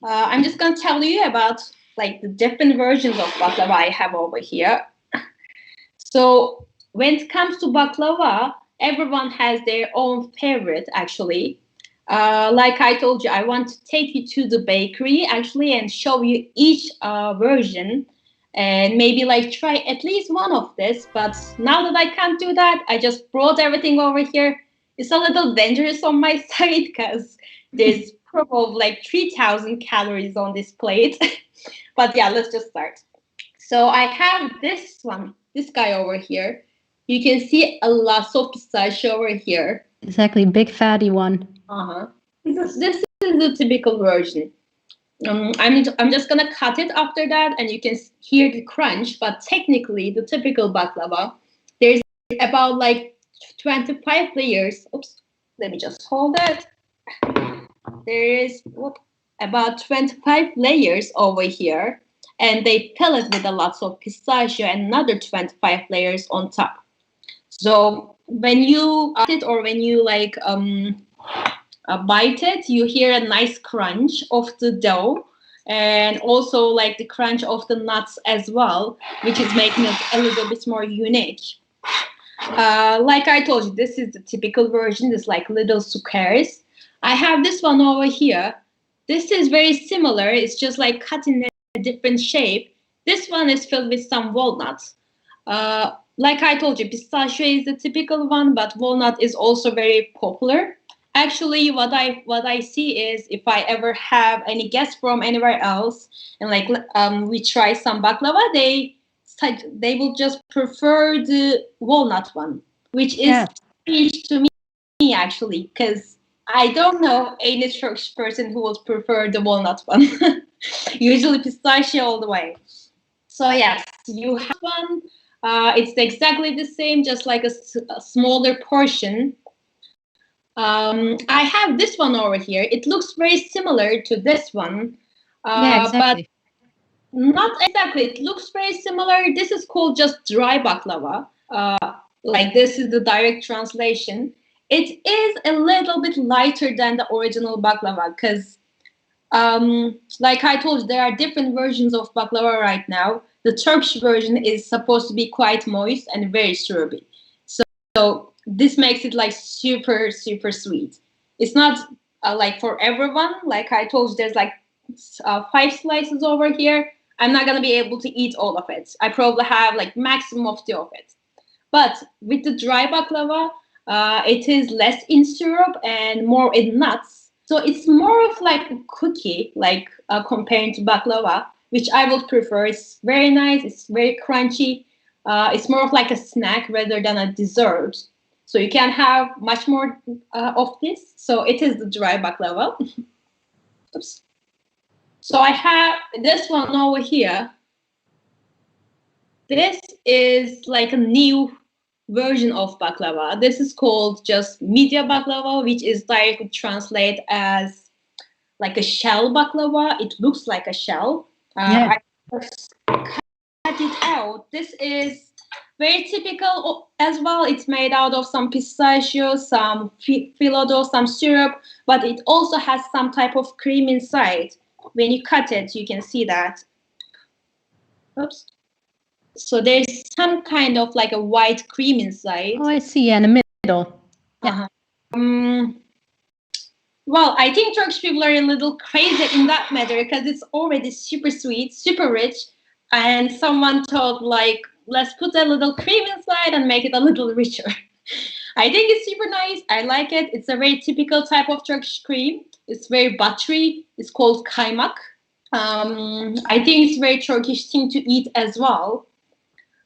I'm just gonna tell you about the different versions of baklava I have over here. So when it comes to baklava, everyone has their own favorite, actually. Like I told you, I want to take you to the bakery, actually, and show you each version, and maybe try at least one of this. But now that I can't do that, I just brought everything over here. It's a little dangerous on my side because there's probably 3,000 calories on this plate. But yeah, let's just start. So I have this guy over here. You can see a lot of pistachio over here. Exactly, big fatty one. This is the typical version. I'm just gonna cut it after that, and you can hear the crunch. But technically, the typical baklava, there's about 25 layers. Oops, let me just hold it. There is about 25 layers over here, and they fill it with a lot of pistachio and another 25 layers on top. So when you eat it, or when you bite it, you hear a nice crunch of the dough, and also the crunch of the nuts as well, which is making it a little bit more unique. Like I told you, this is the typical version. It's little squares. I have this one over here. This is very similar. It's just cut in a different shape. This one is filled with some walnuts. Like I told you, pistachio is the typical one, but walnut is also very popular. Actually, what I see is, if I ever have any guests from anywhere else, and we try some baklava, they will just prefer the walnut one, which is strange to me actually, because I don't know any Turkish person who would prefer the walnut one. Usually pistachio all the way. So yes, you have one. It's exactly the same, just a smaller portion. I have this one over here. It looks very similar to this one. Yeah, exactly. But not exactly. It looks very similar. This is called just dry baklava. Like this is the direct translation. It is a little bit lighter than the original baklava because, like I told you, there are different versions of baklava right now. The Turkish version is supposed to be quite moist and very syrupy. So this makes it like super, super sweet. It's not like for everyone. Like I told you, there's like 5 slices over here. I'm not gonna be able to eat all of it. I probably have like maximum of 2 of it. But with the dry baklava, it is less in syrup and more in nuts. So it's more of like a cookie, like comparing to baklava, which I would prefer. It's very nice. It's very crunchy. It's more of like a snack rather than a dessert. So you can have much more of this. So it is the dry baklava. Oops. So I have this one over here. This is like a new version of baklava. This is called just media baklava, which is directly translated as like a shell baklava. It looks like a shell. Yeah. I just cut it out. This is very typical as well. It's made out of some pistachio, some phyllo dough, some syrup, but it also has some type of cream inside. When you cut it, you can see that. Oops. So there's some kind of like a white cream inside. Oh, I see. Yeah, in the middle. Yeah. Well, I think Turkish people are a little crazy in that matter because it's already super sweet, super rich, and someone thought like, let's put a little cream inside and make it a little richer. I think it's super nice. I like it. It's a very typical type of Turkish cream. It's very buttery. It's called kaymak. I think it's very Turkish thing to eat as well.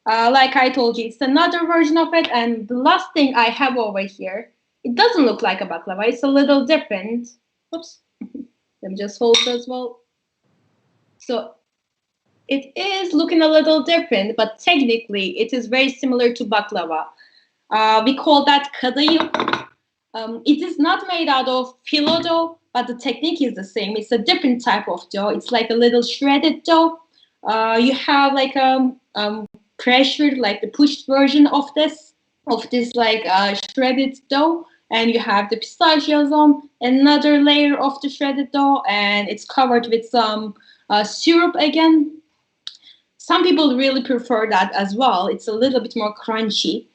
Like I told you, it's another version of it. And the last thing I have over here, it doesn't look like a baklava. It's a little different. Oops. Let me just hold it as well. So it is looking a little different, but technically it is very similar to baklava. We call that kadayıf. It is not made out of phyllo dough, but the technique is the same. It's a different type of dough. It's like a little shredded dough. You have like pressured, like the pushed version of this like shredded dough, and you have the pistachios on another layer of the shredded dough, and it's covered with some syrup again. Some people really prefer that as well. It's a little bit more crunchy.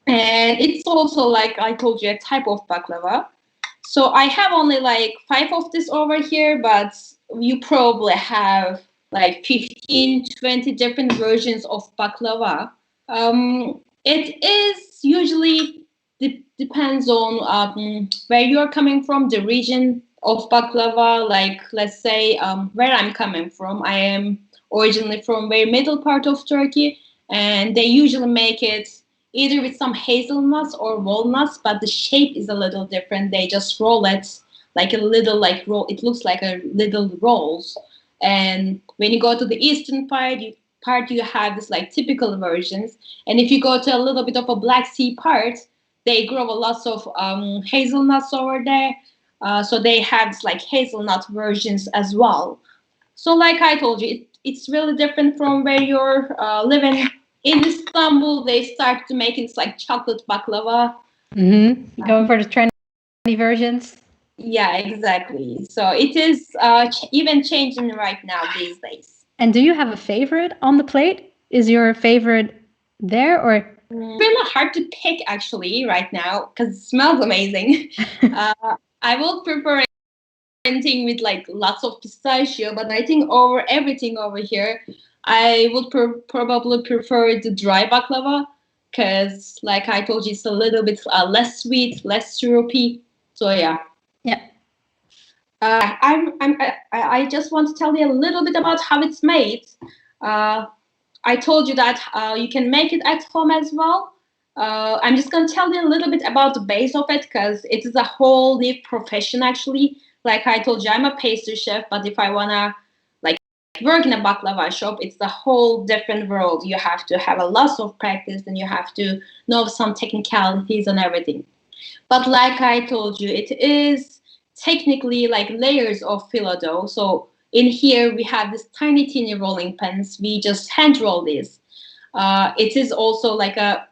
And it's also, like I told you, a type of baklava. So I have only like 5 of this over here, but you probably have like 15, 20 different versions of baklava. It is usually depends on where you're coming from, the region of baklava. Like, let's say where I'm coming from. I am originally from very middle part of Turkey, and they usually make it either with some hazelnuts or walnuts, but the shape is a little different. They just roll it like a little roll. It looks like a little rolls. And when you go to the eastern part, you have this like typical versions. And if you go to a little bit of a Black Sea part, they grow a lot of hazelnuts over there. So they have this like hazelnut versions as well. So like I told you, it's really different from where you're living. In Istanbul, they start to make it like chocolate baklava. Going for the trendy versions. Yeah, exactly. So it is even changing right now these days. And do you have a favorite on the plate? Is your favorite there or? Really hard to pick actually right now because it smells amazing. I will prefer anything with like lots of pistachio, but I think over everything over here, I would probably prefer the dry baklava because, like I told you, it's a little bit less sweet, less syrupy. So yeah. Yeah. I just want to tell you a little bit about how it's made. I told you that you can make it at home as well. I'm just going to tell you a little bit about the base of it because it is a whole new profession actually. Like I told you, I'm a pastry chef, but if I want to work in a baklava shop, it's a whole different world. You have to have a lot of practice and you have to know some technicalities and everything. But like I told you, it is technically like layers of phyllo dough. So in here we have this tiny teeny rolling pins. We just hand roll this. It is also like a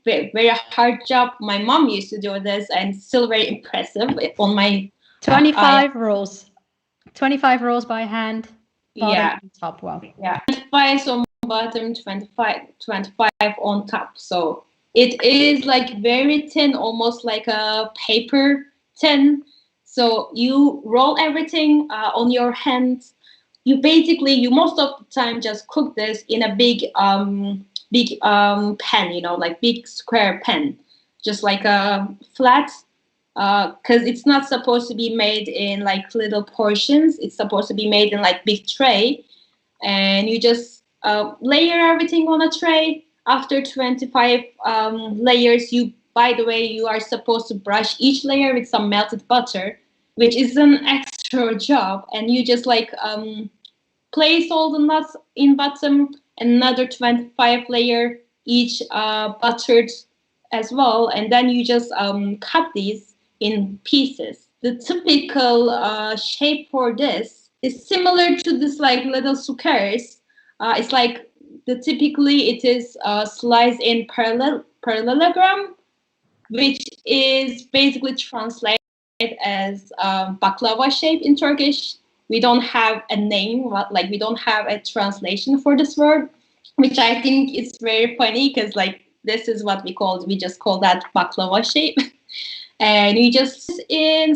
very hard job. My mom used to do this, and still very impressive on my 25 rolls. 25 rolls by hand. Bottom Yeah. and top. Wow. Yeah, 25 on bottom, 25 on top. So it is like very thin, almost like a paper tin. So you roll everything on your hands. You most of the time just cook this in a big pan, like big square pan, just like a flat, because it's not supposed to be made in like little portions. It's supposed to be made in like big tray, and you just layer everything on a tray. After 25 layers, by the way, you are supposed to brush each layer with some melted butter, which is an extra job, and you just like place all the nuts in bottom, another 25 layer, each buttered as well, and then you just cut these in pieces. The typical shape for this is similar to this like little squares. It's like typically it is sliced in parallelogram, which is basically translated as baklava shape in Turkish. We don't have a name, like we don't have a translation for this word, which I think is very funny because like this is what we just call that baklava shape. And you just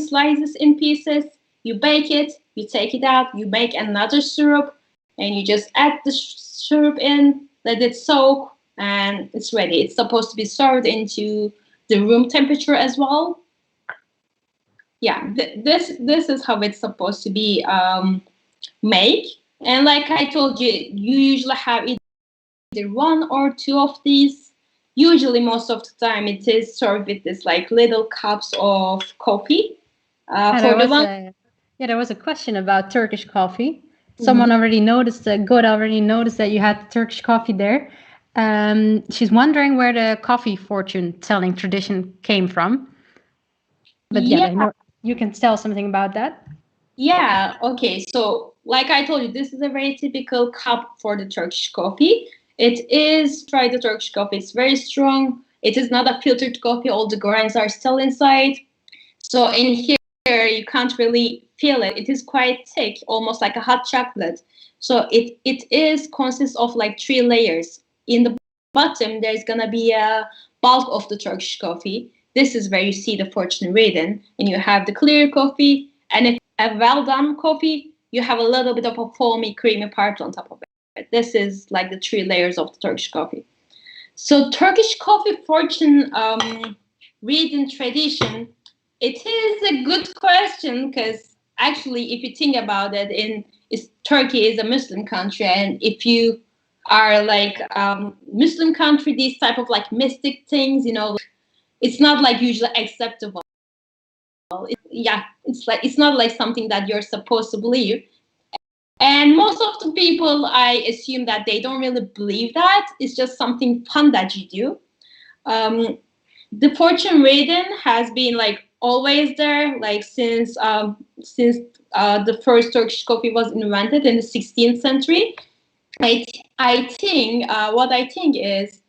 slices in pieces, you bake it, you take it out, you make another syrup, and you just add the syrup in, let it soak, and it's ready. It's supposed to be served into the room temperature as well. Yeah, this is how it's supposed to be made. And like I told you, you usually have either one or two of these. Usually, most of the time, it is served with this like little cups of coffee. There was a question about Turkish coffee. Someone already noticed, God already noticed that you had Turkish coffee there. She's wondering where the coffee fortune telling tradition came from. But yeah, you can tell something about that. Yeah, okay. So like I told you, this is a very typical cup for the Turkish coffee. Try the Turkish coffee. It's very strong. It is not a filtered coffee. All the grinds are still inside. So in here, you can't really feel it. It is quite thick, almost like a hot chocolate. So it consists of like 3 layers. In the bottom, there's gonna be a bulk of the Turkish coffee. This is where you see the fortune written, and you have the clear coffee. And if a well done coffee, you have a little bit of a foamy, creamy part on top of it. This is like the 3 layers of the Turkish coffee. So Turkish coffee fortune reading tradition, it is a good question because actually, if you think about it, Turkey is a Muslim country, and if you are like Muslim country, these type of like mystic things, it's not like usually acceptable. It's not like something that you're supposed to believe. And most of the people, I assume that they don't really believe that. It's just something fun that you do. The fortune reading has been like always there, like since the first Turkish coffee was invented in the 16th century. I think what I think is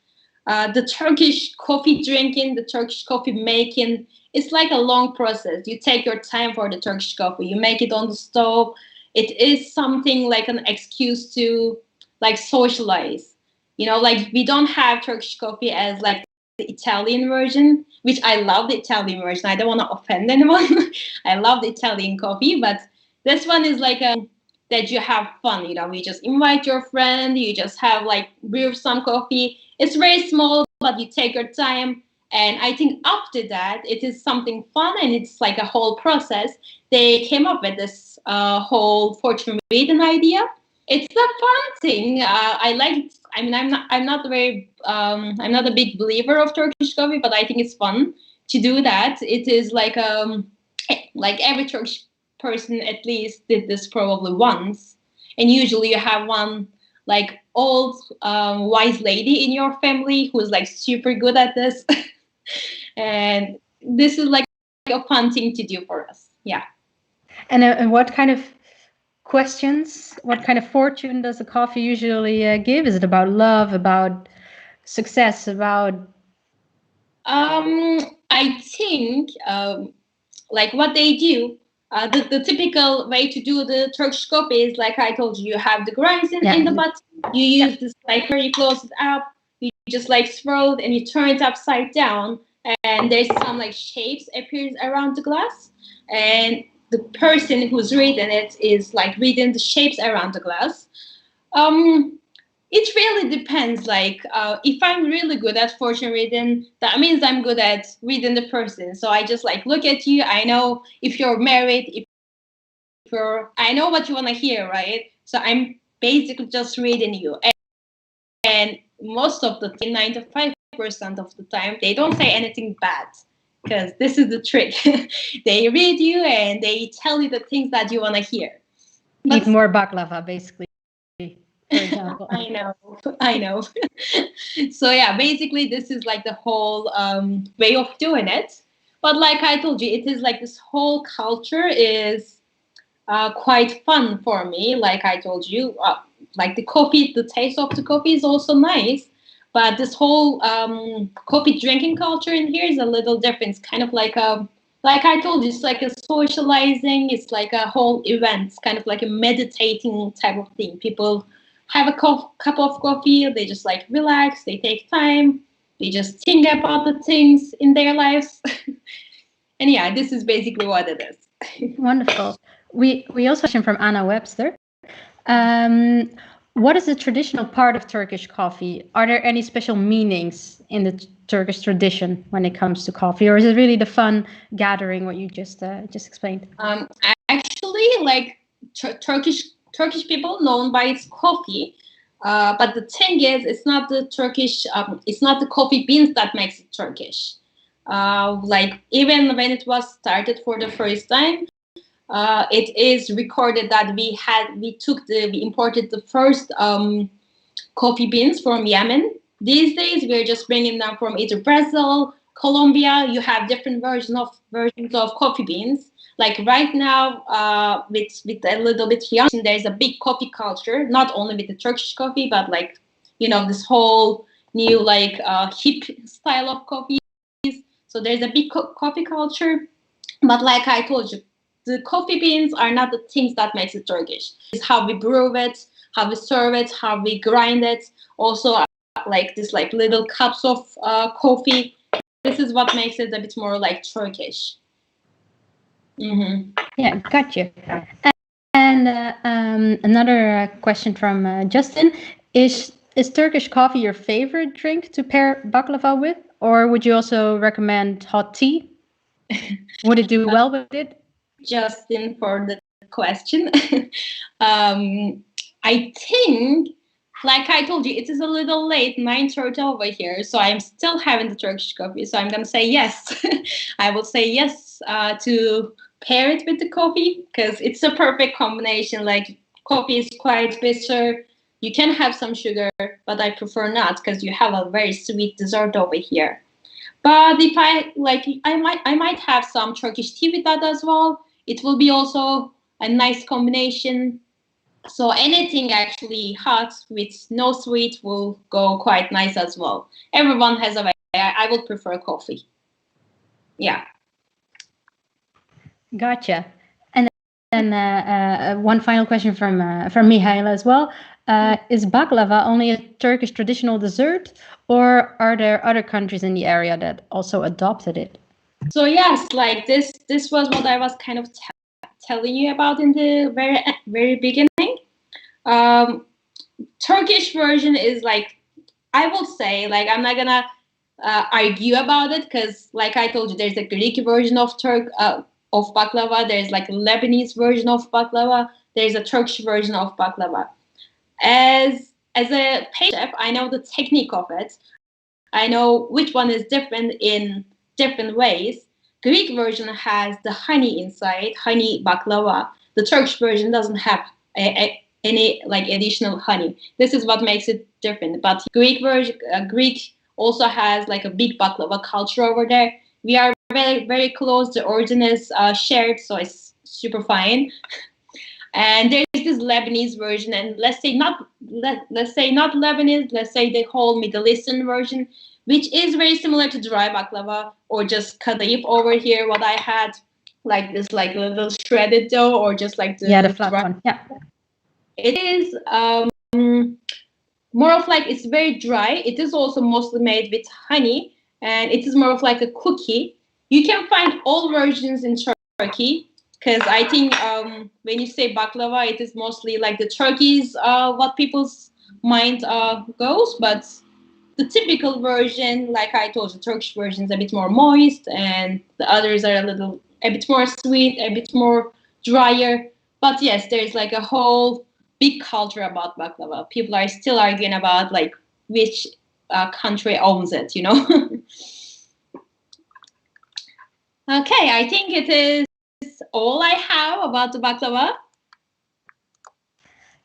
the Turkish coffee drinking, the Turkish coffee making, it's like a long process. You take your time for the Turkish coffee. You make it on the stove. It is something like an excuse to like socialize. Like we don't have Turkish coffee as like the Italian version, which I love the Italian version. I don't want to offend anyone. I love the Italian coffee, but this one is like that you have fun. You just invite your friend. You just have like brew some coffee. It's very small, but you take your time. And I think after that, it is something fun, and it's like a whole process. They came up with this whole fortune reading idea. It's a fun thing. I like. I mean, I'm not a big believer of Turkish coffee, but I think it's fun to do that. It is like every Turkish person at least did this probably once, and usually you have one like old wise lady in your family who's like super good at this. And this is like a fun thing to do for us. Yeah. And what kind of questions, what kind of fortune does the coffee usually give? Is it about love, about success, about... I think like what they do, the typical way to do the Turkish coffee is like I told you, you have the grinds in the bottom, you use this like where you close it up, you just like swirl it and you turn it upside down, and there's some like shapes appears around the glass, and the person who's reading it is like reading the shapes around the glass. It really depends. Like, if I'm really good at fortune reading, that means I'm good at reading the person. So I just like look at you. I know if you're married, if I know what you want to hear, right? So I'm basically just reading you. And most of the time, 95% of the time, they don't say anything bad, because this is the trick. They read you and they tell you the things that you want to hear. Eat more baklava, basically. For example. I know. So yeah, basically this is like the whole way of doing it. But like I told you, it is like this whole culture is quite fun for me. Like I told you, like the coffee, the taste of the coffee is also nice. But this whole coffee drinking culture in here is a little different. It's kind of like like I told you, it's like a socializing. It's like a whole event. It's kind of like a meditating type of thing. People have a cup of coffee, they just like relax, they take time, they just think about the things in their lives. And yeah, this is basically what it is. Wonderful. We also have a question from Anna Webster. What is the traditional part of Turkish coffee? Are there any special meanings in the Turkish tradition when it comes to coffee, or is it really the fun gathering what you just explained? Actually, like Turkish people known by its coffee, but the thing is, it's not the Turkish, it's not the coffee beans that makes it Turkish. Like even when it was started for the first time, it is recorded that we imported the first coffee beans from Yemen. These days, we're just bringing them from either Brazil, Colombia. You have different versions of coffee beans. Like right now, with a little bit young, there's a big coffee culture, not only with the Turkish coffee, but like, you know, this whole new like hip style of coffees. So there's a big coffee culture. But like I told you, the coffee beans are not the things that makes it Turkish. It's how we brew it, how we serve it, how we grind it. Also, like this like little cups of coffee. This is what makes it a bit more like Turkish. Yeah, got you. And another question from Justin: Is Turkish coffee your favorite drink to pair baklava with, or would you also recommend hot tea? Would it do well with it? Justin, for the question. I think, like I told you, it is a little late, 9:30 over here, so I'm still having the Turkish coffee. So I'm gonna say yes. I will say yes to pair it with the coffee, because it's a perfect combination. Like coffee is quite bitter. You can have some sugar, but I prefer not, because you have a very sweet dessert over here. But if I like, I might have some Turkish tea with that as well. It will be also a nice combination. So anything actually hot with no sweet will go quite nice as well. Everyone has a way. I would prefer coffee. Yeah. Gotcha. And then one final question from Mihaela as well. Is baklava only a Turkish traditional dessert, or are there other countries in the area that also adopted it? So yes, like this was what I was kind of telling you about in the very beginning. Turkish version is like, I will say, like, I'm not gonna argue about it, because like I told you, there's a Greek version of baklava, there's like a Lebanese version of baklava, there's a Turkish version of baklava. As a pastry chef, I know the technique of it. I know which one is different in different ways. Greek version has the honey inside, honey baklava. The Turkish version doesn't have any like additional honey. This is what makes it different. But Greek also has like a big baklava culture over there. We are very, very close. The origin is shared, so it's super fine. And there's this Lebanese version, and let's say not Lebanese, let's say the whole Middle Eastern version, which is very similar to dry baklava or just kadayif over here. What I had, like this, like little shredded dough, or just like the flat one. Yeah. It is more of like, it's very dry. It is also mostly made with honey, and it is more of like a cookie. You can find all versions in Turkey, because I think when you say baklava, it is mostly like the Turkey's what people's mind goes. But the typical version, like I told you, Turkish version is a bit more moist, and the others are a bit more sweet, a bit more drier. But yes, there's like a whole big culture about baklava. People are still arguing about like which country owns it, you know. Okay, I think it is all I have about the baklava.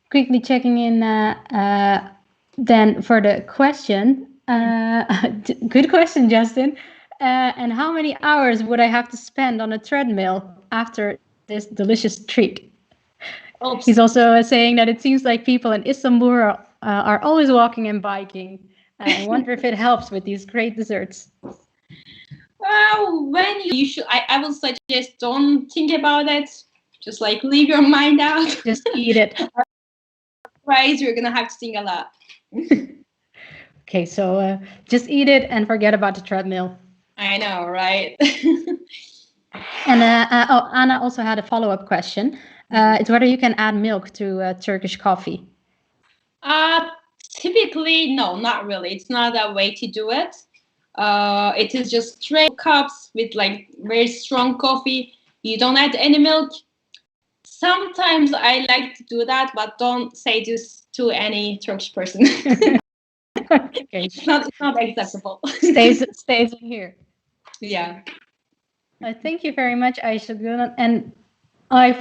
Quickly checking in then for the question. Good question, Justin. And how many hours would I have to spend on a treadmill after this delicious treat? Oops. He's also saying that it seems like people in Istanbul are always walking and biking. I wonder if it helps with these great desserts. Well, when you should, I will suggest don't think about it. Just like leave your mind out. Just eat it. Otherwise, you're gonna have to think a lot. Okay, so just eat it and forget about the treadmill. I know, right? And Anna also had a follow-up question. It's whether you can add milk to Turkish coffee. Typically, no, not really. It's not a way to do it. It is just straight cups with like very strong coffee. You don't add any milk. Sometimes I like to do that, but don't say this to any Turkish person. Okay. It's not acceptable. Stays in here. Yeah. Thank you very much, Aysegul. And I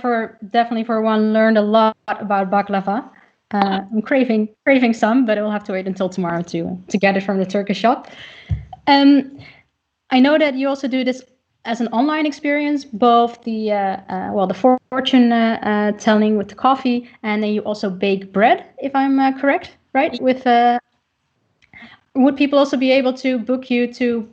definitely for one learned a lot about baklava. I'm craving some, but I will have to wait until tomorrow to get it from the Turkish shop. I know that you also do this as an online experience, both the fortune telling with the coffee, and then you also bake bread, if I'm correct, right? Would people also be able to book you to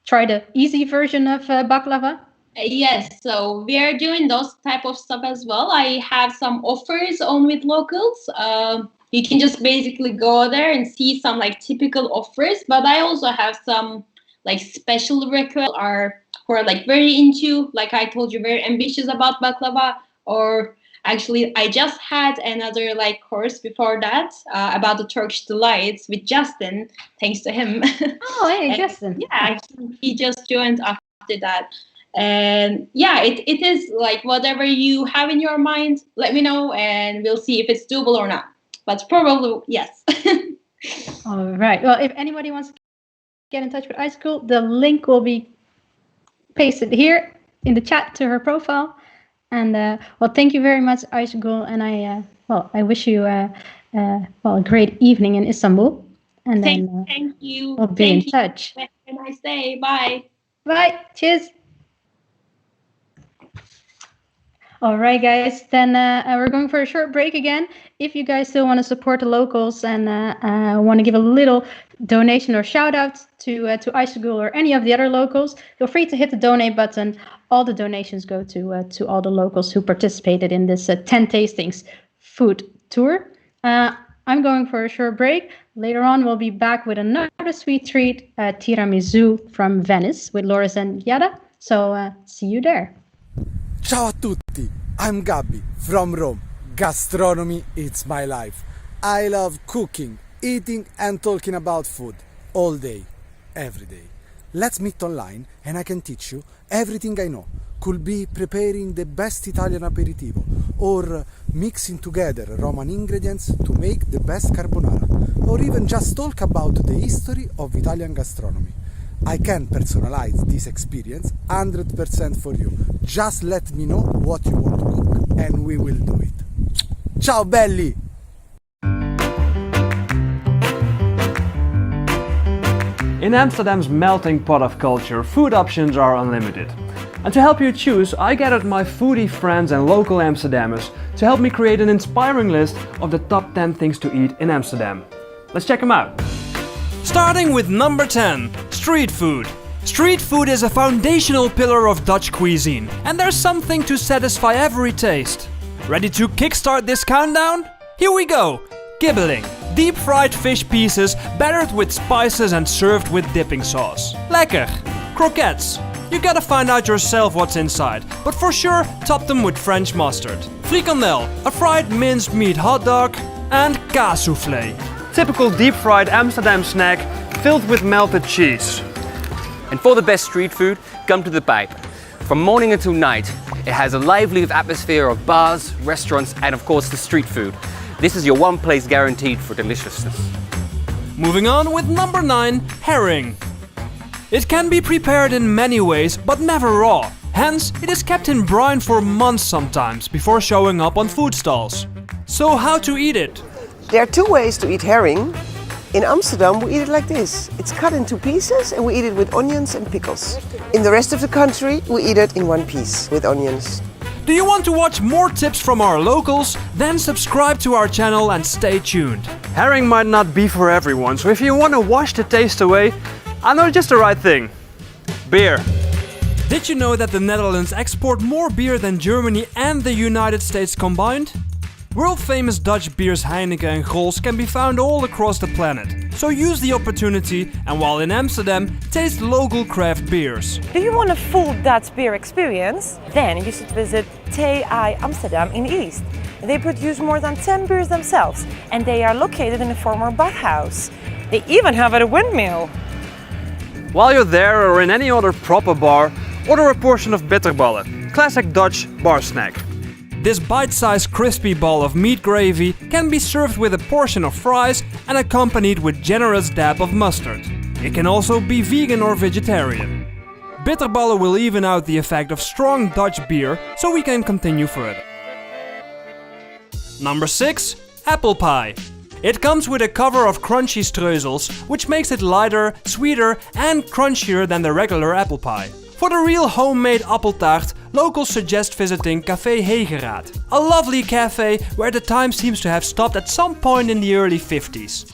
try the easy version of baklava? Yes, so we are doing those type of stuff as well. I have some offers on Withlocals. You can just basically go there and see some like typical offers, but I also have some like special requests who are like very into, like I told you, very ambitious about baklava. Or actually, I just had another like course before that about the Turkish delights with Justin, thanks to him. Oh, hey, Justin. Yeah, he just joined after that. And yeah, it is like whatever you have in your mind, let me know and we'll see if it's doable or not. But probably yes. All right. Well, if anybody wants to get in touch with Aysegul, the link will be pasted here in the chat to her profile. And thank you very much, Aysegul. And I wish you a great evening in Istanbul. And then thank you. We'll be in touch. Have a nice day. Bye. Bye. Cheers. All right, guys, then we're going for a short break again. If you guys still want to support the locals and want to give a little donation or shout out to Aysegul or any of the other locals, feel free to hit the donate button. All the donations go to all the locals who participated in this 10 tastings food tour. I'm going for a short break. Later on, we'll be back with another sweet treat, tiramisu from Venice with Loris and Yada. So see you there. Ciao a tutti, I'm Gabi from Rome. Gastronomy, it's my life. I love cooking, eating and talking about food all day, every day. Let's meet online and I can teach you everything I know. Could be preparing the best Italian aperitivo or mixing together Roman ingredients to make the best carbonara, or even just talk about the history of Italian gastronomy. I can personalize this experience 100% for you. Just let me know what you want to cook and we will do it. Ciao belli! In Amsterdam's melting pot of culture, food options are unlimited. And to help you choose, I gathered my foodie friends and local Amsterdammers to help me create an inspiring list of the top 10 things to eat in Amsterdam. Let's check them out. Starting with number 10, street food. Street food is a foundational pillar of Dutch cuisine, and there's something to satisfy every taste. Ready to kickstart this countdown? Here we go! Kibbeling. Deep fried fish pieces battered with spices and served with dipping sauce. Lekker! Croquettes. You gotta find out yourself what's inside, but for sure top them with French mustard. Frikandel, a fried minced meat hot dog, and kaas soufflé. Typical deep fried Amsterdam snack filled with melted cheese. And for the best street food, come to the Pipe. From morning until night, it has a lively atmosphere of bars, restaurants, and of course the street food. This is your one place guaranteed for deliciousness. Moving on with number 9, herring. It can be prepared in many ways, but never raw. Hence, it is kept in brine for months sometimes before showing up on food stalls. So how to eat it? There are two ways to eat herring. In Amsterdam, we eat it like this. It's cut into pieces and we eat it with onions and pickles. In the rest of the country, we eat it in one piece with onions. Do you want to watch more tips from our locals? Then subscribe to our channel and stay tuned. Herring might not be for everyone, so if you want to wash the taste away, I know just the right thing. Beer. Did you know that the Netherlands export more beer than Germany and the United States combined? World-famous Dutch beers Heineken and Grols can be found all across the planet. So use the opportunity and while in Amsterdam, taste local craft beers. Do you want a full Dutch beer experience? Then you should visit TI Amsterdam in East. They produce more than 10 beers themselves and they are located in a former bathhouse. They even have a windmill. While you're there or in any other proper bar, order a portion of bitterballen, classic Dutch bar snack. This bite-sized crispy ball of meat gravy can be served with a portion of fries and accompanied with generous dab of mustard. It can also be vegan or vegetarian. Bitterballen will even out the effect of strong Dutch beer, so we can continue further. Number 6, apple pie. It comes with a cover of crunchy streusels, which makes it lighter, sweeter and crunchier than the regular apple pie. For the real homemade appeltaart, locals suggest visiting Café Hegeraad, a lovely cafe where the time seems to have stopped at some point in the early 50s.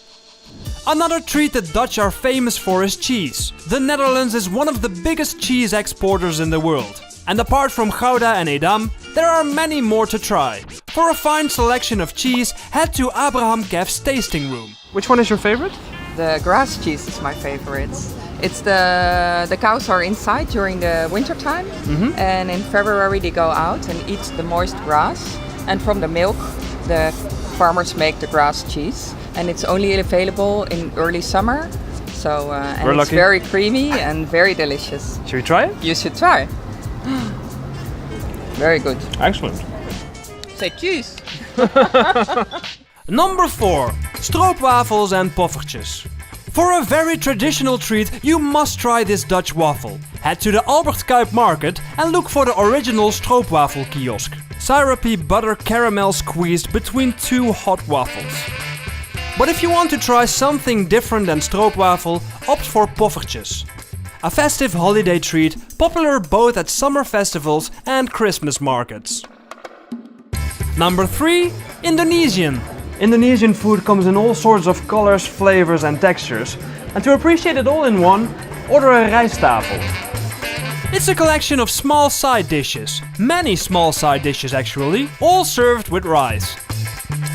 Another treat the Dutch are famous for is cheese. The Netherlands is one of the biggest cheese exporters in the world. And apart from Gouda and Edam, there are many more to try. For a fine selection of cheese, head to Abraham Kef's tasting room. Which one is your favorite? The grass cheese is my favorite. It's the cows are inside during the winter time, and in February they go out and eat the moist grass. And from the milk, the farmers make the grass cheese, and it's only available in early summer. So and it's lucky. very creamy and very delicious. Should we try it? You should try. Very good. Excellent. Say cheese. Number 4. Stroopwafels and poffertjes. For a very traditional treat, you must try this Dutch waffle. Head to the Albert Kuip market and look for the original stroopwafel kiosk. Syrupy butter caramel squeezed between two hot waffles. But if you want to try something different than stroopwafel, opt for poffertjes. A festive holiday treat, popular both at summer festivals and Christmas markets. Number 3. Indonesian. Indonesian food comes in all sorts of colors, flavors and textures. And to appreciate it all in one, order a rijsttafel. It's a collection of small side dishes, many small side dishes actually, all served with rice.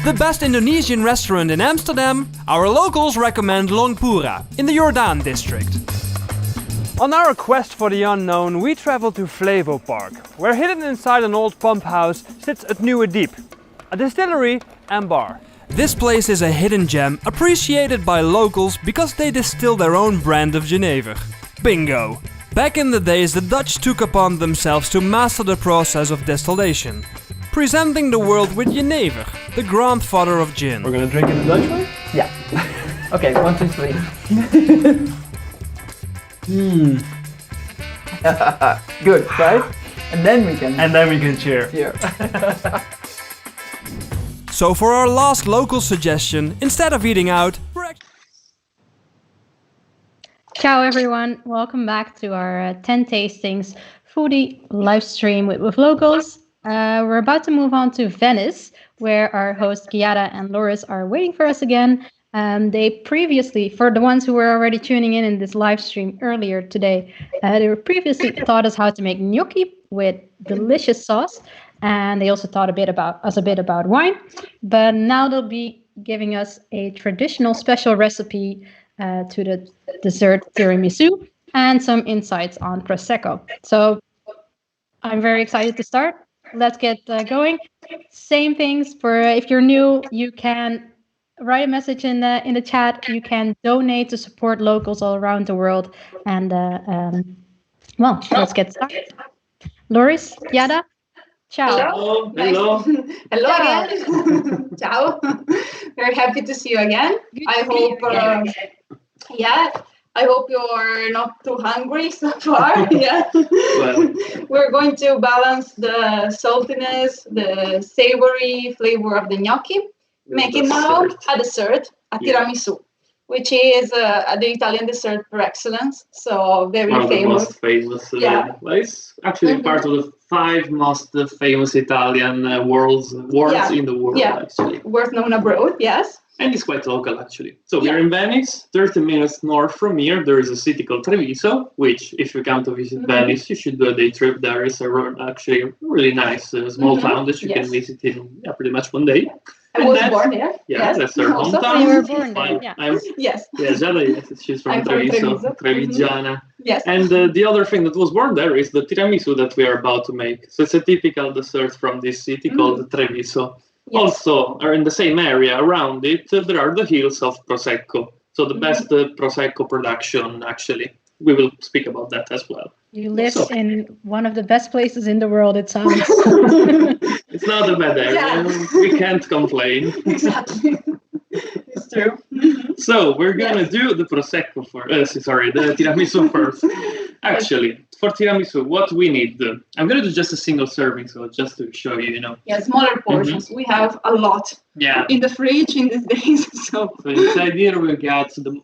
The best Indonesian restaurant in Amsterdam, our locals recommend Longpura in the Jordaan district. On our quest for the unknown, we travel to Flevo Park, where hidden inside an old pump house sits Het Nieuwe Diep, a distillery and bar. This place is a hidden gem appreciated by locals because they distill their own brand of Genever. Bingo! Back in the days, the Dutch took upon themselves to master the process of distillation, presenting the world with Genever, the grandfather of gin. We're gonna drink it the Dutch way? Yeah. Okay, 1, 2, 3. Good, right? And then we can cheer. cheer. So for our last local suggestion, instead of eating out, Ciao everyone, welcome back to our 10 Tastings foodie live stream with Withlocals. We're about to move on to Venice, where our hosts Chiara and Loris are waiting for us again. They previously, for the ones who were already tuning in this live stream earlier today, they were previously taught us how to make gnocchi with delicious sauce, and they also taught a bit about wine. But now they'll be giving us a traditional special recipe to the dessert tiramisu and some insights on prosecco. So I'm very excited to start. Let's get going. Same things for if you're new, you can write a message in the chat. You can donate to support locals all around the world. And well, let's get started. Loris, Chiara, ciao. Hello. Hello again. Ciao. Very happy to see you again. I hope, I hope you're not too hungry so far. Yeah. Well. We're going to balance the saltiness, the savory flavor of the gnocchi, making now a dessert, a tiramisu, which is the Italian dessert per excellence. So very one of famous. The most famous. It's actually part of the 5 most famous Italian words in the world. Actually, worth known abroad. Yes. And it's quite local, actually. So we are in Venice, 30 minutes north from here. There is a city called Treviso, which, if you come to visit Venice, you should do a day trip there. It's actually a really nice small town that you can visit in pretty much one day. I was born there. Yeah, that's her Also, hometown. you were born there. Yeah. Yes. Yeah, Giada, yes, she's from Treviso, Trevigiana. Yes. And the other thing that was born there is the tiramisu that we are about to make. So it's a typical dessert from this city called Treviso. Yes. Also, in the same area around it, there are the hills of Prosecco. So the best Prosecco production, actually. We will speak about that as well. You live in one of the best places in the world, it sounds. It's not a bad area. Yeah. We can't complain. Exactly. It's true. So we're gonna do the Prosecco the tiramisu first. Actually, for tiramisu, what we need, I'm gonna do just a single serving, so just to show you, Yeah, smaller portions. We have a lot. Yeah. In the fridge in these days. So inside here we got the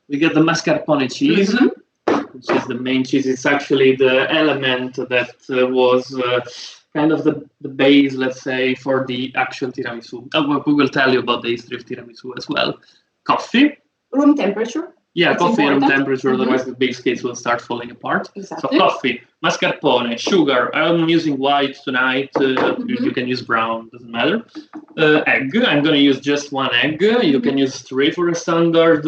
mascarpone cheese, which is the main cheese. It's actually the element that was kind of the base, let's say, for the actual tiramisu. We will tell you about the history of tiramisu as well. Coffee. Room temperature. Yeah, That's coffee important. room temperature, otherwise the biscuits will start falling apart. Exactly. So coffee, mascarpone, sugar. I'm using white tonight. You can use brown, doesn't matter. Egg. I'm going to use just 1 egg. You can use 3 for a standard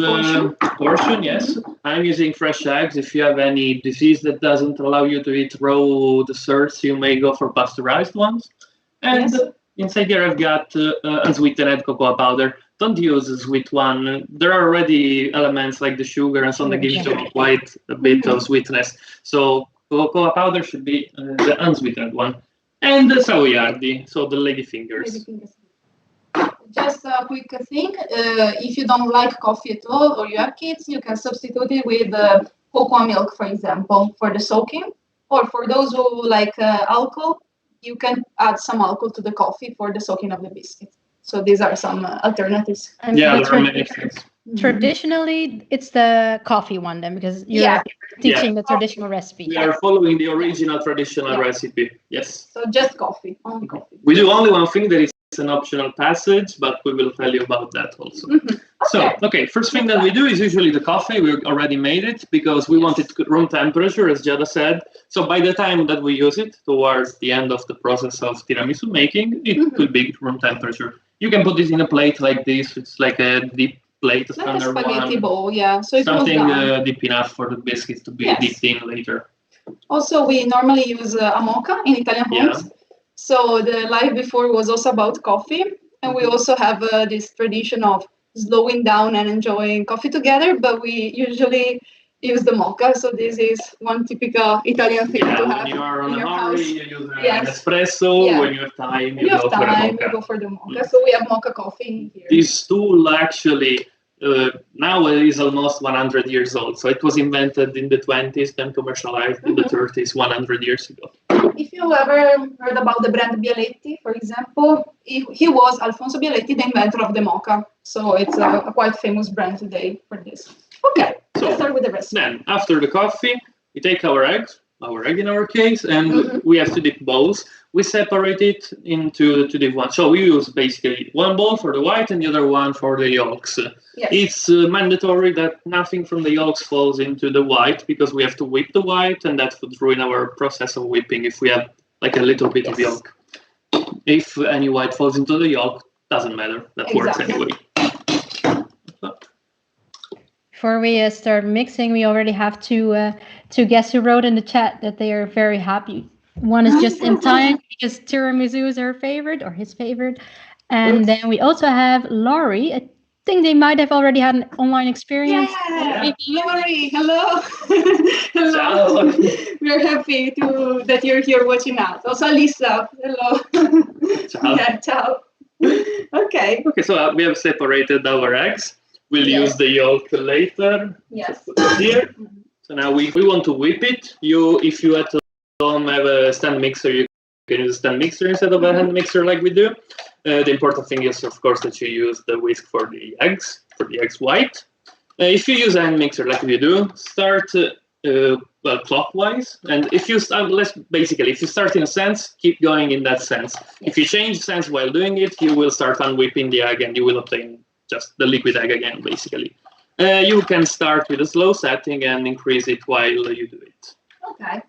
portion. Yes. I'm using fresh eggs. If you have any disease that doesn't allow you to eat raw desserts, you may go for pasteurized ones. And inside here I've got unsweetened cocoa powder. Don't use a sweet one. There are already elements like the sugar and so on that give you quite a bit of sweetness. So cocoa powder should be the unsweetened one. And the savoiardi, so the lady fingers. Just a quick thing. If you don't like coffee at all or you have kids, you can substitute it with cocoa milk, for example, for the soaking. Or for those who like alcohol, you can add some alcohol to the coffee for the soaking of the biscuit. So these are some alternatives. There are many things. Traditionally, it's the coffee one then, because you're teaching the traditional recipe. We are following the original traditional recipe. Yes. So just coffee, only coffee. We do only one thing that is an optional passage, but we will tell you about that also. So, first thing that we do is usually the coffee. We already made it because we want it room temperature, as Giada said. So by the time that we use it, towards the end of the process of tiramisu making, it will be room temperature. You can put it in a plate like this. It's like a deep plate, a standard like a spaghetti one. bowl, so it Something goes down. deep enough for the biscuits to be dipped in later. Also, we normally use a mocha in Italian homes. So the life before was also about coffee. And we also have this tradition of slowing down and enjoying coffee together. But we usually use the mocha. So this is one typical Italian thing to have. When you are on in a your hurry, house. you use an espresso. When you have time, you go for a mocha. You go for the mocha. So we have mocha coffee in here. This tool actually now it is almost 100 years old. So it was invented in the 20s, then commercialized in the 30s, 100 years ago. If you ever heard about the brand Bialetti, for example, he was Alfonso Bialetti, the inventor of the mocha. So it's a quite famous brand today for this. Okay, let's start with the recipe. Then, after the coffee, we take our egg in our case, and we have two deep bowls. We separate it into two deep ones. So we use basically one bowl for the white and the other one for the yolks. Yes. It's mandatory that nothing from the yolks falls into the white because we have to whip the white, and that would ruin our process of whipping if we have like a little bit of yolk. If any white falls into the yolk, doesn't matter. That works anyway. Before we start mixing, we already have two guests who wrote in the chat that they are very happy. One is just in time because tiramisu is her favorite or his favorite. And then we also have Laurie. I think they might have already had an online experience. Yeah, Laurie, hello. Hello. We're happy that you're here watching us. Also, Lisa, hello. Ciao. Yeah, ciao. Okay. Okay, so we have separated our eggs. We'll use the yolk later. Yes. Here. So now we want to whip it. If you at home have a stand mixer, you can use a stand mixer instead of a hand mixer like we do. The important thing is, of course, that you use the whisk for the eggs white. If you use a hand mixer like we do, start clockwise. And if you start, if you start in a sense, keep going in that sense. If you change sense while doing it, you will start unwhipping the egg and you will obtain just the liquid egg again, basically. You can start with a slow setting and increase it while you do it. Okay,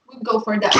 we'll go for that.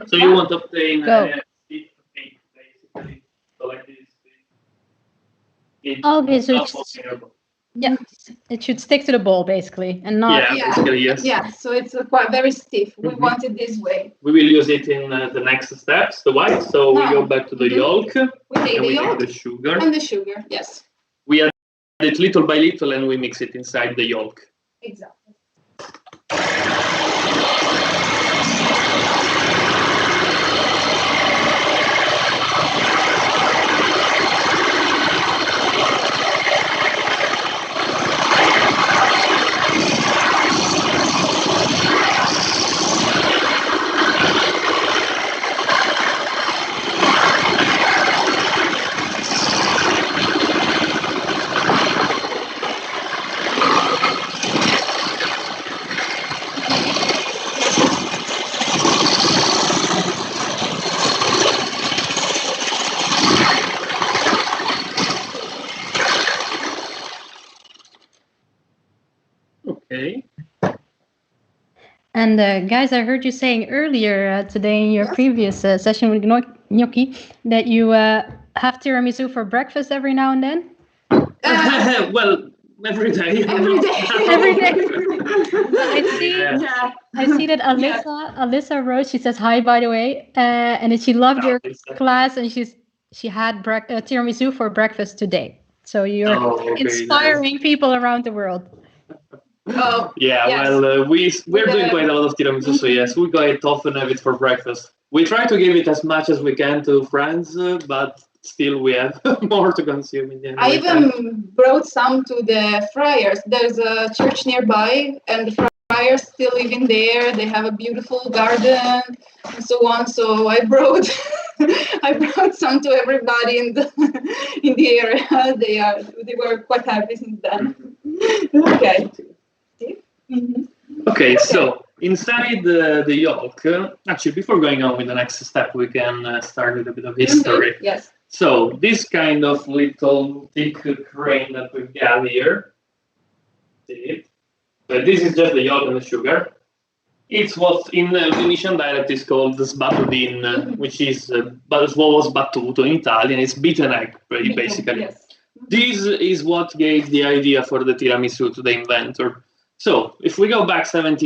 So you want to obtain a stiff cake, basically. So like this. Okay, so it should stick to the bowl basically, and not. Yeah, basically yes. Yeah, so it's quite very stiff. We want it this way. We will use it in the next steps, the white. So we go back to the yolk. We take the yolk the sugar. and the sugar. Yes. We add it little by little, and we mix it inside the yolk. Exactly. Okay. And guys, I heard you saying earlier today in your previous session with Gnocchi that you have tiramisu for breakfast every now and then. Well, every day. Every day. Every day. I see that Alyssa wrote. She says hi, by the way, and that she loved your class, and she had tiramisu for breakfast today. So you're inspiring people around the world. Oh, yeah, yes. well, we're doing quite a lot of tiramisu, so yes, we quite often have it for breakfast. We try to give it as much as we can to friends, but still we have more to consume in the end. I even brought some to the friars. There's a church nearby, and the friars still live in there. They have a beautiful garden and so on. So I brought some to everybody in the area. They were quite happy since then. Okay. Okay, so inside the yolk, actually before going on with the next step, we can start with a bit of history. Yes. So this kind of little thick crane that we've got here, see it? This is just the yolk and the sugar. It's what in Venetian dialect is called sbatudin, which is what was battuto in Italian. It's beaten egg, basically. Yes. This is what gave the idea for the tiramisu to the inventor. So, if we go back 70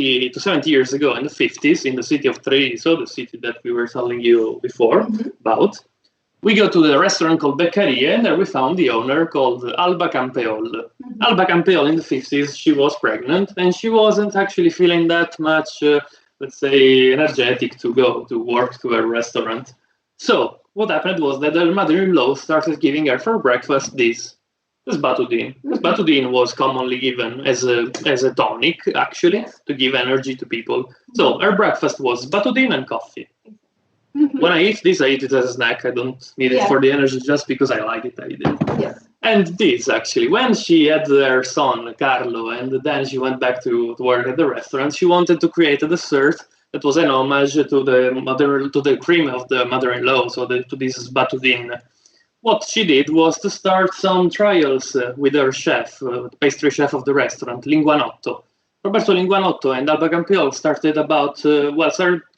years ago, in the 50s, in the city of Treviso, the city that we were telling you before about, we go to the restaurant called Beccaria, and there we found the owner called Alba Campeol. Alba Campeol in the 50s, she was pregnant, and she wasn't actually feeling that much, let's say, energetic to go to work to a restaurant. So, what happened was that her mother-in-law started giving her for breakfast this batudin. This batudin was commonly given as a tonic, actually, to give energy to people. So, her breakfast was batudin and coffee. When I eat this, I eat it as a snack. I don't need it for the energy, just because I like it, I eat it. Yes. And this, actually, when she had her son, Carlo, and then she went back to work at the restaurant, she wanted to create a dessert that was an homage to the cream of the mother-in-law, so to this batudin. What she did was to start some trials with her chef, pastry chef of the restaurant, Linguanotto. Roberto Linguanotto and Alba Campeol started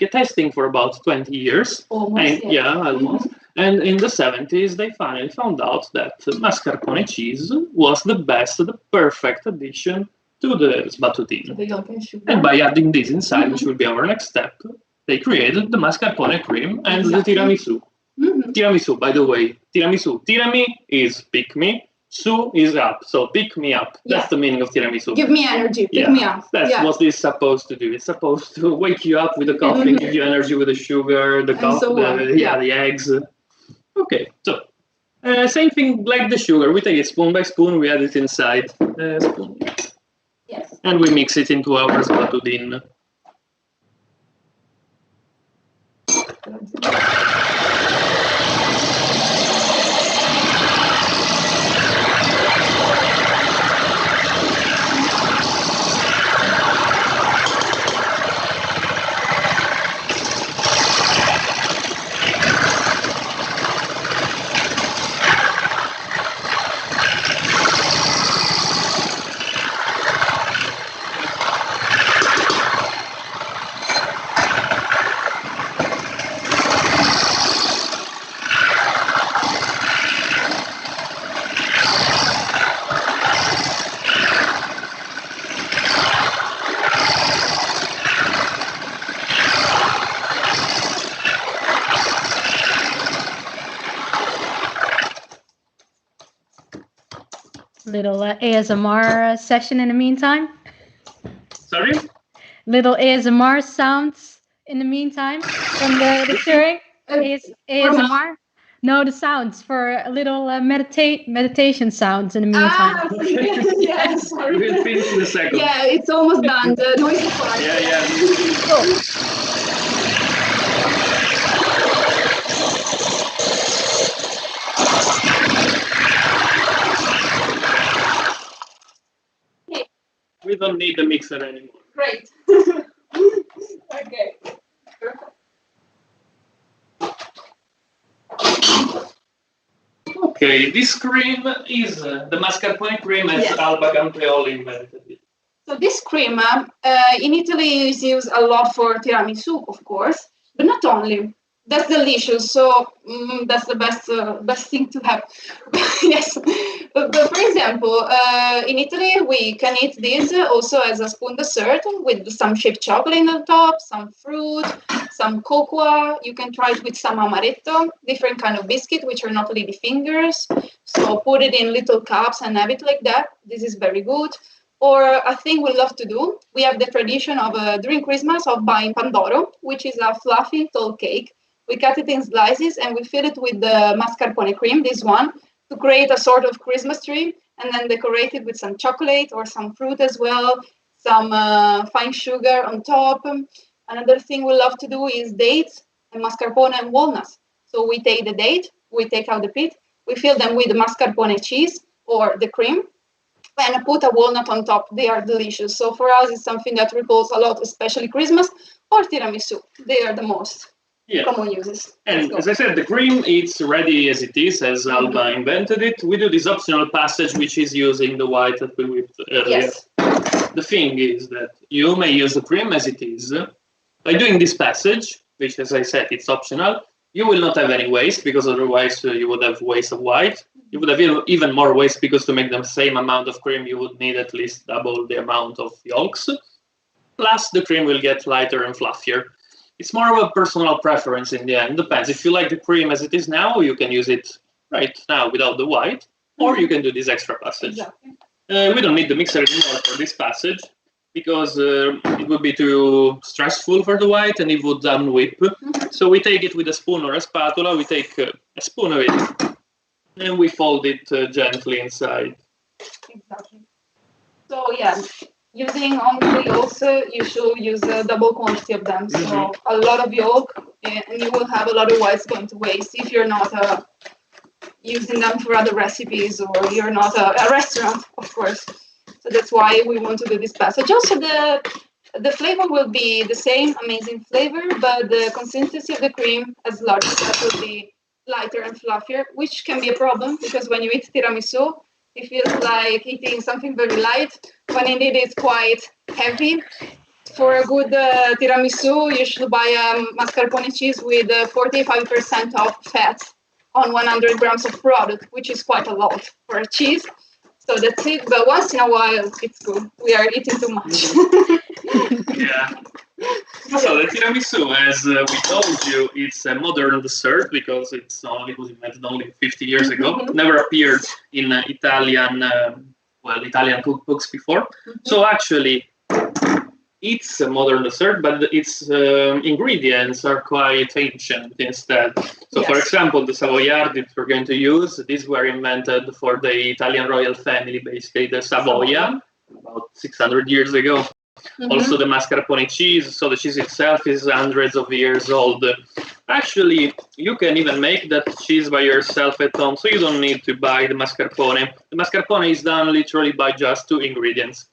testing for about 20 years. Almost, almost. And in the 70s, they finally found out that mascarpone cheese was the perfect addition to the batudin. And by adding this inside, which will be our next step, they created the mascarpone cream and the tiramisu. Tiramisu, by the way, tirami is pick me, su is up, so pick me up. That's the meaning of tiramisu. Give me energy, pick me up. That's what it's supposed to do. It's supposed to wake you up with the coffee, give you energy with the sugar, the coffee, the eggs. Okay, so same thing like the sugar. We take it spoon by spoon, we add it inside spoon. Yes. And we mix it into our batudin. Little ASMR session in the meantime. Sorry? Little ASMR sounds in the meantime from the stirring. ASMR? No, the sounds for a little meditation sounds in the meantime. Yes. We'll finish in a second. Yeah, it's almost done. The noisy part. We don't need the mixer anymore. Great. Okay. Perfect. Okay, this cream is the mascarpone cream as Alba Campeol invented it. So this cream in Italy is used a lot for tiramisu, of course, but not only. That's delicious. So that's the best thing to have. Yes. But for example, in Italy, we can eat this also as a spoon dessert with some shaved chocolate on top, some fruit, some cocoa. You can try it with some amaretto, different kind of biscuit, which are not lady fingers. So put it in little cups and have it like that. This is very good. Or a thing we love to do, we have the tradition of during Christmas of buying pandoro, which is a fluffy tall cake. We cut it in slices and we fill it with the mascarpone cream, this one, to create a sort of Christmas tree, and then decorate it with some chocolate or some fruit as well, some fine sugar on top. Another thing we love to do is dates and mascarpone and walnuts. So we take the date, we take out the pit, we fill them with the mascarpone cheese or the cream, and put a walnut on top. They are delicious. So for us, it's something that recalls a lot, especially Christmas or tiramisu. They are the most common uses. And as I said, the cream it's ready as it is, as Alba invented it. We do this optional passage, which is using the white that we whipped earlier. Yes. The thing is that you may use the cream as it is. By doing this passage, which as I said, it's optional, you will not have any waste because otherwise you would have waste of white. You would have even more waste because to make the same amount of cream, you would need at least double the amount of yolks. Plus, the cream will get lighter and fluffier. It's more of a personal preference in the end. Depends. If you like the cream as it is now, you can use it right now without the white, or you can do this extra passage. Exactly. We don't need the mixer anymore for this passage because it would be too stressful for the white and it would unwhip. So we take it with a spoon or a spatula. We take a spoon of it and we fold it gently inside. Exactly. So yeah, using only yolks, you should use a double quantity of them. So a lot of yolk, and you will have a lot of whites going to waste if you're not using them for other recipes or you're not a restaurant, of course. So that's why we want to do this passage. Also, the flavor will be the same, amazing flavor, but the consistency of the cream, as large as that, will be lighter and fluffier, which can be a problem because when you eat tiramisu, it feels like eating something very light, when indeed it's quite heavy. For a good tiramisu, you should buy mascarpone cheese with 45% of fat on 100 grams of product, which is quite a lot for a cheese. So that's it. But once in a while, it's good. We are eating too much. Yeah. So the tiramisu, as we told you, it's a modern dessert because it was invented only 50 years ago. Never appeared in Italian cookbooks before. So actually, it's a modern dessert, but its ingredients are quite ancient instead. So, for example, the Savoyard that we're going to use, these were invented for the Italian royal family, basically the Savoia, about 600 years ago. Also, the mascarpone cheese, so the cheese itself is hundreds of years old. Actually, you can even make that cheese by yourself at home, so you don't need to buy the mascarpone. The mascarpone is done literally by just 2 ingredients.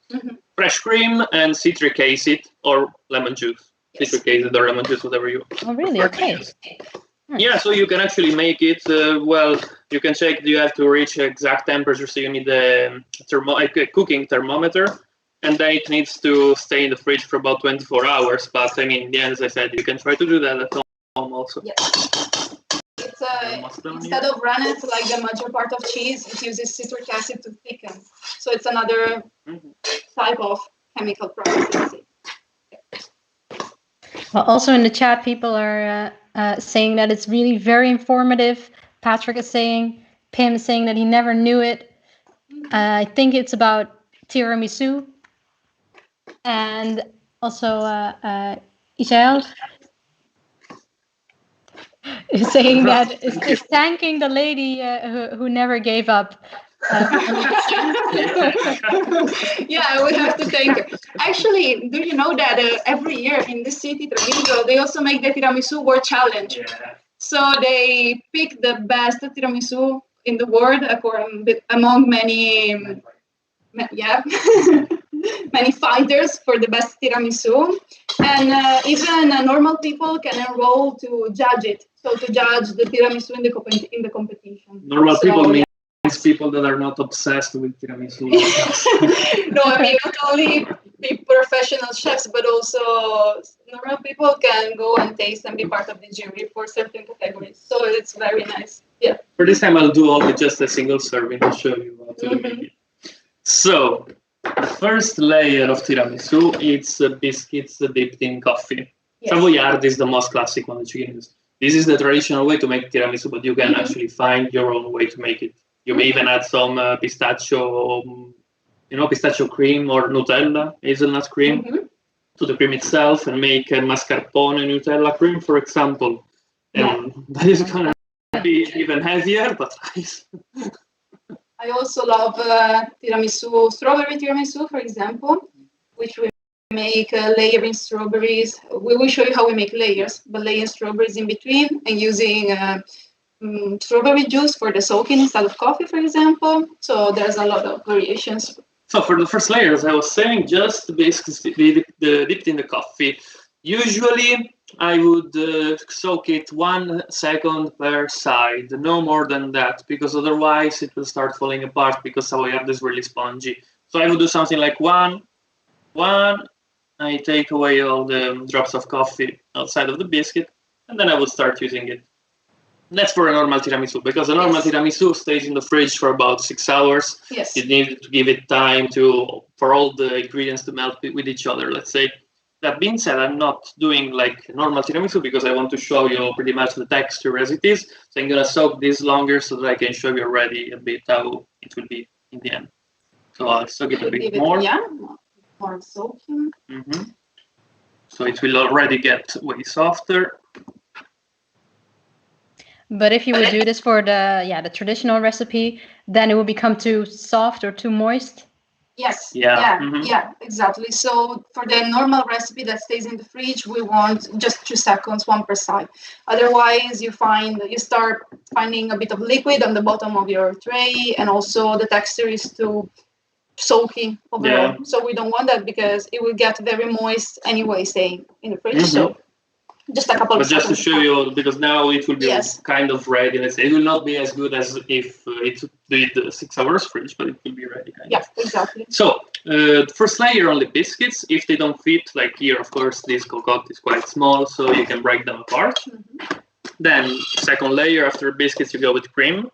Fresh cream and citric acid or lemon juice. Citric acid or lemon juice, whatever you Oh, really? Okay. Yeah, so you can actually make it, you can check, you have to reach exact temperature, so you need a cooking thermometer, and then it needs to stay in the fridge for about 24 hours. But I mean, in the end, as I said, you can try to do that at home also. Yes. It's, instead of rennet, like the major part of cheese, it uses citric acid to thicken. So it's another type of chemical process. Well, also in the chat, people are saying that it's really very informative. Patrick is saying, Pim is saying that he never knew it. I think it's about tiramisu. And also Israel is saying that is thanking the lady who never gave up. Yeah, we have to thank her. Actually, do you know that every year in this city, Treviso, they also make the Tiramisu World Challenge. So they pick the best tiramisu in the world among many, many fighters for the best tiramisu. And even normal people can enroll to judge it. So to judge the tiramisu in the competition. Normal people means people that are not obsessed with tiramisu. No, I mean not only professional chefs, but also normal people can go and taste and be part of the jury for certain categories. So it's very nice. Yeah. For this time, I'll do only just a single serving to show you how to make it. So the first layer of tiramisu, it's biscuits dipped in coffee. Yes. Savoyard is the most classic one that you can use. This is the traditional way to make tiramisu, but you can actually find your own way to make it. You may even add some pistachio, pistachio cream or Nutella, hazelnut cream to the cream itself and make a mascarpone Nutella cream, for example. And that is going to be even heavier, but nice. I also love tiramisu, strawberry tiramisu, for example, which we make layering strawberries. We will show you how we make layers, but laying strawberries in between and using strawberry juice for the soaking instead of coffee, for example. So there's a lot of variations. So for the first layers, I was saying just basically dipped in the coffee. Usually, I would soak it 1 second per side, no more than that, because otherwise it will start falling apart because savoiardi is really spongy. So I would do something like one, I take away all the drops of coffee outside of the biscuit, and then I would start using it. That's for a normal tiramisu, because a normal tiramisu stays in the fridge for about 6 hours. Yes. You need to give it time for all the ingredients to melt with each other, let's say. That being said, I'm not doing like normal tiramisu because I want to show you pretty much the texture as it is. So I'm going to soak this longer so that I can show you already a bit how it will be in the end. So I'll soak it a bit more. More soaking. So it will already get way softer. But if you would do this for the traditional recipe, then it will become too soft or too moist. Yes. Yeah. Yeah, exactly. So for the normal recipe that stays in the fridge, we want just 2 seconds, one per side. Otherwise, you start finding a bit of liquid on the bottom of your tray, and also the texture is too soaky overall. Yeah. So we don't want that because it will get very moist anyway, staying in the fridge. So just a couple of But just to seconds. show you, because now it will be kind of ready. Let's say it will not be as good as if it did 6 hours fridge, but it will be ready. Yeah, exactly. So the first layer on the biscuits, if they don't fit, like here, of course, this cocotte is quite small, so you can break them apart. Then second layer after biscuits, you go with cream.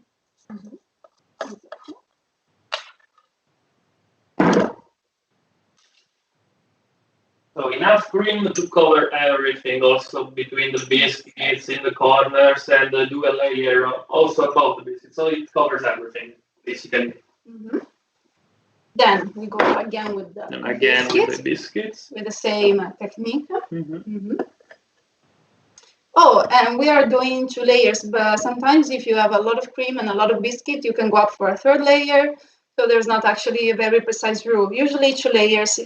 So enough cream to cover everything, also between the biscuits, in the corners, and do a layer also above the biscuits. So it covers everything, basically. Then we go again with the With the biscuits. with the same technique. Oh, and we are doing 2 layers, but sometimes if you have a lot of cream and a lot of biscuit, you can go up for a 3rd layer. So there's not actually a very precise rule. Usually 2 layers.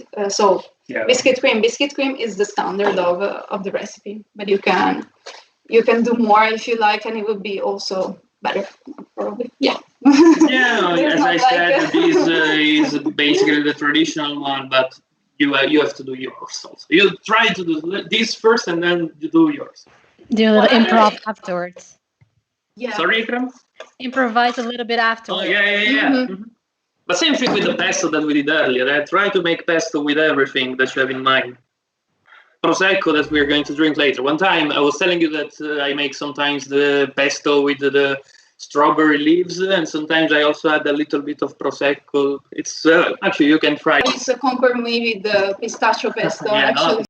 Biscuit cream is the standard of the recipe, but you can do more if you like, and it would be also better, probably. Yeah. Yeah, as I said, this is basically the traditional one, but you have to do yours also. You try to do this first, and then you do yours. Do a little improv afterwards. Yeah. Sorry, Ikram? Improvise a little bit afterwards. Oh, yeah. But same thing with the pesto that we did earlier. I try to make pesto with everything that you have in mind. Prosecco that we're going to drink later. One time I was telling you that I make sometimes the pesto with the strawberry leaves, and sometimes I also add a little bit of Prosecco. It's actually, you can try. It's conquer me with the pistachio pesto, actually.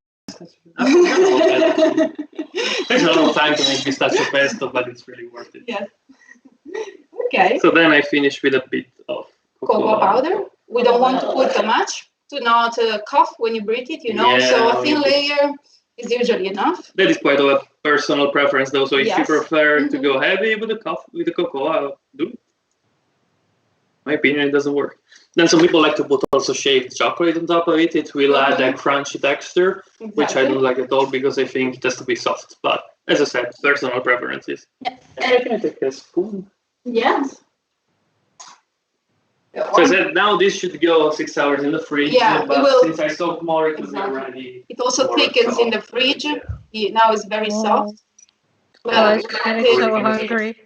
Takes a lot of time to make pistachio pesto, but it's really worth it. Yes. Okay. So then I finish with a bit of Cocoa powder. We don't want to put too much to not cough when you breathe it, so a thin layer is usually enough. That is quite a personal preference though, so if you prefer to go heavy with the cocoa, do it. My opinion, it doesn't work. Then some people like to put also shaved chocolate on top of it. It will add a crunchy texture, which I don't like at all because I think it has to be soft. But as I said, personal preferences. Yes. Can I take a spoon? Yes. So I said now this should go 6 hours in the fridge. Yeah, but it will. Since I soak more, it will be already. It also thickens in the fridge. Now it's very soft. I'm so hungry.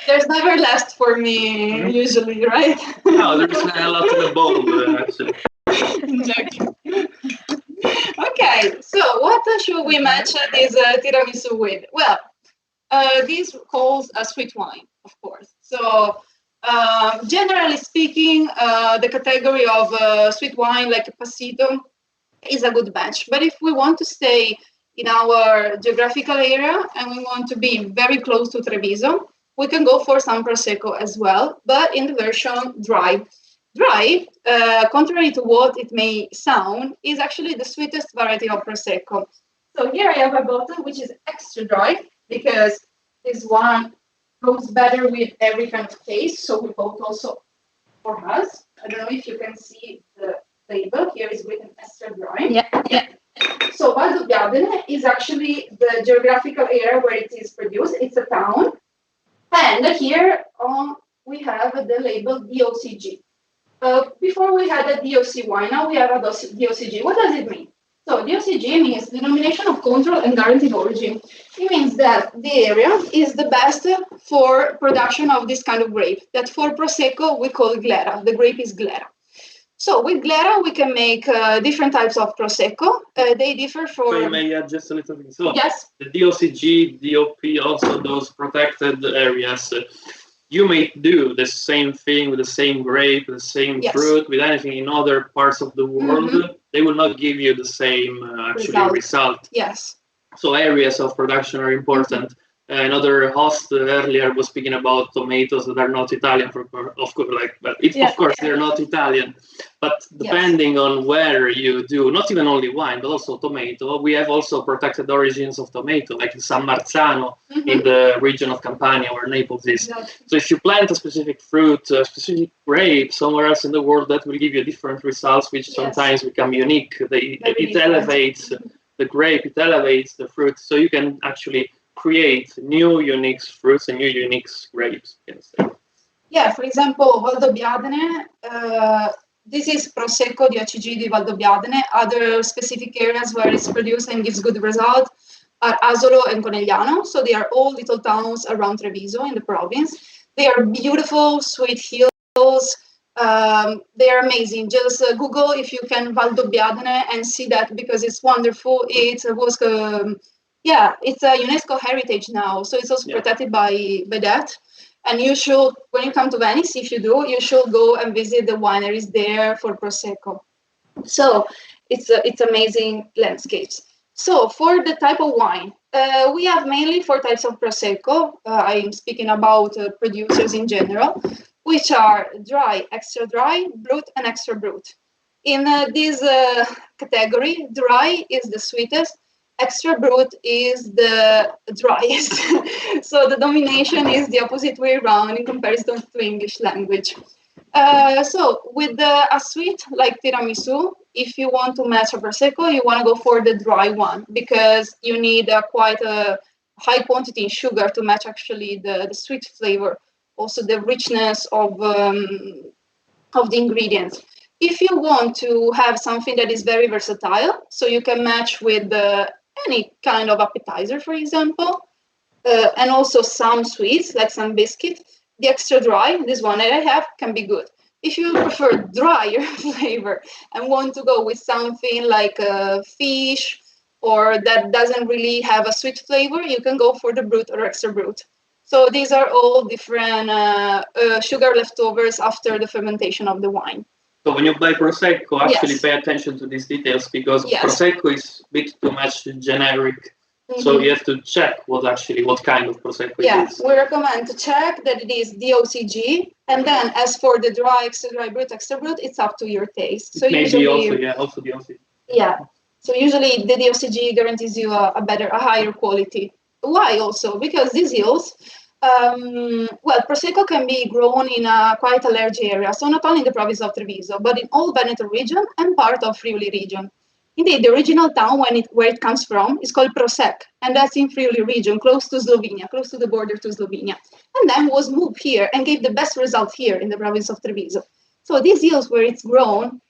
There's never left for me usually, right? No, there's a lot in the bowl actually. Okay, so what should we match this tiramisu with? Well, this calls a sweet wine, of course. So generally speaking, the category of sweet wine like Passito is a good match. But if we want to stay in our geographical area and we want to be very close to Treviso, we can go for some Prosecco as well, but in the version dry. Dry, contrary to what it may sound, is actually the sweetest variety of Prosecco. So here I have a bottle which is extra dry because this one goes better with every kind of taste. So we bought also for us. I don't know if you can see the label. Here is written extra dry. Yeah. So Val d'Uggiadene is actually the geographical area where it is produced. It's a town. And here we have the label DOCG. Before we had a DOCY, now we have a DOCG. What does it mean? So DOCG means denomination of control and guaranteed origin. It means that the area is the best for production of this kind of grape. That for Prosecco we call glera. The grape is glera. So with glera we can make different types of Prosecco. They differ for. So you may add just a little bit. So yes. The DOCG, DOP, also those protected areas. You may do the same thing with the same grape, the same fruit, with anything in other parts of the world. They will not give you the same result. Yes. So areas of production are important. Another host earlier was speaking about tomatoes that are not Italian, of course, they're not Italian. But depending on where you do, not even only wine, but also tomato, we have also protected origins of tomato, like San Marzano in the region of Campania, where Naples is. So if you plant a specific fruit, a specific grape somewhere else in the world, that will give you different results, which sometimes become unique. It elevates the grape, it elevates the fruit, so you can actually create new unique fruits and new unique grapes. Yeah, for example, Valdobbiadene, this is Prosecco DOCG di Valdobbiadene. Other specific areas where it's produced and gives good result are Asolo and Conegliano. So they are all little towns around Treviso in the province. They are beautiful, sweet hills. They are amazing. Just Google if you can Valdobbiadene and see that, because it's wonderful. It was it's a UNESCO heritage now, so it's also protected by that. And you should, when you come to Venice, if you do, you should go and visit the wineries there for Prosecco. So it's amazing landscapes. So for the type of wine, we have mainly 4 types of Prosecco. I'm speaking about producers in general, which are dry, extra dry, brut, and extra brut. In this category, dry is the sweetest, extra brut is the driest. So the domination is the opposite way around in comparison to English language. So with a sweet like tiramisu, if you want to match a Prosecco, you want to go for the dry one, because you need quite a high quantity in sugar to match actually the sweet flavor, also the richness of the ingredients. If you want to have something that is very versatile, so you can match with any kind of appetizer, for example, and also some sweets, like some biscuit, the extra dry, this one that I have, can be good. If you prefer drier flavor and want to go with something like fish, or that doesn't really have a sweet flavor, you can go for the brut or extra brut. So these are all different sugar leftovers after the fermentation of the wine. So when you buy Prosecco, actually pay attention to these details, because Prosecco is a bit too much generic. So you have to check what kind of Prosecco it is. We recommend to check that it is DOCG, and then as for the dry, extra dry, brut, extra brut, it's up to your taste. So maybe also DOCG. Yeah. So usually the DOCG guarantees you a higher quality. Why also? Because these hills, Prosecco can be grown in quite a large area, so not only in the province of Treviso, but in all Veneto region and part of Friuli region. Indeed, the original town where it comes from is called Prosek, and that's in Friuli region, close to Slovenia, close to the border to Slovenia, and then was moved here and gave the best result here in the province of Treviso. So these hills where it's grown,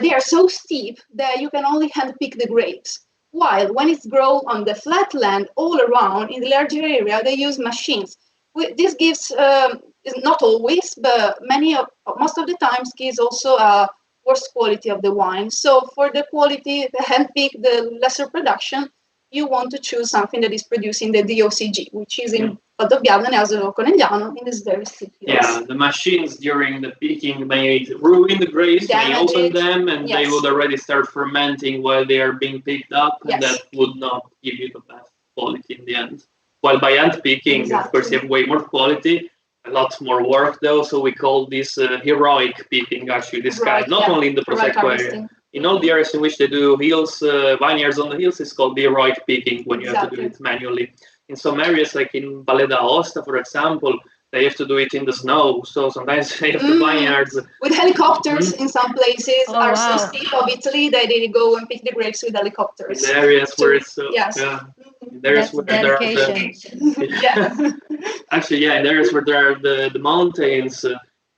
they are so steep that you can only handpick the grapes. While when it's grown on the flat land all around in the larger area, they use machines. This gives, not always, but most of the times gives also a worse quality of the wine. So for the quality, the handpick, the lesser production, you want to choose something that is producing the DOCG, which is in Valdobbiadene, Asolo, Conegliano, in this very steep hills. Yeah, the machines during the picking may ruin the grapes, may open them, and they would already start fermenting while they are being picked up, and that would not give you the best quality in the end. While by hand picking, of course, you have way more quality, a lot more work though, so we call this heroic picking, actually, this kind, not only in the Prosecco area. In all the areas in which they do hills, vineyards on the hills, it's called the heroic picking, when you have to do it manually. In some areas, like in Valle d'Aosta, for example, they have to do it in the snow, so sometimes they have the vineyards. With helicopters in some places are so steep of Italy that they go and pick the grapes with helicopters. In the areas where it's in the areas where there are actually, in the areas where there are the mountains,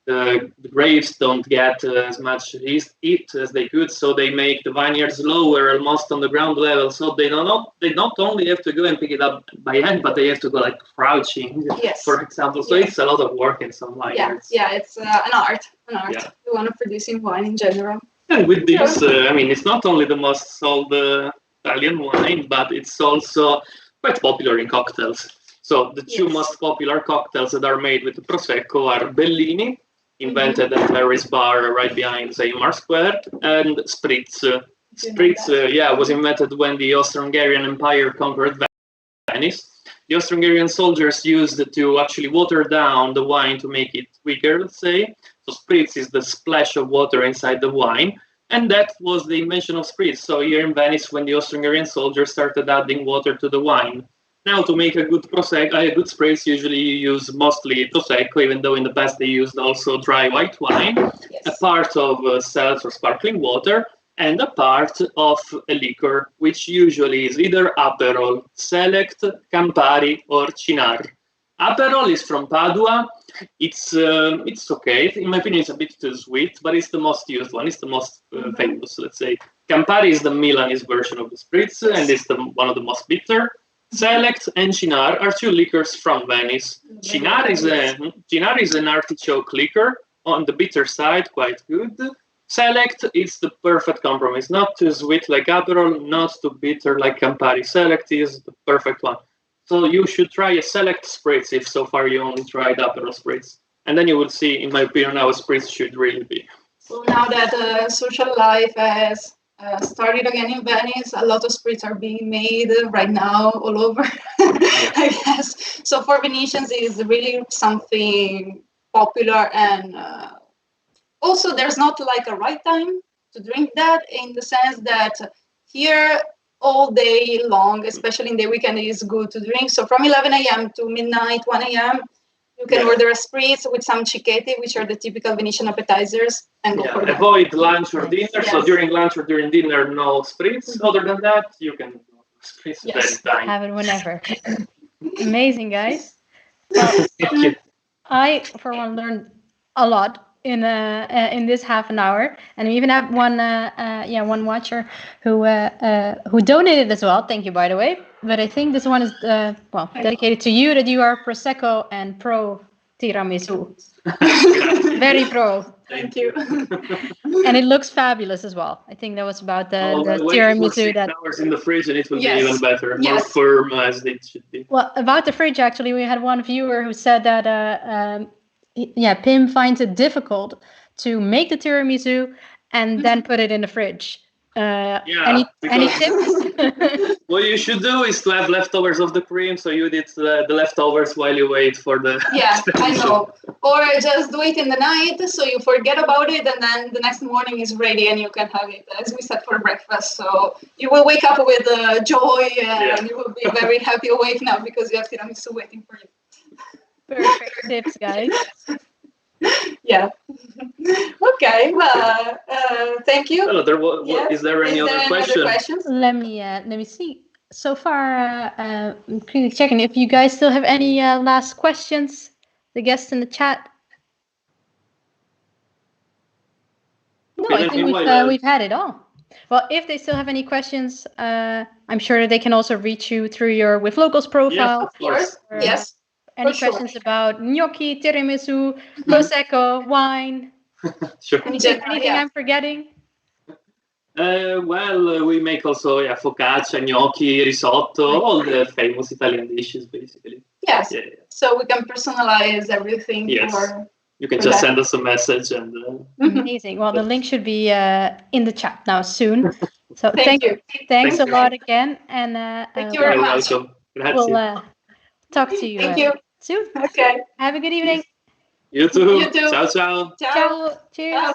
the grapes don't get as much heat as they could, so they make the vineyards lower, almost on the ground level. So they not only have to go and pick it up by hand, but they have to go like crouching, Yes. for example. So it's a lot of work in some vineyards. Yeah, it's an art. Yeah. The one of producing wine in general. And with this, I mean, it's not only the most sold Italian wine, but it's also quite popular in cocktails. So the two most popular cocktails that are made with the Prosecco are Bellini, invented at Harry's bar right behind Weimar Square, and Spritz. Spritz, was invented when the Austro-Hungarian Empire conquered Venice. The Austro-Hungarian soldiers used to actually water down the wine to make it weaker, let's say. So Spritz is the splash of water inside the wine. And that was the invention of Spritz. So here in Venice, when the Austro-Hungarian soldiers started adding water to the wine. Now, to make a good Prosecco, a good Spritz, usually you use mostly Prosecco, even though in the past they used also dry white wine, a part of seltz or sparkling water, and a part of a liquor, which usually is either Aperol, Select, Campari, or Cynar. Aperol is from Padua. It's okay. In my opinion, it's a bit too sweet, but it's the most used one. It's the most famous, let's say. Campari is the Milanese version of the Spritz, and it's one of the most bitter. Select and Cynar are two liquors from Venice. Cynar is an artichoke liquor, on the bitter side, quite good. Select is the perfect compromise, not too sweet like Aperol, not too bitter like Campari. Select is the perfect one. So you should try a Select Spritz if so far you only tried Aperol Spritz. And then you will see, in my opinion, how a Spritz should really be. So now that social life has started again in Venice, a lot of spritz are being made right now all over, I guess. So for Venetians, it is really something popular, and also there's not like a right time to drink that, in the sense that here all day long, especially in the weekend, it is good to drink. So from 11 a.m. to midnight, 1 a.m., you can order a spritz with some cicchetti, which are the typical Venetian appetizers, and go for that. Avoid lunch or dinner. So during lunch or during dinner, no spritz. Other than that, you can go for spritz at any time. Have it whenever. Amazing, guys. Well, Thank you. I, for one, learned a lot in this half an hour, and we even have one watcher who donated as well. Thank you, by the way. But I think this one is dedicated to you, that you are Prosecco and pro tiramisu. Very pro. Thank you. And it looks fabulous as well. I think that was about the tiramisu. 6 hours in the fridge and it will be even better, more firm as it should be. Well, about the fridge, actually, we had one viewer who said that Pim finds it difficult to make the tiramisu and then put it in the fridge. Any tips? What you should do is to have leftovers of the cream, so you did the leftovers while you wait for the I know. Or just do it in the night, so you forget about it, and then the next morning is ready and you can have it, as we said, for breakfast. So you will wake up with joy, and you will be very happy awake now because you have tiramisu waiting for you. Perfect tips, guys. Yeah. Okay. Well, thank you. Is there any other questions? Let me see. So far, I'm quickly checking if you guys still have any last questions. The guests in the chat. No, I think we've had it all. Well, if they still have any questions, I'm sure that they can also reach you through your Withlocals profile. Yes, of course. Yes. Any questions about gnocchi, tiramisu, prosecco, wine? Sure. Anything I'm forgetting? We make also focaccia, gnocchi, risotto, all the famous Italian dishes, basically. Yes. So we can personalize everything. Yes. You can just send us a message and. Amazing. Well, the link should be in the chat now soon. So thank you. Thanks a lot again, and thank you very much. Welcome. We'll talk to you. Thank you. Soon. Okay. Have a good evening. You too. You too. Ciao, ciao. Ciao. Cheers.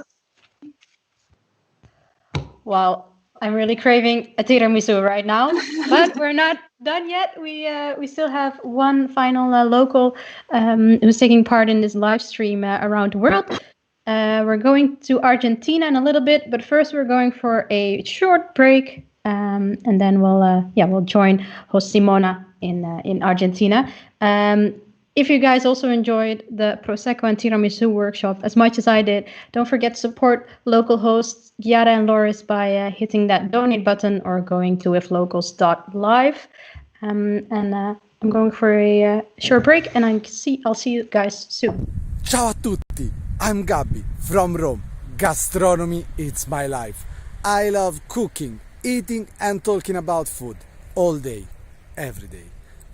Wow, I'm really craving a tiramisu right now, but we're not done yet. We still have one final local who's taking part in this live stream around the world. We're going to Argentina in a little bit, but first we're going for a short break, and then we'll join host Simona in Argentina. If you guys also enjoyed the Prosecco and Tiramisu workshop as much as I did, don't forget to support local hosts Chiara and Loris by hitting that donate button or going to withlocals.live. I'm going for a short break, and I'll see you guys soon. Ciao a tutti, I'm Gabi from Rome. Gastronomy, it's my life. I love cooking, eating and talking about food all day, every day.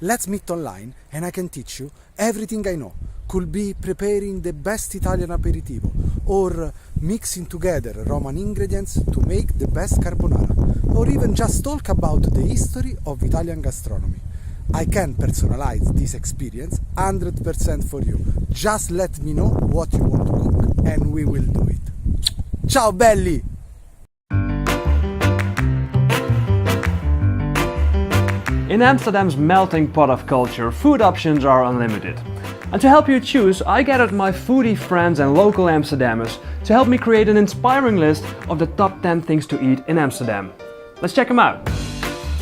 Let's meet online and I can teach you everything I know. Could be preparing the best Italian aperitivo or mixing together Roman ingredients to make the best carbonara, or even just talk about the history of Italian gastronomy. I can personalize this experience 100% for you. Just let me know what you want to cook and we will do it. Ciao belli! In Amsterdam's melting pot of culture, food options are unlimited. And to help you choose, I gathered my foodie friends and local Amsterdammers to help me create an inspiring list of the top 10 things to eat in Amsterdam. Let's check them out.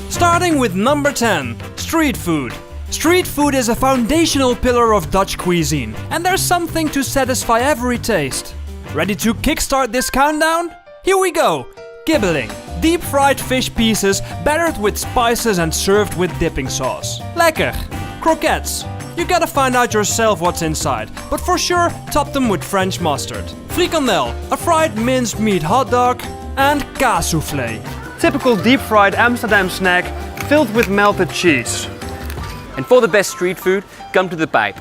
Starting with number 10, street food. Street food is a foundational pillar of Dutch cuisine, and there's something to satisfy every taste. Ready to kickstart this countdown? Here we go! Kibbeling. Deep fried fish pieces battered with spices and served with dipping sauce. Lekker. Croquettes. You gotta find out yourself what's inside, but for sure top them with French mustard. Frikandel, a fried minced meat hot dog, and kaas soufflé. Typical deep fried Amsterdam snack filled with melted cheese. And for the best street food, come to the Pijp.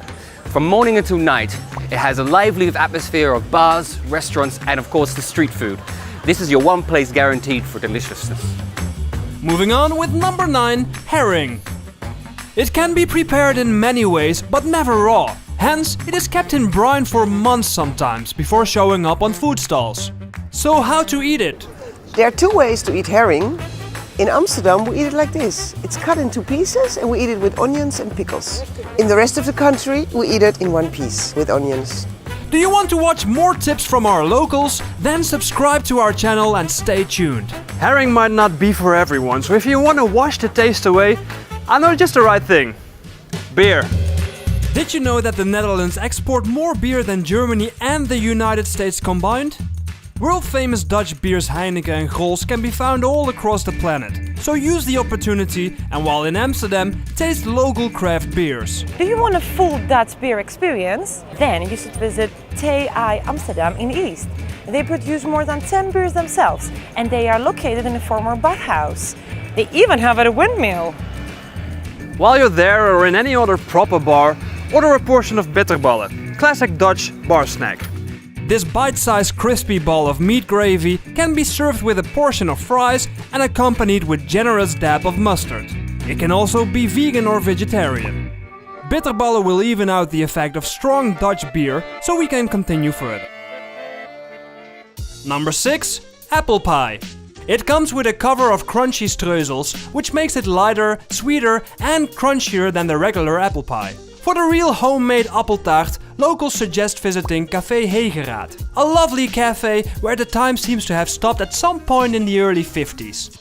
From morning until night, it has a lively atmosphere of bars, restaurants, and of course the street food. This is your one place guaranteed for deliciousness. Moving on with number 9, herring. It can be prepared in many ways, but never raw. Hence, it is kept in brine for months sometimes before showing up on food stalls. So how to eat it? There are two ways to eat herring. In Amsterdam, we eat it like this. It's cut into pieces and we eat it with onions and pickles. In the rest of the country, we eat it in one piece with onions. Do you want to watch more tips from our locals? Then subscribe to our channel and stay tuned. Herring might not be for everyone, so if you want to wash the taste away, I know just the right thing. Beer. Did you know that the Netherlands export more beer than Germany and the United States combined? World-famous Dutch beers Heineken and Grols can be found all across the planet. So use the opportunity and while in Amsterdam, taste local craft beers. Do you want a full Dutch beer experience? Then you should visit TI Amsterdam in East. They produce more than 10 beers themselves and they are located in a former bathhouse. They even have a windmill. While you're there or in any other proper bar, order a portion of bitterballen, classic Dutch bar snack. This bite-sized crispy ball of meat gravy can be served with a portion of fries and accompanied with generous dab of mustard. It can also be vegan or vegetarian. Bitterballen will even out the effect of strong Dutch beer, so we can continue further. Number 6, apple pie. It comes with a cover of crunchy streusels, which makes it lighter, sweeter and crunchier than the regular apple pie. For the real homemade appeltaart, locals suggest visiting Café Hegeraad, a lovely cafe where the time seems to have stopped at some point in the early 50s.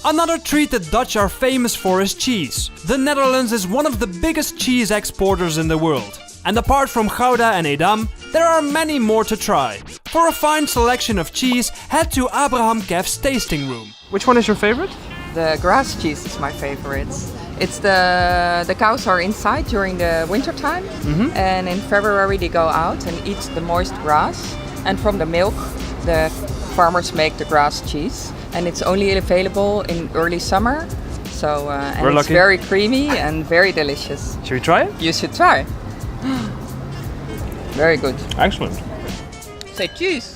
Another treat the Dutch are famous for is cheese. The Netherlands is one of the biggest cheese exporters in the world. And apart from Gouda and Edam, there are many more to try. For a fine selection of cheese, head to Abraham Kef's tasting room. Which one is your favorite? The grass cheese is my favorite. It's the cows are inside during the winter time, and in February they go out and eat the moist grass. And from the milk, the farmers make the grass cheese, and it's only available in early summer. So and it's very creamy and very delicious. Should we try it? You should try. Very good. Excellent. Say cheese.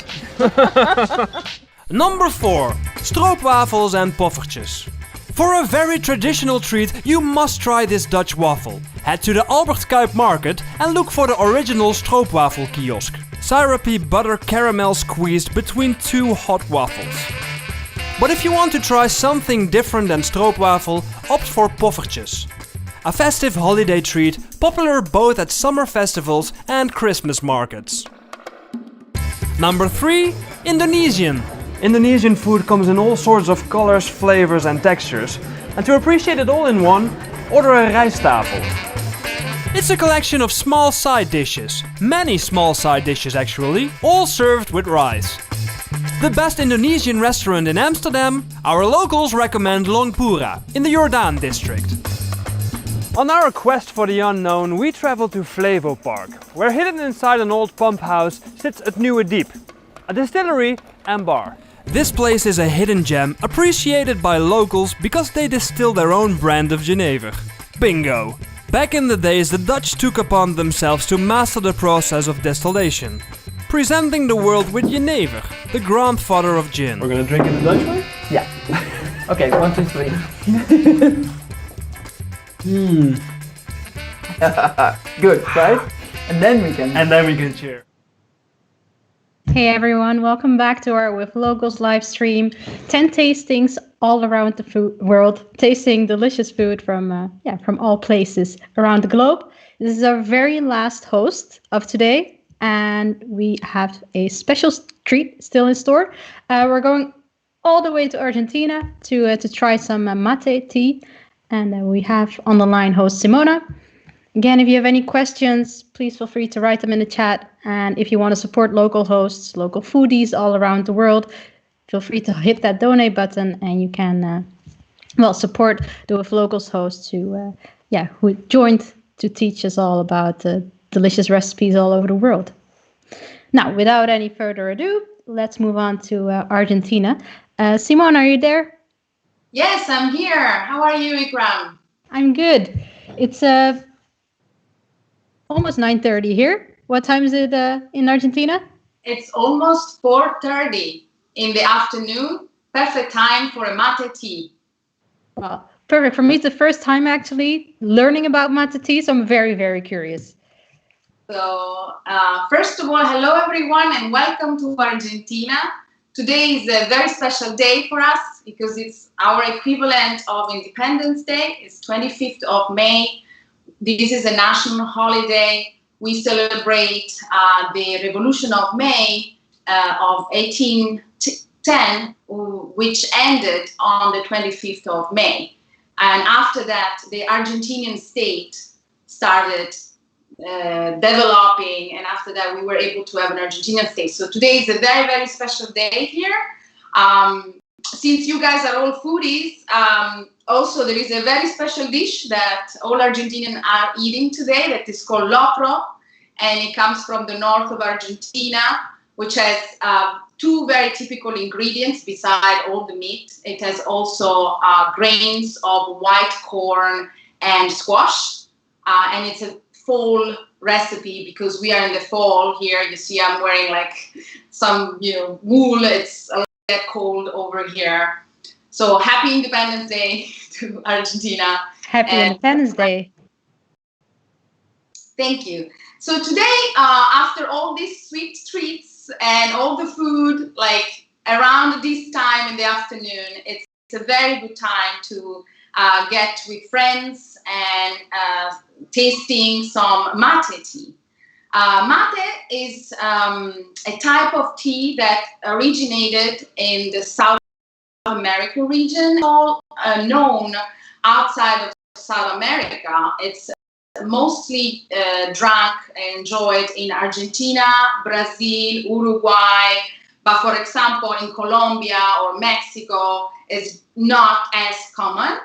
Number 4, stroopwafels and poffertjes. For a very traditional treat, you must try this Dutch waffle. Head to the Albert Kuip market and look for the original stroopwafel kiosk. Syrupy butter caramel squeezed between 2 hot waffles. But if you want to try something different than stroopwafel, opt for poffertjes. A festive holiday treat, popular both at summer festivals and Christmas markets. Number 3, Indonesian. Indonesian food comes in all sorts of colors, flavors and textures. And to appreciate it all in one, order a rijsttafel. It's a collection of small side dishes, many small side dishes actually, all served with rice. The best Indonesian restaurant in Amsterdam, our locals recommend Longpura in the Jordaan district. On our quest for the unknown, we travel to Flevo Park, where hidden inside an old pump house sits Het Nieuwe Diep, a distillery and bar. This place is a hidden gem appreciated by locals because they distill their own brand of Genever. Bingo! Back in the days, the Dutch took upon themselves to master the process of distillation, presenting the world with Genever, the grandfather of gin. We're gonna drink it the Dutch way? Yeah. Okay, 1, 2, 3. Good, right? And then we can cheer. Hey everyone, welcome back to our Withlocals live stream. 10 tastings all around the world, tasting delicious food from all places around the globe. This is our very last host of today, and we have a special treat still in store. We're going all the way to Argentina to try some mate tea, and we have on the line host Simona. Again, if you have any questions, please feel free to write them in the chat. And if you want to support local hosts, local foodies all around the world, feel free to hit that donate button, and you can support the Withlocals hosts who joined to teach us all about delicious recipes all over the world. Now, without any further ado, let's move on to Argentina. Simone, are you there? Yes, I'm here. How are you, Ikram? I'm good. It's almost 9:30 here. What time is it in Argentina? It's almost 4:30 in the afternoon. Perfect time for a mate tea. Well, perfect. For me, it's the first time actually learning about mate tea, so I'm very, very curious. So, first of all, hello everyone and welcome to Argentina. Today is a very special day for us because it's our equivalent of Independence Day. It's 25th of May. This is a national holiday. We celebrate the Revolution of May of 1810, which ended on the 25th of May. And after that, the Argentinian state started developing, and after that, we were able to have an Argentinian state. So today is a very, very special day here. Since you guys are all foodies, also there is a very special dish that all Argentinians are eating today that is called locro, and it comes from the north of Argentina, which has two very typical ingredients beside all the meat. It has also grains of white corn and squash, and it's a fall recipe because we are in the fall here. You see I'm wearing like some wool. It's a get cold over here. So happy Independence Day to Argentina. Happy Independence Day. Thank you. So today, after all these sweet treats and all the food, like around this time in the afternoon, it's a very good time to get with friends and tasting some mate tea. Mate is a type of tea that originated in the South America region, all known outside of South America. It's mostly drunk and enjoyed in Argentina, Brazil, Uruguay, but for example in Colombia or Mexico is not as common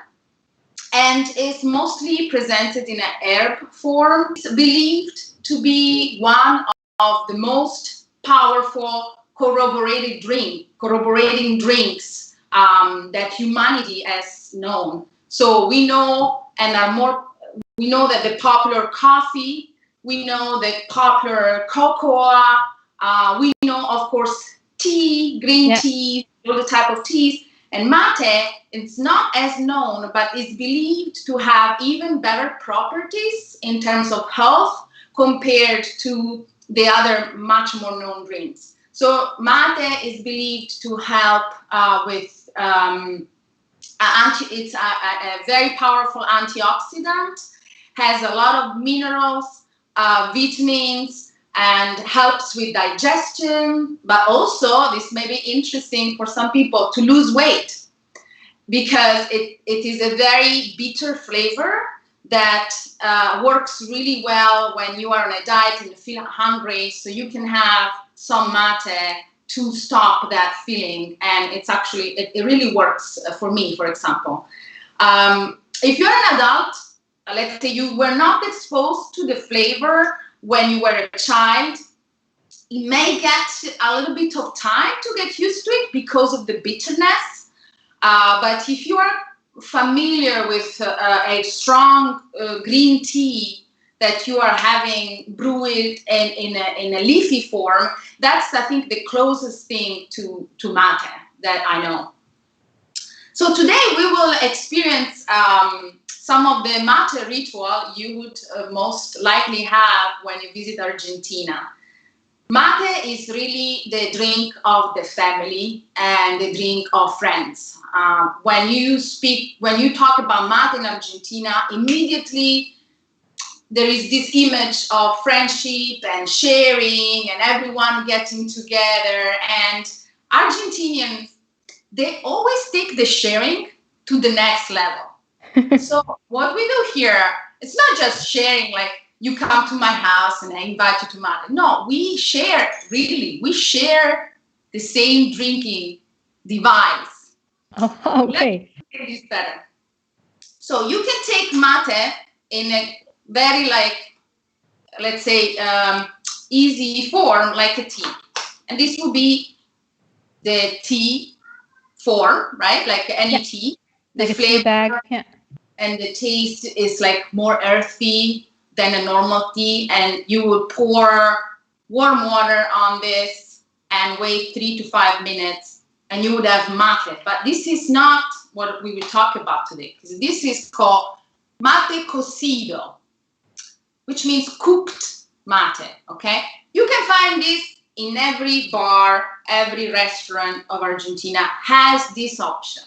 and is mostly presented in an herb form. It's believed to be one of the most powerful corroborating drinks that humanity has known. So we know that the popular coffee, we know the popular cocoa, we know of course tea, green tea, all the type of teas. And mate, it's not as known, but is believed to have even better properties in terms of health compared to the other much more known drinks. So mate is believed to help with, it's a very powerful antioxidant, has a lot of minerals, vitamins, and helps with digestion, but also, this may be interesting for some people, to lose weight, because it is a very bitter flavor, that works really well when you are on a diet and you feel hungry. So you can have some mate to stop that feeling. And it's actually, it really works for me, for example. If you're an adult, let's say you were not exposed to the flavor when you were a child, it may get a little bit of time to get used to it because of the bitterness. But if you are familiar with a strong green tea that you are having brewed in a leafy form, that's, I think, the closest thing to mate that I know. So today we will experience some of the mate ritual you would most likely have when you visit Argentina. Mate is really the drink of the family and the drink of friends. When you talk about mate in Argentina, immediately there is this image of friendship and sharing and everyone getting together. And Argentinians, they always take the sharing to the next level. So what we do here, it's not just sharing like you come to my house and I invite you to mate. No, we share, really. We share the same drinking device. Oh, okay. Let's make this better. So you can take mate in a very, like, let's say, easy form, like a tea. And this will be the tea form, right? Like any tea. The Like flavor bag. Yeah. and the taste is like more earthy than a normal tea. And you would pour warm water on this and wait 3 to 5 minutes and you would have mate. But this is not what we will talk about today, because this is called mate cocido, which means cooked mate, okay? You can find this in every bar, every restaurant of Argentina has this option.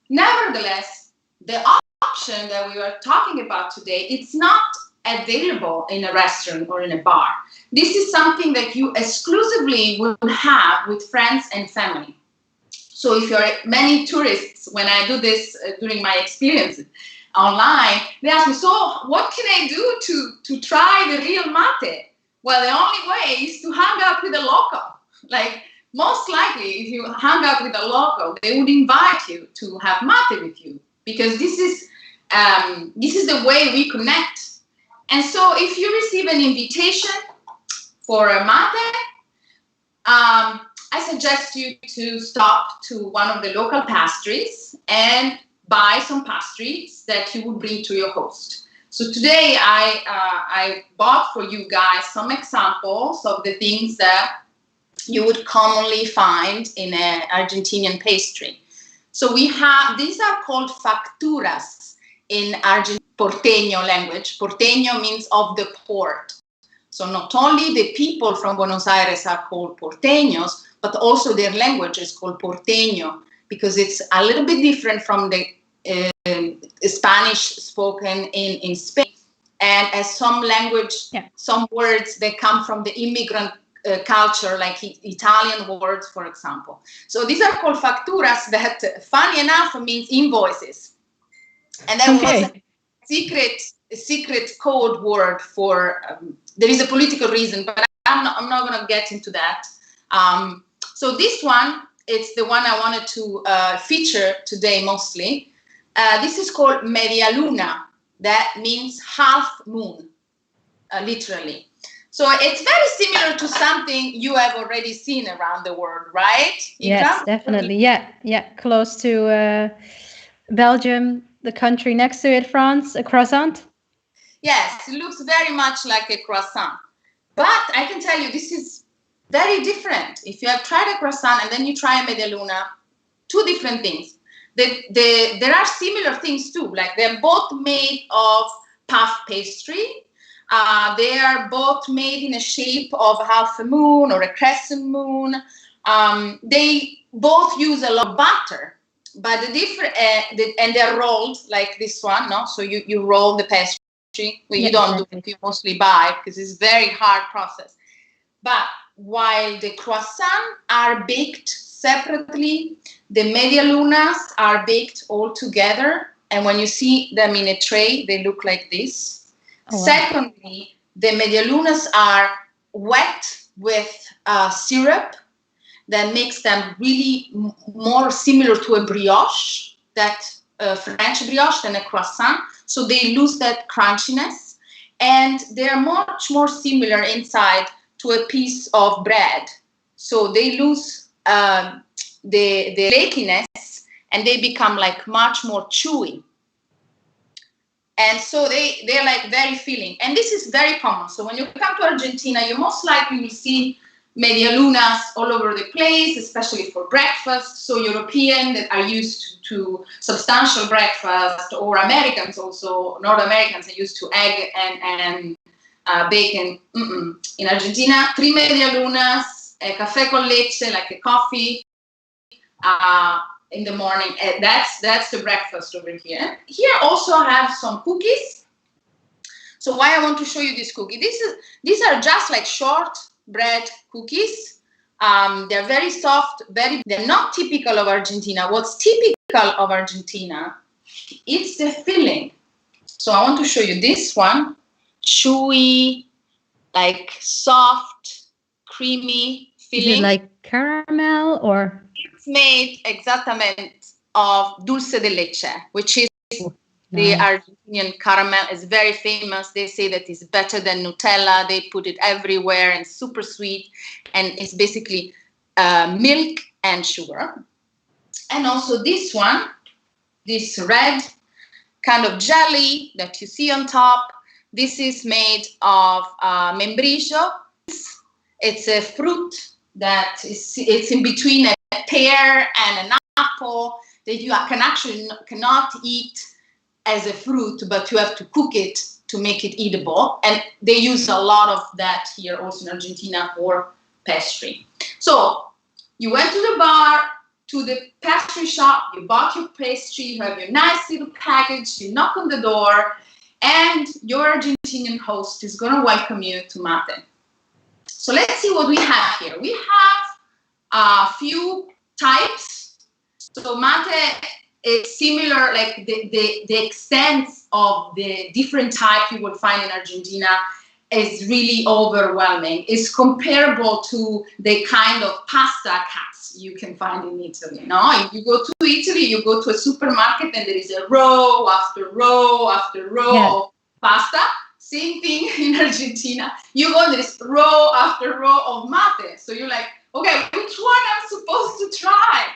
Nevertheless, the option that we are talking about today, it's not available in a restaurant or in a bar. This is something that you exclusively will have with friends and family. So if you're many tourists, when I do this during my experience online, they ask me, so what can I do to try the real mate? Well, the only way is to hang out with a local. Like, most likely, if you hang out with a local, they would invite you to have mate with you, because this is the way we connect. And so if you receive an invitation for a mate, I suggest you to stop to one of the local pastries and buy some pastries that you would bring to your host. So today I bought for you guys some examples of the things that you would commonly find in an Argentinian pastry. So we have, these are called facturas in Argentine Porteño language. Porteño means of the port. So not only the people from Buenos Aires are called porteños, but also their language is called porteño, because it's a little bit different from the Spanish spoken in Spain. And as some language, some words, they come from the immigrant culture, like Italian words, for example. So these are called facturas that, funny enough, means invoices. And there was a secret code word for, there is a political reason, but I'm not going to get into that. So this one, it's the one I wanted to feature today mostly. This is called media luna. That means half moon, literally. So it's very similar to something you have already seen around the world, right? Yes, definitely. Yeah. Close to Belgium, the country next to it, France, a croissant. Yes, it looks very much like a croissant. But I can tell you, this is very different. If you have tried a croissant and then you try a media luna, two different things. There are similar things too, like they're both made of puff pastry. They are both made in a shape of half a moon or a crescent moon. They both use a lot of butter, but the different and they're rolled like this one, no? So you roll the pastry. Well, you don't do it; you mostly buy because it's a very hard process. But while the croissants are baked separately, the media lunas are baked all together, And when you see them in a tray, they look like this. Oh, wow. Secondly, the medialunas are wet with syrup that makes them really more similar to a brioche, that French brioche, than a croissant. So they lose that crunchiness, and they're much more similar inside to a piece of bread. So they lose the flakiness, and they become like much more chewy. And so they're like very filling. And this is very common. So when you come to Argentina, you most likely will see medialunas all over the place, especially for breakfast. So Europeans that are used to substantial breakfast, or Americans also, North Americans are used to egg and bacon. In Argentina, 3 medialunas, a café con leche, like a coffee, in the morning. That's the breakfast over here. Here also I have some cookies. So why I want to show you this cookie? These are just like short bread cookies. They're very soft, they're not typical of Argentina. What's typical of Argentina, it's the filling. So I want to show you this one. Chewy, like soft, creamy filling. Is it like caramel or? It's made exactamente of dulce de leche, which is the Argentinian caramel. Is very famous. They say that it's better than Nutella. They put it everywhere and super sweet. And it's basically milk and sugar. And also this one, this red kind of jelly that you see on top. This is made of membrillo. It's a fruit that it's in between a pear and an apple that you cannot eat as a fruit, but you have to cook it to make it eatable. And they use a lot of that here also in Argentina for pastry. So you went to the bar, to the pastry shop, you bought your pastry, you have your nice little package, you knock on the door, and your Argentinian host is going to welcome you to mate. So let's see what we have here. We have a few types. So mate is similar, like the extent of the different type you will find in Argentina is really overwhelming. It's comparable to the kind of pasta cuts you can find in Italy. No, if you go to Italy, you go to a supermarket and there is a row after row after row of pasta. Same thing in Argentina. You go, there is row after row of mate. So you're like, okay, which one I'm supposed to try?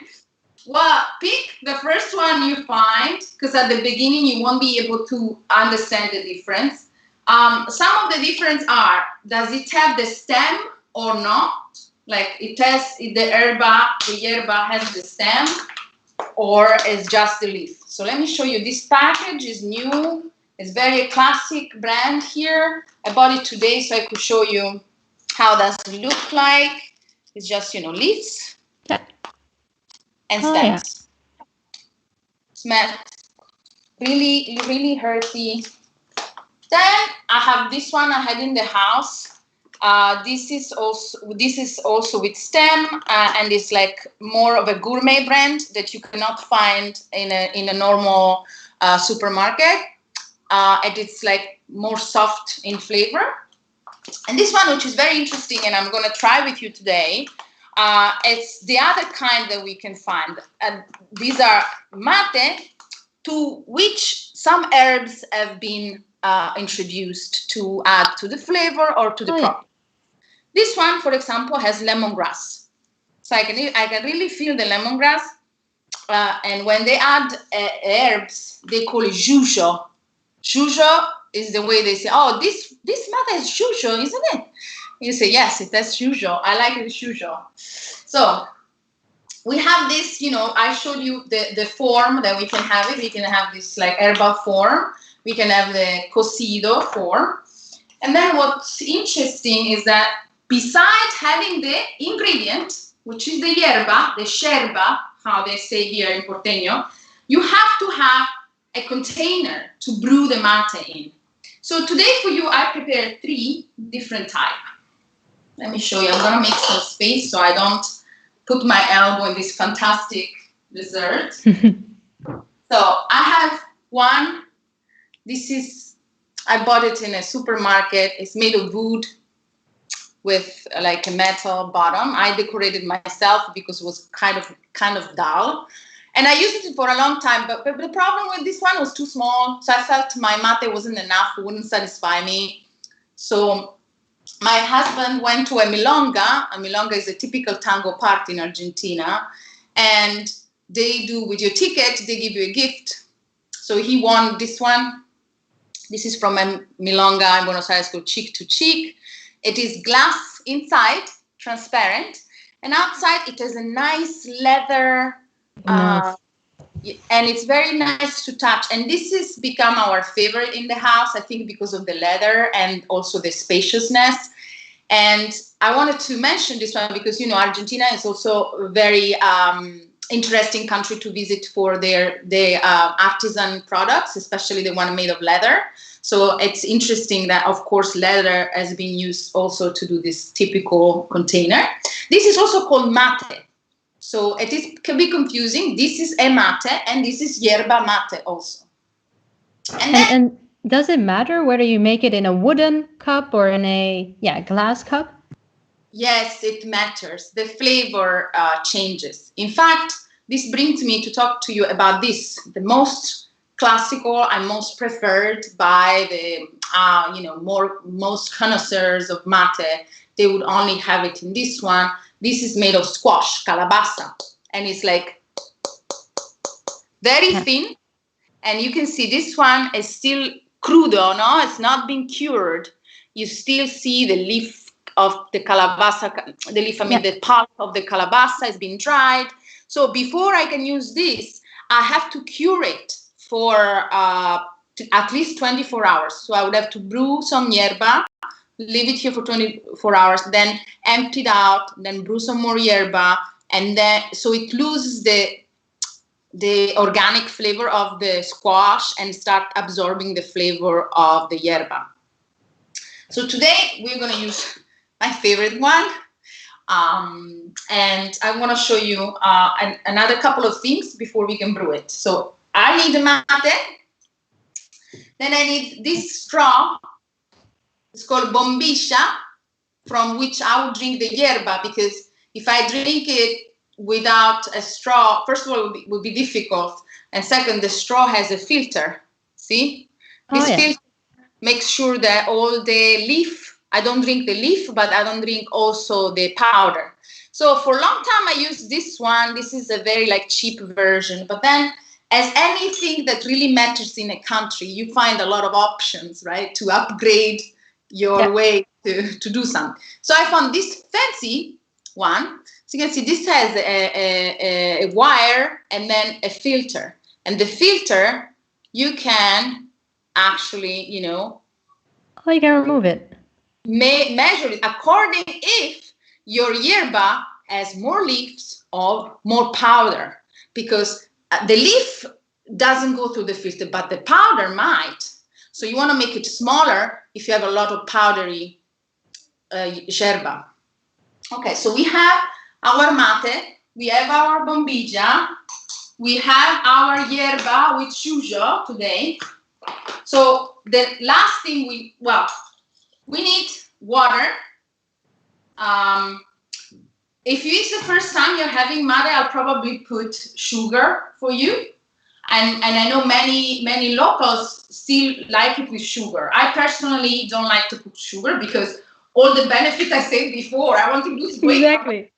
Well, pick the first one you find, because at the beginning you won't be able to understand the difference. Some of the difference are, does it have the stem or not? Like it has the yerba has the stem, or is just the leaf. So let me show you. This package is new. It's very classic brand here. I bought it today so I could show you how does it look like. It's just, leaves and stems. Smell really, really hearty. Then I have this one I had in the house. This is also with stem, and it's like more of a gourmet brand that you cannot find in a normal supermarket. And it's like more soft in flavor. And this one, which is very interesting, and I'm going to try with you today, it's the other kind that we can find. And these are mate, to which some herbs have been introduced to add to the flavor or to the product. This one, for example, has lemongrass. So I can really feel the lemongrass. And when they add herbs, they call it jujo. Jujo is the way they say, oh, this mate is jujo, isn't it? You say, yes, it has jujo. I like it jujo. So we have this, I showed you the form that we can have it. We can have this like herbal form. We can have the cocido form. And then what's interesting is that besides having the ingredient, which is the yerba, the sherba, how they say here in Porteño, you have to have a container to brew the mate in. So today for you, I prepared 3 different types. Let me show you. I'm going to make some space so I don't put my elbow in this fantastic dessert. So I have one. This is, I bought it in a supermarket. It's made of wood with like a metal bottom. I decorated myself because it was kind of dull. And I used it for a long time, but the problem with this one was too small. So I felt my mate wasn't enough, it wouldn't satisfy me. So my husband went to a milonga. A milonga is a typical tango party in Argentina. And they do, with your ticket, they give you a gift. So he won this one. This is from a milonga in Buenos Aires called Cheek to Cheek. It is glass inside, transparent. And outside it has a nice leather, Nice. and it's very nice to touch. And this has become our favorite in the house, I think, because of the leather and also the spaciousness. And I wanted to mention this one because, you know, Argentina is also a very interesting country to visit for their artisan products, especially the one made of leather. So it's interesting that, of course, leather has been used also to do this typical container. This is also called mate. So can be confusing. This is a mate and this is yerba mate also. And does it matter whether you make it in a wooden cup or in a glass cup? Yes, it matters. The flavor changes. In fact, this brings me to talk to you about this, the most classical and most preferred by the most connoisseurs of mate. They would only have it in this one. This is made of squash, calabaza, and it's like very thin. And you can see this one is still crudo, no? It's not been cured. You still see the leaf of the calabaza, the pulp of the calabaza has been dried. So before I can use this, I have to cure it for at least 24 hours. So I would have to brew some yerba, leave it here for 24 hours, then empty it out, then brew some more yerba, and then so it loses the organic flavor of the squash and start absorbing the flavor of the yerba. So today we're going to use my favorite one. And I'm going to show you another couple of things before we can brew it. So I need a mate. Then I need this straw. It's called bombilla, from which I would drink the yerba, because if I drink it without a straw, first of all, it would be difficult. And second, the straw has a filter. See? This filter makes sure that all the leaf, I don't drink the leaf, but I don't drink also the powder. So for a long time, I used this one. This is a very cheap version. But then, as anything that really matters in a country, you find a lot of options, right, to upgrade your way to do something. So I found this fancy one. So you can see this has a wire and then a filter. And the filter, you can actually, you can remove it. Measure it according if your yerba has more leaves or more powder, because the leaf doesn't go through the filter, but the powder might. So you want to make it smaller if you have a lot of powdery yerba. Okay, so we have our mate, we have our bombilla, we have our yerba with shujo today. So the last thing we need water. If it's the first time you're having mate, I'll probably put sugar for you. And I know many locals still like it with sugar. I personally don't like to put sugar because all the benefits I said before, I want to lose weight. Exactly.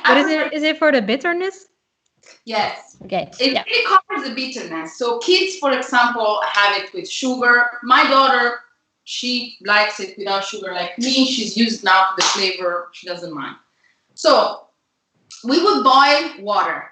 But is it for the bitterness? Yes. Okay. It really covers the bitterness. So kids, for example, have it with sugar. My daughter, she likes it without sugar like me. She's used now to the flavor. She doesn't mind. So we would boil water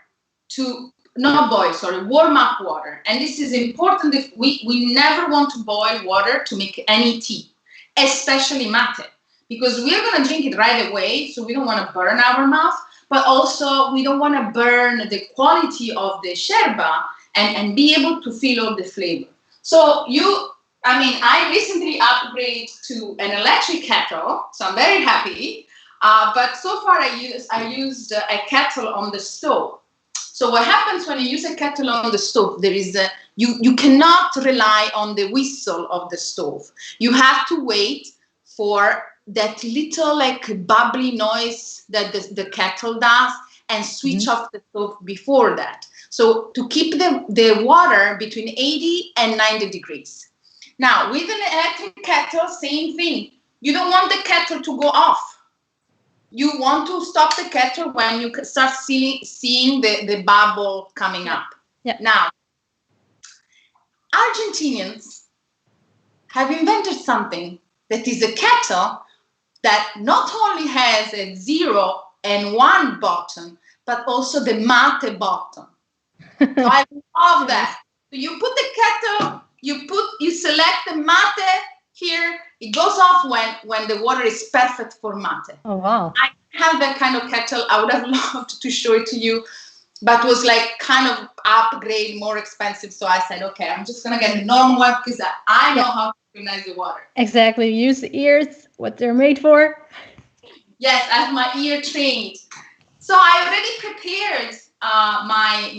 warm up water. And this is important. If we never want to boil water to make any tea, especially mate, because we're going to drink it right away. So we don't want to burn our mouth, but also we don't want to burn the quality of the yerba and be able to feel all the flavor. So I recently upgraded to an electric kettle, so I'm very happy. But so far I used a kettle on the stove. So what happens when you use a kettle on the stove, there is a, you cannot rely on the whistle of the stove. You have to wait for that little like bubbly noise that the kettle does and switch off the stove before that. So to keep the water between 80 and 90 degrees. Now, with an electric kettle, same thing. You don't want the kettle to go off. You want to stop the kettle when you start seeing the bubble coming up. Yeah. Now, Argentinians have invented something that is a kettle that not only has a 0 and 1 button, but also the mate button. So I love that. So you put the kettle, you select the mate here. It goes off when the water is perfect for mate. Oh, wow. I have that kind of kettle. I would have loved to show it to you, but it was like kind of upgrade, more expensive. So I said, okay, I'm just going to get a normal one because I know how to recognize the water. Exactly. Use the ears, what they're made for. Yes, I have my ear trained. So I already prepared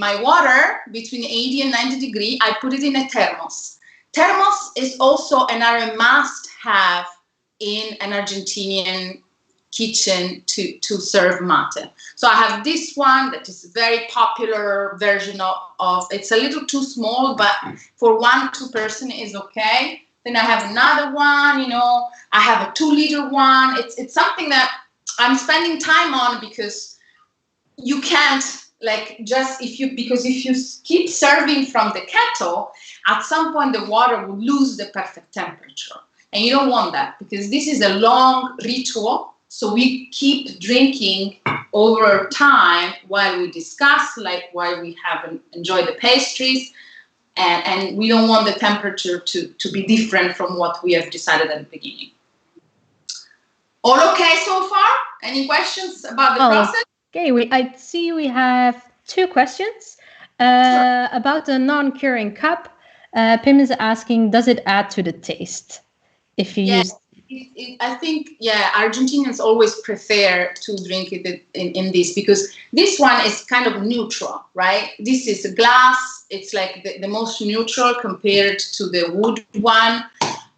my water between 80 and 90 degrees. I put it in a thermos. Thermos is also another must-have in an Argentinian kitchen to serve mate. So I have this one that is a very popular version of it's a little too small, but for 1-2 person is okay. Then I have another one, you know, I have a 2-liter one. It's something that I'm spending time on because you can't like just if you keep serving from the kettle, at some point the water will lose the perfect temperature. And you don't want that because this is a long ritual. So we keep drinking over time while we discuss, like while we have enjoy the pastries. And we don't want the temperature to be different from what we have decided at the beginning. All okay so far? Any questions about the process? Okay, I see we have 2 questions about the non-curing cup. Pim is asking, does it add to the taste if you use? I think, Argentinians always prefer to drink it in this because this one is kind of neutral, right? This is a glass. It's like the most neutral compared to the wood one.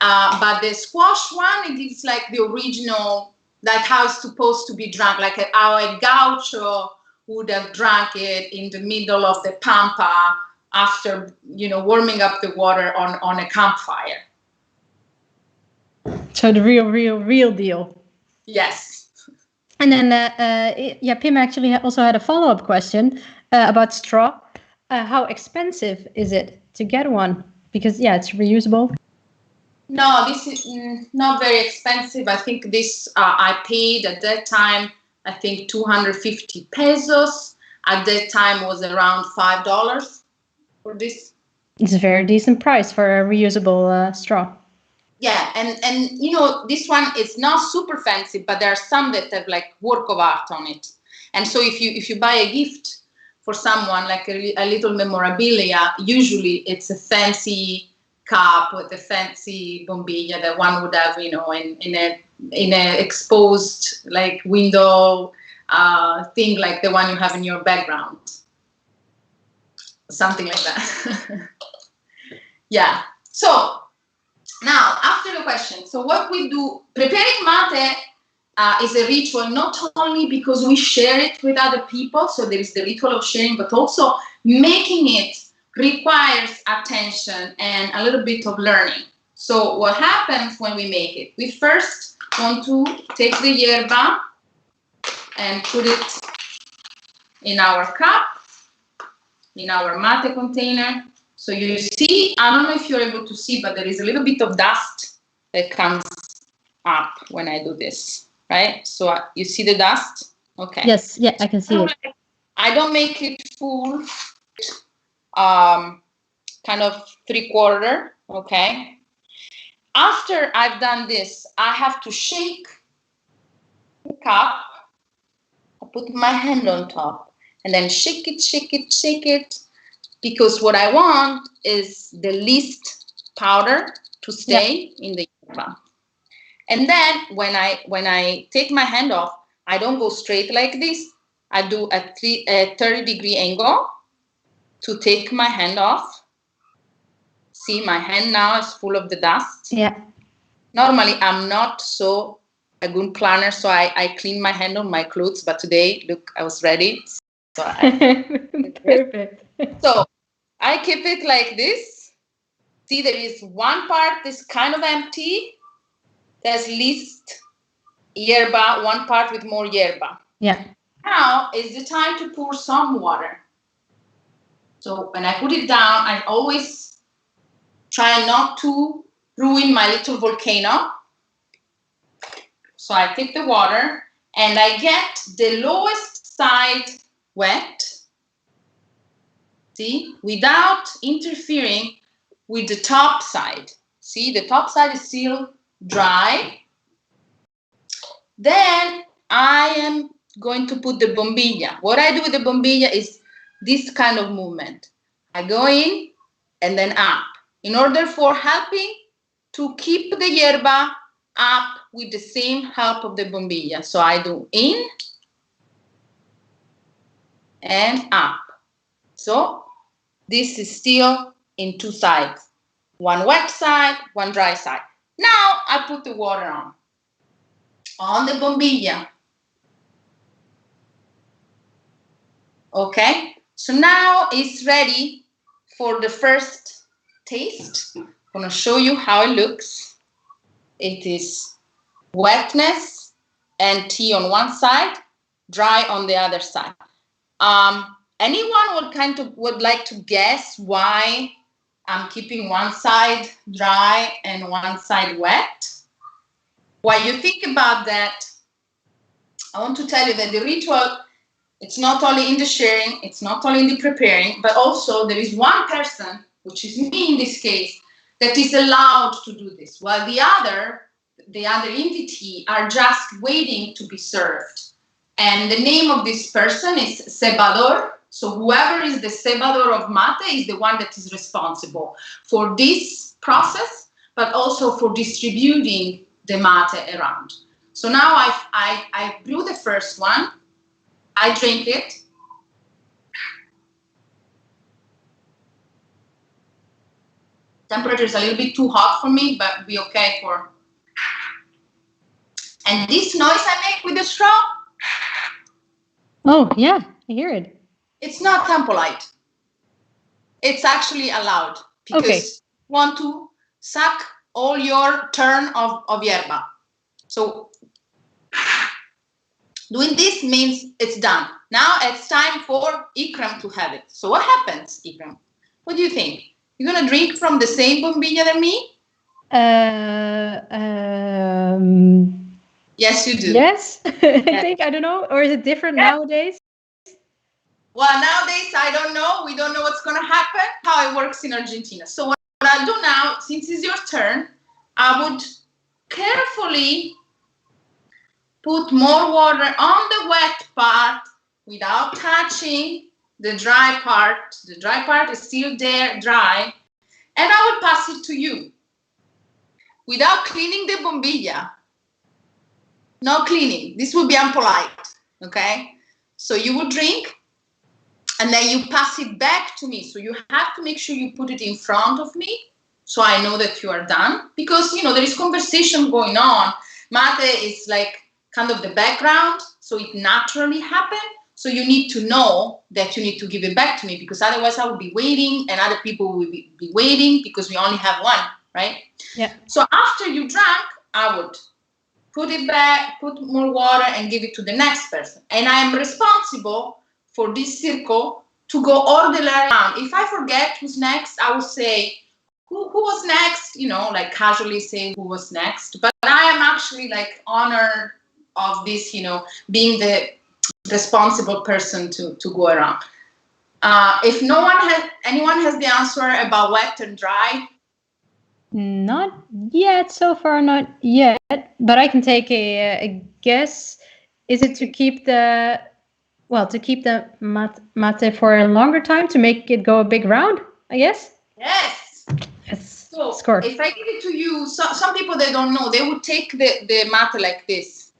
But the squash one, it is like the original, like how it's supposed to be drunk, like how a gaucho would have drunk it in the middle of the pampa after, you know, warming up the water on a campfire. So the real deal. Yes. And then, Pim actually also had a follow-up question about straw. How expensive is it to get one? Because, it's reusable. No, this is not very expensive. I think this, I paid at that time, I think 250 pesos. At that time was around $5 for this. It's a very decent price for a reusable straw. Yeah, and you know, this one is not super fancy, but there are some that have like work of art on it. And so if you buy a gift for someone, like a little memorabilia, usually it's a fancy cup with a fancy bombilla that one would have, you know, in a exposed like window thing like the one you have in your background. Something like that. Yeah. So now, after the question, so what we do, preparing mate is a ritual not only because we share it with other people, so there is the ritual of sharing, but also making it requires attention and a little bit of learning. So what happens when we make it? We first want to take the yerba and put it in our cup, in our mate container. So you see, I don't know if you're able to see, but there is a little bit of dust that comes up when I do this, right? So you see the dust? Okay. Yes, yeah, I can see it. I don't make it full, kind of 3/4, okay? After I've done this, I have to shake the cup. I put my hand on top and then shake it, shake it, shake it. Because what I want is the least powder to stay in the yerba. And then when I take my hand off, I don't go straight like this. I do a 30-degree angle to take my hand off. See, my hand now is full of the dust. Yeah. Normally, I'm not so a good planner, so I clean my hand on my clothes. But today, look, I was ready. So Perfect. So I keep it like this. See, there is one part that's kind of empty. There's least yerba, one part with more yerba. Yeah. Now is the time to pour some water. So when I put it down, I always try not to ruin my little volcano. So I take the water and I get the lowest side wet. See, without interfering with the top side. See, the top side is still dry. Then I am going to put the bombilla. What I do with the bombilla is this kind of movement. I go in and then up in order for helping to keep the yerba up with the same help of the bombilla. So I do in and up. So this is still in two sides. One wet side, one dry side. Now I put the water on the bombilla. Okay, so now it's ready for the first taste. I'm gonna show you how it looks. It is wetness and tea on one side, dry on the other side. Anyone would like to guess why I'm keeping one side dry and one side wet? While you think about that, I want to tell you that the ritual, it's not only in the sharing, it's not only in the preparing, but also there is one person, which is me in this case, that is allowed to do this, while the other invitees are just waiting to be served. And the name of this person is cebador. So whoever is the cebador of mate is the one that is responsible for this process, but also for distributing the mate around. So now I brew the first one. I drink it. Temperature is a little bit too hot for me, but be okay for. And this noise I make with the straw. Oh yeah, I hear it. It's not impolite. It's actually allowed because you want to suck all your turn of yerba. So doing this means it's done. Now it's time for Ikram to have it. So what happens, Ikram? What do you think? You're gonna drink from the same bombilla than me? Yes, you do. Yes, I think, I don't know, or is it different nowadays? Well, nowadays, I don't know. We don't know what's going to happen, how it works in Argentina. So what I'll do now, since it's your turn, I would carefully put more water on the wet part without touching the dry part. The dry part is still there, dry. And I will pass it to you without cleaning the bombilla. No cleaning. This would be impolite, okay? So you would drink, and then you pass it back to me. So you have to make sure you put it in front of me, so I know that you are done. Because, you know, there is conversation going on. Mate is like kind of the background, so it naturally happens. So you need to know that you need to give it back to me, because otherwise I will be waiting, and other people will be waiting, because we only have one, right? Yeah. So after you drank, I would put it back, put more water, and give it to the next person. And I am responsible for this circle to go all the way around. If I forget who's next, I will say, who was next? You know, like casually say who was next. But I am actually like honored of this, you know, being the responsible person to go around. If anyone has the answer about wet and dry? Not yet, so far not yet, but I can take a guess. Is it to keep the mate for a longer time, to make it go a big round, I guess? Yes. Yes. So Score. if I give it to you, some people, they don't know, they would take the mate like this.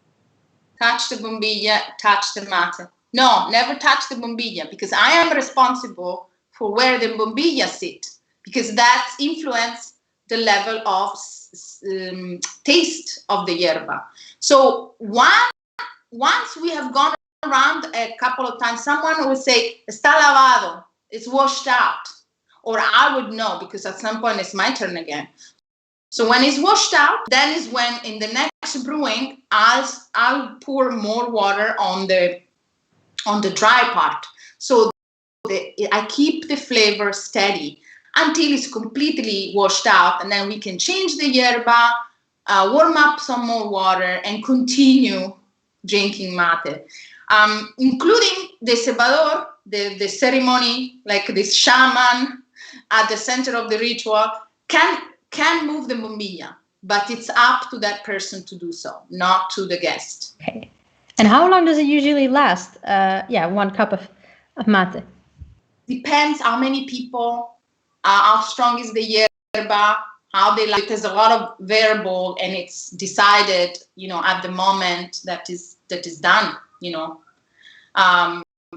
Touch the bombilla, touch the mate. No, never touch the bombilla, because I am responsible for where the bombilla sit, because that influences the level of taste of the yerba. So once we have gone around a couple of times, someone will say, está lavado, it's washed out. Or I would know, because at some point it's my turn again. So when it's washed out, then is when in the next brewing, I'll pour more water on the dry part. So I keep the flavor steady until it's completely washed out, and then we can change the yerba, warm up some more water, and continue drinking mate. Including the cebador, the ceremony, like this shaman at the center of the ritual, can move the bombilla, but it's up to that person to do so, not to the guest. Okay. And how long does it usually last? 1 cup of mate. Depends how many people, how strong is the yerba, how they like. There's a lot of variable, and it's decided, at the moment that is done.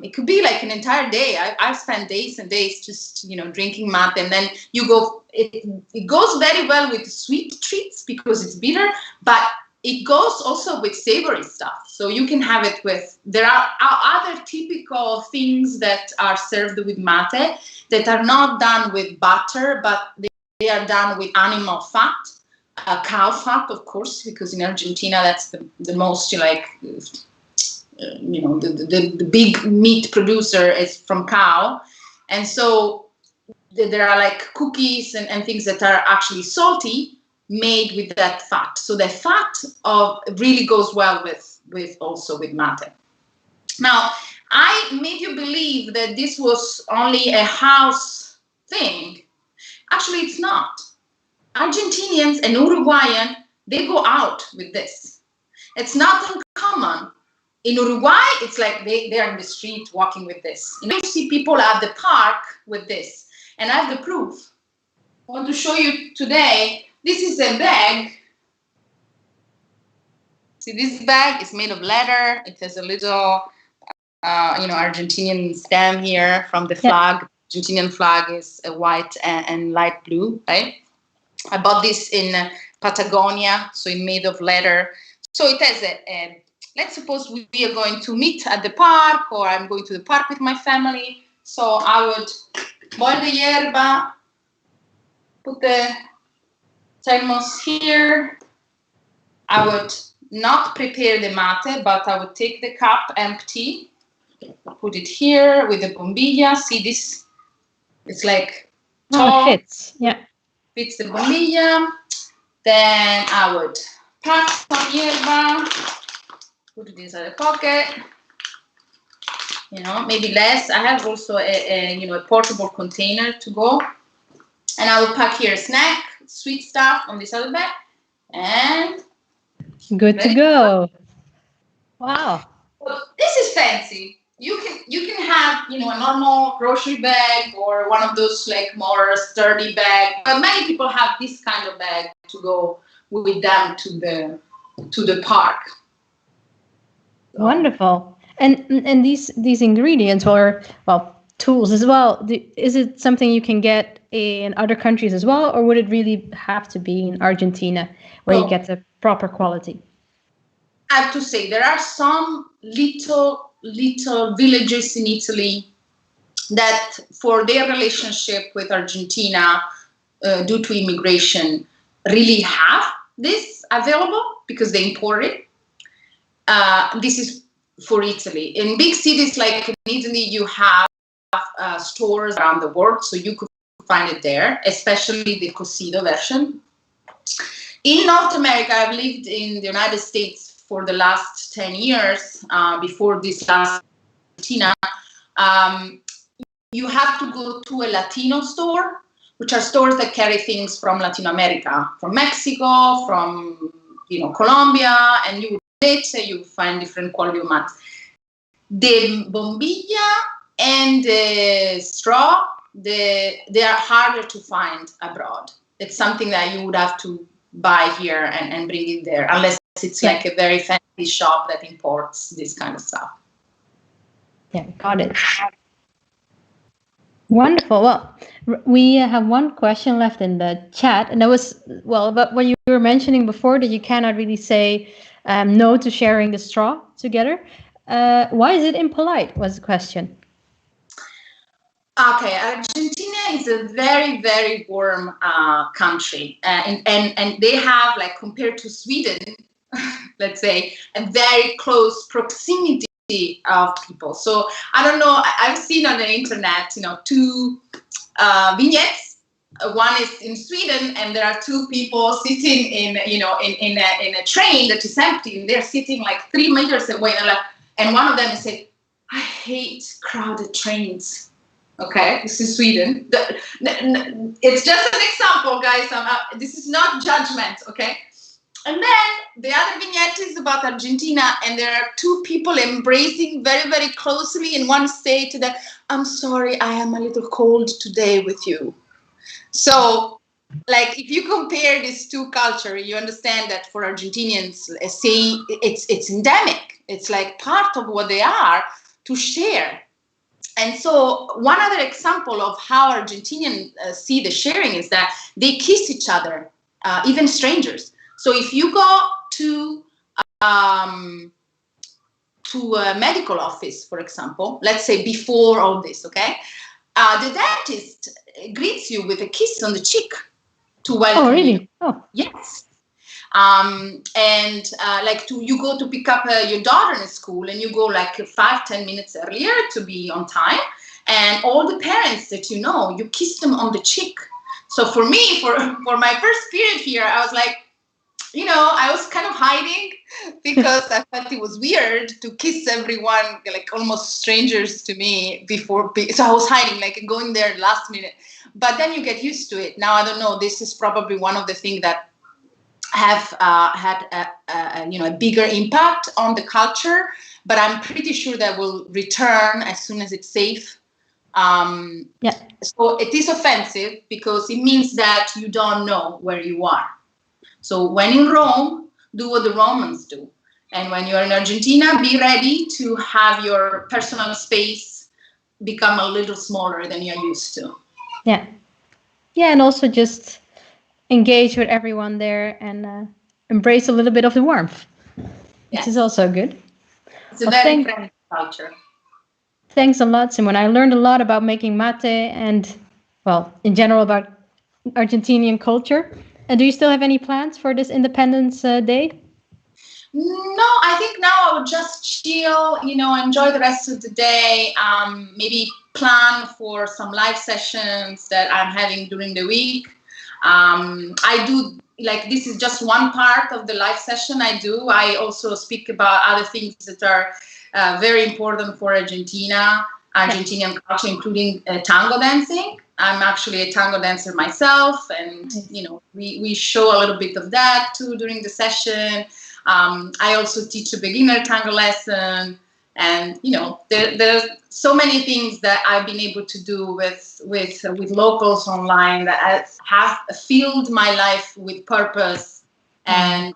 It could be like an entire day. I've spent days and days just, drinking mate, and then you go. It goes very well with sweet treats because it's bitter, but it goes also with savory stuff. So you can have it with. There are other typical things that are served with mate that are not done with butter, but they are done with animal fat, cow fat, of course, because in Argentina that's the most the big meat producer is from cow. And so there are like cookies and things that are actually salty made with that fat. So the fat really goes well with also with mate. Now, I made you believe that this was only a house thing. Actually, it's not. Argentinians and Uruguayan, they go out with this. It's not uncommon. In Uruguay, it's like they are in the street walking with this. You see people at the park with this. And I have the proof. I want to show you today. This is a bag. See, this bag is made of leather. It has a little, Argentinian stem here from the flag. The Argentinian flag is a white and light blue, right? I bought this in Patagonia, so it's made of leather. So it has let's suppose we are going to meet at the park, or I'm going to the park with my family. So I would boil the yerba, put the thermos here. I would not prepare the mate, but I would take the cup empty, put it here with the bombilla. See this? It's like tall. Oh, it fits. Yeah. Fits the bombilla. Then I would pack some yerba, put it inside the pocket. Maybe less. I have also a portable container to go. And I will pack here a snack, sweet stuff on this other bag. And good to go. Wow. Well, this is fancy. You can have a normal grocery bag or one of those like more sturdy bag. But many people have this kind of bag to go with them to the park. So. Wonderful. And these ingredients or tools as well. Is it something you can get in other countries as well, or would it really have to be in Argentina where you get the proper quality? I have to say there are some little villages in Italy that, for their relationship with Argentina, due to immigration, really have this available because they import it. This is for Italy. In big cities like in Italy, you have stores around the world, so you could find it there, especially the cocido version. In North America, I've lived in the United States for the last 10 years, before this last Argentina. You have to go to a Latino store, which are stores that carry things from Latin America, from Mexico, from Colombia, and you find different quality of mats. The bombilla and the straw, they are harder to find abroad. It's something that you would have to buy here and bring it there, unless it's like a very fancy shop that imports this kind of stuff. Yeah, got it. Wonderful. Well, we have one question left in the chat, and that was, well, about what you were mentioning before, that you cannot really say no to sharing the straw together. Why is it impolite, was the question. Okay, Argentina is a very, very warm country, and they have, like, compared to Sweden, let's say, a very close proximity of people. So I don't know, I've seen on the internet, two vignettes. One is in Sweden, and there are two people sitting in a train that is empty, and they're sitting like 3 meters away, and one of them is saying, "I hate crowded trains." Okay, this is Sweden. It's just an example, guys. This is not judgment, okay? And then the other vignette is about Argentina, and there are two people embracing very, very closely, and one say to them, "I'm sorry, I am a little cold today with you." So, like, if you compare these two cultures, you understand that for Argentinians, saying it's endemic. It's like part of what they are to share. And so one other example of how Argentinians see the sharing is that they kiss each other, even strangers. So if you go to a medical office, for example, let's say before all this, okay, the dentist greets you with a kiss on the cheek to welcome you. Oh, really? Oh, yes. You go to pick up your daughter in school, and you go like 5-10 minutes earlier to be on time, and all the parents that you kiss them on the cheek. So for me, for my first period here, I was like, I was kind of hiding because I felt it was weird to kiss everyone, like almost strangers to me before. So I was hiding, like going there last minute. But then you get used to it. Now, I don't know, this is probably one of the things that have had a bigger impact on the culture, but I'm pretty sure that will return as soon as it's safe. So it is offensive because it means that you don't know where you are. So when in Rome, do what the Romans do. And when you're in Argentina, be ready to have your personal space become a little smaller than you're used to. Yeah. Yeah, and also just engage with everyone there and embrace a little bit of the warmth, which is also good. It's a very friendly culture. Thanks a lot, Simona. I learned a lot about making mate and, well, in general about Argentinian culture. And do you still have any plans for this Independence Day? No, I think now I would just chill, enjoy the rest of the day, maybe plan for some live sessions that I'm having during the week. I do, like, this is just one part of the live session I do. I also speak about other things that are very important for Argentinian culture, including tango dancing. I'm actually a tango dancer myself, and we show a little bit of that too during the session. I also teach a beginner tango lesson, and there's so many things that I've been able to do with locals online that have filled my life with purpose and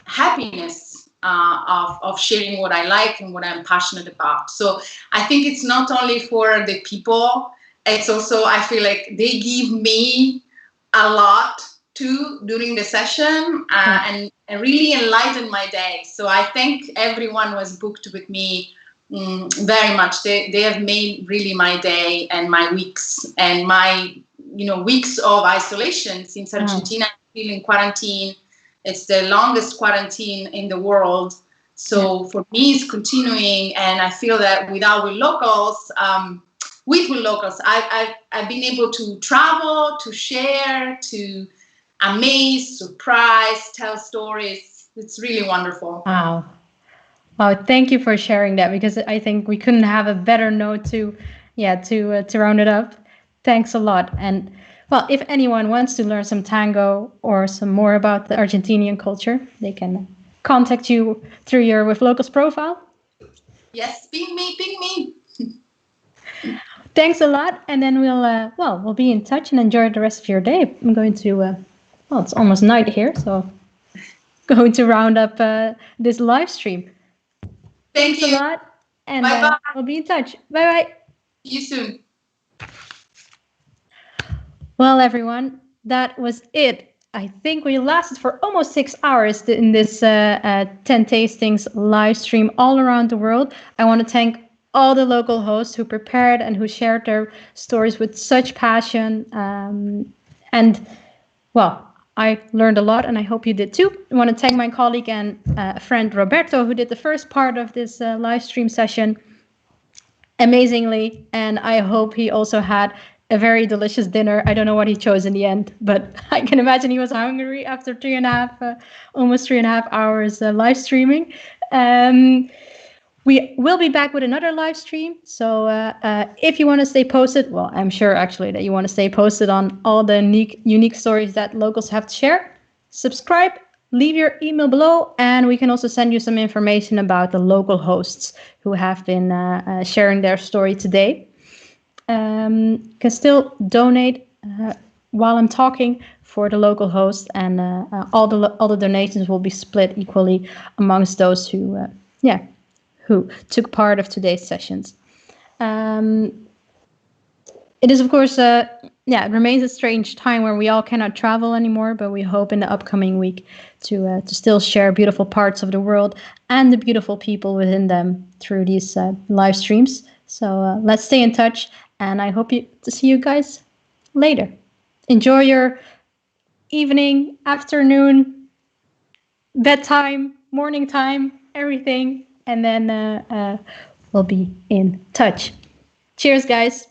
happiness of sharing what I like and what I'm passionate about. So I think it's not only for the people, it's also, I feel like they give me a lot too during the session and really enlighten my day. So I thank everyone who has booked with me very much. They have made really my day and my weeks and my weeks of isolation since Argentina is still in quarantine. It's the longest quarantine in the world. So for me, it's continuing, and I feel that without Withlocals, I've been able to travel, to share, to amaze, surprise, tell stories. It's really wonderful. Wow. Thank you for sharing that, because I think we couldn't have a better note to round it up. Thanks a lot. And well, if anyone wants to learn some tango or some more about the Argentinian culture, they can contact you through your Withlocals profile. Yes, ping me. Thanks a lot, and then we'll be in touch and enjoy the rest of your day. I'm going to it's almost night here, so going to round up this live stream. Thanks a lot. And Bye-bye. we'll be in touch. Bye-bye. See you soon. Well, everyone, that was it. I think we lasted for almost 6 hours in this 10 Tastings live stream all around the world. I want to thank all the local hosts who prepared and who shared their stories with such passion. And, well, I learned a lot, and I hope you did too. I want to thank my colleague and friend Roberto, who did the first part of this live stream session amazingly. And I hope he also had a very delicious dinner. I don't know what he chose in the end, but I can imagine he was hungry after almost 3.5 hours live streaming. We will be back with another live stream. So if you want to stay posted, well, I'm sure actually that you want to stay posted on all the unique stories that locals have to share, subscribe, leave your email below, and we can also send you some information about the local hosts who have been sharing their story today. Can still donate while I'm talking for the local host, and all the donations will be split equally amongst those who took part of today's sessions. It is, of course, it remains a strange time where we all cannot travel anymore, but we hope in the upcoming week to still share beautiful parts of the world and the beautiful people within them through these live streams. So let's stay in touch, and I hope to see you guys later. Enjoy your evening, afternoon, bedtime, morning time, everything, and then we'll be in touch. Cheers, guys.